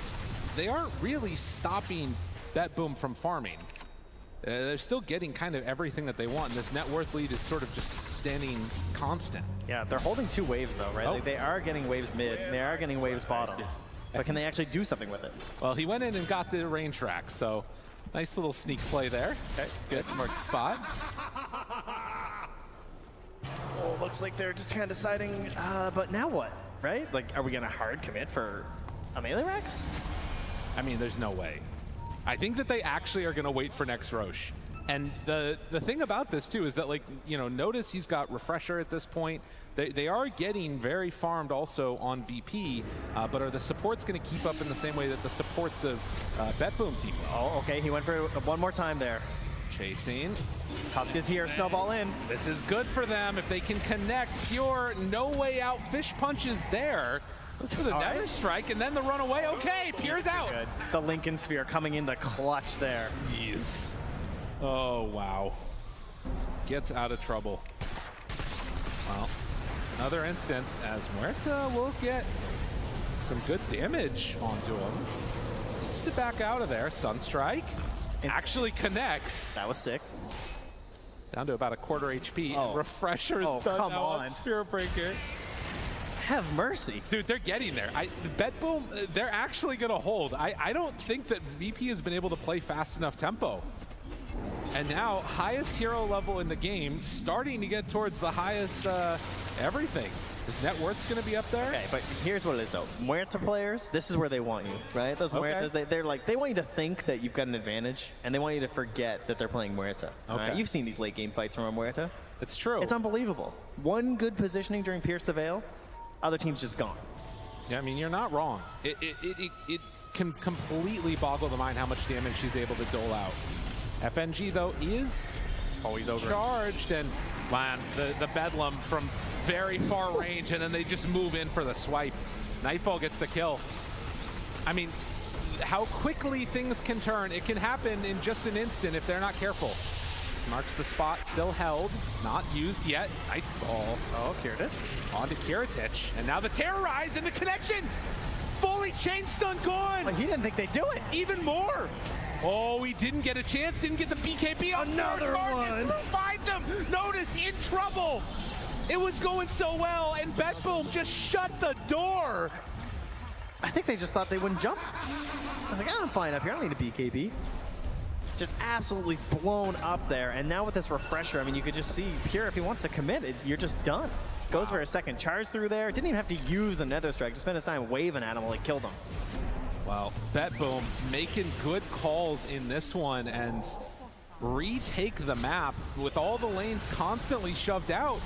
they aren't really stopping BetBoom from farming. They're still getting kind of everything that they want, and this net worth lead is sort of just standing constant. Yeah, they're holding 2 waves though, right? Like they are getting waves mid, they are getting waves bottom. But can they actually do something with it? Well, he went in and got the range rack, so nice little sneak play there. Okay, good, smart spot. Oh, looks like they're just kind of deciding, but now what, right? Like, are we gonna hard commit for a melee Rex? I mean, there's no way. I think that they actually are gonna wait for next Roche. And the thing about this too is that, like, you know, notice he's got Refresher at this point. They are getting very farmed also on VP, but are the supports going to keep up in the same way that the supports of BetBoom team? Oh, okay, he went for one more time there. Chasing. Tusk is here, snowball in. This is good for them if they can connect. Pure, no way out. Fish punches there. Let's for the Nether Strike and then the runaway. Okay, Pure's out. Good. The Lincoln Sphere coming in the clutch there. Jeez. Oh, wow. Gets out of trouble. Well, another instance as Muerta will get some good damage onto him. Needs to back out of there. Sunstrike actually connects. That was sick. Down to about a quarter HP. Oh. Refresher is done come now on. Spirit Breaker. Have mercy. Dude, they're getting there. BetBoom, they're actually going to hold. I don't think that VP has been able to play fast enough tempo. And now, highest hero level in the game, starting to get towards the highest everything. Is net worth's going to be up there? Okay, but here's what it is, though. Muerta players, this is where they want you, right? Those Muertas, they're like, they want you to think that you've got an advantage, and they want you to forget that they're playing Muerta. Okay. Right? You've seen these late game fights from a Muerta. It's true. It's unbelievable. One good positioning during Pierce the Veil, other team's just gone. Yeah, I mean, you're not wrong. It can completely boggle the mind how much damage she's able to dole out. FNG, though, is always charged, and man, the Bedlam from very far range, and then they just move in for the swipe. Nightfall gets the kill. I mean, how quickly things can turn. It can happen in just an instant if they're not careful. This marks the spot, still held, not used yet. Nightfall. Oh, Kiritich. On to Kiritich, and now the Terrorize and the connection! Fully chain stun gone! But he didn't think they'd do it. Even more! Oh, he didn't get a chance, didn't get the BKB. Another one! Finds him! Notice, in trouble! It was going so well, and BetBoom just shut the door! I think they just thought they wouldn't jump. I was like, I'm fine up here, I don't need a BKB. Just absolutely blown up there, and now with this Refresher, I mean, you could just see Pure, if he wants to commit it, you're just done. Goes for a second charge through there. Didn't even have to use the Nether Strike. Just spent his time waving at him while he killed him. Well, BetBoom making good calls in this one and retake the map with all the lanes constantly shoved out.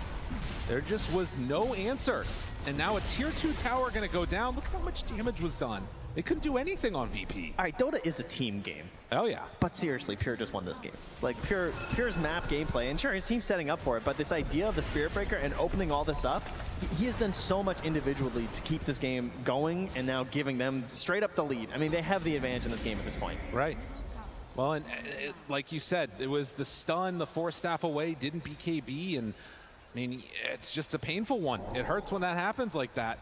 There just was no answer. And now a tier 2 tower gonna go down. Look how much damage was done. They couldn't do anything on VP. All right, Dota is a team game. Oh yeah. But seriously, Pure just won this game. Like Pure's map gameplay, and sure, his team's setting up for it, but this idea of the Spirit Breaker and opening all this up, he has done so much individually to keep this game going and now giving them straight up the lead. I mean, they have the advantage in this game at this point. Right. Well, and like you said, it was the stun, the 4 staff away, didn't BKB, and I mean, it's just a painful one. It hurts when that happens like that.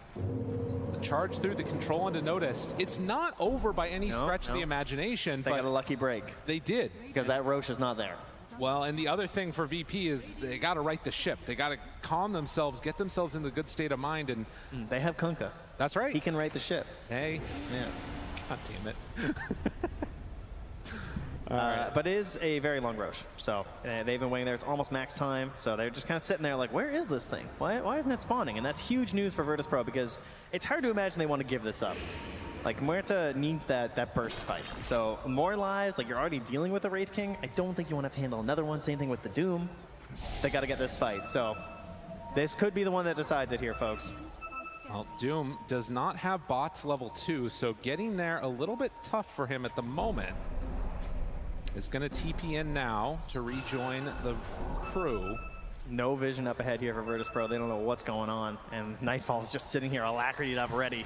The charge through, the control onto Noticed. It's not over by any stretch of the imagination. They got a lucky break. They did. Because that Roche is not there. Well, and the other thing for VP is they got to right the ship. They got to calm themselves, get themselves in a good state of mind. And they have Kunkka. That's right. He can right the ship. Hey. Yeah. God damn it. Right. But it is a very long Roche. So they've been waiting there. It's almost max time. So they're just kind of sitting there like, where is this thing? Why isn't it spawning? And that's huge news for Virtus.pro because it's hard to imagine they want to give this up. Like, Muerta needs that burst fight. So more lives, like you're already dealing with the Wraith King. I don't think you want to have to handle another one. Same thing with the Doom. They got to get this fight. So this could be the one that decides it here, folks. Well, Doom does not have bots level 2, so getting there a little bit tough for him at the moment. Is going to TP in now to rejoin the crew. No vision up ahead here for Virtus.pro. They don't know what's going on. And Nightfall is just sitting here alacritied up ready.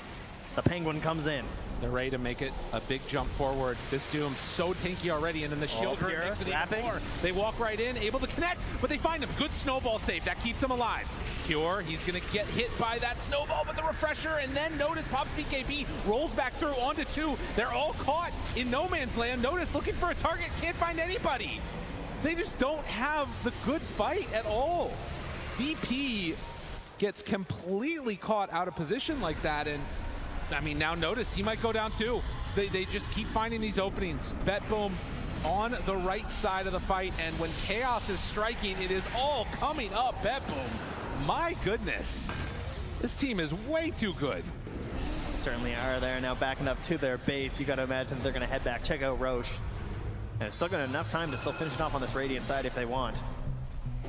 The Penguin comes in. They're ready to make it a big jump forward. This Doom so tanky already, and then the shield hurt makes it even more. They walk right in, able to connect, but they find him. Good snowball save. That keeps him alive. Pure, he's going to get hit by that snowball with the Refresher, and then Notice pops BKB, rolls back through onto 2. They're all caught in no man's land. Notice looking for a target, can't find anybody. They just don't have the good fight at all. VP gets completely caught out of position like that, and I mean, now Notice he might go down too. They just keep finding these openings. BetBoom on the right side of the fight, and when Chaos is striking, it is all coming up. BetBoom, my goodness. This team is way too good. Certainly are. There now backing up to their base. You got to imagine they're going to head back. Check out Roche. And it's still got enough time to still finish it off on this Radiant side if they want.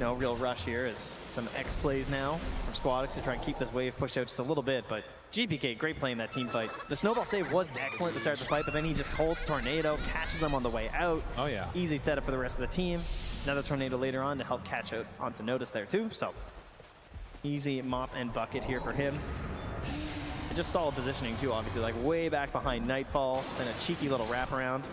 No real rush here as some X plays now from Squadix to try and keep this wave pushed out just a little bit, but GPK, great play in that team fight. The snowball save was excellent to start the fight, but then he just holds Tornado, catches them on the way out. Oh yeah. Easy setup for the rest of the team. Another Tornado later on to help catch out onto Notice there too, so easy mop and bucket here for him. And just solid positioning too, obviously, like way back behind Nightfall, then a cheeky little wraparound.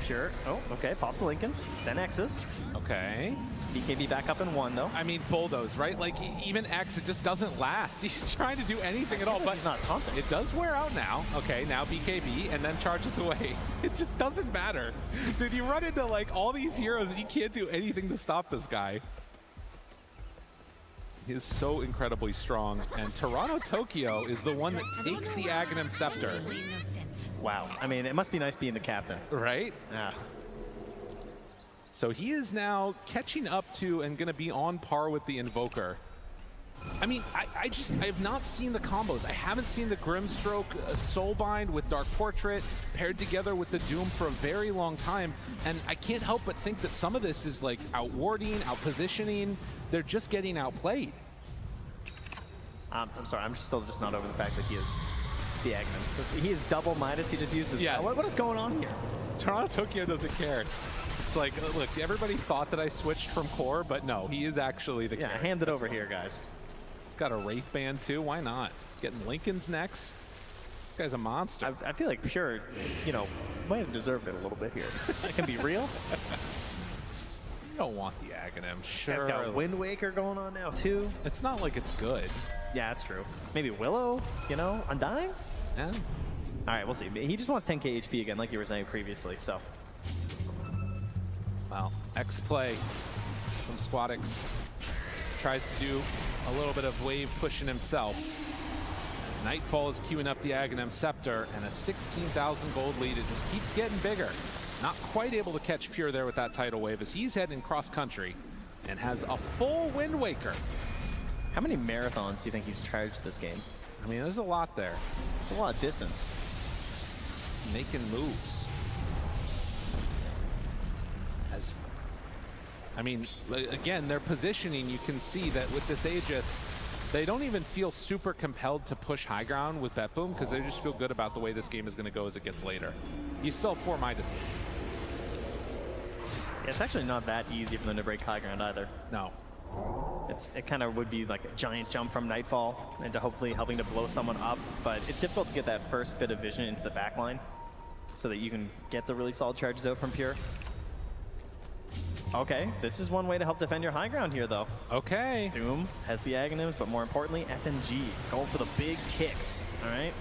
Pure. Oh, okay. Pops the Lincolns, then X's. Okay. BKB back up in 1 though. I mean, bulldoze, right? Like even X, it just doesn't last. He's trying to do anything at all, but he's not taunting. It does wear out now. Okay, now BKB and then charges away. It just doesn't matter. Dude, you run into like all these heroes and you can't do anything to stop this guy. He is so incredibly strong, and Toronto Tokyo is the one that takes the Aghanim Scepter. Wow. I mean, it must be nice being the captain. Right? Yeah. So he is now catching up to and going to be on par with the Invoker. I mean, I have not seen the combos. I haven't seen the Grimstroke Soulbind with Dark Portrait paired together with the Doom for a very long time. And I can't help but think that some of this is like outwarding, outpositioning. They're just getting outplayed. I'm sorry, I'm still just not over the fact that he is the Aghanim. He is double Midas, he just uses. Yeah. What is going on here? Toronto Tokyo doesn't care. It's like, look, everybody thought that I switched from core, but no, he is actually the character. Hand it over here, guys. He's got a Wraith Band too, why not? Getting Lincoln's next. This guy's a monster. I feel like Pure, you know, might have deserved it a little bit here. That can be real. You don't want the Aghanim, sure. He's got Wind Waker going on now too. It's not like it's good. Yeah, that's true. Maybe Willow, you know, Undying? Yeah. All right, we'll see. He just wants 10k HP again, like you were saying previously, so. Well, X-Play from Squadix tries to do a little bit of wave pushing himself. As Nightfall is queuing up the Aghanim Scepter, and a 16,000 gold lead. It just keeps getting bigger. Not quite able to catch Pure there with that tidal wave as he's heading cross country and has a full Wind Waker. How many marathons do you think he's charged this game? I mean, there's a lot there. It's a lot of distance. Making moves. I mean, again, their positioning, you can see that with this Aegis, they don't even feel super compelled to push high ground with BetBoom because they just feel good about the way this game is going to go as it gets later. You still have 4 Midases. Yeah, it's actually not that easy for them to break high ground either. No. It kind of would be like a giant jump from Nightfall into hopefully helping to blow someone up, but it's difficult to get that first bit of vision into the back line so that you can get the really solid charges out from Pure. Okay, this is one way to help defend your high ground here, though. Okay. Doom has the Aghanims, but more importantly, FNG. Going for the big kicks, all right?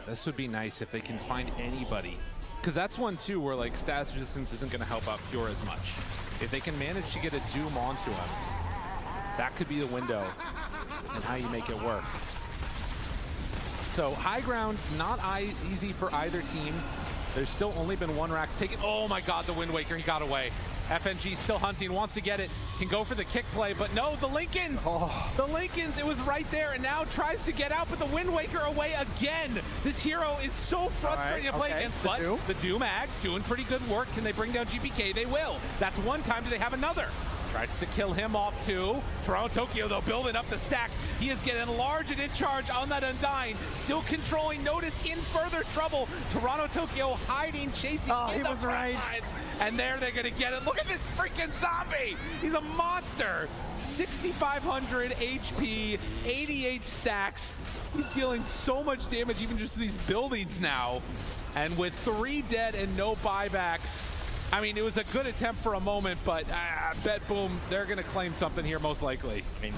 This would be nice if they can find anybody. Because that's one, too, where, like, status resistance isn't going to help out Pure as much. If they can manage to get a Doom onto him, that could be the window and how you make it work. So, high ground, not easy for either team. There's still only been 1 Rax taken. Oh, my God, the Wind Waker, he got away. FNG still hunting, wants to get it, can go for the kick play, but no, the Lincolns! Oh. The Lincolns, it was right there, and now tries to get out, but the Wind Waker away again. This hero is so frustrating to play against, but the Doom Ags doing pretty good work. Can they bring down GPK? They will. That's one time. Do they have another? Tries to kill him off too. Toronto Tokyo, though, building up the stacks. He is getting large and in charge on that Undying. Still controlling. Notice in further trouble. Toronto Tokyo hiding, chasing in the front lines. And there they're going to get it. Look at this freaking zombie. He's a monster. 6,500 HP, 88 stacks. He's dealing so much damage even just to these buildings now. And with 3 dead and no buybacks, I mean, it was a good attempt for a moment, but BetBoom, they're going to claim something here most likely. I mean,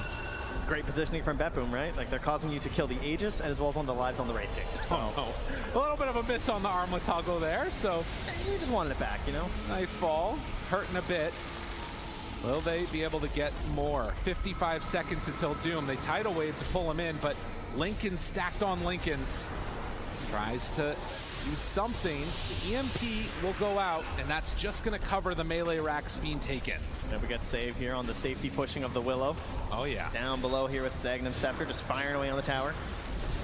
great positioning from BetBoom, right? Like, they're causing you to kill the Aegis as well as one of the lives on the Wraith King. So. Oh, no. A little bit of a miss on the armlet toggle there, so. You just wanted it back, you know? Nightfall, hurting a bit. Will they be able to get more? 55 seconds until Doom. They tidal wave to pull him in, but Lincoln stacked on Lincolns. Tries to do something. The EMP will go out, and that's just going to cover the melee racks being taken. And we got save here on the safety pushing of the Willow. Oh, yeah. Down below here with Aghanim Scepter, just firing away on the tower.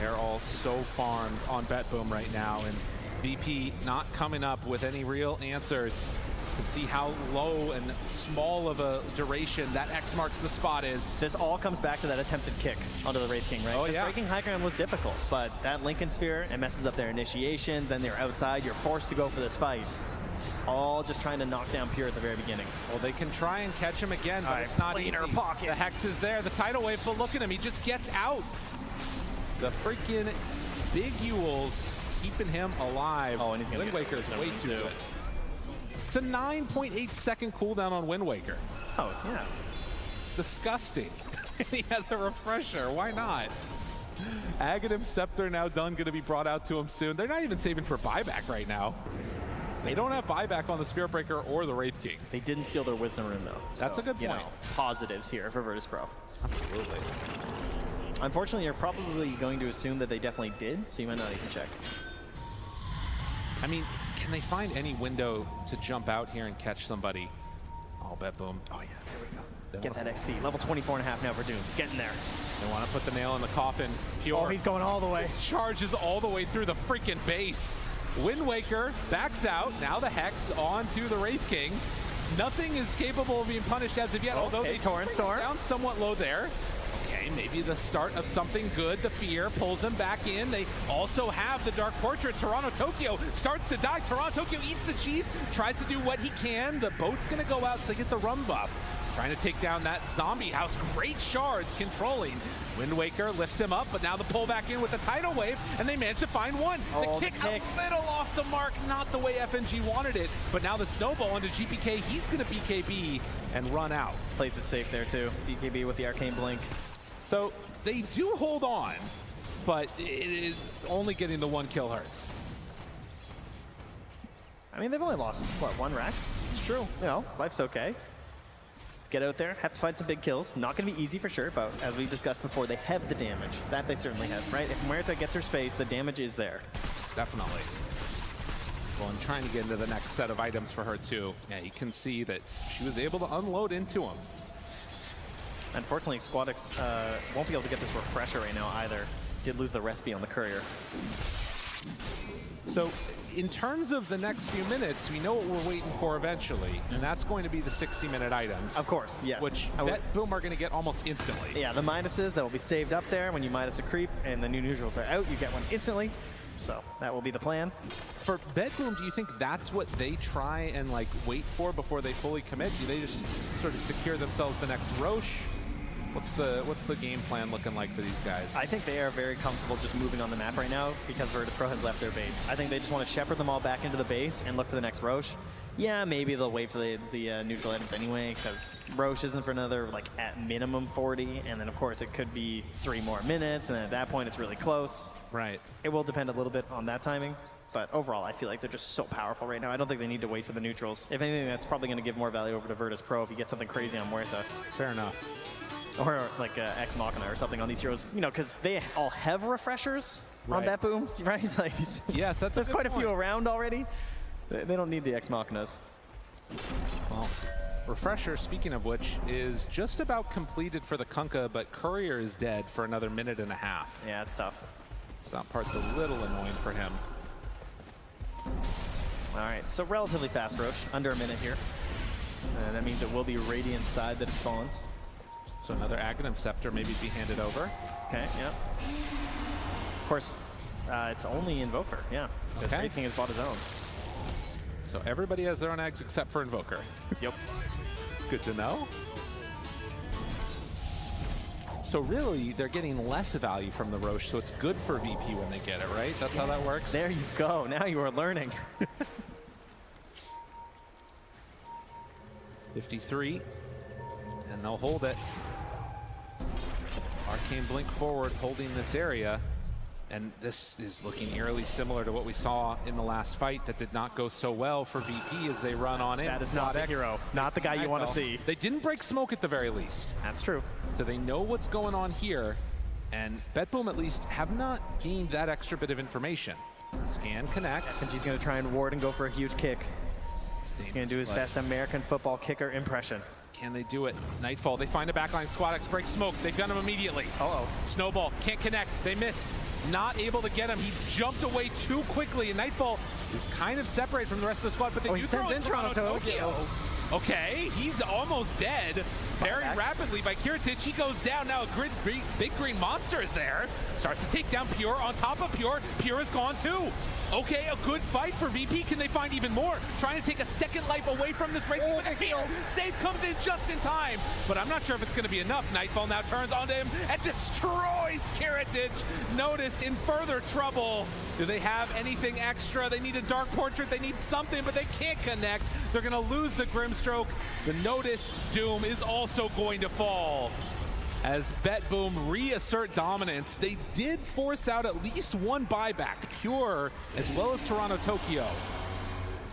They're all so farmed on BetBoom right now, and VP not coming up with any real answers. You can see how low and small of a duration that X marks the spot is. This all comes back to that attempted kick onto the Wraith King, right? Oh, yeah. Breaking high ground was difficult, but that Lincoln Sphere, it messes up their initiation, then they're outside, you're forced to go for this fight. All just trying to knock down Pure at the very beginning. Well, they can try and catch him again, but it's not easy. Pocket. The Hex is there, the tidal wave, but look at him, he just gets out. The freaking big Yules keeping him alive. Oh, and he's gonna Wind Waker is way too good. It's a 9.8 second cooldown on Wind Waker. Oh, yeah. It's disgusting. He has a refresher, why not? Aghanim Scepter now done, gonna be brought out to him soon. They're not even saving for buyback right now. They don't have buyback on the Spirit Breaker or the Wraith King. They didn't steal their Wisdom Rune, though. That's a good point. Positives here for Virtus Pro. Absolutely. Unfortunately, you're probably going to assume that they definitely did, so you might not even check. I mean, can they find any window to jump out here and catch somebody? Oh, bet boom. Oh, yeah, there we go. Get that XP. Level 24.5 now for Doom. Getting there. They want to put the nail in the coffin. Pure. Oh, he's going all the way. This charges all the way through the freaking base. Wind Waker backs out. Now the Hex onto the Wraith King. Nothing is capable of being punished as of yet, although they Torrent Storm down somewhat low there. Okay, maybe the start of something good. The Fear pulls them back in. They also have the Dark Portrait. Toronto Tokyo starts to die. Toronto Tokyo eats the cheese, tries to do what he can. The boat's going to go out so they get the rum buff. Trying to take down that zombie house. Great shards controlling. Wind Waker lifts him up, but now the pull back in with the tidal wave, and they manage to find one. Oh, the kick a little off the mark, not the way FNG wanted it, but now the snowball into GPK. He's going to BKB and run out. Plays it safe there, too. BKB with the Arcane Blink. So they do hold on, but it is only getting the one kill hurts. I mean, they've only lost, what, 1 Rax? It's true. You know, life's okay. Get out there, have to find some big kills. Not going to be easy for sure, but as we discussed before, they have the damage. That they certainly have, right? If Muerta gets her space, the damage is there. Definitely. Well, I'm trying to get into the next set of items for her, too. Yeah, you can see that she was able to unload into him. Unfortunately, Squadix won't be able to get this refresher right now either. Did lose the recipe on the Courier. So, in terms of the next few minutes, we know what we're waiting for eventually, and that's going to be the 60-minute items. Of course, yes. Which boom are going to get almost instantly. Yeah, the minuses that will be saved up there when you minus a creep and the new neutrals are out, you get one instantly. So that will be the plan. For Bedboom, do you think that's what they try and like wait for before they fully commit? Do they just sort of secure themselves the next Roche? What's the game plan looking like for these guys? I think they are very comfortable just moving on the map right now because Virtus Pro has left their base. I think they just want to shepherd them all back into the base and look for the next Roche. Yeah, maybe they'll wait for the neutral items anyway because Roche isn't for another, like, at minimum 40. And then, of course, it could be 3 more minutes. And then at that point, it's really close. Right. It will depend a little bit on that timing. But overall, I feel like they're just so powerful right now. I don't think they need to wait for the neutrals. If anything, that's probably going to give more value over to Virtus Pro if you get something crazy on Muerta. Fair enough. Or like Ex Machina or something on these heroes, you know, because they all have refreshers on that boom, right? Like, yes, that's there's quite a few around already. They don't need the Ex Machinas. Well, refresher, speaking of which, is just about completed for the Kunkka, but Courier is dead for another 1.5 minutes. Yeah, it's tough. So that part's a little annoying for him. All right, so relatively fast Roche, under 1 minute here. That means it will be Radiant side that it spawns. So another Aghanim Scepter maybe be handed over. Okay, yeah. Of course, it's only Invoker, yeah. Because everything has bought his own. So everybody has their own eggs except for Invoker. Yep. Good to know. So really, they're getting less value from the Roche, so it's good for VP when they get it, right? That's how that works? There you go. Now you are learning. 53. And they'll hold it. Arcane Blink forward, holding this area. And this is looking eerily similar to what we saw in the last fight that did not go so well for VP as they run on in. That is not the hero. Not the guy you want to see. They didn't break smoke at the very least. That's true. So they know what's going on here. And Bedboom at least have not gained that extra bit of information. Scan connects. And she's going to try and ward and go for a huge kick. He's going to do his best American football kicker impression. Can they do it? Nightfall, they find a backline. SquadX breaks smoke. They've got him immediately. Snowball can't connect. They missed. Not able to get him. He jumped away too quickly, and Nightfall is kind of separated from the rest of the squad, but they do throw in Toronto-Tokyo. Okay, he's almost dead. Very rapidly by Kiritich. He goes down. Now a big green monster is there. Starts to take down Pure on top of Pure. Pure is gone too. Okay, a good fight for VP. Can they find even more? Trying to take a second life away from this race. Save comes in just in time, but I'm not sure if it's going to be enough. Nightfall now turns onto him and destroys Kiritich. Noticed in further trouble. Do they have anything extra? They need a Dark Portrait. They need something, but they can't connect. They're going to lose the Grimstroke. The Noticed Doom is also going to fall. As BetBoom reassert dominance, they did force out at least one buyback, Pure as well as Toronto-Tokyo.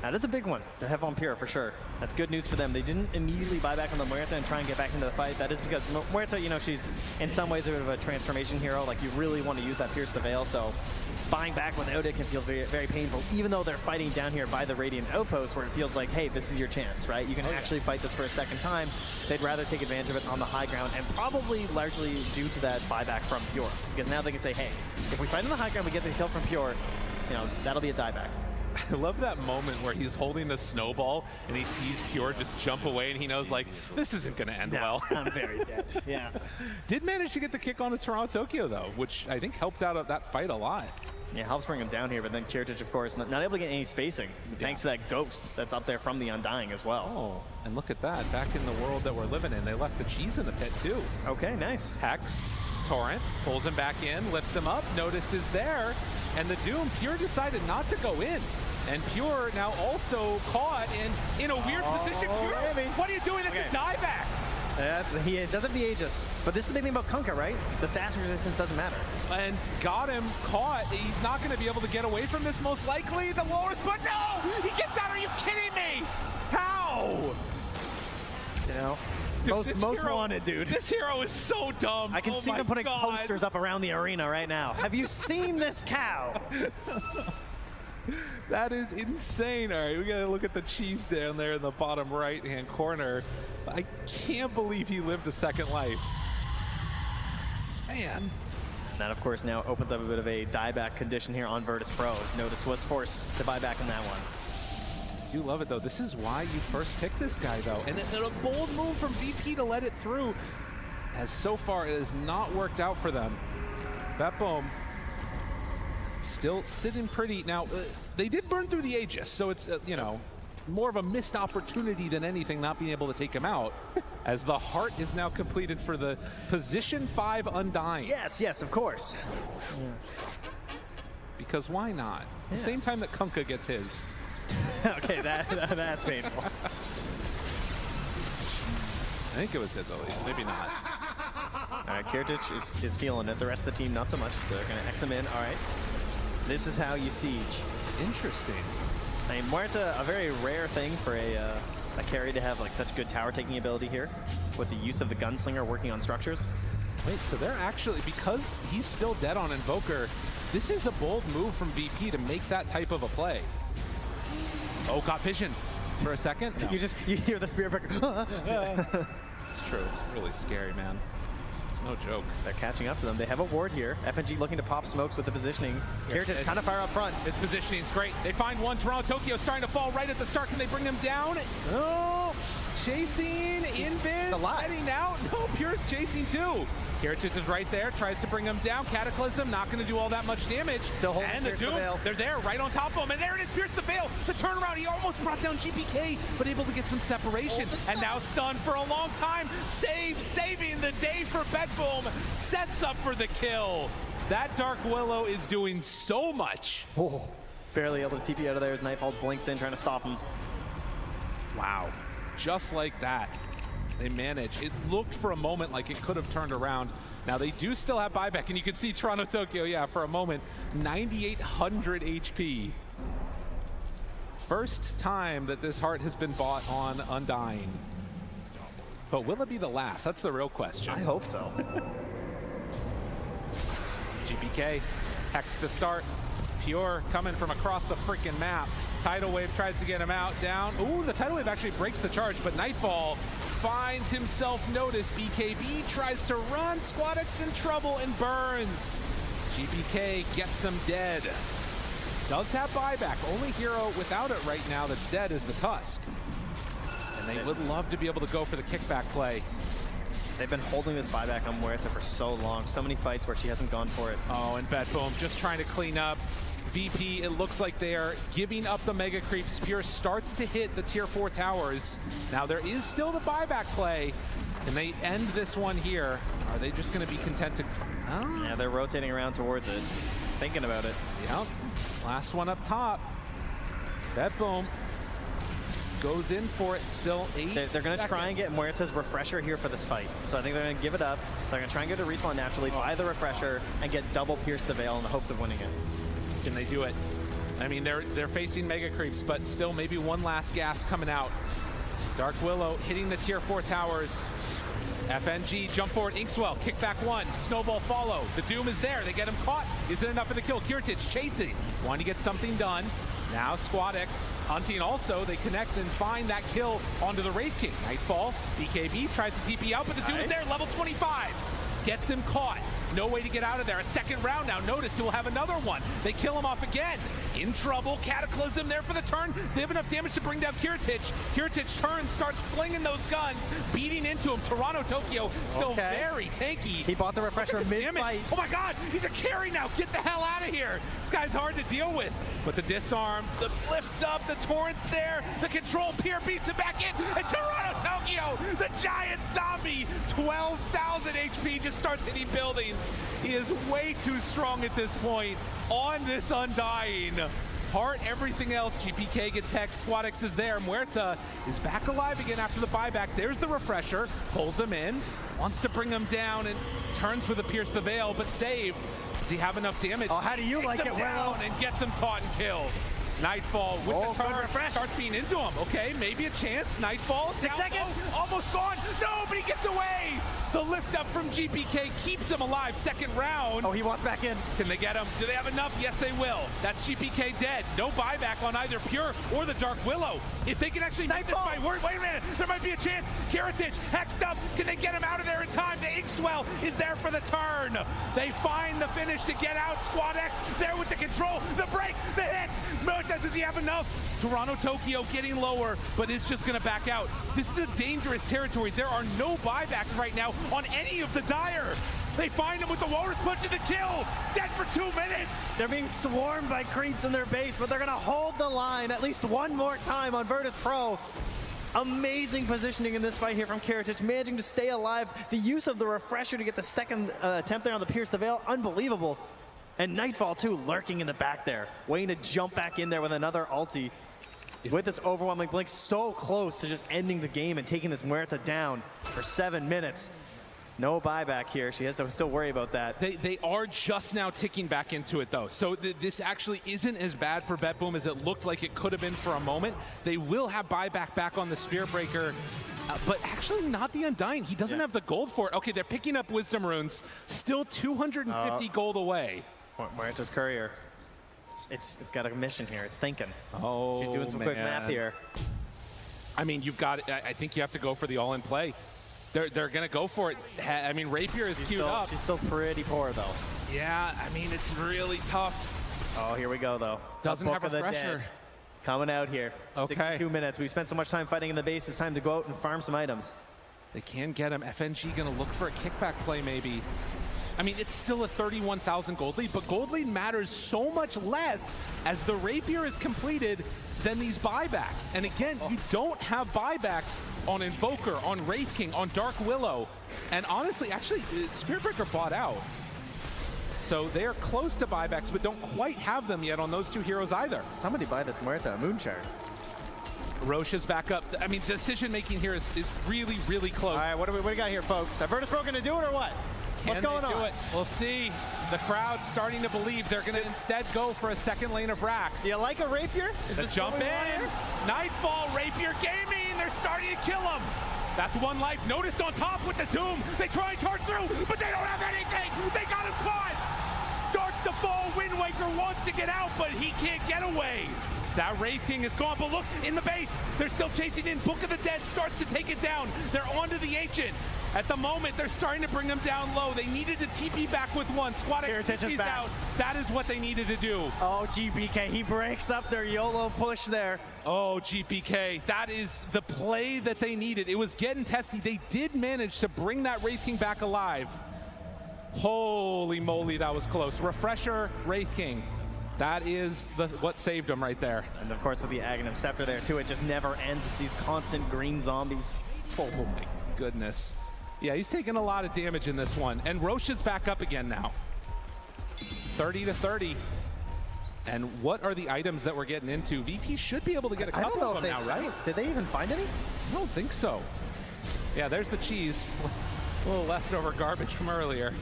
That is a big one to have on Pure for sure. That's good news for them. They didn't immediately buy back on the Muerta and try and get back into the fight. That is because Muerta, you know, she's in some ways a bit of a transformation hero. Like, you really want to use that Pierce the Veil, so buying back without it can feel very, very painful, even though they're fighting down here by the Radiant Outpost, where it feels like, hey, this is your chance, right? You can actually fight this for a second time. They'd rather take advantage of it on the high ground, and probably largely due to that buyback from Pure, because now they can say, hey, if we fight on the high ground, we get the kill from Pure, you know, that'll be a dieback. I love that moment where he's holding the snowball and he sees Pure just jump away, and he knows, like, this isn't going to end well. I'm very dead. Yeah. Did manage to get the kick onto Toronto-Tokyo, though, which I think helped out that fight a lot. Yeah, helps bring him down here, but then Kiritich, of course, not able to get any spacing, thanks to that ghost that's up there from the Undying as well. Oh, and look at that. Back in the world that we're living in, they left the cheese in the pit, too. Okay, nice. Hex, Torrent, pulls him back in, lifts him up, Notice is there, and the Doom, Pure decided not to go in. And Pure now also caught in a weird position. Pure, what are you doing? It's a dieback. He doesn't have the Aegis, but this is the big thing about Kunkka, right? The status resistance doesn't matter. And got him caught. He's not going to be able to get away from this, most likely. The lowest, but no! He gets out. Are you kidding me? How? You know, dude, most wanted, dude. This hero is so dumb. I can see them putting posters up around the arena right now. Have you seen this cow? That is insane. All right, we got to look at the cheese down there in the bottom right-hand corner. I can't believe he lived a second life. Man. And that, of course, now opens up a bit of a dieback condition here on Virtus Pro, as Notice was forced to buy back in that one. I do love it, though. This is why you first pick this guy, though. And it's a bold move from VP to let it through, as so far it has not worked out for them. BetBoom still sitting pretty. Now, they did burn through the Aegis, so it's, you know, more of a missed opportunity than anything not being able to take him out, as the heart is now completed for the position 5 Undying. Yes, yes, of course. Because why not? The same time that Kunkka gets his. Okay, that's painful. I think it was his at least, maybe not. All right, Kiritich is feeling it. The rest of the team, not so much, so they're going to X him in. All right. This is how you siege. Interesting. I mean, Muerta, a very rare thing for a carry to have like such good tower taking ability here, with the use of the Gunslinger working on structures. Wait, so they're actually, because he's still dead on Invoker, this is a bold move from VP to make that type of a play. Oh, got vision for a second. No. You hear the Spirit Breaker. It's true. It's really scary, man. It's no joke. They're catching up to them. They have a ward here. FNG looking to pop smokes with the positioning. Kiritich kind of far up front. His positioning's great. They find one. Toronto-Tokyo starting to fall right at the start. Can they bring them down? Oh, chasing. Invis heading out. No, Pure's chasing too. Kiritich is right there. Tries to bring him down. Cataclysm not going to do all that much damage. Still holding and the Doom, they're there right on top of him. And there it is. Pierce the Veil. The turnaround. He almost brought down GPK, but able to get some separation. And now stunned for a long time. Saving the day for BetBoom. Sets up for the kill. That Dark Willow is doing so much. Oh, barely able to TP out of there as Nightfall blinks in, trying to stop him. Wow. Just like that. They manage. It looked for a moment like it could have turned around. Now they do still have buyback, and you can see Toronto-Tokyo, yeah, for a moment, 9,800 HP. First time that this heart has been bought on Undying. But will it be the last? That's the real question. I hope so. GPK, Hex to start. Pure coming from across the freaking map. Tidal Wave tries to get him out, down. Ooh, the Tidal Wave actually breaks the charge, but Nightfall finds himself noticed. BKB tries to run, Squadx in trouble and burns. GPK gets him dead. Does have buyback. Only hero without it right now that's dead is the Tusk. And they would love to be able to go for the kickback play. They've been holding this buyback on Muerta for so long. So many fights where she hasn't gone for it. Oh, and BetBoom just trying to clean up. VP, it looks like they are giving up the mega creep. Spear starts to hit the tier 4 towers. Now there is still the buyback play. And they end this one here. Are they just going to be content to... Oh. Yeah, they're rotating around towards it. Thinking about it. Yep. Last one up top. BetBoom goes in for it. Still 8 They're going to try and get Muerta's refresher here for this fight. So I think they're going to give it up. They're going to try and get a respawn naturally, buy the refresher, and get double pierce the veil in the hopes of winning it. Can they do it? I mean, they're facing mega creeps, but still maybe one last gas coming out. Dark Willow hitting the tier 4 towers. FNG, jump forward, Inkswell, kickback 1, snowball follow. The Doom is there, they get him caught. Is it enough for the kill? Kiritich chasing, wanting to get something done. Now Squadx hunting also, they connect and find that kill onto the Wraith King. Nightfall, BKB tries to TP out, but the Doom is there, level 25. Gets him caught. No way to get out of there. A second round now. Notice he will have another one. They kill him off again. In trouble. Cataclysm there for the turn. They have enough damage to bring down Kiritich. Kiritich turns, starts slinging those guns, beating into him. Toronto Tokyo still very tanky. He bought the refresher mid-fight. Oh my god, he's a carry now. Get the hell out of here. This guy's hard to deal with. But the disarm, the lift up, the torrent's there. The control Pier beats him back in. And Toronto Tokyo, the giant zombie, 12,000 HP, just starts hitting buildings. He is way too strong at this point on this Undying. Heart, everything else. GPK gets hex. Squadx is there. Muerta is back alive again after the buyback. There's the refresher. Pulls him in. Wants to bring him down and turns for the pierce the veil, but save. Does he have enough damage? Oh, how do you like it, Willow? And gets him caught and killed. Nightfall with the turn, starts being into him. Okay, maybe a chance. Nightfall, 6 seconds, almost gone. No, but he gets away. The lift up from GPK keeps him alive. Second round. Oh, he walks back in. Can they get him? Do they have enough? Yes, they will. That's GPK dead. No buyback on either Pure or the Dark Willow. If they can actually make this fight work, wait a minute, there might be a chance. Kiritich, hexed up. Can they get him out of there in time? The Inkswell is there for the turn. They find the finish to get out. Squadx there with the control, the break, the hit. Does he have enough? Toronto Tokyo getting lower, but is just going to back out. This is a dangerous territory. There are no buybacks right now on any of the Dire. They find him with the Walrus Punch to the kill. Dead for 2 minutes. They're being swarmed by creeps in their base, but they're going to hold the line at least one more time on Virtus Pro. Amazing positioning in this fight here from Kiritich, managing to stay alive. The use of the refresher to get the second attempt there on the Pierce the Veil, unbelievable. And Nightfall, too, lurking in the back there, waiting to jump back in there with another ulti. With this overwhelming blink, so close to just ending the game and taking this Muerta down for 7 minutes. No buyback here. She has to still worry about that. They are just now ticking back into it, though. So this actually isn't as bad for BetBoom as it looked like it could have been for a moment. They will have buyback back on the Spearbreaker, but actually not the Undying. He doesn't have the gold for it. Okay, they're picking up Wisdom Runes. Still 250 gold away. Muerta's courier. It's got a mission here. It's thinking. Oh, she's doing some quick math here. I mean, you've got. I think you have to go for the all-in play. They're going to go for it. I mean, Rapier is queued up. She's still pretty poor, though. Yeah, I mean, it's really tough. Oh, here we go, though. Doesn't have a refresher. Coming out here. Okay. 62 minutes. We spent so much time fighting in the base. It's time to go out and farm some items. They can get him. FNG going to look for a kickback play, maybe. I mean, it's still a 31,000 gold lead, but gold lead matters so much less as the Rapier is completed than these buybacks. And again, you don't have buybacks on Invoker, on Wraith King, on Dark Willow. And honestly, actually, Spearbreaker bought out. So they are close to buybacks, but don't quite have them yet on those two heroes either. Somebody buy this Muerta, Moonshard. Roche is back up. I mean, decision-making here is really, really close. All right, what do we got here, folks? Are Virtus Pro going to do it or what? What's going on? We'll see. The crowd starting to believe they're going to instead go for a second lane of racks. Do you like a Rapier? Is this jump in? Nightfall, Rapier Gaming. They're starting to kill him. That's one life. Noticed on top with the Doom. They try and charge through, but they don't have anything. They got him caught. Starts to fall. Wind Waker wants to get out, but he can't get away. That Wraith King is gone, but look, in the base, they're still chasing in. Book of the Dead starts to take it down. They're onto the Ancient. At the moment, they're starting to bring them down low. They needed to TP back with one. Squad X out. That is what they needed to do. Oh, GPK, he breaks up their YOLO push there. Oh, GPK, that is the play that they needed. It was getting testy. They did manage to bring that Wraith King back alive. Holy moly, that was close. Refresher, Wraith King. That is what saved him right there. And of course with the Aghanim Scepter there too, it just never ends. It's these constant green zombies. Oh my goodness. Yeah, he's taking a lot of damage in this one. And Roche is back up again now. 30-30. And what are the items that we're getting into? VP should be able to get a couple of them now, right? Did they even find any? I don't think so. Yeah, there's the cheese. A little leftover garbage from earlier.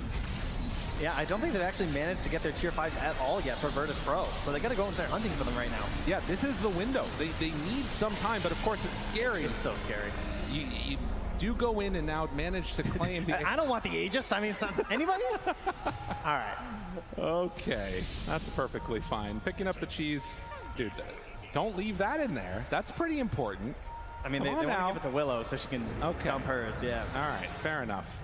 Yeah, I don't think they've actually managed to get their tier 5s at all yet for Virtus Pro. So they got to go and start hunting for them right now. Yeah, this is the window. They need some time, but of course it's scary. It's so scary. You do go in and now manage to claim the... I don't want the Aegis. I mean, anybody? All right. Okay, that's perfectly fine. Picking up the cheese. Dude, don't leave that in there. That's pretty important. I mean, they want to give it to Willow so she can dump hers, yeah. All right, fair enough.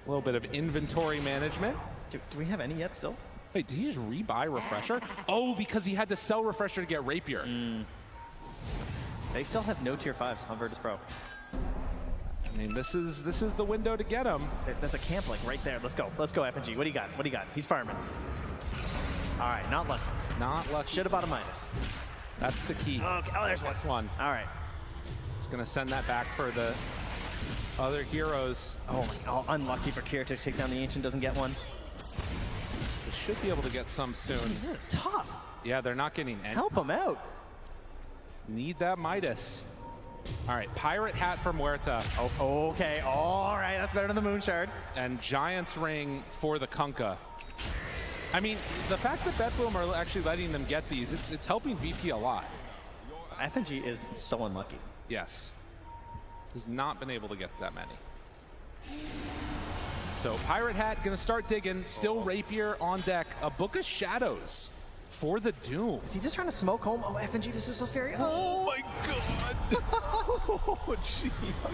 A little bit of inventory management. Do we have any yet still? Wait, did he just rebuy Refresher? Oh, because he had to sell Refresher to get Rapier. They still have no tier 5s on Virtus Pro. I mean, this is the window to get him. There's a camp like right there. Let's go, FNG. What do you got? What do you got? He's farming. All right, not lucky. Not lucky. Should have bought a minus. That's the key. Okay. Oh, there's one. All right. It's going to send that back for the other heroes. Oh, my God. Unlucky for Kirtic. Takes down the Ancient, doesn't get one. They should be able to get some soon. Jeez, this is tough. Yeah, they're not getting any. Help them out. Need that Midas. All right, Pirate Hat from Muerta. Oh, okay. All right, that's better than the Moon Shard. And Giant's Ring for the Kunkka. I mean, the fact that BetBoom are actually letting them get these, it's helping VP a lot. FNG is so unlucky. Yes. Has not been able to get that many. So Pirate Hat gonna start digging. Still Rapier on deck. A Book of Shadows for the Doom. Is he just trying to smoke home? Oh, FNG, this is so scary. Oh my God. Oh, jeez.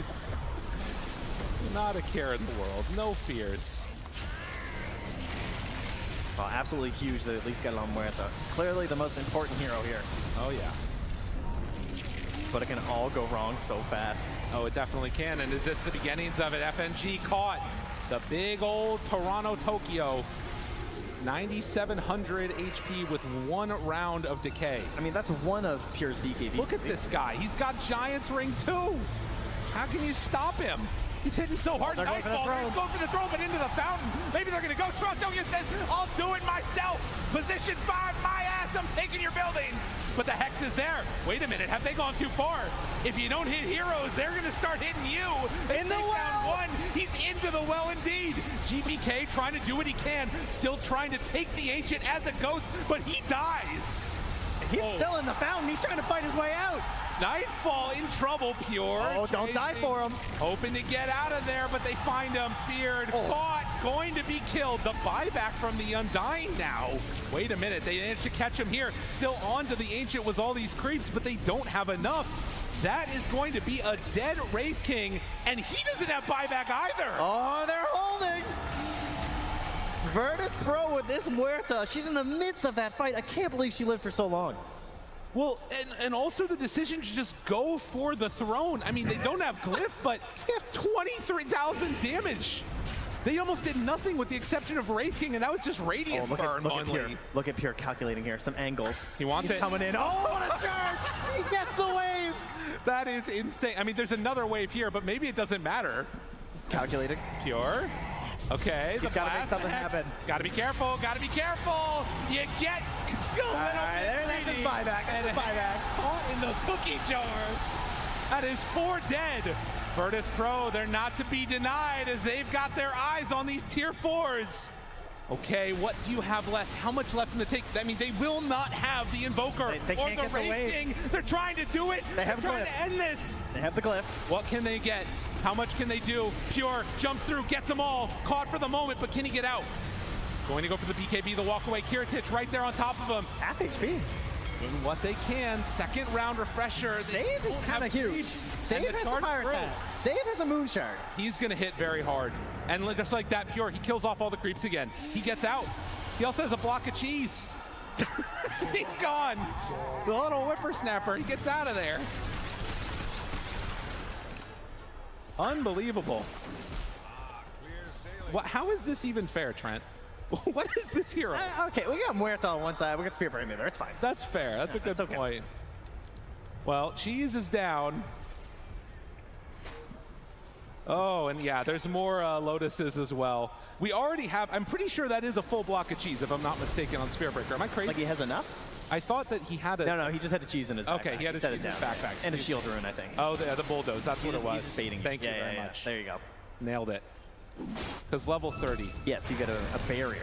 Not a care in the world. No fears. Well, absolutely huge that at least got it on Muerta. Clearly the most important hero here. Oh, yeah. But it can all go wrong so fast. Oh, it definitely can. And is this the beginnings of it? FNG caught the big old Toronto Tokyo. 9,700 HP with one round of decay. I mean, that's one of Pure's BKB. Look at this guy. He's got Giant's Ring too. How can you stop him? He's hitting so hard. Nightfall. They're going for the throw, but into the fountain. Maybe they're going to go. Trotonia says, I'll do it myself. Position 5, my ass. I'm taking your buildings. But the Hex is there. Wait a minute. Have they gone too far? If you don't hit heroes, they're going to start hitting you. In the well. One. He's into the well indeed. GPK trying to do what he can. Still trying to take the Ancient as a ghost, but he dies. He's still in the fountain. He's trying to fight his way out. Nightfall in trouble, Pure. Oh, don't die for him. Hoping to get out of there, but they find him. Feared, caught, going to be killed. The buyback from the Undying now. Wait a minute, they managed to catch him here. Still onto the Ancient with all these creeps, but they don't have enough. That is going to be a dead Wraith King, and he doesn't have buyback either. Oh, they're holding. Virtus Pro with this Muerta. She's in the midst of that fight. I can't believe she lived for so long. Well, and also the decision to just go for the throne. I mean, they don't have Glyph, but 23,000 damage. They almost did nothing with the exception of Wraith King, and that was just Radiant burn only. Look at Pure calculating here. Some angles. He wants He's it. coming in. Oh, what a charge! He gets the wave! That is insane. I mean, there's another wave here, but maybe it doesn't matter. Calculating. Pure. Okay, he's got to make something happen. Gotta be careful, gotta be careful. You get a little bit that's his buyback. That's his buyback. Caught in the cookie jar. That is 4 dead. Virtus Pro, they're not to be denied as they've got their eyes on these tier 4s. Okay, what do you have left? How much left in the tank? I mean, they will not have the Invoker they or can't the get the Wraith wave. King. They're trying to do it. They have They're trying to end this. They have the Glyph. What can they get? How much can they do? Pure jumps through, gets them all. Caught for the moment, but can he get out? Going to go for the BKB, the walk away. Kiritich right there on top of him. Half HP. doing what they can. Second round refresher. Save is kind of huge. Save has the pirate hat. Save has a moon shard. He's going to hit very hard. And just like that, Pure, he kills off all the creeps again. He gets out. He also has a block of cheese. He's gone. The little whippersnapper, he gets out of there. Unbelievable. How is this even fair, Trent? What is this hero? Okay, we got Muerta on one side, we got Spear Breaking there. It's fine. That's fair. That's a good point. Well, cheese is down. Oh, and yeah, there's more Lotuses as well. We already have, I'm pretty sure that is a full block of cheese, if I'm not mistaken, on Spearbreaker. Am I crazy? Like he has enough? I thought that he had a... No, he just had a cheese in his backpack. Okay, he had a cheese in his backpack. And a shield rune, I think. Oh, the bulldoze, that's what it was. He's fading. Thank you very much. There you go. Nailed it. Because level 30. Yes, you get a barrier.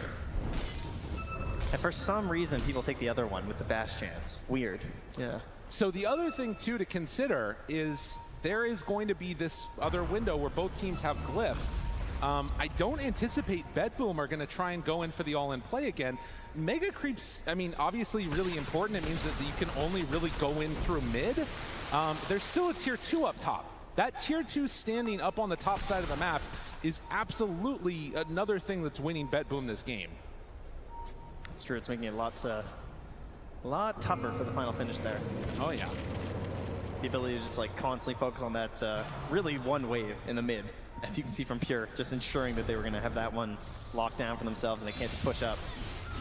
And for some reason, people take the other one with the bash chance. Weird. Yeah. So the other thing, too, to consider is there is going to be this other window where both teams have Glyph. I don't anticipate Bedboom are going to try and go in for the all-in play again. Mega Creeps, I mean, obviously really important. It means that you can only really go in through mid. There's still a tier 2 up top. That tier 2 standing up on the top side of the map is absolutely another thing that's winning Bedboom this game. It's true. It's making it a lot tougher for the final finish there. Oh, yeah. The ability to just like constantly focus on that really one wave in the mid, as you can see from Pure, just ensuring that they were going to have that one locked down for themselves and they can't just push up.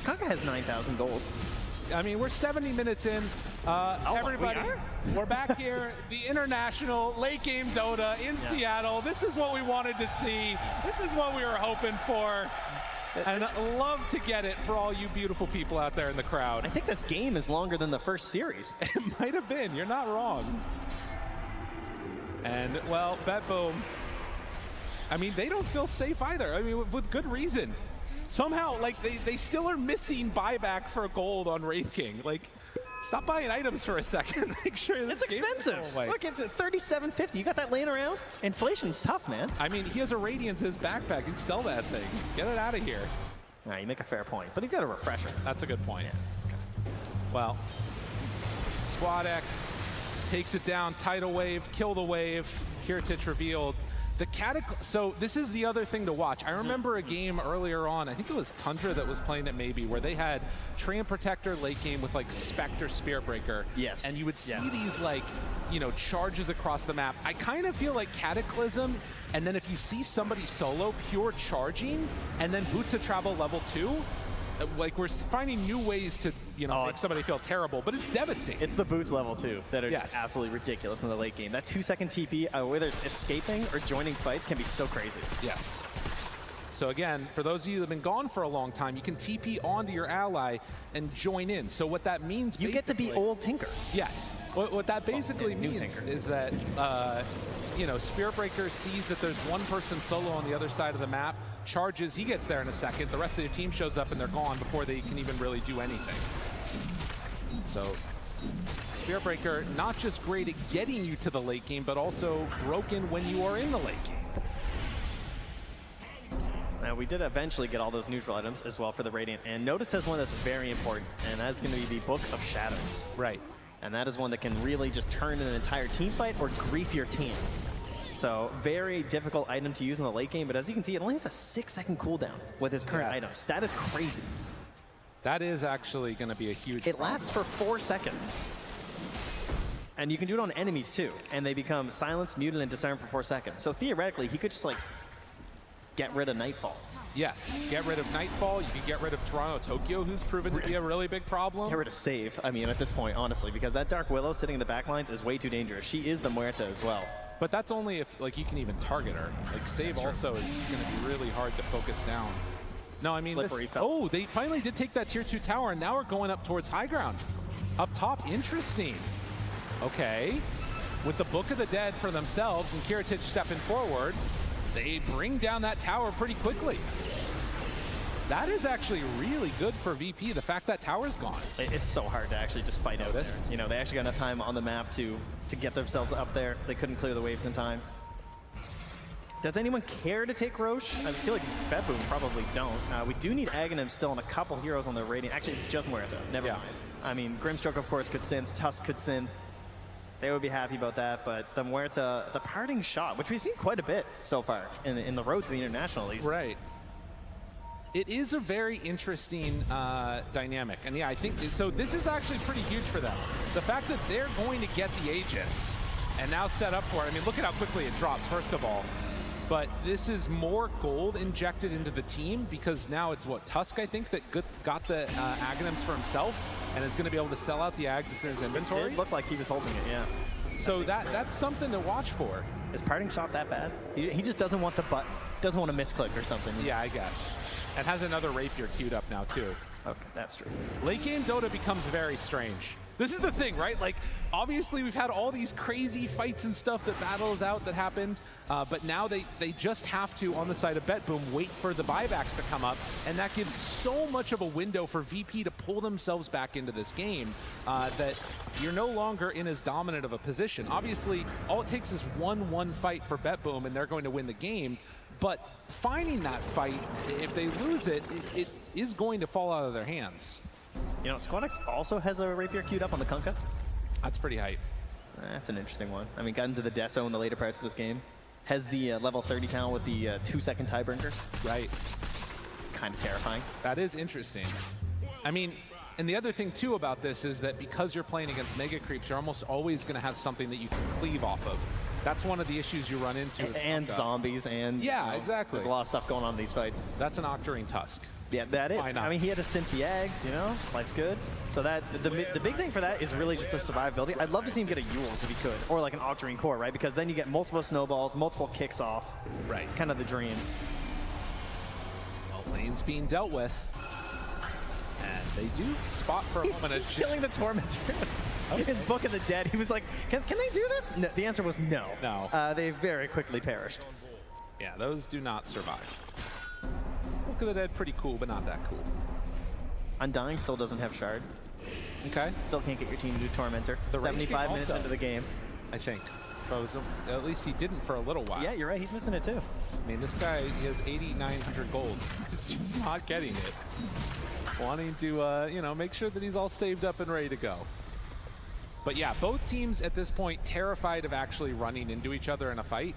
Kanka has 9,000 gold. I mean, we're 70 minutes in. Everybody, we're back here, the international late game Dota in Seattle. This is what we wanted to see. This is what we were hoping for. And I'd love to get it for all you beautiful people out there in the crowd. I think this game is longer than the first series. It might have been. You're not wrong. And, well, Bedboom, I mean, they don't feel safe either. I mean, with good reason. Somehow, like, they still are missing buyback for gold on Wraith King. Like, stop buying items for a second. Make sure it's expensive. Look, it's at $37.50. You got that laying around? Inflation's tough, man. I mean, he has a Radiance in his backpack. You sell that thing. Get it out of here. Nah, you make a fair point. But he's got a refresher. That's a good point. Yeah. Okay. Well, Squad X takes it down. Tidal Wave, kill the wave. Kiritich revealed. So this is the other thing to watch. I remember a game earlier on, I think it was Tundra that was playing it maybe, where they had Treant Protector late game with like Spectre Spearbreaker. Yes. And you would see these like, you know, charges across the map. I kind of feel like Cataclysm, and then if you see somebody solo pure charging, and then Boots of Travel level 2, like we're finding new ways to, you know, make somebody feel terrible, but it's devastating. It's the Boots level 2 that are just absolutely ridiculous in the late game. That 2-second TP, whether it's escaping or joining fights, can be so crazy. Yes. So again, for those of you that have been gone for a long time, you can TP onto your ally and join in. So what that means, you get to be old Tinker. Yes. What that basically means is that, you know, Spearbreaker sees that there's one person solo on the other side of the map, charges, he gets there in a second, the rest of the team shows up and they're gone before they can even really do anything. So Spearbreaker, not just great at getting you to the late game, but also broken when you are in the late game. Now, we did eventually get all those neutral items as well for the Radiant, and Notice has one that's very important, and that's going to be the Book of Shadows. Right. And that is one that can really just turn an entire team fight or grief your team. So, very difficult item to use in the late game, but as you can see, it only has a 6-second cooldown with his current items. That is crazy. That is actually going to be a huge It lasts for 4 seconds. And you can do it on enemies too, and they become silenced, muted, and disarmed for 4 seconds. So theoretically, he could just like get rid of Nightfall. Yes, get rid of Nightfall. You can get rid of Toronto Tokyo, who's proven to be a really big problem. Get rid of Save, I mean, at this point, honestly, because that Dark Willow sitting in the back lines is way too dangerous. She is the Muerta as well. But that's only if like you can even target her. Like Save also is going to be really hard to focus down. No, I mean, they finally did take that tier 2 tower, and now we're going up towards high ground. Up top, interesting. Okay, with the Book of the Dead for themselves and Kiritich stepping forward, they bring down that tower pretty quickly. That is actually really good for VP, the fact that tower's gone. It's so hard to actually just fight out there. You know, they actually got enough time on the map to get themselves up there. They couldn't clear the waves in time. Does anyone care to take Roche? I feel like BetBoom probably don't. We do need Aghanim still on a couple heroes on the Radiant. Actually, it's just Muerta. Never mind. I mean, Grimstroke, of course, could synth. Tusk could synth. They would be happy about that, but the Muerta, the parting shot, which we've seen quite a bit so far in the road to the International, at least. Right. It is a very interesting dynamic. And yeah, I think, so this is actually pretty huge for them. The fact that they're going to get the Aegis and now set up for it. I mean, look at how quickly it drops, first of all. But this is more gold injected into the team because now it's what, Tusk, I think, that got the Aghanims for himself and is going to be able to sell out the Ags that's in his inventory. It looked like he was holding it, yeah. So that's something to watch for. Is parting shot that bad? He just doesn't want the button, doesn't want to misclick or something. Yeah, I guess. And has another Rapier queued up now, too. Okay, that's true. Late game Dota becomes very strange. This is the thing, right? Like, obviously we've had all these crazy fights and stuff that battles out that happened, but now they just have to, on the side of BetBoom, wait for the buybacks to come up, and that gives so much of a window for VP to pull themselves back into this game that you're no longer in as dominant of a position. Obviously, all it takes is 1-1 fight for BetBoom, and they're going to win the game, but finding that fight, if they lose it, it is going to fall out of their hands. You know, Squadix also has a Rapier queued up on the Kunkka. That's pretty hype. That's an interesting one. I mean, got into the Deso in the later parts of this game. Has the level 30 talent with the 2-second Tiebreaker. Right. Kind of terrifying. That is interesting. I mean, and the other thing, too, about this is that because you're playing against Mega Creeps, you're almost always going to have something that you can cleave off of. That's one of the issues you run into. And zombies and... Yeah, you know, exactly. There's a lot of stuff going on in these fights. That's an Octarine Tusk. Yeah, that is. I mean, he had to synth the eggs, you know? Life's good. So that the big thing for that is really just the survivability. I'd love to see him get a Yules if he could, or like an Octarine Core, right? Because then you get multiple snowballs, multiple kicks off. Right. It's kind of the dream. Well, lane's being dealt with. And they do spot for a moment. He's killing the Tormentor. Okay. In his Book of the Dead, he was like, can they do this? No, the answer was no. No. They very quickly perished. Yeah, those do not survive. Book of the Dead, pretty cool, but not that cool. Undying still doesn't have Shard. Okay. Still can't get your team to do Tormentor. The 75 minutes into the game. I think. At least he didn't for a little while. Yeah, you're right. He's missing it too. I mean, this guy, he has 8,900 gold. He's just not getting it. Wanting to, you know, make sure that he's all saved up and ready to go. But yeah, both teams at this point terrified of actually running into each other in a fight.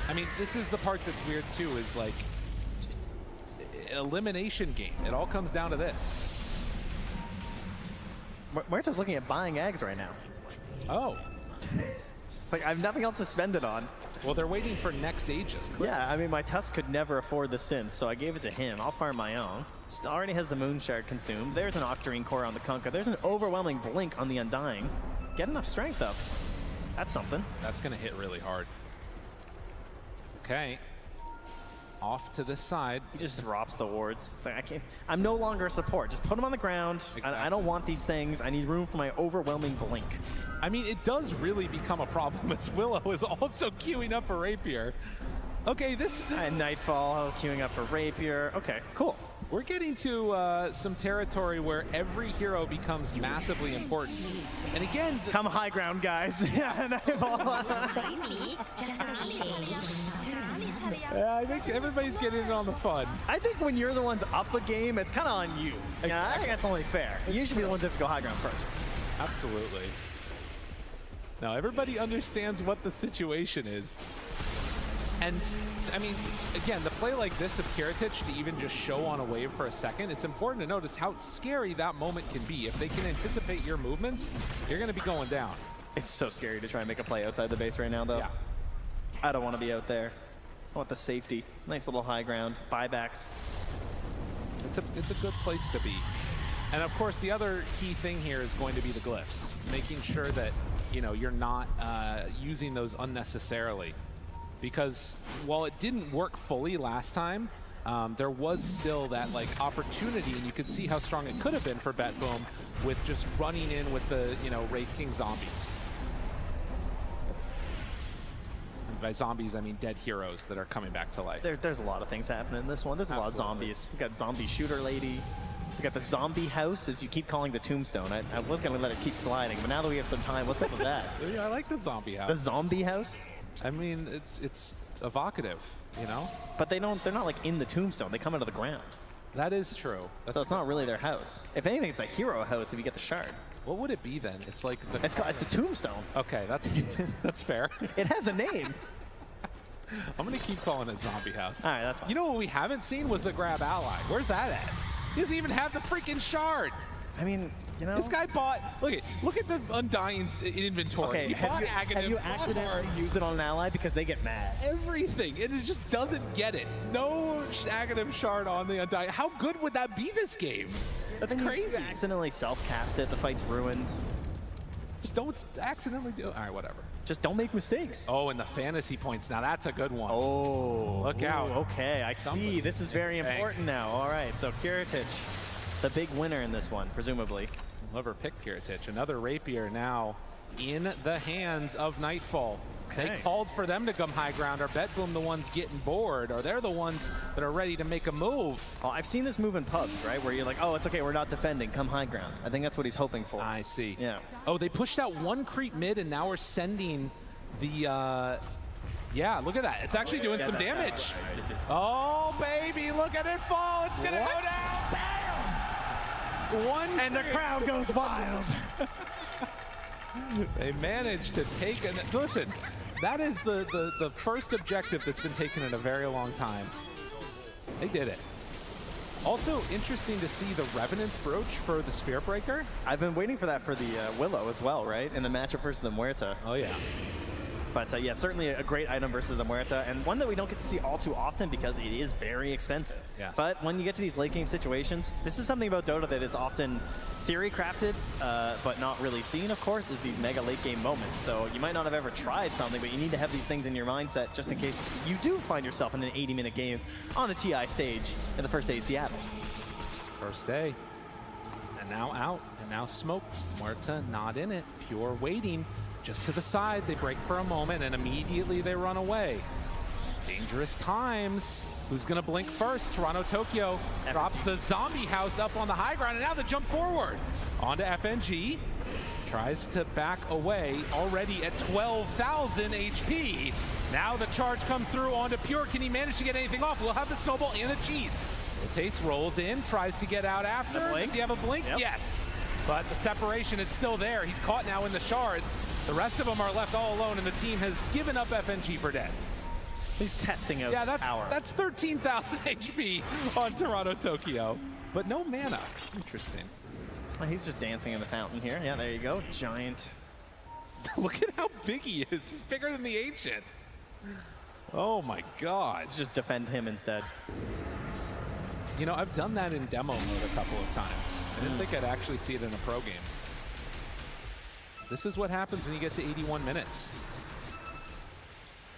I mean, this is the part that's weird too, is like elimination game. It all comes down to this. Muerta's looking at buying eggs right now. Oh. It's like I have nothing else to spend it on. Well, they're waiting for next Aegis. Yeah, I mean, my Tusk could never afford the synth, so I gave it to him. I'll farm my own. Still already has the Moon Shard consumed. There's an Octarine Core on the Kunkka. There's an overwhelming Blink on the Undying. Get enough strength up. That's something. That's going to hit really hard. Okay. Off to this side. He just drops the wards. It's like, I can't. I'm no longer a support. Just put him on the ground. Exactly. I don't want these things. I need room for my overwhelming Blink. I mean, it does really become a problem as Willow is also queuing up for Rapier. Okay, this... Nightfall queuing up for Rapier. Okay, cool. We're getting to some territory where every hero becomes massively important. And again... Come high ground, guys. Yeah, I think everybody's getting in on the fun. I think when you're the ones up a game, it's kind of on you. Exactly. Yeah, I think that's only fair. You should be the ones that have to go high ground first. Absolutely. Now, everybody understands what the situation is. And, I mean, again, the play like this of Kiritich to even just show on a wave for a second, it's important to notice how scary that moment can be. If they can anticipate your movements, you're going to be going down. It's so scary to try and make a play outside the base right now, though. Yeah. I don't want to be out there. I want the safety. Nice little high ground. Buybacks. It's a good place to be. And, of course, the other key thing here is going to be the glyphs. Making sure that, you know, you're not using those unnecessarily. Because while it didn't work fully last time, there was still that like opportunity, and you could see how strong it could have been for BetBoom with just running in with the, you know, Wraith King zombies. And by zombies, I mean dead heroes that are coming back to life. There's a lot of things happening in this one. There's a lot of zombies. We've got zombie shooter lady. We got the zombie house, as you keep calling the tombstone. I was gonna let it keep sliding, but now that we have some time, what's up with that? Yeah, I like the zombie house. The zombie house? I mean, it's evocative, you know? But they're not like in the tombstone. They come out of the ground. That is true. So it's not really their house. If anything, it's a hero house if you get the shard. What would it be then? It's like it's a tombstone. Okay, that's fair. It has a name. I'm gonna keep calling it zombie house. All right, that's fine. You know what we haven't seen was the grab ally. Where's that at? He doesn't even have the freaking shard. I mean, you know, this guy bought. Look at the Undying inventory. Okay, He bought Aghanim. have you accidentally used it on an ally because they get mad? Everything, and it just doesn't get it. No Aghanim shard on the Undying. How good would that be this game? That's crazy. You accidentally self-cast it. The fight's ruined. Just don't accidentally do it. All right, whatever. Just don't make mistakes. Oh, and the fantasy points. Now that's a good one. Oh, look out. Okay, I see. This is very important now. All right, so Kiritich, the big winner in this one, presumably. Whoever picked Kiritich. Another rapier now in the hands of Nightfall. Okay. They called for them to come high ground. Are BetBoom the ones getting bored? Or they're the ones that are ready to make a move? Well, I've seen this move in pubs, right? Where you're like, oh, it's okay, we're not defending. Come high ground. I think that's what he's hoping for. I see. Yeah. Oh, they pushed out one creep mid, and now we're sending the... yeah, look at that. It's actually doing some damage. Oh, baby, look at it fall. It's going to go down. Bam! One and the crowd goes wild. They managed to take an... Listen, that is the first objective that's been taken in a very long time. They did it. Also interesting to see the Revenant's Brooch for the Spirit Breaker. I've been waiting for that for the Willow as well, right? In the matchup versus the Muerta. Oh, yeah. But yeah, certainly a great item versus the Muerta, and one that we don't get to see all too often because it is very expensive. Yes. But when you get to these late game situations, this is something about Dota that is often theory crafted, but not really seen, of course, is these mega late game moments. So you might not have ever tried something, but you need to have these things in your mindset just in case you do find yourself in an 80-minute game on the TI stage in the first day of Seattle. First day. And now out, and now smoke. Muerta not in it, pure waiting. Just to the side, they break for a moment, and immediately they run away. Dangerous times. Who's gonna blink first? Toronto Tokyo drops the zombie house up on the high ground, and now the jump forward. Onto FNG. Tries to back away, already at 12,000 HP. Now the charge comes through onto Pure. Can he manage to get anything off? We'll have the snowball and the cheese. Rotates, rolls in, tries to get out after. Does he have a blink? Yep. Yes. But the separation, it's still there. He's caught now in the shards. The rest of them are left all alone, and the team has given up FNG for dead. He's testing out power. That's 13,000 HP on Toronto Tokyo, but no mana. Interesting. He's just dancing in the fountain here. Yeah, there you go. Giant. Look at how big he is. He's bigger than the Ancient. Oh my God. Let's just defend him instead. You know, I've done that in demo mode a couple of times. I didn't think I'd actually see it in a pro game. This is what happens when you get to 81 minutes.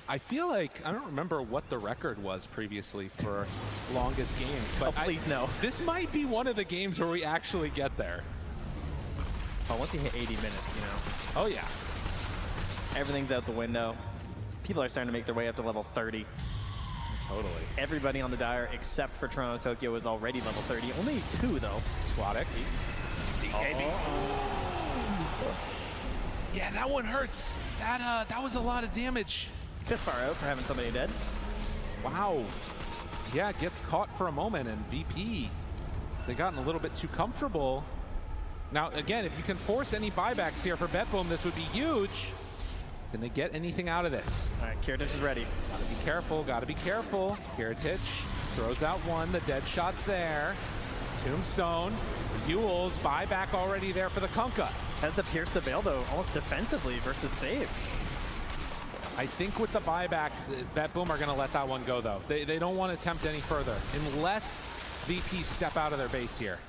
I feel like, I don't remember what the record was previously for longest game, but please no. This might be one of the games where we actually get there. Oh, once you hit 80 minutes, you know. Oh yeah. Everything's out the window. People are starting to make their way up to level 30. Totally. Everybody on the Dire except for Toronto Tokyo is already level 30. Only 2 though. Squad X. Yeah, that one hurts. That was a lot of damage. Bit far out for having somebody dead. Wow. Yeah, gets caught for a moment, and VP, they've gotten a little bit too comfortable. Now, again, if you can force any buybacks here for BetBoom, this would be huge. Can they get anything out of this? All right, Kiritich is ready. Gotta be careful, gotta be careful. Kiritich throws out one, the dead shot's there. Tombstone, Yules, buyback already there for the Kunkka. Has to pierce the veil, though, almost defensively versus save. I think with the buyback, BetBoom are gonna let that one go, though. They don't want to attempt any further, unless VP step out of their base here.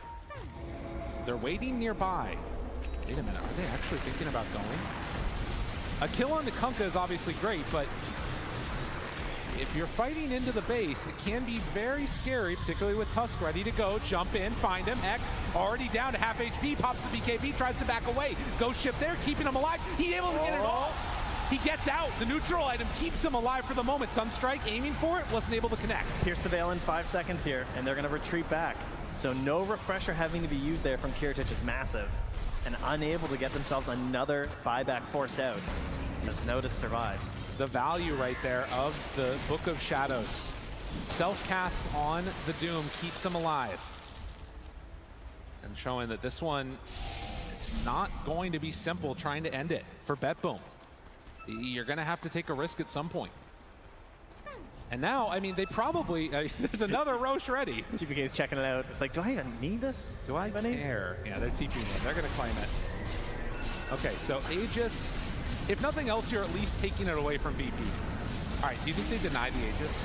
They're waiting nearby. Wait a minute, are they actually thinking about going? A kill on the Kunkka is obviously great, but if you're fighting into the base, it can be very scary, particularly with Tusk ready to go. Jump in, find him. X already down to half HP, pops the BKB, tries to back away. Ghost ship there, keeping him alive. He's able to get it all. He gets out. The neutral item keeps him alive for the moment. Sunstrike aiming for it, wasn't able to connect. Pierce the veil in 5 seconds here, and they're going to retreat back. So no refresher having to be used there from Kiritich is massive, and unable to get themselves another buyback forced out. as Notice survives. The value right there of the Book of Shadows. Self-cast on the Doom keeps him alive. And showing that this one, it's not going to be simple trying to end it for BetBoom. You're going to have to take a risk at some point. And now, I mean, they probably, there's another Roche ready. GPK is checking it out. It's like, do I even need this? Do I care? Yeah, they're TPing it. They're going to claim it. Okay, so Aegis, if nothing else, you're at least taking it away from VP. All right, do you think they deny the Aegis?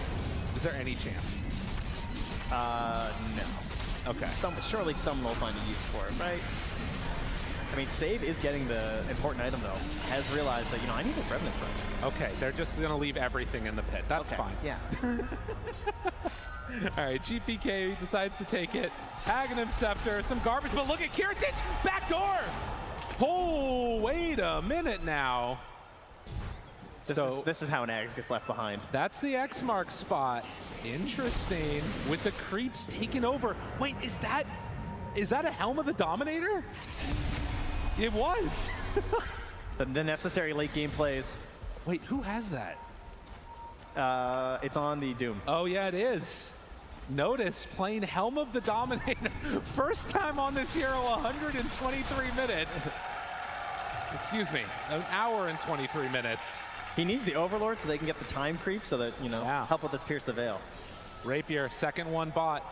Is there any chance? No. Okay. Surely someone will find a use for it, right? I mean, Save is getting the important item, though. Has realized that, I need this Revenant's Brush. Okay, they're just going to leave everything in the pit. That's fine. Yeah. All right, GPK decides to take it. Aghanim Scepter, some garbage, but look at Kiritich, back door! Oh, wait a minute now. This is how an Ags gets left behind. That's the X mark spot. Interesting. With the creeps taking over. Wait, is that a Helm of the Dominator? It was. The necessary late game plays. Wait, who has that? It's on the Doom. Oh, yeah, it is. Notice playing Helm of the Dominator. First time on this hero, 123 minutes. Excuse me, an hour and 23 minutes. He needs the Overlord so they can get the time creep so that, help with this Pierce the Veil. Rapier, second one bot.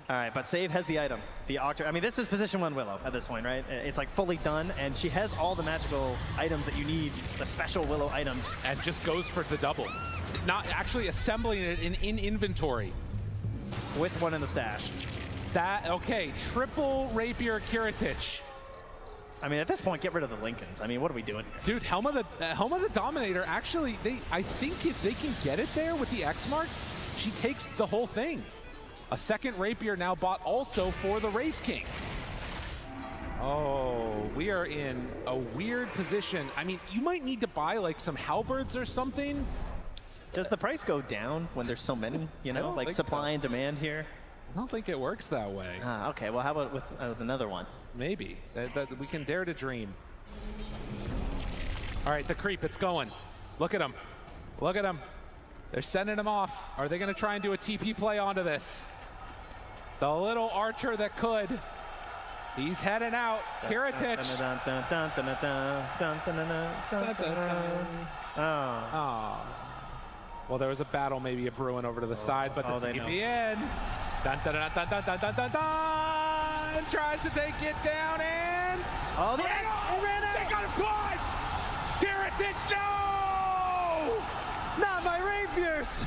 All right, but Save has the item. The Octar. I mean, this is position 1 Willow at this point, right? It's like fully done, and she has all the magical items that you need, the special Willow items. And just goes for the double. Not actually assembling it in inventory. With one in the stash. Okay, triple Rapier Kiritich. I mean, at this point, get rid of the Lincolns. I mean, what are we doing here? Dude, Helm of the Dominator, actually, I think if they can get it there with the X marks, she takes the whole thing. A second Rapier now bought also for the Wraith King. Oh, we are in a weird position. I mean, you might need to buy like some halberds or something. Does the price go down when there's so many, like supply and demand here? I don't think it works that way. Okay, well, how about with another one? Maybe. We can dare to dream. All right, the creep, it's going. Look at him. Look at him. They're sending him off. Are they going to try and do a TP play onto this? The little archer that could. He's heading out. Kiritich. Oh. Well, there was a battle, maybe a brewing over to the side, but the TP in. Dun, dun, dun, dun, dun, dun, dun, dun, dun. Tries to take it down and... Oh, the X! He ran out! They got him caught! Kiritich, no! Not my Rapiers!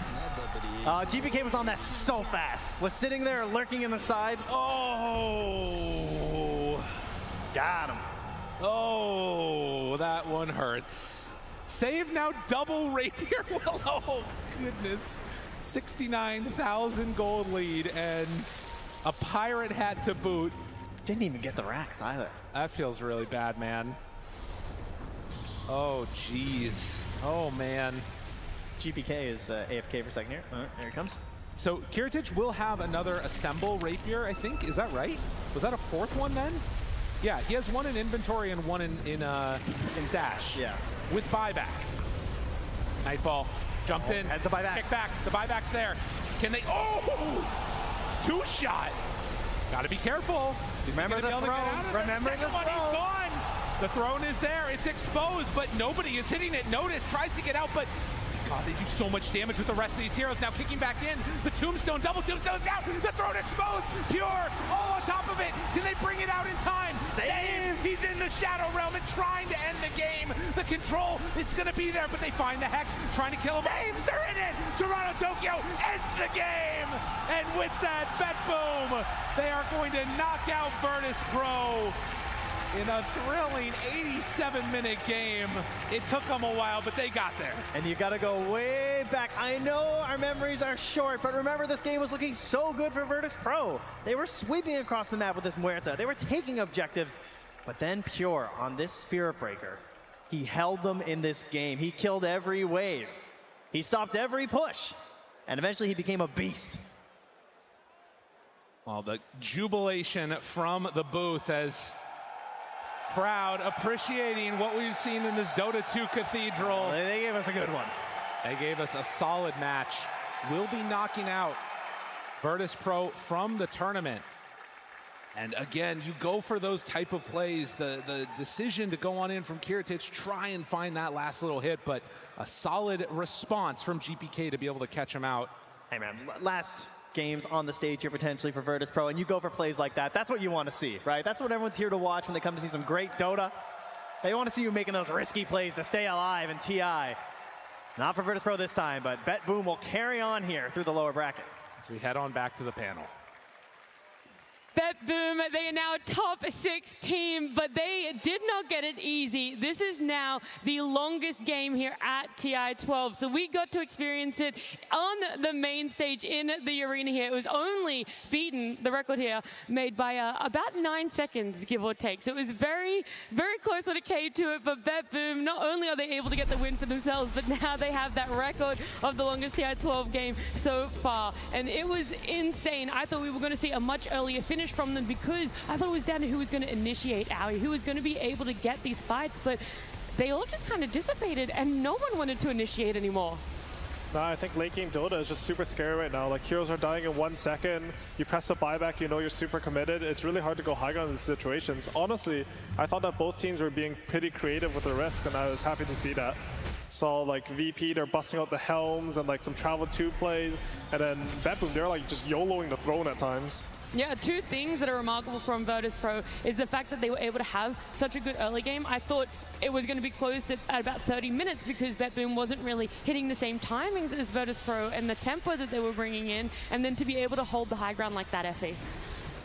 GPK was on that so fast. Was sitting there lurking in the side. Oh! Got him. Oh, that one hurts. Save now double Rapier Willow. Oh, goodness. 69,000 gold lead and a pirate hat to boot. Didn't even get the racks either. That feels really bad, man. Oh, jeez. Oh, man. GPK is AFK for a second here. There he comes. So Kiritich will have another Assemble Rapier, I think. Is that right? Was that a fourth one then? Yeah, he has one in inventory and one in stash. Yeah. With buyback. Nightfall jumps in. Has the buyback. Kick back. The buyback's there. Can they? Oh! 2-shot. Got to be careful. Remember the throne. Remember the throne. He's gone. The throne is there. It's exposed, but nobody is hitting it. Notice tries to get out, but God, they do so much damage with the rest of these heroes. Now kicking back in. The tombstone, double tombstone's down. The throne exposed. Pure, all on top of it. Can they bring it out in time? Save. He's in the Shadow Realm and trying to end the game. The control, it's going to be there, but they find the Hex, trying to kill him. Saves, they're in it. Toronto Tokyo ends the game. And with that, BetBoom, they are going to knock out Virtus Pro in a thrilling 87-minute game. It took them a while, but they got there. And you got to go way back. I know our memories are short, but remember this game was looking so good for Virtus Pro. They were sweeping across the map with this Muerta. They were taking objectives, but then Pure on this Spirit Breaker, he held them in this game. He killed every wave. He stopped every push, and eventually he became a beast. Well, the jubilation from the booth as crowd appreciating what we've seen in this Dota 2 Cathedral. They gave us a good one. They gave us a solid match. We'll be knocking out Virtus.pro from the tournament. And again, you go for those type of plays, the decision to go on in from Kiritich, try and find that last little hit, but a solid response from GPK to be able to catch him out. Hey man, last games on the stage here potentially for Virtus.pro, and you go for plays like that. That's what you want to see, right? That's what everyone's here to watch when they come to see some great Dota. They want to see you making those risky plays to stay alive in TI. Not for Virtus.pro this time, but BetBoom will carry on here through the lower bracket. So we head on back to the panel. BetBoom, they are now a top 6 team, but they did not get it easy. This is now the longest game here at TI12. So we got to experience it on the main stage in the arena here. It was only beaten, the record here, made by about 9 seconds, give or take. So it was very, very close when it came to it, but BetBoom, not only are they able to get the win for themselves, but now they have that record of the longest TI12 game so far. And it was insane. I thought we were going to see a much earlier finish from them because I thought it was down to who was going to initiate Aoi, who was going to be able to get these fights, but they all just kind of dissipated and no one wanted to initiate anymore. No, I think late game Dota is just super scary right now. Like, heroes are dying in 1 second. You press the buyback, you know you're super committed. It's really hard to go high ground in these situations. Honestly, I thought that both teams were being pretty creative with the risk, and I was happy to see that. So like VP, they're busting out the helms and like some travel 2 plays, and then BetBoom, they're like just YOLOing the throne at times. Yeah, 2 things that are remarkable from Virtus.pro is the fact that they were able to have such a good early game. I thought it was going to be closed at about 30 minutes because BetBoom wasn't really hitting the same timings as Virtus.pro and the tempo that they were bringing in, and then to be able to hold the high ground like that, Effie.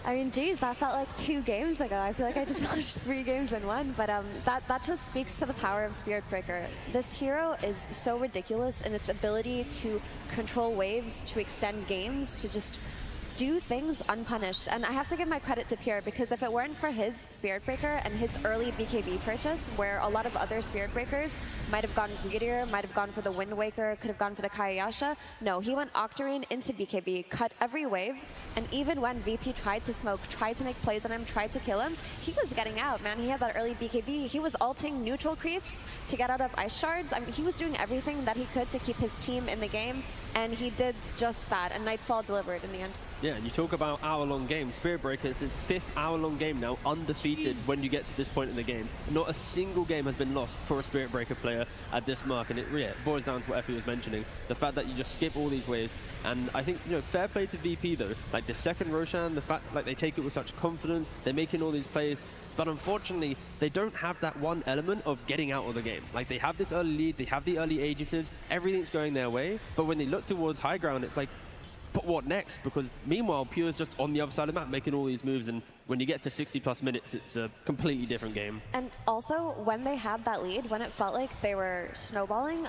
I mean, geez, that felt like 2 games ago. I feel like I just watched 3 games in one, but that just speaks to the power of Spirit Breaker. This hero is so ridiculous in its ability to control waves, to extend games, to just do things unpunished. And I have to give my credit to Pierre, because if it weren't for his Spirit Breaker and his early BKB purchase, where a lot of other Spirit Breakers might have gone greedier, might have gone for the Wind Waker, could have gone for the Kayasha, no, he went Octarine into BKB, cut every wave, and even when VP tried to smoke, tried to make plays on him, tried to kill him, he was getting out, man. He had that early BKB. He was ulting neutral creeps to get out of ice shards. I mean, he was doing everything that he could to keep his team in the game, and he did just that, and Nightfall delivered in the end. Yeah, and you talk about hour-long games. Spirit Breaker is his 5th hour-long game now, undefeated when you get to this point in the game. Not a single game has been lost for a Spirit Breaker player at this mark, and it boils down to what Effie was mentioning. The fact that you just skip all these waves, and I think, you know, fair play to VP though. Like the second Roshan, the fact that like, they take it with such confidence, they're making all these plays, but unfortunately, they don't have that one element of getting out of the game. Like they have this early lead, they have the early Aegises, everything's going their way, but when they look towards high ground, it's like, but what next? Because meanwhile, Pure's just on the other side of the map making all these moves, and when you get to 60+ minutes, it's a completely different game. And also, when they had that lead, when it felt like they were snowballing,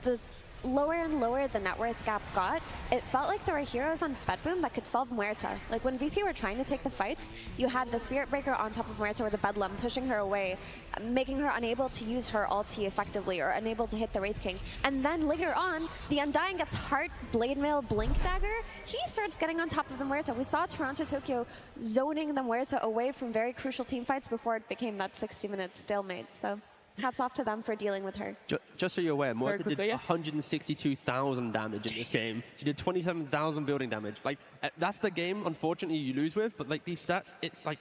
the lower and lower the net worth gap got, it felt like there were heroes on BetBoom that could solve Muerta. Like when VP were trying to take the fights, you had the Spirit Breaker on top of Muerta with the Bedlam, pushing her away, making her unable to use her ulti effectively or unable to hit the Wraith King. And then later on, the Undying gets Heart, Blade Mail, Blink Dagger. He starts getting on top of the Muerta. We saw Toronto Tokyo zoning the Muerta away from very crucial team fights before it became that 60-minute stalemate. So hats off to them for dealing with her. Just so you're aware, Muerta did yes. 162,000 damage in this game. She did 27,000 building damage. Like, that's the game, unfortunately, you lose with, but like these stats, it's like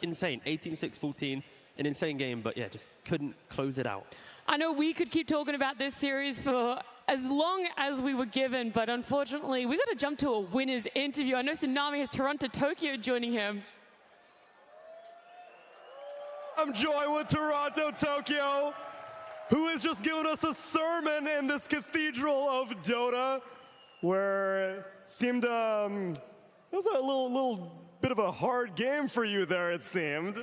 insane. 18-6-14, an insane game, but yeah, just couldn't close it out. I know we could keep talking about this series for as long as we were given, but unfortunately, we got to jump to a winner's interview. I know Tsunami has Toronto Tokyo joining him. I'm joined with Toronto Tokyo, who has just given us a sermon in this cathedral of Dota, where it seemed it was a little bit of a hard game for you there, it seemed.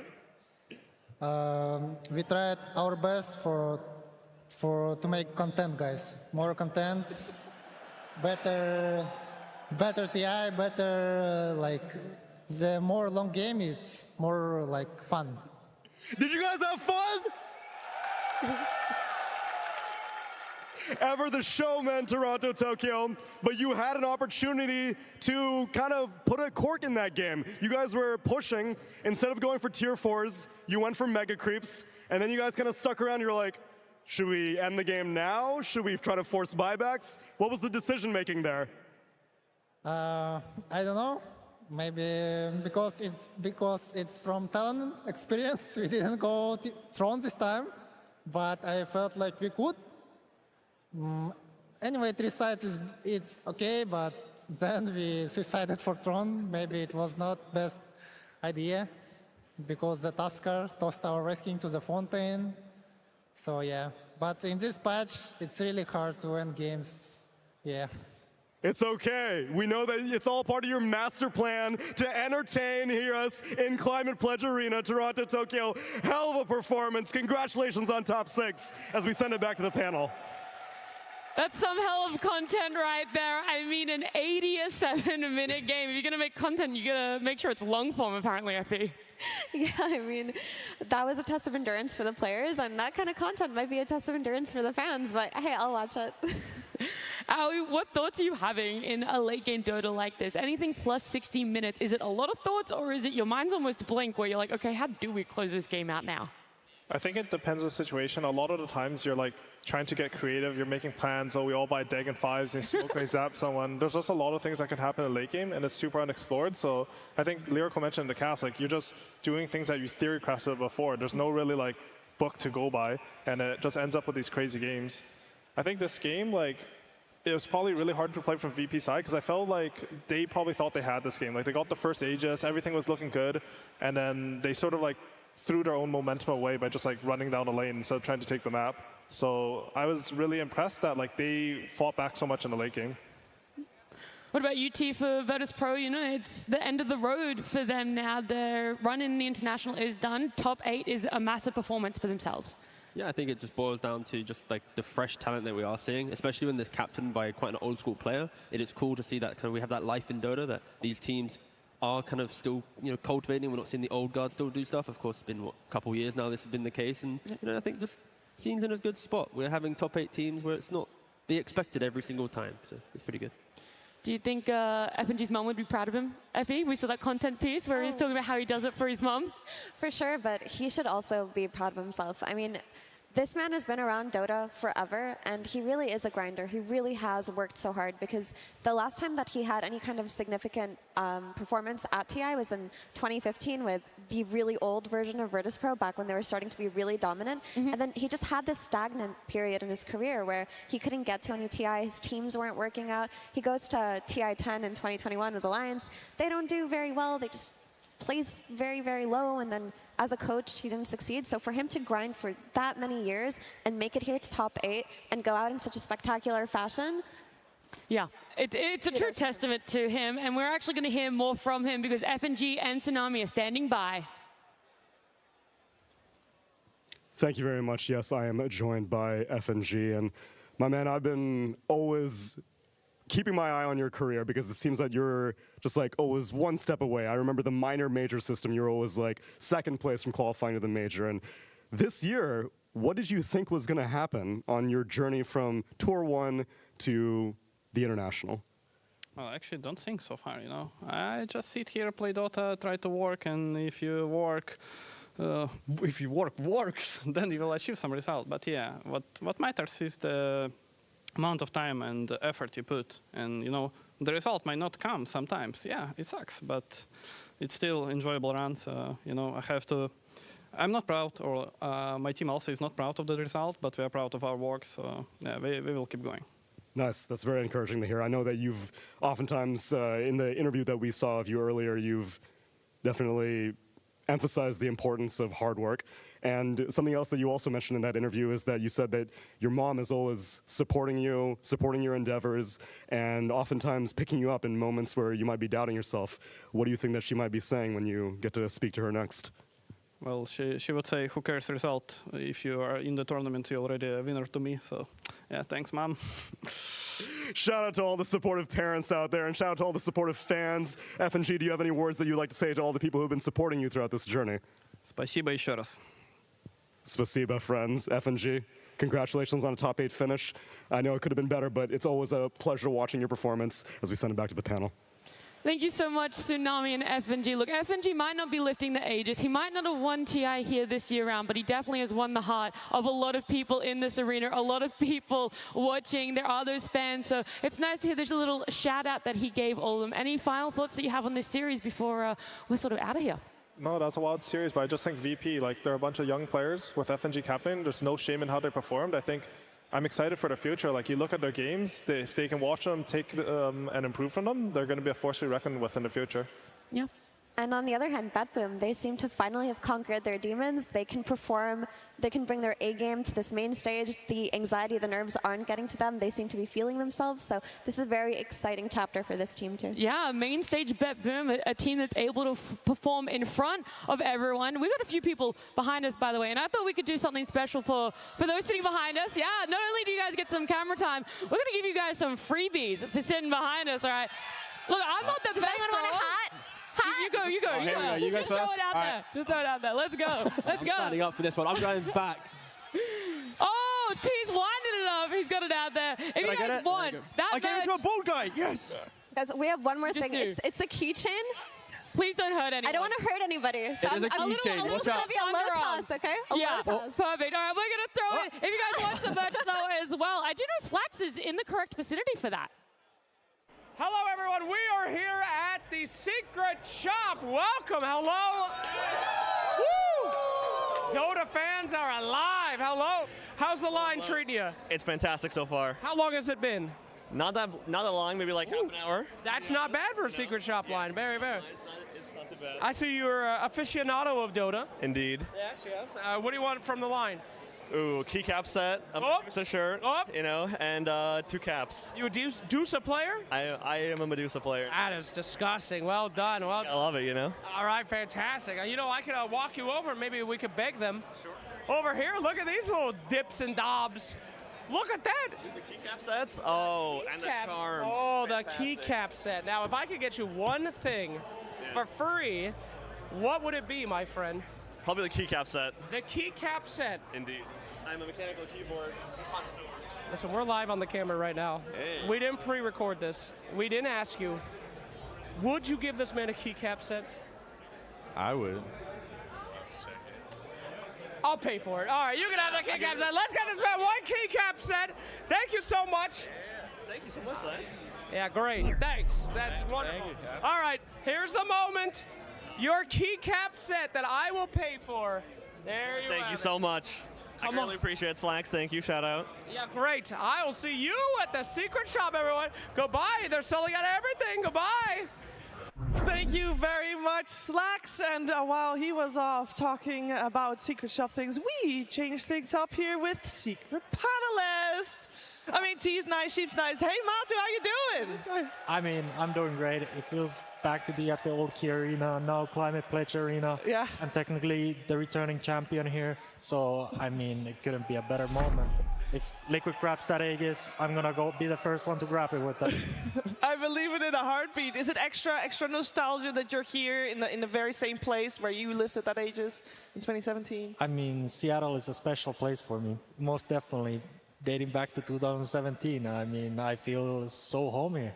We tried our best to make content, guys. More content, better TI, better like the more long game. It's more like fun. Did you guys have fun? ever the showman, Toronto, Tokyo, but you had an opportunity to kind of put a cork in that game. You guys were pushing. Instead of going for tier 4s, you went for mega creeps, and then you guys kind of stuck around. You were like, should we end the game now? Should we try to force buybacks? What was the decision making there? I don't know. Maybe because it's from talent experience. We didn't go Tron this time, but I felt like we could. Anyway, 3 sides it's okay, but then we suicided for Tron. Maybe it was not best idea because the Tusker tossed our Resking to the Fontaine. So yeah, but in this patch, it's really hard to win games. Yeah. It's okay. We know that it's all part of your master plan to entertain us in Climate Pledge Arena, Toronto, Tokyo. Hell of a performance. Congratulations on top 6 as we send it back to the panel. That's some hell of content right there. I mean, an 87-minute game. If you're going to make content, you got to make sure it's long form, apparently, Effie. Yeah, I mean, that was a test of endurance for the players, and that kind of content might be a test of endurance for the fans, but hey, I'll watch it. Aoi, what thoughts are you having in a late game Dota like this? Anything plus 60 minutes, is it a lot of thoughts, or is it your mind's almost blank where you're like, okay, how do we close this game out now? I think it depends on the situation. A lot of the times you're like trying to get creative, you're making plans, oh, we all buy Dagon 5s and smoke may zap someone. There's just a lot of things that can happen in the late game, and it's super unexplored. So I think Lyrical mentioned in the cast, like you're just doing things that you theory crafted before. There's no really like book to go by, and it just ends up with these crazy games. I think this game, like, it was probably really hard to play from VP side because I felt like they probably thought they had this game. Like they got the first Aegis, everything was looking good, and then they sort of like threw their own momentum away by just like running down the lane instead of trying to take the map. So I was really impressed that like they fought back so much in the late game. What about UT for Virtus Pro? You know, it's the end of the road for them now. Their run in the international is done. Top 8 is a massive performance for themselves. Yeah, I think it just boils down to just like the fresh talent that we are seeing, especially when this captained by quite an old school player. It is cool to see that kind of we have that life in Dota, that these teams are kind of still, you know, cultivating. We're not seeing the old guard still do stuff. Of course, it's been what, a couple of years now this has been the case, and you know, I think just scene's in a good spot. We're having top 8 teams where it's not the expected every single time, so it's pretty good. Do you think FNG's mom would be proud of him, Effie? We saw that content piece where he's talking about how he does it for his mom. For sure, but he should also be proud of himself. I mean, this man has been around Dota forever, and he really is a grinder. He really has worked so hard, because the last time that he had any kind of significant performance at TI was in 2015 with the really old version of Virtus Pro, back when they were starting to be really dominant. And then he just had this stagnant period in his career where he couldn't get to any TI, his teams weren't working out. He goes to TI 10 in 2021 with Alliance. They don't do very well. They just plays very, very low, and then as a coach, he didn't succeed. So for him to grind for that many years and make it here to top 8 and go out in such a spectacular fashion. Yeah, it's a true testament to him, and we're actually going to hear more from him because FNG and Tsunami are standing by. Thank you very much. Yes, I am joined by FNG, and my man, I've been always keeping my eye on your career because it seems that you're just like always one step away. I remember the minor major system, you're always like second place from qualifying to the major. And this year, what did you think was going to happen on your journey from Tour 1 to the international? Well, I actually don't think so far, you know. I just sit here, play Dota, try to work, and if you work works, then you will achieve some result. But yeah, what matters is the amount of time and effort you put, and you know, the result might not come sometimes. Yeah, it sucks, but it's still enjoyable run. So you know, I'm not proud, or my team also is not proud of the result, but we are proud of our work. So yeah, we will keep going. Nice, that's very encouraging to hear. I know that you've oftentimes, in the interview that we saw of you earlier, you've definitely emphasized the importance of hard work. And something else that you also mentioned in that interview is that you said that your mom is always supporting you, supporting your endeavors, and oftentimes picking you up in moments where you might be doubting yourself. What do you think that she might be saying when you get to speak to her next? Well, she would say, who cares result? If you are in the tournament, you're already a winner to me. So yeah, thanks, Mom. Shout out to all the supportive parents out there, and shout out to all the supportive fans. FNG, do you have any words that you'd like to say to all the people who've been supporting you throughout this journey? Спасибо еще раз. Spasiba, friends. FNG? Congratulations on a top 8 finish. I know it could have been better, but it's always a pleasure watching your performance as we send it back to the panel. Thank you so much, Tsunami and FNG. Look, FNG might not be lifting the Aegis. He might not have won TI here this year round, but he definitely has won the heart of a lot of people in this arena, a lot of people watching. There are those fans, so it's nice to hear this little shout out that he gave all of them. Any final thoughts that you have on this series before we're sort of out of here? No, that's a wild series, but I just think VP, like, they're a bunch of young players with FNG captain. There's no shame in how they performed. I think I'm excited for the future. Like, you look at their games, if they can watch them, take and improve from them, they're going to be a force to be reckoned with in the future. Yeah. And on the other hand, BetBoom, they seem to finally have conquered their demons. They can perform, they can bring their A game to this main stage. The anxiety, the nerves aren't getting to them. They seem to be feeling themselves. So this is a very exciting chapter for this team too. Yeah, main stage BetBoom, a team that's able to perform in front of everyone. We've got a few people behind us, by the way, and I thought we could do something special for those sitting behind us. Yeah, not only do you guys get some camera time, we're going to give you guys some freebies for sitting behind us, all right? Look, I'm not the best. Does anyone want a hat? You go. You go. You guys Just throw first? it out there. Just throw it out there. Let's go. Let's go. Standing up for this one. I'm going back. Oh, T's winding it up. He's got it out there. If you guys want that, I gave it to a bald guy. Yes. Guys, we have one more thing. It's a keychain. Please don't hurt anyone. I don't want to hurt anybody. So It is a keychain. I'm Watch just out. going to be a low toss, okay? A Yeah, low toss. perfect. All right, we're going to throw it. If you guys want some merch, though, as well. I do know Slacks is in the correct vicinity for that. Hello, everyone. We are here at the Secret Shop. Welcome. Hello. Woo! Dota fans are alive. Hello. How's the line treating you? It's fantastic so far. How long has it been? Not that long, maybe like half an hour. That's not bad for a Secret Shop line. Very, very. It's not too bad. I see you're an aficionado of Dota. Indeed. Yes, yes. What do you want from the line? Ooh, keycap set, a shirt, you know, and 2 caps. You a Medusa player? I am a Medusa player. That is disgusting. Well done. Well, I love it, you know. all right, fantastic. You know, I could walk you over. Maybe we could beg them. Sure. Over here, look at these little dips and dobs. Look at that. The keycap sets? Oh, and the charms. Oh, the keycap set. Now, if I could get you one thing for free, what would it be, my friend? Probably the keycap set. The keycap set. Indeed. I'm a mechanical keyboard. Listen, we're live on the camera right now. Hey. We didn't pre-record this. We didn't ask you. Would you give this man a keycap set? I would. I'll pay for it. All right, you can have the keycap set. Let's get this man one keycap set. Thank you so much. Thank you so much, Lex. Yeah, great. Thanks. That's wonderful. All right, here's the moment. Your keycap set that I will pay for. There you Thank have you it. so much. I really appreciate it, Slacks. Thank you. Shout out. Yeah, great. I will see you at the Secret Shop, everyone. Goodbye. They're selling out everything. Goodbye. Thank you very much, Slacks. And while he was off talking about Secret Shop things, we changed things up here with Secret Panelists. I mean, T's nice, Sheep's nice. Hey, Matu, how you doing? I mean, I'm doing great. It feels back to be at the old Key Arena, now Climate Pledge Arena. Yeah. I'm technically the returning champion here, so I mean, it couldn't be a better moment. If Liquid grabs that Aegis, I'm gonna go be the first one to grab it with them. I believe it in a heartbeat. Is it extra nostalgia that you're here in the very same place where you lifted that Aegis in 2017? I mean, Seattle is a special place for me, most definitely. Dating back to 2017, I mean, I feel so home here.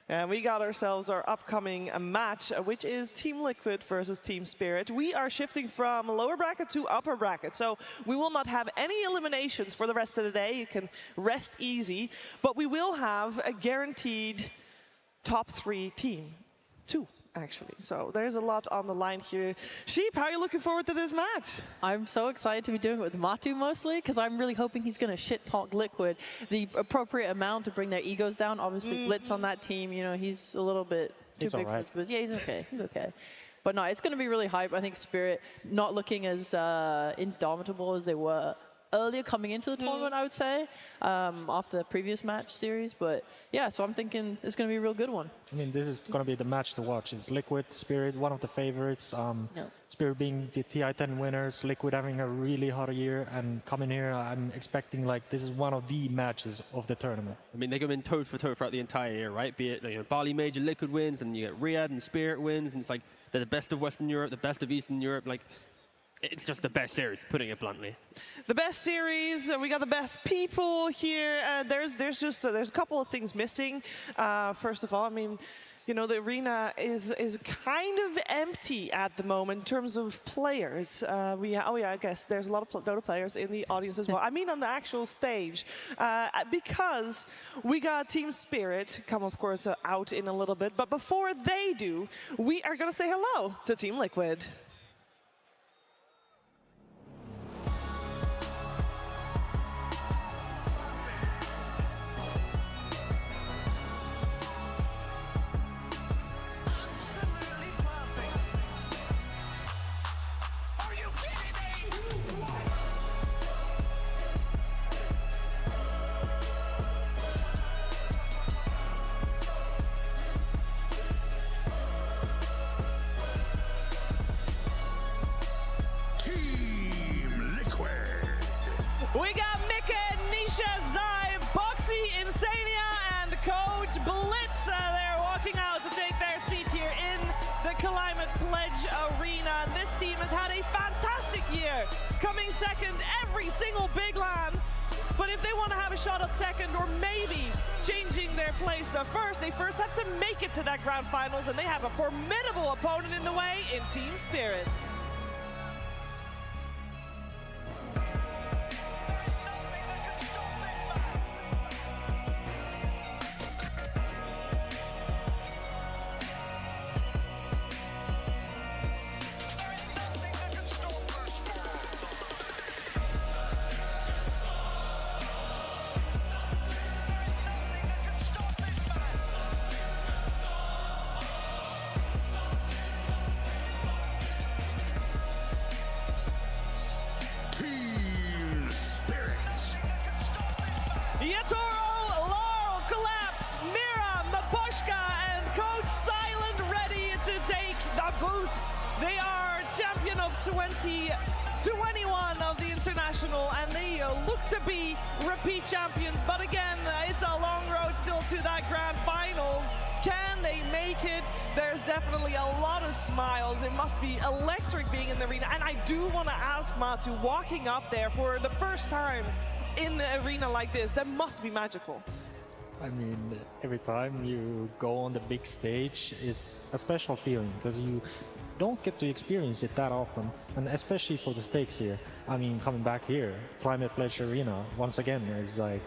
And we got ourselves our upcoming match, which is Team Liquid versus Team Spirit. We are shifting from lower bracket to upper bracket, so we will not have any eliminations for the rest of the day. You can rest easy, but we will have a guaranteed top 3 team. 2, actually. So there's a lot on the line here. Sheep, how are you looking forward to this match? I'm so excited to be doing it with Matu mostly, because I'm really hoping he's going to shit-talk Liquid the appropriate amount to bring their egos down. Obviously, Blitz on that team, you know, he's a little bit too big for his boots. Yeah, he's okay. He's okay. But no, it's going to be really hype. I think Spirit not looking as indomitable as they were earlier coming into the tournament, I would say, after the previous match series. But yeah, so I'm thinking it's going to be a real good one. I mean, this is going to be the match to watch. It's Liquid, Spirit, one of the favorites. Spirit being the TI-10 winners, Liquid having a really hot year, and coming here, I'm expecting like this is one of the matches of the tournament. I mean, they've been toe for toe throughout the entire year, right? Be it Bali Major, Liquid wins, and you get Riyadh and Spirit wins, and it's like they're the best of Western Europe, the best of Eastern Europe. Like, it's just the best series, putting it bluntly. The best series, we got the best people here. There's a couple of things missing. First of all, I mean, you know, the arena is kind of empty at the moment in terms of players. Oh yeah, I guess there's a lot of Dota players in the audience as well. I mean on the actual stage. Because we got Team Spirit come, of course, out in a little bit. But before they do, we are going to say hello to Team Liquid. We got Mika, Nisha, Zai, Boxy, Insania, and Coach Blitz. They're walking out to take their seat here in the Climate Pledge Arena. This team has had a fantastic year, coming second every single big LAN. But if they want to have a shot at second or maybe changing their place to first, they first have to make it to that grand finals, and they have a formidable opponent in the way in Team Spirit. Yatoro, Laurel, Collapse, Mira, Maposhka, and Coach Silent ready to take the boots. They are champion of 2021 of the International, and they look to be repeat champions. But again, it's a long road still to that grand finals. Can they make it? There's definitely a lot of smiles. It must be electric being in the arena. And I do want to ask Matu, walking up there for the first time in the arena like this, that must be magical. I mean, every time you go on the big stage, it's a special feeling because you don't get to experience it that often, and especially for the stakes here. I mean, coming back here, Climate Pledge Arena, once again, is like,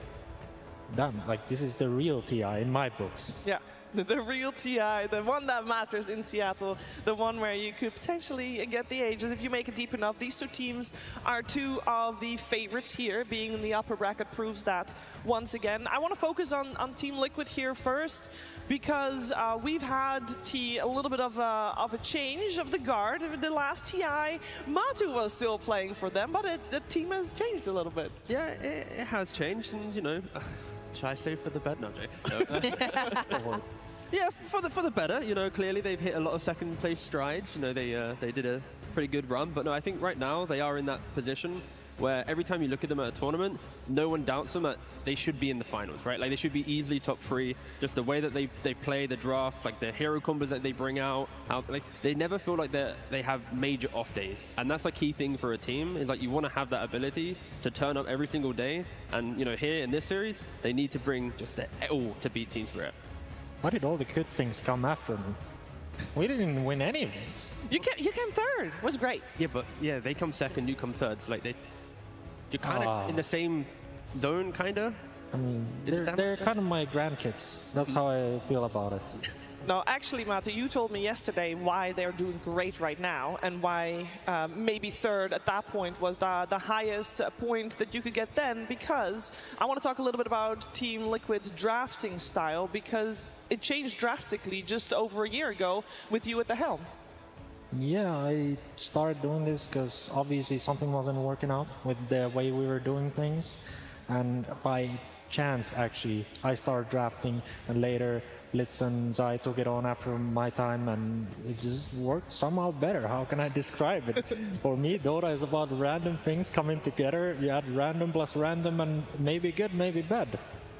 damn, like this is the real TI in my books. Yeah. The real TI, the one that matters in Seattle, the one where you could potentially get the ages if you make it deep enough. These two teams are two of the favorites here. Being in the upper bracket proves that once again. I want to focus on Team Liquid here first, because we've had a little bit of a change of the guard. The last TI, Matu was still playing for them, but the team has changed a little bit. Yeah, it has changed, and you know, should I say for the better? No, no. Yeah, for the better. You know, clearly they've hit a lot of second place strides. You know, they did a pretty good run, but no, I think right now they are in that position where every time you look at them at a tournament, no one doubts them that they should be in the finals, right? Like they should be easily top 3. Just the way that they play the draft, like the hero combos that they bring out, like they never feel like they have major off days, and that's a key thing for a team. Is like you want to have that ability to turn up every single day, and you know here in this series they need to bring just the all to beat Team Spirit. Why did all the good things come after me? We didn't win any of these. You came third. It was great. Yeah, but yeah, they come second, you come third. So like you're kind of in the same zone, kind of. I mean, they're kind of my grandkids. That's how I feel about it. No, actually, Mate, you told me yesterday why they're doing great right now, and why maybe third at that point was the highest point that you could get then, because I want to talk a little bit about Team Liquid's drafting style, because it changed drastically just over a year ago with you at the helm. Yeah, I started doing this because obviously something wasn't working out with the way we were doing things, and by chance, actually, I started drafting, and later Blitz and Zai took it on after my time, and it just worked somehow better. How can I describe it? For me, Dota is about random things coming together. You add random plus random, and maybe good, maybe bad.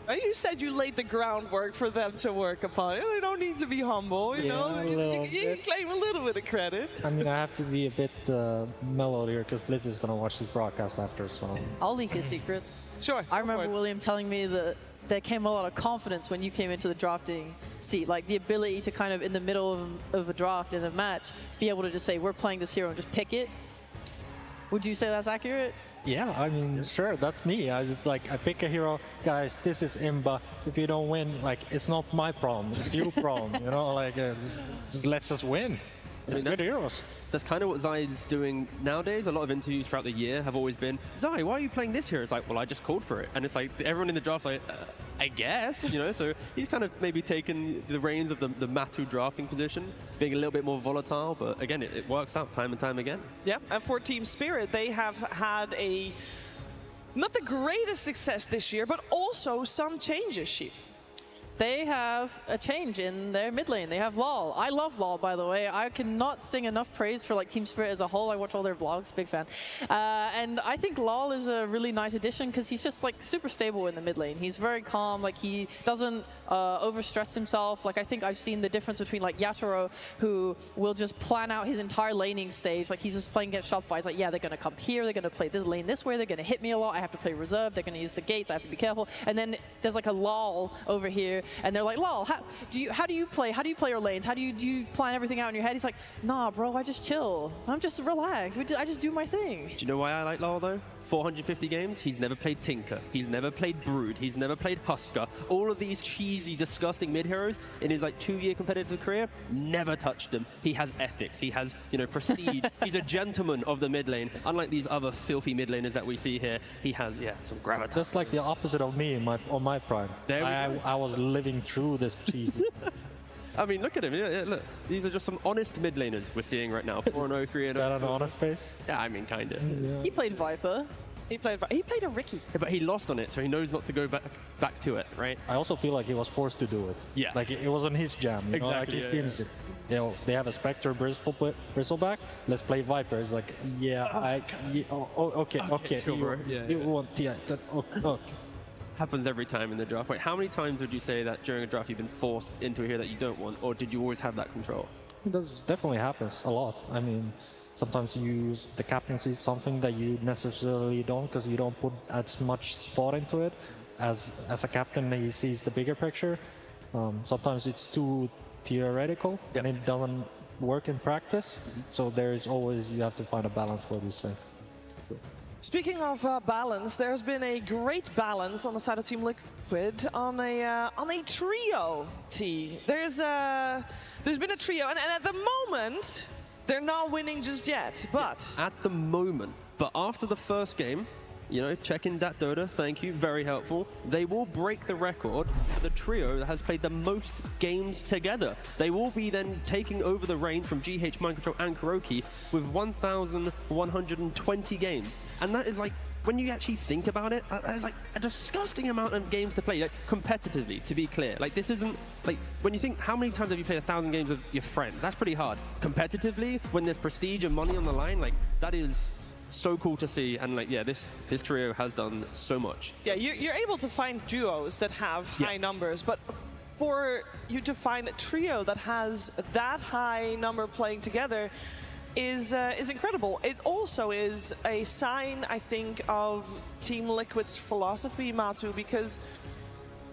You said you laid the groundwork for them to work upon. You don't need to be humble, you know. You claim a little bit of credit. I mean, I have to be a bit mellow here because Blitz is going to watch this broadcast after, so... I'll leak his secrets. Sure. I remember William telling me that there came a lot of confidence when you came into the drafting seat, like the ability to kind of in the middle of a draft in a match, be able to just say, we're playing this hero and just pick it. Would you say that's accurate? Yeah, I mean, sure, that's me. I pick a hero, guys, this is Imba. If you don't win, like, it's not my problem, it's your problem, you know, like, just let's us win. It's good heroes. That's kind of what Zai's doing nowadays. A lot of interviews throughout the year have always been, Zai, why are you playing this hero? It's like, well, I just called for it. And it's like, everyone in the draft's like, I guess, you know? So he's kind of maybe taken the reins of the Matu drafting position, being a little bit more volatile. But again, it works out time and time again. Yeah, and for Team Spirit, they have had not the greatest success this year, but also some changes, Sheep. They have a change in their mid lane. They have LOL. I love LOL, by the way. I cannot sing enough praise for like Team Spirit as a whole. I watch all their vlogs, big fan. And I think LOL is a really nice addition because he's just like super stable in the mid lane. He's very calm. Like he doesn't overstress himself. Like I think I've seen the difference between like Yatoro, who will just plan out his entire laning stage. Like he's just playing against Shopify. It's like, yeah, they're gonna come here. They're gonna play this lane this way. They're gonna hit me a lot. I have to play reserve. They're gonna use the gates. I have to be careful. And then there's like a LOL over here. And they're like, lol, how do you play your lanes? How do you plan everything out in your head? He's like, nah, bro, I just chill. I'm just relaxed. I just do my thing. Do you know why I like lol, though? 450 games, he's never played Tinker. He's never played Brood. He's never played Husker. All of these cheesy, disgusting mid-heroes in his like 2-year competitive career, never touched them. He has ethics. He has, you know, prestige. He's a gentleman of the mid lane. Unlike these other filthy mid laners that we see here, he has, some gravitas. That's like the opposite of me on my prime. I was living through this cheesy. I mean, look at him. Yeah, look. These are just some honest mid laners we're seeing right now. 4-0, 3-0. That an honest face? Yeah, I mean, kind of. Yeah. He played Viper. He played a Ricky. Yeah, but he lost on it, so he knows not to go back to it, right? I also feel like he was forced to do it. Yeah. Like it wasn't his jam. You know? Like his teams, you know, they have a Spectre Bristleback. Let's play Viper. It's like, okay. Sure, you want TI. Okay. Happens every time in the draft. Wait, how many times would you say that during a draft you've been forced into a hero that you don't want, or did you always have that control? It definitely happens a lot. I mean, sometimes you use the captaincy, something that you necessarily don't, because you don't put as much thought into it. As a captain, he sees the bigger picture. Sometimes it's too theoretical, and it doesn't work in practice. So there is always, you have to find a balance for these things. Speaking of balance, there's been a great balance on the side of Team Liquid on a trio tee. There's been a trio, and at the moment they're not winning just yet. But at the moment, but after the first game, you know, checking that Dota, thank you, very helpful. They will break the record for the trio that has played the most games together. They will be then taking over the reign from GH, Mind Control, and Kuroki with 1,120 games. And that is like, when you actually think about it, that is like a disgusting amount of games to play, like competitively, to be clear. Like this isn't, like, when you think, how many times have you played 1,000 games with your friend? That's pretty hard. Competitively, when there's prestige and money on the line, like, that is so cool to see, and like, this trio has done so much. Yeah, you're able to find duos that have high numbers, but for you to find a trio that has that high number playing together is incredible. It also is a sign, I think, of Team Liquid's philosophy, Matu, because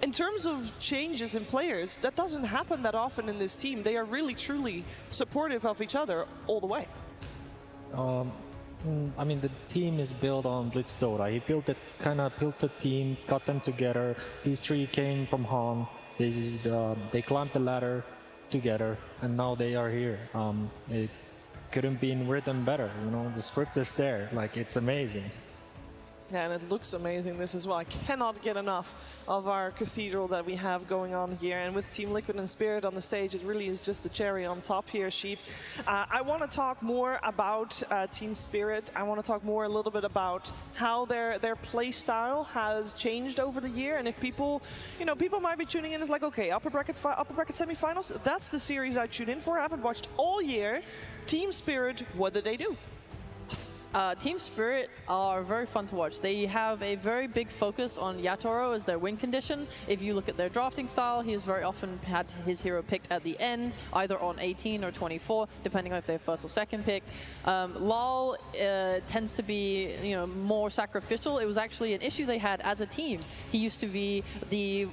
in terms of changes in players, that doesn't happen that often in this team. They are really, truly supportive of each other all the way. I mean, the team is built on Blitz Dota. He built the team, got them together. These three came from Han. They climbed the ladder together, and now they are here. It couldn't be written better. You know, the script is there. Like, it's amazing. Yeah, and it looks amazing, this as well. I cannot get enough of our cathedral that we have going on here. And with Team Liquid and Spirit on the stage, it really is just a cherry on top here, Sheep. I want to talk more about Team Spirit. I want to talk more a little bit about how their play style has changed over the year. And if people, you know, people might be tuning in as like, okay, upper bracket semifinals, that's the series I tune in for. I haven't watched all year. Team Spirit, what did they do? Team Spirit are very fun to watch. They have a very big focus on Yatoro as their win condition. If you look at their drafting style, he has very often had his hero picked at the end, either on 18 or 24, depending on if they're first or second pick. Lal tends to be, more sacrificial. It was actually an issue they had as a team. He used to be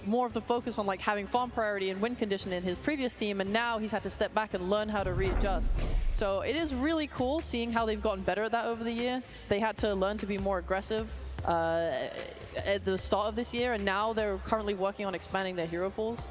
more of the focus on like having farm priority and win condition in his previous team, and now he's had to step back and learn how to readjust. So it is really cool seeing how they've gotten better at that over the year. They had to learn to be more aggressive at the start of this year, and now they're currently working on expanding their hero pools,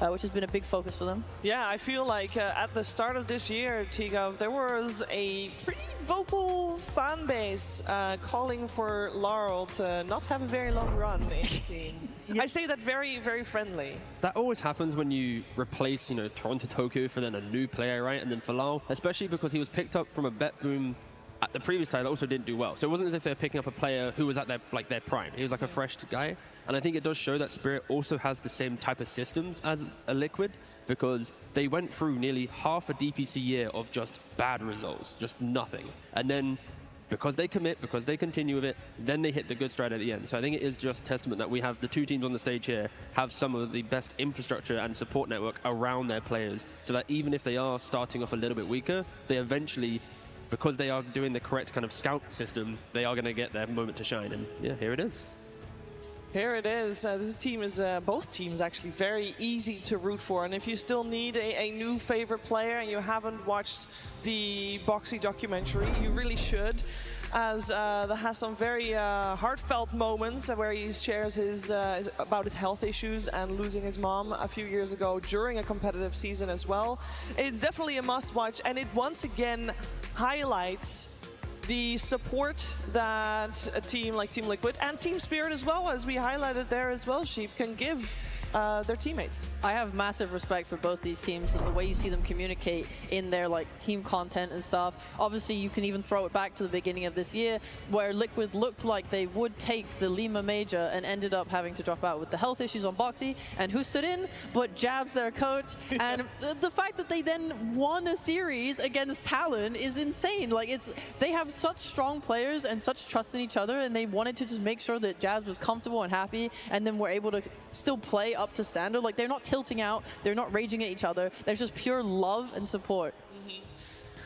which has been a big focus for them. Yeah, I feel like at the start of this year, T-Gov, there was a pretty vocal fan base calling for Laurel to not have a very long run in the team. I say that very, very friendly. That always happens when you replace, Toronto Tokyo for then a new player, right? And then for Lal, especially because he was picked up from a bet boom at the previous time that also didn't do well. So it wasn't as if they were picking up a player who was at their prime. He was like a fresh guy. And I think it does show that Spirit also has the same type of systems as a Liquid, because they went through nearly half a DPC year of just bad results, just nothing. And then because they commit, because they continue with it, then they hit the good stride at the end. So I think it is just testament that we have the two teams on the stage here have some of the best infrastructure and support network around their players, so that even if they are starting off a little bit weaker, they eventually, because they are doing the correct kind of scout system, they are going to get their moment to shine. And yeah, here it is. Here it is. This team is, both teams actually, very easy to root for. And if you still need a new favorite player and you haven't watched the Boxy documentary, you really should, as that has some very heartfelt moments where he shares about his health issues and losing his mom a few years ago during a competitive season as well. It's definitely a must-watch, and it once again highlights the support that a team like Team Liquid and Team Spirit as well, as we highlighted there as well, Sheep, can give their teammates. I have massive respect for both these teams and the way you see them communicate in their team content and stuff. Obviously, you can even throw it back to the beginning of this year, where Liquid looked like they would take the Lima Major and ended up having to drop out with the health issues on Boxy. And who stood in but Jabs, their coach? And the fact that they then won a series against Talon is insane. They have such strong players and such trust in each other, and they wanted to just make sure that Jabs was comfortable and happy, and then were able to still play up to standard. They're not tilting out, they're not raging at each other. There's just pure love and support.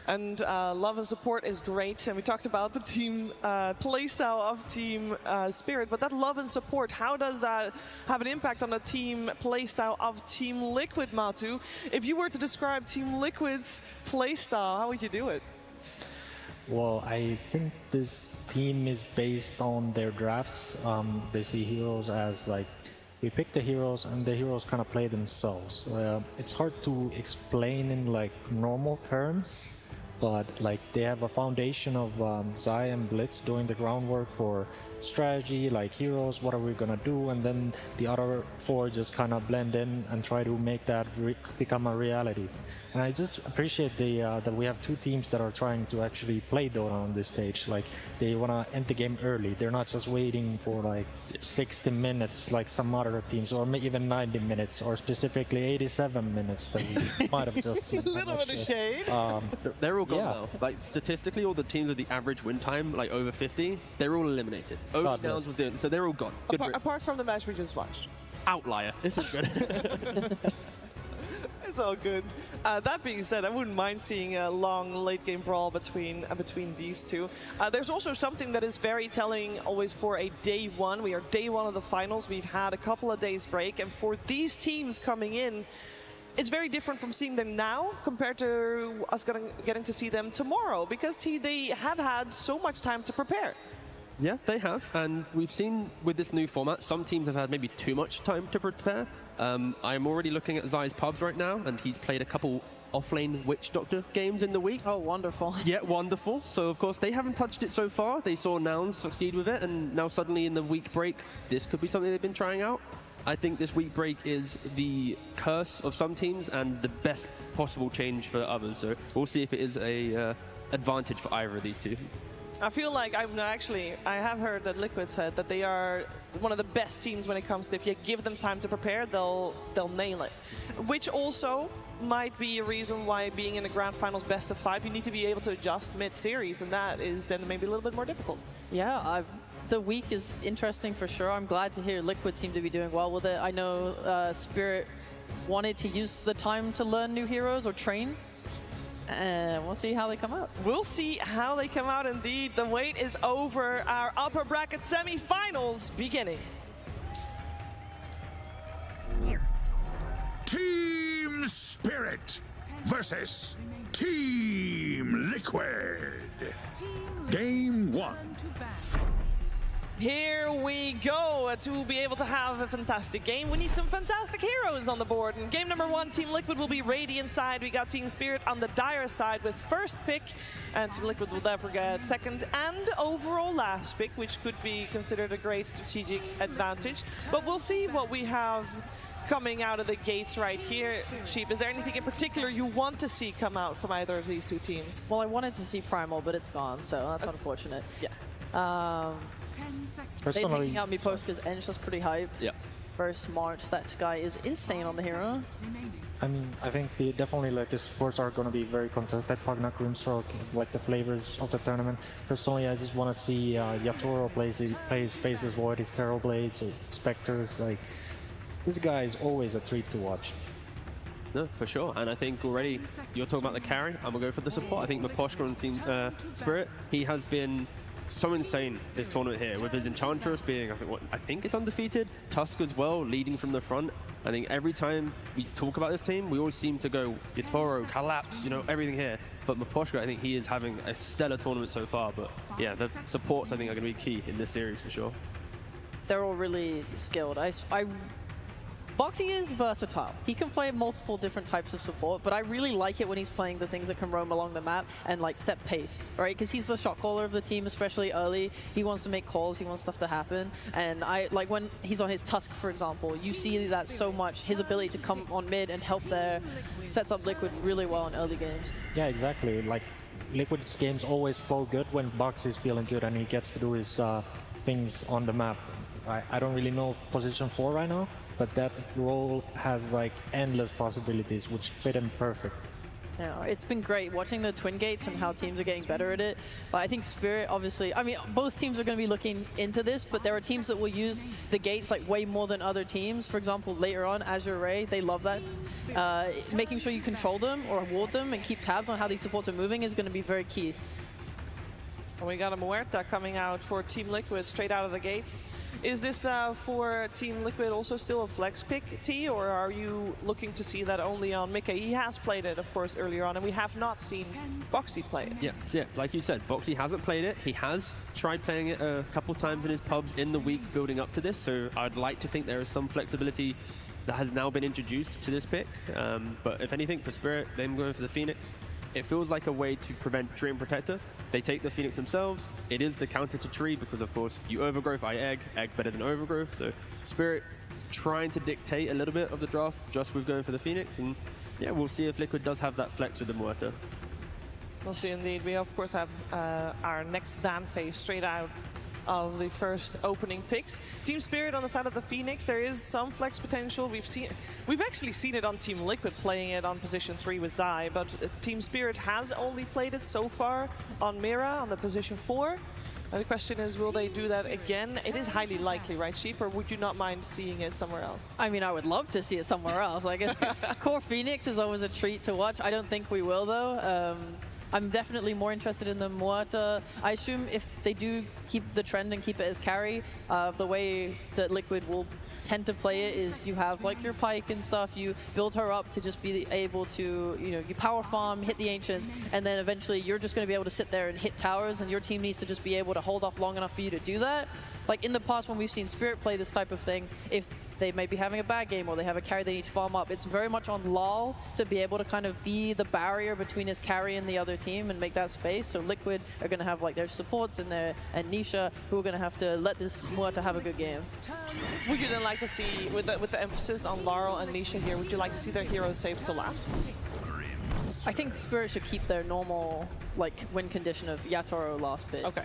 And love and support is great. And we talked about the team playstyle of Team Spirit, but that love and support, how does that have an impact on the team playstyle of Team Liquid, Matu? If you were to describe Team Liquid's playstyle, how would you do it? Well, I think this team is based on their drafts. They see heroes as we pick the heroes and the heroes kind of play themselves. It's hard to explain in normal terms, but they have a foundation of Zai and Blitz doing the groundwork for strategy, heroes, what are we gonna do, and then the other four just kind of blend in and try to make that become a reality. And I just appreciate that we have two teams that are trying to actually play Dota on this stage. They want to end the game early. They're not just waiting for 60 minutes like some other teams, or even 90 minutes, or specifically 87 minutes that we might have just seen. A little bit of shade. They're all gone now. Statistically, all the teams with the average win time, over 50, they're all eliminated. Only Nouns was doing, so they're all gone. Apart from the match we just watched. Outlier. This is good. It's all good. That being said, I wouldn't mind seeing a long late-game brawl between these two. There's also something that is very telling always for a day one. We are day one of the finals. We've had a couple of days break, and for these teams coming in, it's very different from seeing them now compared to us getting to see them tomorrow, because they have had so much time to prepare. Yeah, they have, and we've seen with this new format, some teams have had maybe too much time to prepare. I'm already looking at Zai's pubs right now, and he's played a couple offlane Witch Doctor games in the week. Oh, wonderful. Yeah, wonderful. So, of course, they haven't touched it so far. They saw Nouns succeed with it, and now suddenly in the week break, this could be something they've been trying out. I think this week break is the curse of some teams and the best possible change for others. So we'll see if it is a advantage for either of these two. I feel like I have heard that Liquid said that they are one of the best teams when it comes to, if you give them time to prepare, they'll nail it. Which also might be a reason why being in the grand finals best of 5, you need to be able to adjust mid-series, and that is then maybe a little bit more difficult. Yeah, the week is interesting for sure. I'm glad to hear Liquid seem to be doing well with it. I know Spirit wanted to use the time to learn new heroes or train, and we'll see how they come out. We'll see how they come out indeed. The wait is over. Our upper bracket semi-finals beginning. Team Spirit versus Team Liquid. Game 1. Here we go. To be able to have a fantastic game, we need some fantastic heroes on the board. In game number 1, Team Liquid will be Radiant side. We got Team Spirit on the Dire side with first pick, and Team Liquid will therefore get second and overall last pick, which could be considered a great strategic advantage. But we'll see what we have coming out of the gates right here. Sheep, is there anything in particular you want to see come out from either of these two teams? Well, I wanted to see Primal, but it's gone, so that's unfortunate. Yeah. They're taking out me post because Ench was pretty hype. Yeah. Very smart. That guy is insane on the hero. I mean, I think definitely like the sports are going to be very contested. Pugna, Grimstroke, like the flavors of the tournament. Personally, I just want to see Yatoro plays Faceless Void, his Terror Blades, or Spectres. Like, this guy is always a treat to watch. No, for sure. And I think already you're talking about the carry. I'm going to go for the support. I think Maposhka on Team Spirit, he has been so insane this tournament here, with his Enchantress being, I think it's undefeated. Tusk as well, leading from the front. I think every time we talk about this team, we always seem to go Yatoro, Collapse, you know, everything here. But Maposhka, I think he is having a stellar tournament so far. But yeah, the supports I think are going to be key in this series for sure. They're all really skilled. Boxy is versatile. He can play multiple different types of support, but I really like it when he's playing the things that can roam along the map and like set pace, right? Because he's the shot caller of the team, especially early. He wants to make calls, he wants stuff to happen. And I like when he's on his Tusk, for example, you see that so much. His ability to come on mid and help there sets up Liquid really well in early games. Yeah, exactly. Like, Liquid's games always flow good when Box is feeling good and he gets to do his things on the map. I don't really know position 4 right now, but that role has like endless possibilities, which fit him perfect. Yeah, it's been great watching the Twin Gates and how teams are getting better at it. But I think Spirit, obviously, I mean, both teams are going to be looking into this, but there are teams that will use the gates like way more than other teams. For example, later on, Azure Ray, they love that. Making sure you control them or ward them and keep tabs on how these supports are moving is going to be very key. And we got a Muerta coming out for Team Liquid straight out of the gates. Is this for Team Liquid also still a flex pick, T, or are you looking to see that only on Mika? He has played it, of course, earlier on, and we have not seen Boxy play it. Yeah, like you said, Boxy hasn't played it. He has tried playing it a couple times in his pubs in the week building up to this, so I'd like to think there is some flexibility that has now been introduced to this pick. But if anything, for Spirit, them going for the Phoenix, it feels like a way to prevent Tree and Protector. They take the Phoenix themselves. It is the counter to Tree because, of course, you overgrowth, I egg better than overgrowth. So Spirit trying to dictate a little bit of the draft just with going for the Phoenix. And yeah, we'll see if Liquid does have that flex with the Muerta. We'll see indeed. We, of course, have our next ban phase straight out of the first opening picks. Team Spirit on the side of the Phoenix, there is some flex potential. We've actually seen it on Team Liquid playing it on position 3 with Zai, but Team Spirit has only played it so far on Mira on the position 4. And the question is, will they do that again? It is highly likely, right, Sheep, or would you not mind seeing it somewhere else? I mean, I would love to see it somewhere else. Like, Core Phoenix is always a treat to watch. I don't think we will, though. I'm definitely more interested in the Muerta. I assume if they do keep the trend and keep it as carry, the way that Liquid will tend to play it is you have like your Pike and stuff, you build her up to just be able to, you know, you power farm, hit the Ancients, and then eventually you're just going to be able to sit there and hit towers, and your team needs to just be able to hold off long enough for you to do that. Like in the past when we've seen Spirit play this type of thing, if they may be having a bad game or they have a carry they need to farm up, it's very much on Lal to be able to kind of be the barrier between his carry and the other team and make that space. So Liquid are going to have like their supports in there and Nisha who are going to have to let this Muerta have a good game. Would you then like to see, with the emphasis on Laurel and Nisha here, would you like to see their heroes saved to last? I think Spirit should keep their normal like win condition of Yatoro last pick. Okay.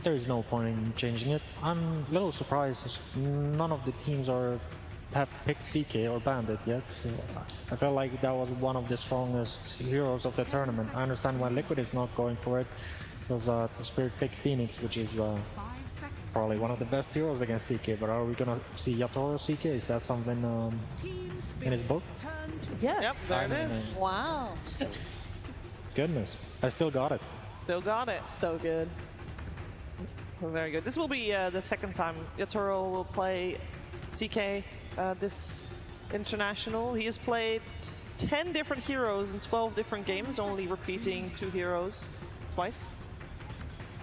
There is no point in changing it. I'm a little surprised none of the teams are have picked CK or Bandit yet. So I felt like that was one of the strongest heroes of the tournament. I understand why Liquid is not going for it, because the Spirit picked Phoenix, which is probably one of the best heroes against CK. But are we gonna see Yatoro CK? Is that something in his book? Yes. Yep, there it is. Wow. Goodness, I still got it. Still got it. So good. Well, very good. This will be the second time Yatoro will play CK this international. He has played 10 different heroes in 12 different games, only repeating 2 heroes twice.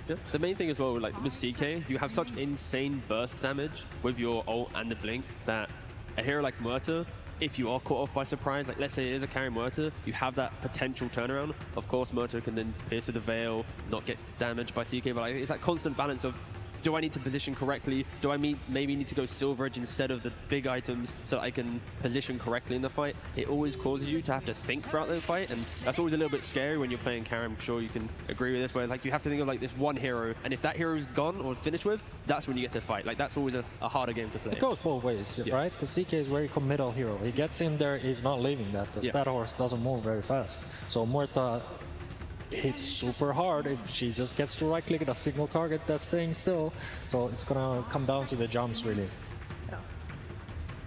Yeah. The main thing as well, like with CK, you have such insane burst damage with your ult and the blink that a hero like Murta, if you are caught off by surprise, like let's say it is a carry Murta, you have that potential turnaround. Of course, Murta can then pierce through the veil, not get damaged by CK, but like, it's that constant balance of, do I need to position correctly? Do I maybe need to go Silver Edge instead of the big items so I can position correctly in the fight? It always causes you to have to think throughout the fight, and that's always a little bit scary when you're playing carry. I'm sure you can agree with this, where it's like you have to think of like this one hero, and if that hero's gone or finished with, that's when you get to fight. Like that's always a harder game to play. It goes both ways, right? Because CK is very committal hero. He gets in there, he's not leaving that, because that horse doesn't move very fast. So Murta hits super hard if she just gets to right click at a single target that's staying still. So it's gonna come down to the jumps really. Yeah.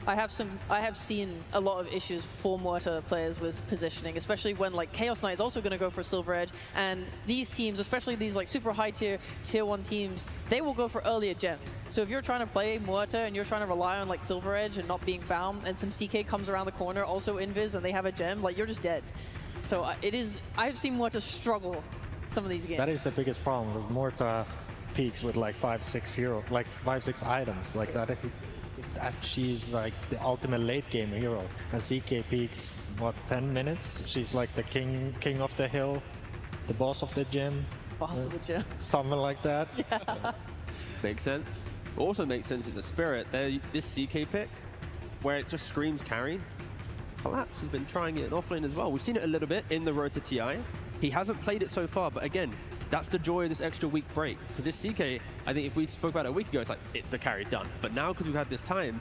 I have seen a lot of issues for Murta players with positioning, especially when like Chaos Knight is also going to go for Silver Edge, and these teams, especially these like super high tier 1 teams, they will go for earlier gems. So if you're trying to play Murta and you're trying to rely on like Silver Edge and not being found, and some CK comes around the corner also invis and they have a gem, like you're just dead. So I've seen Murta struggle some of these games. That is the biggest problem with Murta peaks with like 5-6 items like that. She's like the ultimate late game hero, and CK peaks what 10 minutes. She's like the king of the hill, the boss of the gym. Boss of the gym. Something like that. Yeah. Makes sense. Also makes sense is the Spirit. This CK pick, where it just screams carry. Collapse has been trying it in offlane as well. We've seen it a little bit in the road to TI. He hasn't played it so far, but again, that's the joy of this extra week break. Because this CK, I think if we spoke about it a week ago, it's like, it's the carry done. But now, because we've had this time,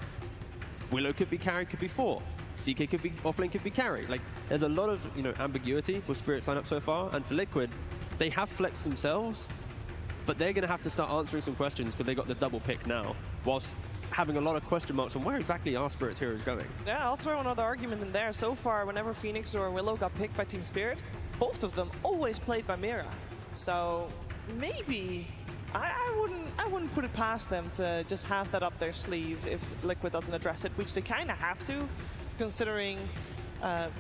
Willow could be carry, could be 4. CK could be offlane, could be carry. Like, there's a lot of ambiguity with Spirit sign up so far. And for Liquid, they have flexed themselves, but they're going to have to start answering some questions because they got the double pick now, whilst having a lot of question marks on where exactly are Spirit's heroes going. Yeah, I'll throw another argument in there. So far, whenever Phoenix or Willow got picked by Team Spirit, both of them always played by Mira. So maybe I wouldn't put it past them to just have that up their sleeve if Liquid doesn't address it, which they kind of have to, considering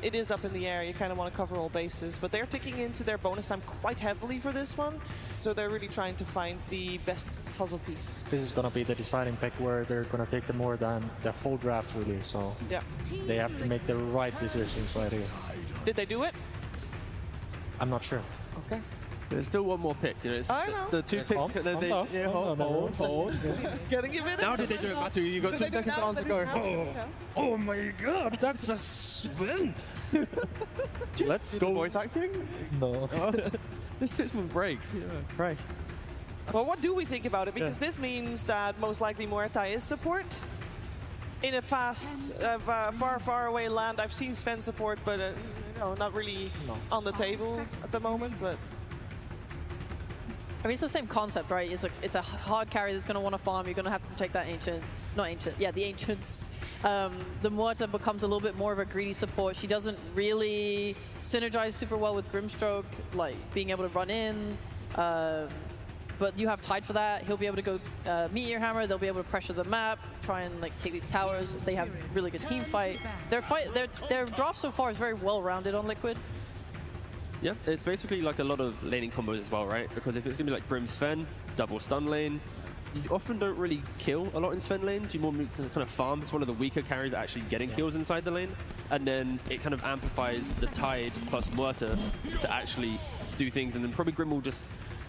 it is up in the air. You kind of want to cover all bases, but they're taking into their bonus time quite heavily for this one, so they're really trying to find the best puzzle piece. This is gonna be the deciding pick where they're gonna take the more than the whole draft really, so they have to make the right decisions right here. Did they do it? I'm not sure. Okay. There's still one more pick. You know, I know. The 2 picks. Hold. Gotta give it. Now did they do it, Matu? You got 2 seconds to answer. Go. Oh my God, that's a spin. Let's go. Voice acting? No. This 6-month break. Yeah, Christ. Well, what do we think about it? Because this means that most likely Muerta is support. In a fast, far, far away land, I've seen Sven support, but not really on the table at the moment. But I mean, it's the same concept, right? It's a hard carry that's going to want to farm. You're going to have to protect that ancient. Not ancient, yeah, the ancients. The Muerta becomes a little bit more of a greedy support. She doesn't really synergize super well with Grimstroke, like being able to run in. But you have Tide for that. He'll be able to go Meteor Hammer. They'll be able to pressure the map, try and like take these towers. They have really good team fight. Their draft so far is very well-rounded on Liquid. Yeah, it's basically like a lot of laning combos as well, right? Because if it's going to be like Grim Sven, double stun lane, you often don't really kill a lot in Sven lanes. You more move to kind of farm. It's one of the weaker carries actually getting kills inside the lane. And then it kind of amplifies the Tide plus Muerta to actually do things. And then probably Grim will just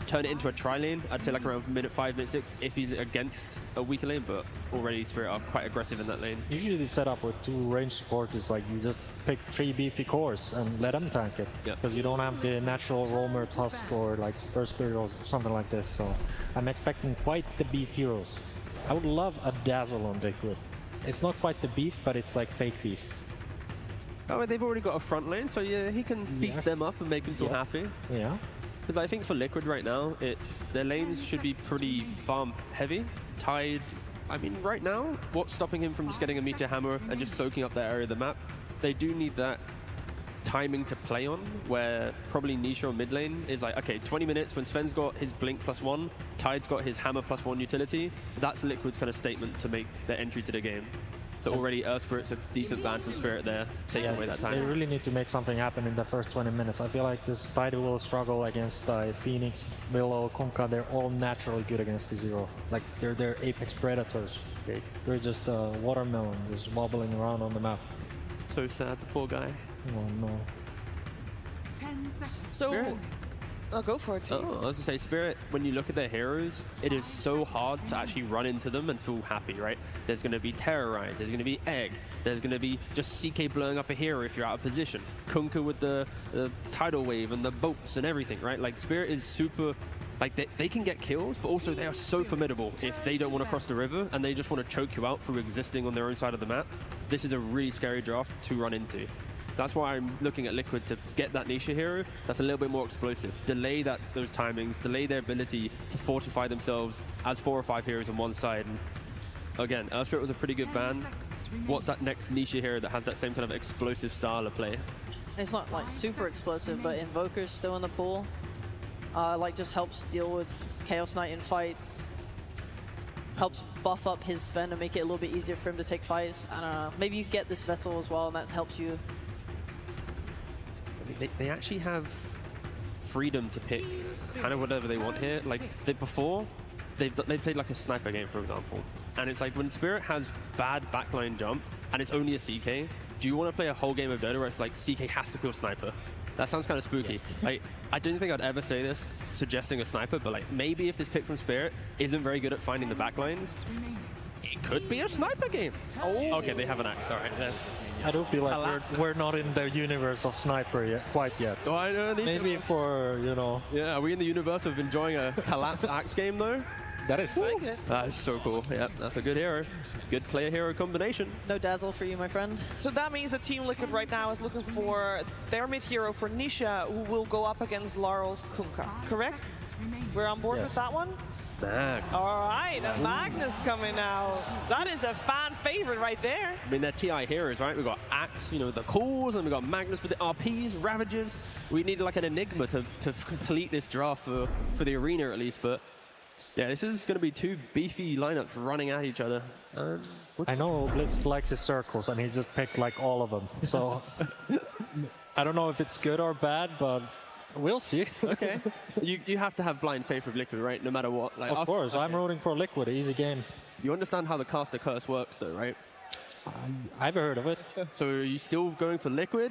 turn it into a tri-lane, I'd say like around minute 5, minute 6, if he's against a weaker lane, but already Spirit are quite aggressive in that lane. Usually the setup with 2 range supports is like you just pick 3 beefy cores and let them tank it, because you don't have the natural roamer Tusk or like Earth Spirit or something like this, so I'm expecting quite the beef heroes. I would love a Dazzle on Liquid. It's not quite the beef, but it's like fake beef. Oh, they've already got a front lane, so yeah, he can beef them up and make them feel happy. Yeah. Because I think for Liquid right now, their lanes should be pretty farm heavy. Tide, I mean, right now, what's stopping him from just getting a meteor hammer and just soaking up that area of the map? They do need that timing to play on, where probably Nisha or mid lane is like, okay, 20 minutes when Sven's got his blink +1, Tide's got his hammer +1 utility. That's Liquid's kind of statement to make their entry to the game. So already Earth Spirit's a decent ban from Spirit there, taking away that time. They really need to make something happen in the first 20 minutes. I feel like this Tide will struggle against Phoenix, Willow, Kunkka. They're all naturally good against the Zero. Like, they're apex predators. They're just a watermelon, just wobbling around on the map. So sad, the poor guy. Oh no. 10 seconds. So, I'll go for it too. Oh, I was to say, Spirit, when you look at their heroes, it is so hard to actually run into them and feel happy, right? There's going to be Terrorize, there's going to be Egg, there's going to be just CK blowing up a hero if you're out of position. Kunkka with the tidal wave and the boats and everything, right? Like, Spirit is super, like, they can get kills, but also they are so formidable if they don't want to cross the river and they just want to choke you out through existing on their own side of the map. This is a really scary draft to run into. That's why I'm looking at Liquid to get that Nisha hero that's a little bit more explosive. Delay those timings, delay their ability to fortify themselves as 4 or 5 heroes on one side. And again, Earth Spirit was a pretty good ban. What's that next Nisha hero that has that same kind of explosive style of play? It's not like super explosive, but Invoker's still in the pool. Like, just helps deal with Chaos Knight in fights. Helps buff up his Sven and make it a little bit easier for him to take fights. I don't know. Maybe you get this Vessel as well, and that helps you. They actually have freedom to pick kind of whatever they want here. Like, before, they played like a sniper game, for example. And it's like, when Spirit has bad backline jump, and it's only a CK, do you want to play a whole game of Dota where it's like, CK has to kill sniper? That sounds kind of spooky. Yeah. Like, I don't think I'd ever say this, suggesting a sniper, but like, maybe if this pick from Spirit isn't very good at finding the backlines, it could be a sniper game. Oh, okay, they have an axe. All right, I do feel like we're not in the universe of sniper quite yet. Oh, I know. Maybe for, you know. Yeah, are we in the universe of enjoying a collapsed axe game though? That is sick. That is so cool. Yeah, that's a good hero. Good player-hero combination. No dazzle for you, my friend. So that means that Team Liquid right now is looking for their mid-hero for Nisha, who will go up against Laurel's Kunkka, correct? We're on board with that one? Mag. All right, and Magnus coming out. That is a fan favorite right there. I mean, they're TI heroes, right? We've got Axe, you know, the calls, and we've got Magnus with the RPs, Ravages. We need like an Enigma to complete this draft for the arena at least, but yeah, this is going to be 2 beefy lineups running at each other. I know Blitz likes his circles, and he just picked like all of them. So I don't know if it's good or bad, but we'll see. Okay. You have to have blind faith with Liquid, right? No matter what. Like, of course, I'm rooting for Liquid. Easy game. You understand how the caster curse works, though, right? I've heard of it. So are you still going for Liquid?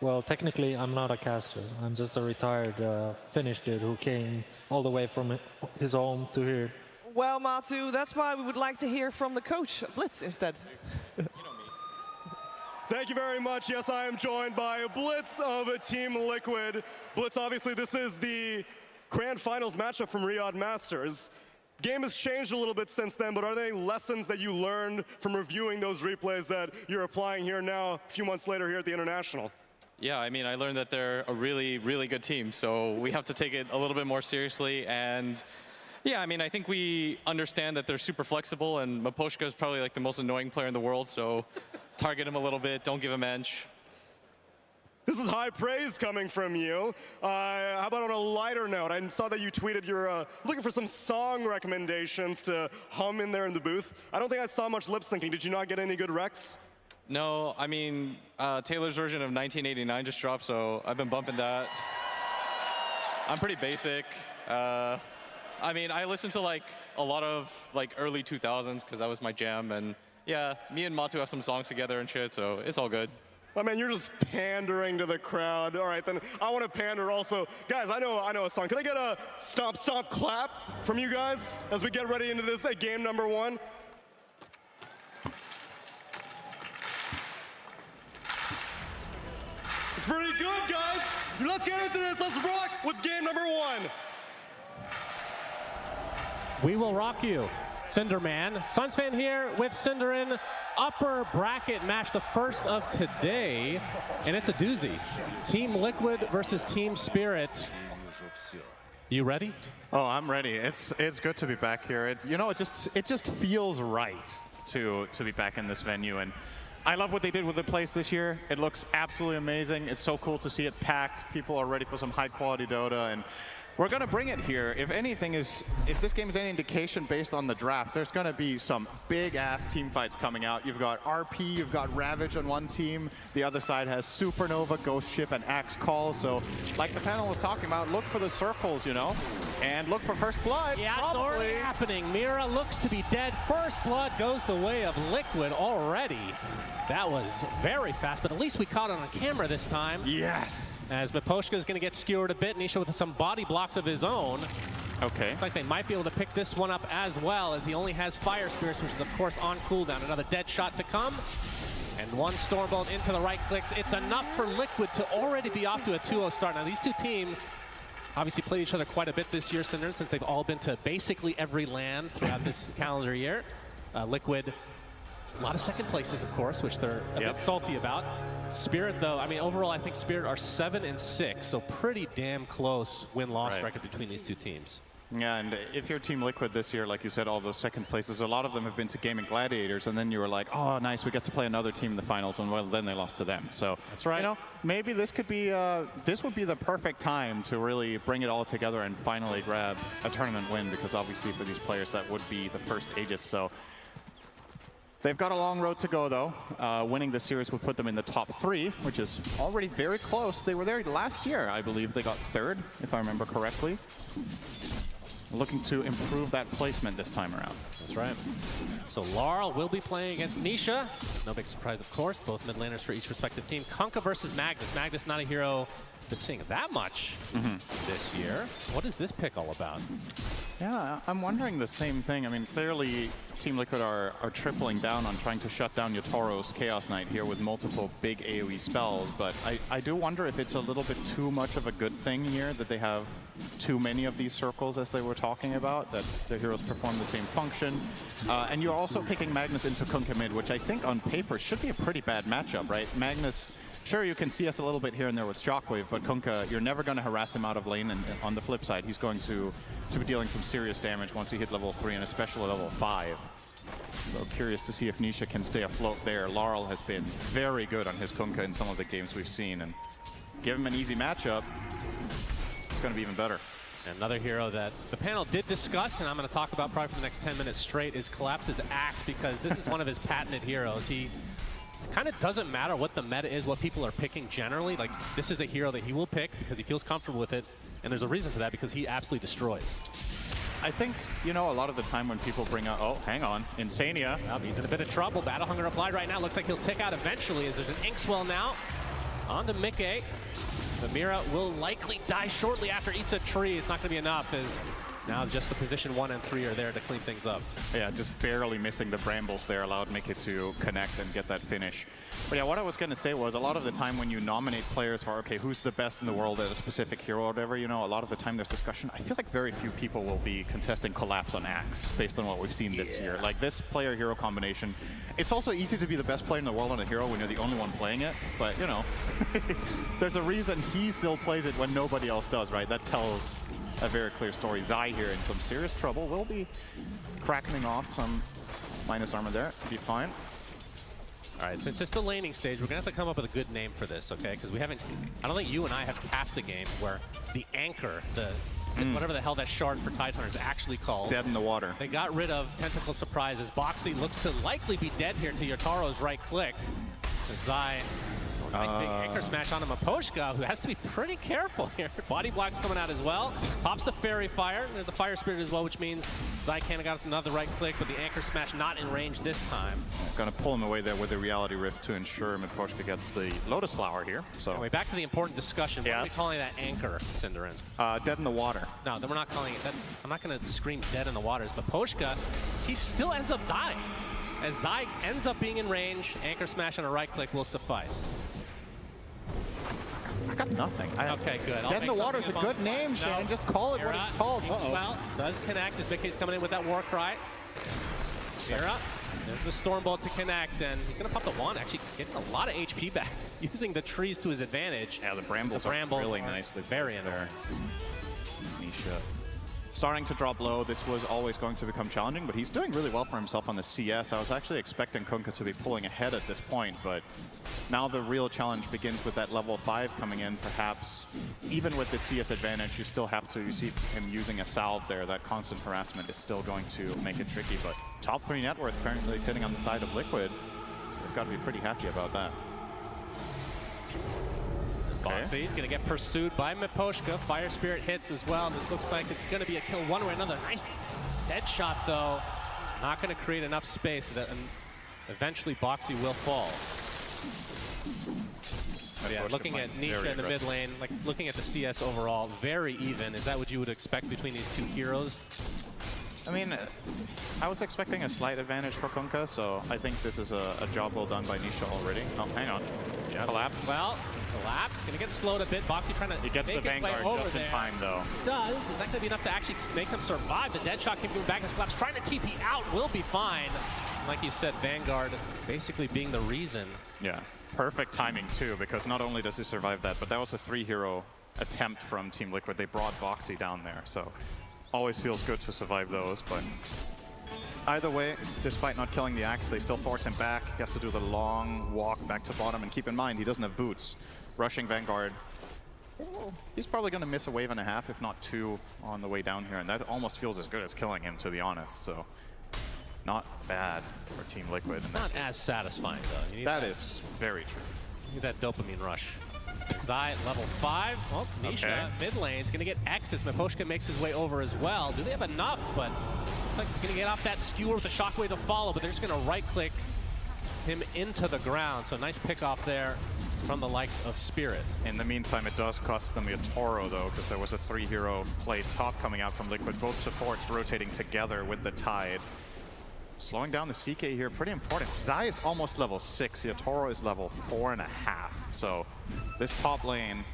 Well, technically, I'm not a caster. I'm just a retired Finnish dude who came all the way from his home to here. Well, Matu, that's why we would like to hear from the coach, Blitz, instead. Thank you very much. Yes, I am joined by Blitz of Team Liquid. Blitz, obviously, this is the grand finals matchup from Riyadh Masters. Game has changed a little bit since then, but are there any lessons that you learned from reviewing those replays that you're applying here now, a few months later here at the International? Yeah, I mean, I learned that they're a really, really good team, so we have to take it a little bit more seriously. And yeah, I mean, I think we understand that they're super flexible, and Maposhka is probably like the most annoying player in the world, so target him a little bit, don't give him edge. This is high praise coming from you. How about on a lighter note? I saw that you tweeted you're looking for some song recommendations to hum in there in the booth. I don't think I saw much lip syncing. Did you not get any good recs? No, I mean, Taylor's version of 1989 just dropped, so I've been bumping that. I'm pretty basic. I mean, I listen to like a lot of like early 2000s because that was my jam, and yeah, me and Matu have some songs together and shit, so it's all good. I mean, you're just pandering to the crowd. All right, then I want to pander also. Guys, I know a song. Can I get a stomp, stomp, clap from you guys as we get ready into this game number 1? It's pretty good, guys. Let's get into this. Let's rock with game number 1. We will rock you. Cinderman. Suns fan here with Cinderin. Upper bracket match, the first of today, and it's a doozy. Team Liquid versus Team Spirit. You ready? Oh, I'm ready. It's good to be back here. It just feels right to be back in this venue, and I love what they did with the place this year. It looks absolutely amazing. It's so cool to see it packed. People are ready for some high quality Dota, and we're going to bring it here. If this game is any indication based on the draft, there's going to be some big-ass team fights coming out. You've got RP, you've got Ravage on one team. The other side has Supernova, Ghost Ship, and Axe Call. So, like the panel was talking about, look for the circles, and look for First Blood. Yeah, it's already happening. Mira looks to be dead. First Blood goes the way of Liquid already. That was very fast, but at least we caught it on camera this time. Yes. As Miposhka is going to get skewered a bit. Nisha with some body blocks of his own. Okay. Looks like they might be able to pick this one up as well, as he only has Fire Spirits, which is, of course, on cooldown. Another dead shot to come. And one Stormbolt into the right clicks. It's enough for Liquid to already be off to a 2-0 start. Now, these two teams obviously played each other quite a bit this year, Cinder, since they've all been to basically every LAN throughout this calendar year. Liquid, a lot of second places, of course, which they're a bit salty about. Spirit, though, I mean, overall, I think Spirit are 7-6, so pretty damn close win-loss record between these two teams. Yeah, and if you're Team Liquid this year, like you said, all those second places, a lot of them have been to gaming Gladiators, and then you were like, oh, nice, we get to play another team in the finals, and well, then they lost to them. So that's right. Maybe this could be, this would be the perfect time to really bring it all together and finally grab a tournament win, because obviously for these players, that would be the first Aegis. So they've got a long road to go, though. Winning the series would put them in the top 3, which is already very close. They were there last year, I believe. They got 3rd, if I remember correctly. Looking to improve that placement this time around. That's right. So Laurel will be playing against Nisha. No big surprise, of course. Both mid laners for each respective team. Kunkka versus Magnus. Magnus, not a hero been seeing that much this year. What is this pick all about? Yeah, I'm wondering the same thing. I mean, clearly Team Liquid are tripling down on trying to shut down Yotaro's Chaos Knight here with multiple big AoE spells, but I do wonder if it's a little bit too much of a good thing here that they have too many of these circles, as they were talking about, that the heroes perform the same function. And you're also picking Magnus into Kunkka mid, which I think on paper should be a pretty bad matchup, right? Magnus, sure, you can see us a little bit here and there with Shockwave, but Kunkka, you're never going to harass him out of lane, and on the flip side, he's going to be dealing some serious damage once he hit level 3, and especially level 5. So curious to see if Nisha can stay afloat there. Laurel has been very good on his Kunkka in some of the games we've seen, and give him an easy matchup, it's going to be even better. Another hero that the panel did discuss, and I'm going to talk about probably for the next 10 minutes straight, is Collapse's Axe, because this is one of his patented heroes. He kind of doesn't matter what the meta is, what people are picking generally. Like, this is a hero that he will pick because he feels comfortable with it, and there's a reason for that, because he absolutely destroys. I think, a lot of the time when people bring up, oh, hang on, Insania. Well, he's in a bit of trouble. Battle Hunger applied right now. Looks like he'll tick out eventually, as there's an Inkswell now. On to Mickey. The Mira will likely die shortly after eats a tree. It's not going to be enough, as now just the position 1 and 3 are there to clean things up. Yeah, just barely missing the brambles there allowed Mickey to connect and get that finish. But yeah, what I was going to say was, a lot of the time when you nominate players for, okay, who's the best in the world at a specific hero or whatever, a lot of the time there's discussion. I feel like very few people will be contesting Collapse on Axe based on what we've seen this year. Like, this player-hero combination, it's also easy to be the best player in the world on a hero when you're the only one playing it, but, there's a reason he still plays it when nobody else does, right? That tells a very clear story. Zai here in some serious trouble. Will be cracking off some minus armor there. Be fine. All right, since it's the laning stage, we're going to have to come up with a good name for this, okay? Because I don't think you and I have cast a game where the anchor, whatever the hell that shard for Tidehunter is actually called. Dead in the water. They got rid of Tentacle Surprises. Boxy looks to likely be dead here to Yotaro's right click. Zai, nice big anchor smash on Miposhka, who has to be pretty careful here. Body blocks coming out as well. Pops the Fairy Fire. There's the Fire Spirit as well, which means Zai kind of got another right click, but the anchor smash not in range this time. Going to pull him away there with the Reality Rift to ensure Miposhka gets the Lotus Flower here. So anyway, back to the important discussion. What are we calling that anchor, Cinderin? Dead in the water. No, then we're not calling it that. I'm not going to scream dead in the waters, but Miposhka, he still ends up dying. As Zai ends up being in range, anchor smash on a right click will suffice. I got nothing. Okay, good. Dead in the Water is a good name, Shannon. Just call it what it's called. Well, does connect as Mickey's coming in with that war cry. Mira, there's the Stormbolt to connect, and he's going to pop the wand, actually getting a lot of HP back, using the trees to his advantage. Yeah, the brambles are really nicely very there. Nisha starting to drop low. This was always going to become challenging, but he's doing really well for himself on the CS. I was actually expecting Kunkka to be pulling ahead at this point, but now the real challenge begins with that level 5 coming in. Perhaps even with the CS advantage, you still have to, you see him using a salve there. That constant harassment is still going to make it tricky, but top 3 net worth currently sitting on the side of Liquid, so they've got to be pretty happy about that. Boxy is going to get pursued by Miposhka. Fire Spirit hits as well. This looks like it's going to be a kill one way or another. Nice dead shot, though. Not going to create enough space that eventually Boxy will fall. But yeah, looking at Nisha in the mid lane, like looking at the CS overall, very even. Is that what you would expect between these two heroes? I mean, I was expecting a slight advantage for Kunkka, so I think this is a job well done by Nisha already. Oh, hang on. Yeah. Collapse. Well, Collapse going to get slowed a bit. Boxy trying to he gets make the Vanguard over just there. in time, though. Does. Is that going to be enough to actually make them survive? The dead shot keeps going back as Collapse trying to TP out. Will be fine. Like you said, Vanguard basically being the reason. Yeah. Perfect timing, too, because not only does he survive that, but that was a 3-hero attempt from Team Liquid. They brought Boxy down there, so always feels good to survive those, but either way, despite not killing the Axe, they still force him back. He has to do the long walk back to bottom, and keep in mind, he doesn't have boots. Rushing Vanguard, he's probably going to miss a wave and a half, if not 2, on the way down here, and that almost feels as good as killing him, to be honest, so not bad for Team Liquid. It's not as satisfying, though. You need that is very true. You need that dopamine rush. Zai at level 5. Well, Nisha, mid lane's going to get X as Miposhka makes his way over as well. Do they have enough? But looks like he's going to get off that skewer with a shockwave to follow, but they're just going to right-click him into the ground. So nice pick off there from the likes of Spirit. In the meantime, it does cost them a Toro, though, because there was a 3-hero play top coming out from Liquid. Both supports rotating together with the Tide. Slowing down the CK here, pretty important. Zai is almost level 6, Yatoro is level 4.5. So this top lane,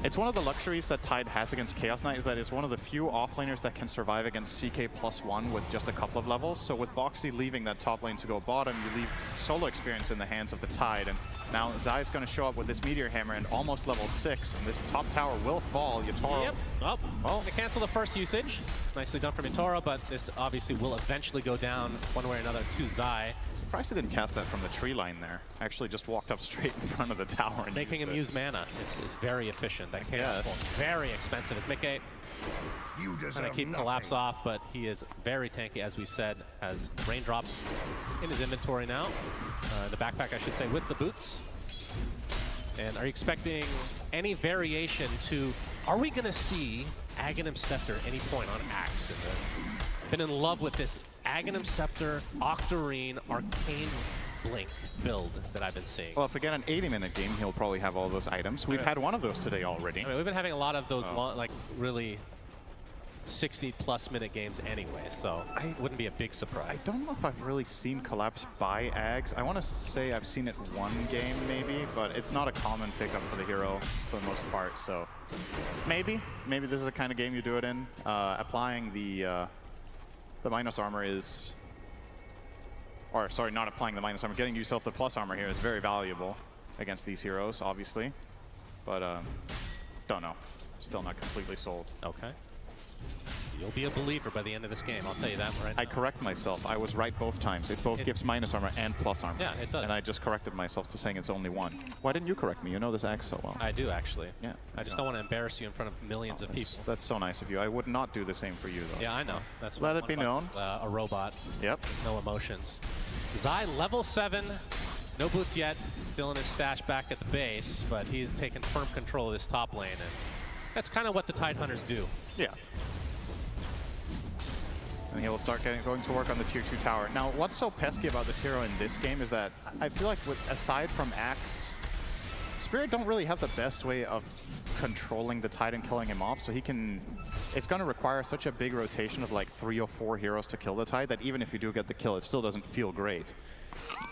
it's one of the luxuries that Tide has against Chaos Knight, is that it's one of the few offlaners that can survive against CK +1 with just a couple of levels. So with Boxy leaving that top lane to go bottom, you leave solo experience in the hands of the Tide. And now Zai is going to show up with this Meteor Hammer and almost level 6, and this top tower will fall. Yatoro. Yep. Oh, well, they cancel the first usage. Nicely done from Yatoro, but this obviously will eventually go down one way or another to Zai. Surprised he didn't cast that from the tree line there. Actually just walked up straight in front of the tower. And making him use mana. It's very efficient. That chaos is very expensive. It's Mickey trying to keep Collapse off, but he is very tanky, as we said, has raindrops in his inventory now. The backpack, I should say, with the boots. And are you expecting any variation to... Are we going to see Aghanim Scepter at any point on Axe? Been in love with this Aghanim Scepter, Octarine, Arcane Blink build that I've been seeing. Well, if we get an 80-minute game, he'll probably have all those items. We've had one of those today already. I mean, we've been having a lot of those, like, really 60-plus minute games anyway, so it wouldn't be a big surprise. I don't know if I've really seen Collapse by Ags. I want to say I've seen it one game maybe, but it's not a common pickup for the hero for the most part, so maybe this is the kind of game you do it in. Applying the minus armor is... Or, sorry, not applying the minus armor. Getting yourself the plus armor here is very valuable against these heroes, obviously. But, don't know. Still not completely sold. Okay. You'll be a believer by the end of this game, I'll tell you that right now. I correct myself. I was right both times. It both gives minus armor and plus armor. Yeah, it does. And I just corrected myself to saying it's only one. Why didn't you correct me? You know this Axe so well. I do, actually. Yeah. I just don't want to embarrass you in front of millions of people. That's so nice of you. I would not do the same for you, though. Yeah, I know. That's Let it be known. A robot. Yep. No emotions. Zai, level 7. No boots yet. Still in his stash back at the base, but he's taken firm control of this top lane, and that's kind of what the Tidehunters do. Yeah. And he will start going to work on the tier 2 tower. Now, what's so pesky about this hero in this game is that I feel like aside from Axe, Spirit don't really have the best way of controlling the Tide and killing him off, so he can... It's going to require such a big rotation of like 3 or 4 heroes to kill the Tide that even if you do get the kill, it still doesn't feel great.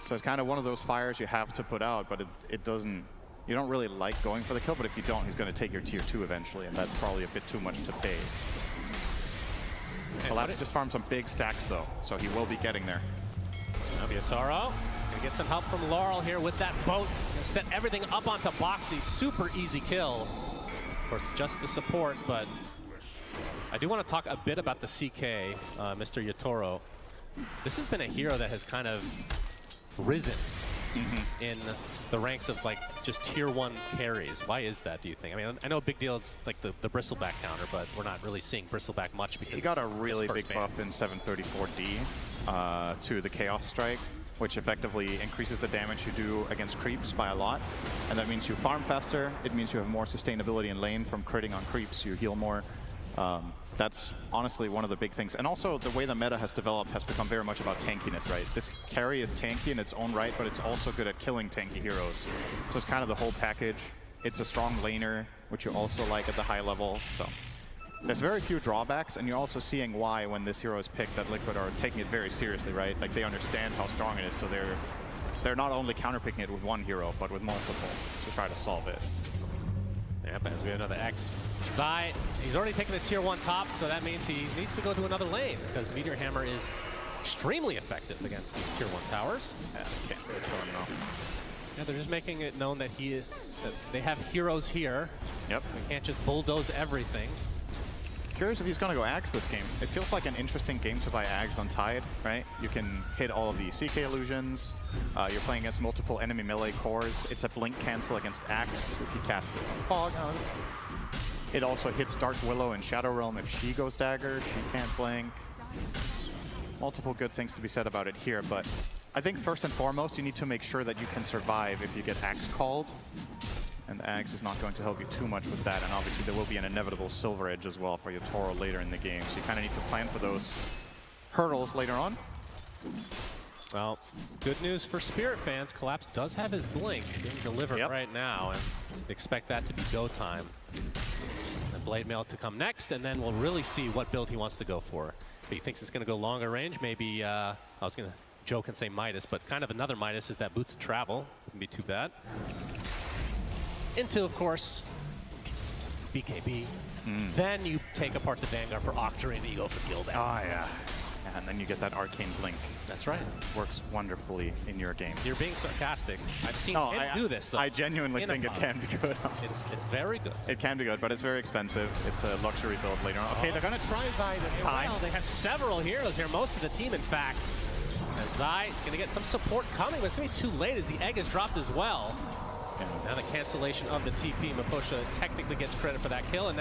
So it's kind of one of those fires you have to put out, but it doesn't... You don't really like going for the kill, but if you don't, he's going to take your tier 2 eventually, and that's probably a bit too much to pay. Collapse just farmed some big stacks though, so he will be getting there. Now Yotaro gonna get some help from Laurel here with that boat. Gonna set everything up onto Boxy. Super easy kill. Of course, just the support, but I do want to talk a bit about the CK, Mr. Yotaro. This has been a hero that has kind of risen in the ranks of like just tier 1 carries. Why is that, do you think? I mean, I know big deal is like the bristleback counter, but we're not really seeing bristleback much because he got a really big buff in 734D to the Chaos Strike, which effectively increases the damage you do against creeps by a lot. And that means you farm faster. It means you have more sustainability in lane from critting on creeps. You heal more. That's honestly one of the big things. And also the way the meta has developed has become very much about tankiness, right? This carry is tanky in its own right, but it's also good at killing tanky heroes. So it's kind of the whole package. It's a strong laner, which you also like at the high level. So there's very few drawbacks, and you're also seeing why when this hero is picked that Liquid are taking it very seriously, right? Like they understand how strong it is, so they're not only counterpicking it with one hero, but with multiple to try to solve it. Yep, as we have another X. Zai, he's already taken a tier 1 top, so that means he needs to go to another lane because Meteor Hammer is extremely effective against these tier 1 towers. Yeah, can't really kill him now. Yeah, they're just making it known that they have heroes here. Yep. They can't just bulldoze everything. Curious if he's going to go Axe this game. It feels like an interesting game to buy Axe on Tide, right? You can hit all of the CK illusions. You're playing against multiple enemy melee cores. It's a blink cancel against Axe if you cast it on Fog. It also hits Dark Willow and Shadow Realm if she goes dagger. She can't blink. Multiple good things to be said about it here, but I think first and foremost you need to make sure that you can survive if you get Axe called. And Axe is not going to help you too much with that, and obviously there will be an inevitable Silver Edge as well for Yotaro later in the game, so you kind of need to plan for those hurdles later on. Well, good news for Spirit fans, Collapse does have his blink being delivered right now, and expect that to be go time. And Blade Mail to come next, and then we'll really see what build he wants to go for. If he thinks it's going to go longer range, maybe, I was going to joke and say Midas, but kind of another Midas is that Boots of Travel. Wouldn't be too bad. Into, of course, BKB. Then you take apart the Vanguard for Octarine and you go for Gildan. Oh, yeah. And then you get that Arcane Blink. That's right. Works wonderfully in your game. You're being sarcastic. I've seen him do this, though. I genuinely think it can be good. It's very good. It can be good, but it's very expensive. It's a luxury build later on. Okay, they're going to try Zai this time. Well, they have several heroes here, most of the team, in fact. And Zai is going to get some support coming, but it's going to be too late as the egg is dropped as well. Now the cancellation of the TP. Maposha technically gets credit for that kill, and now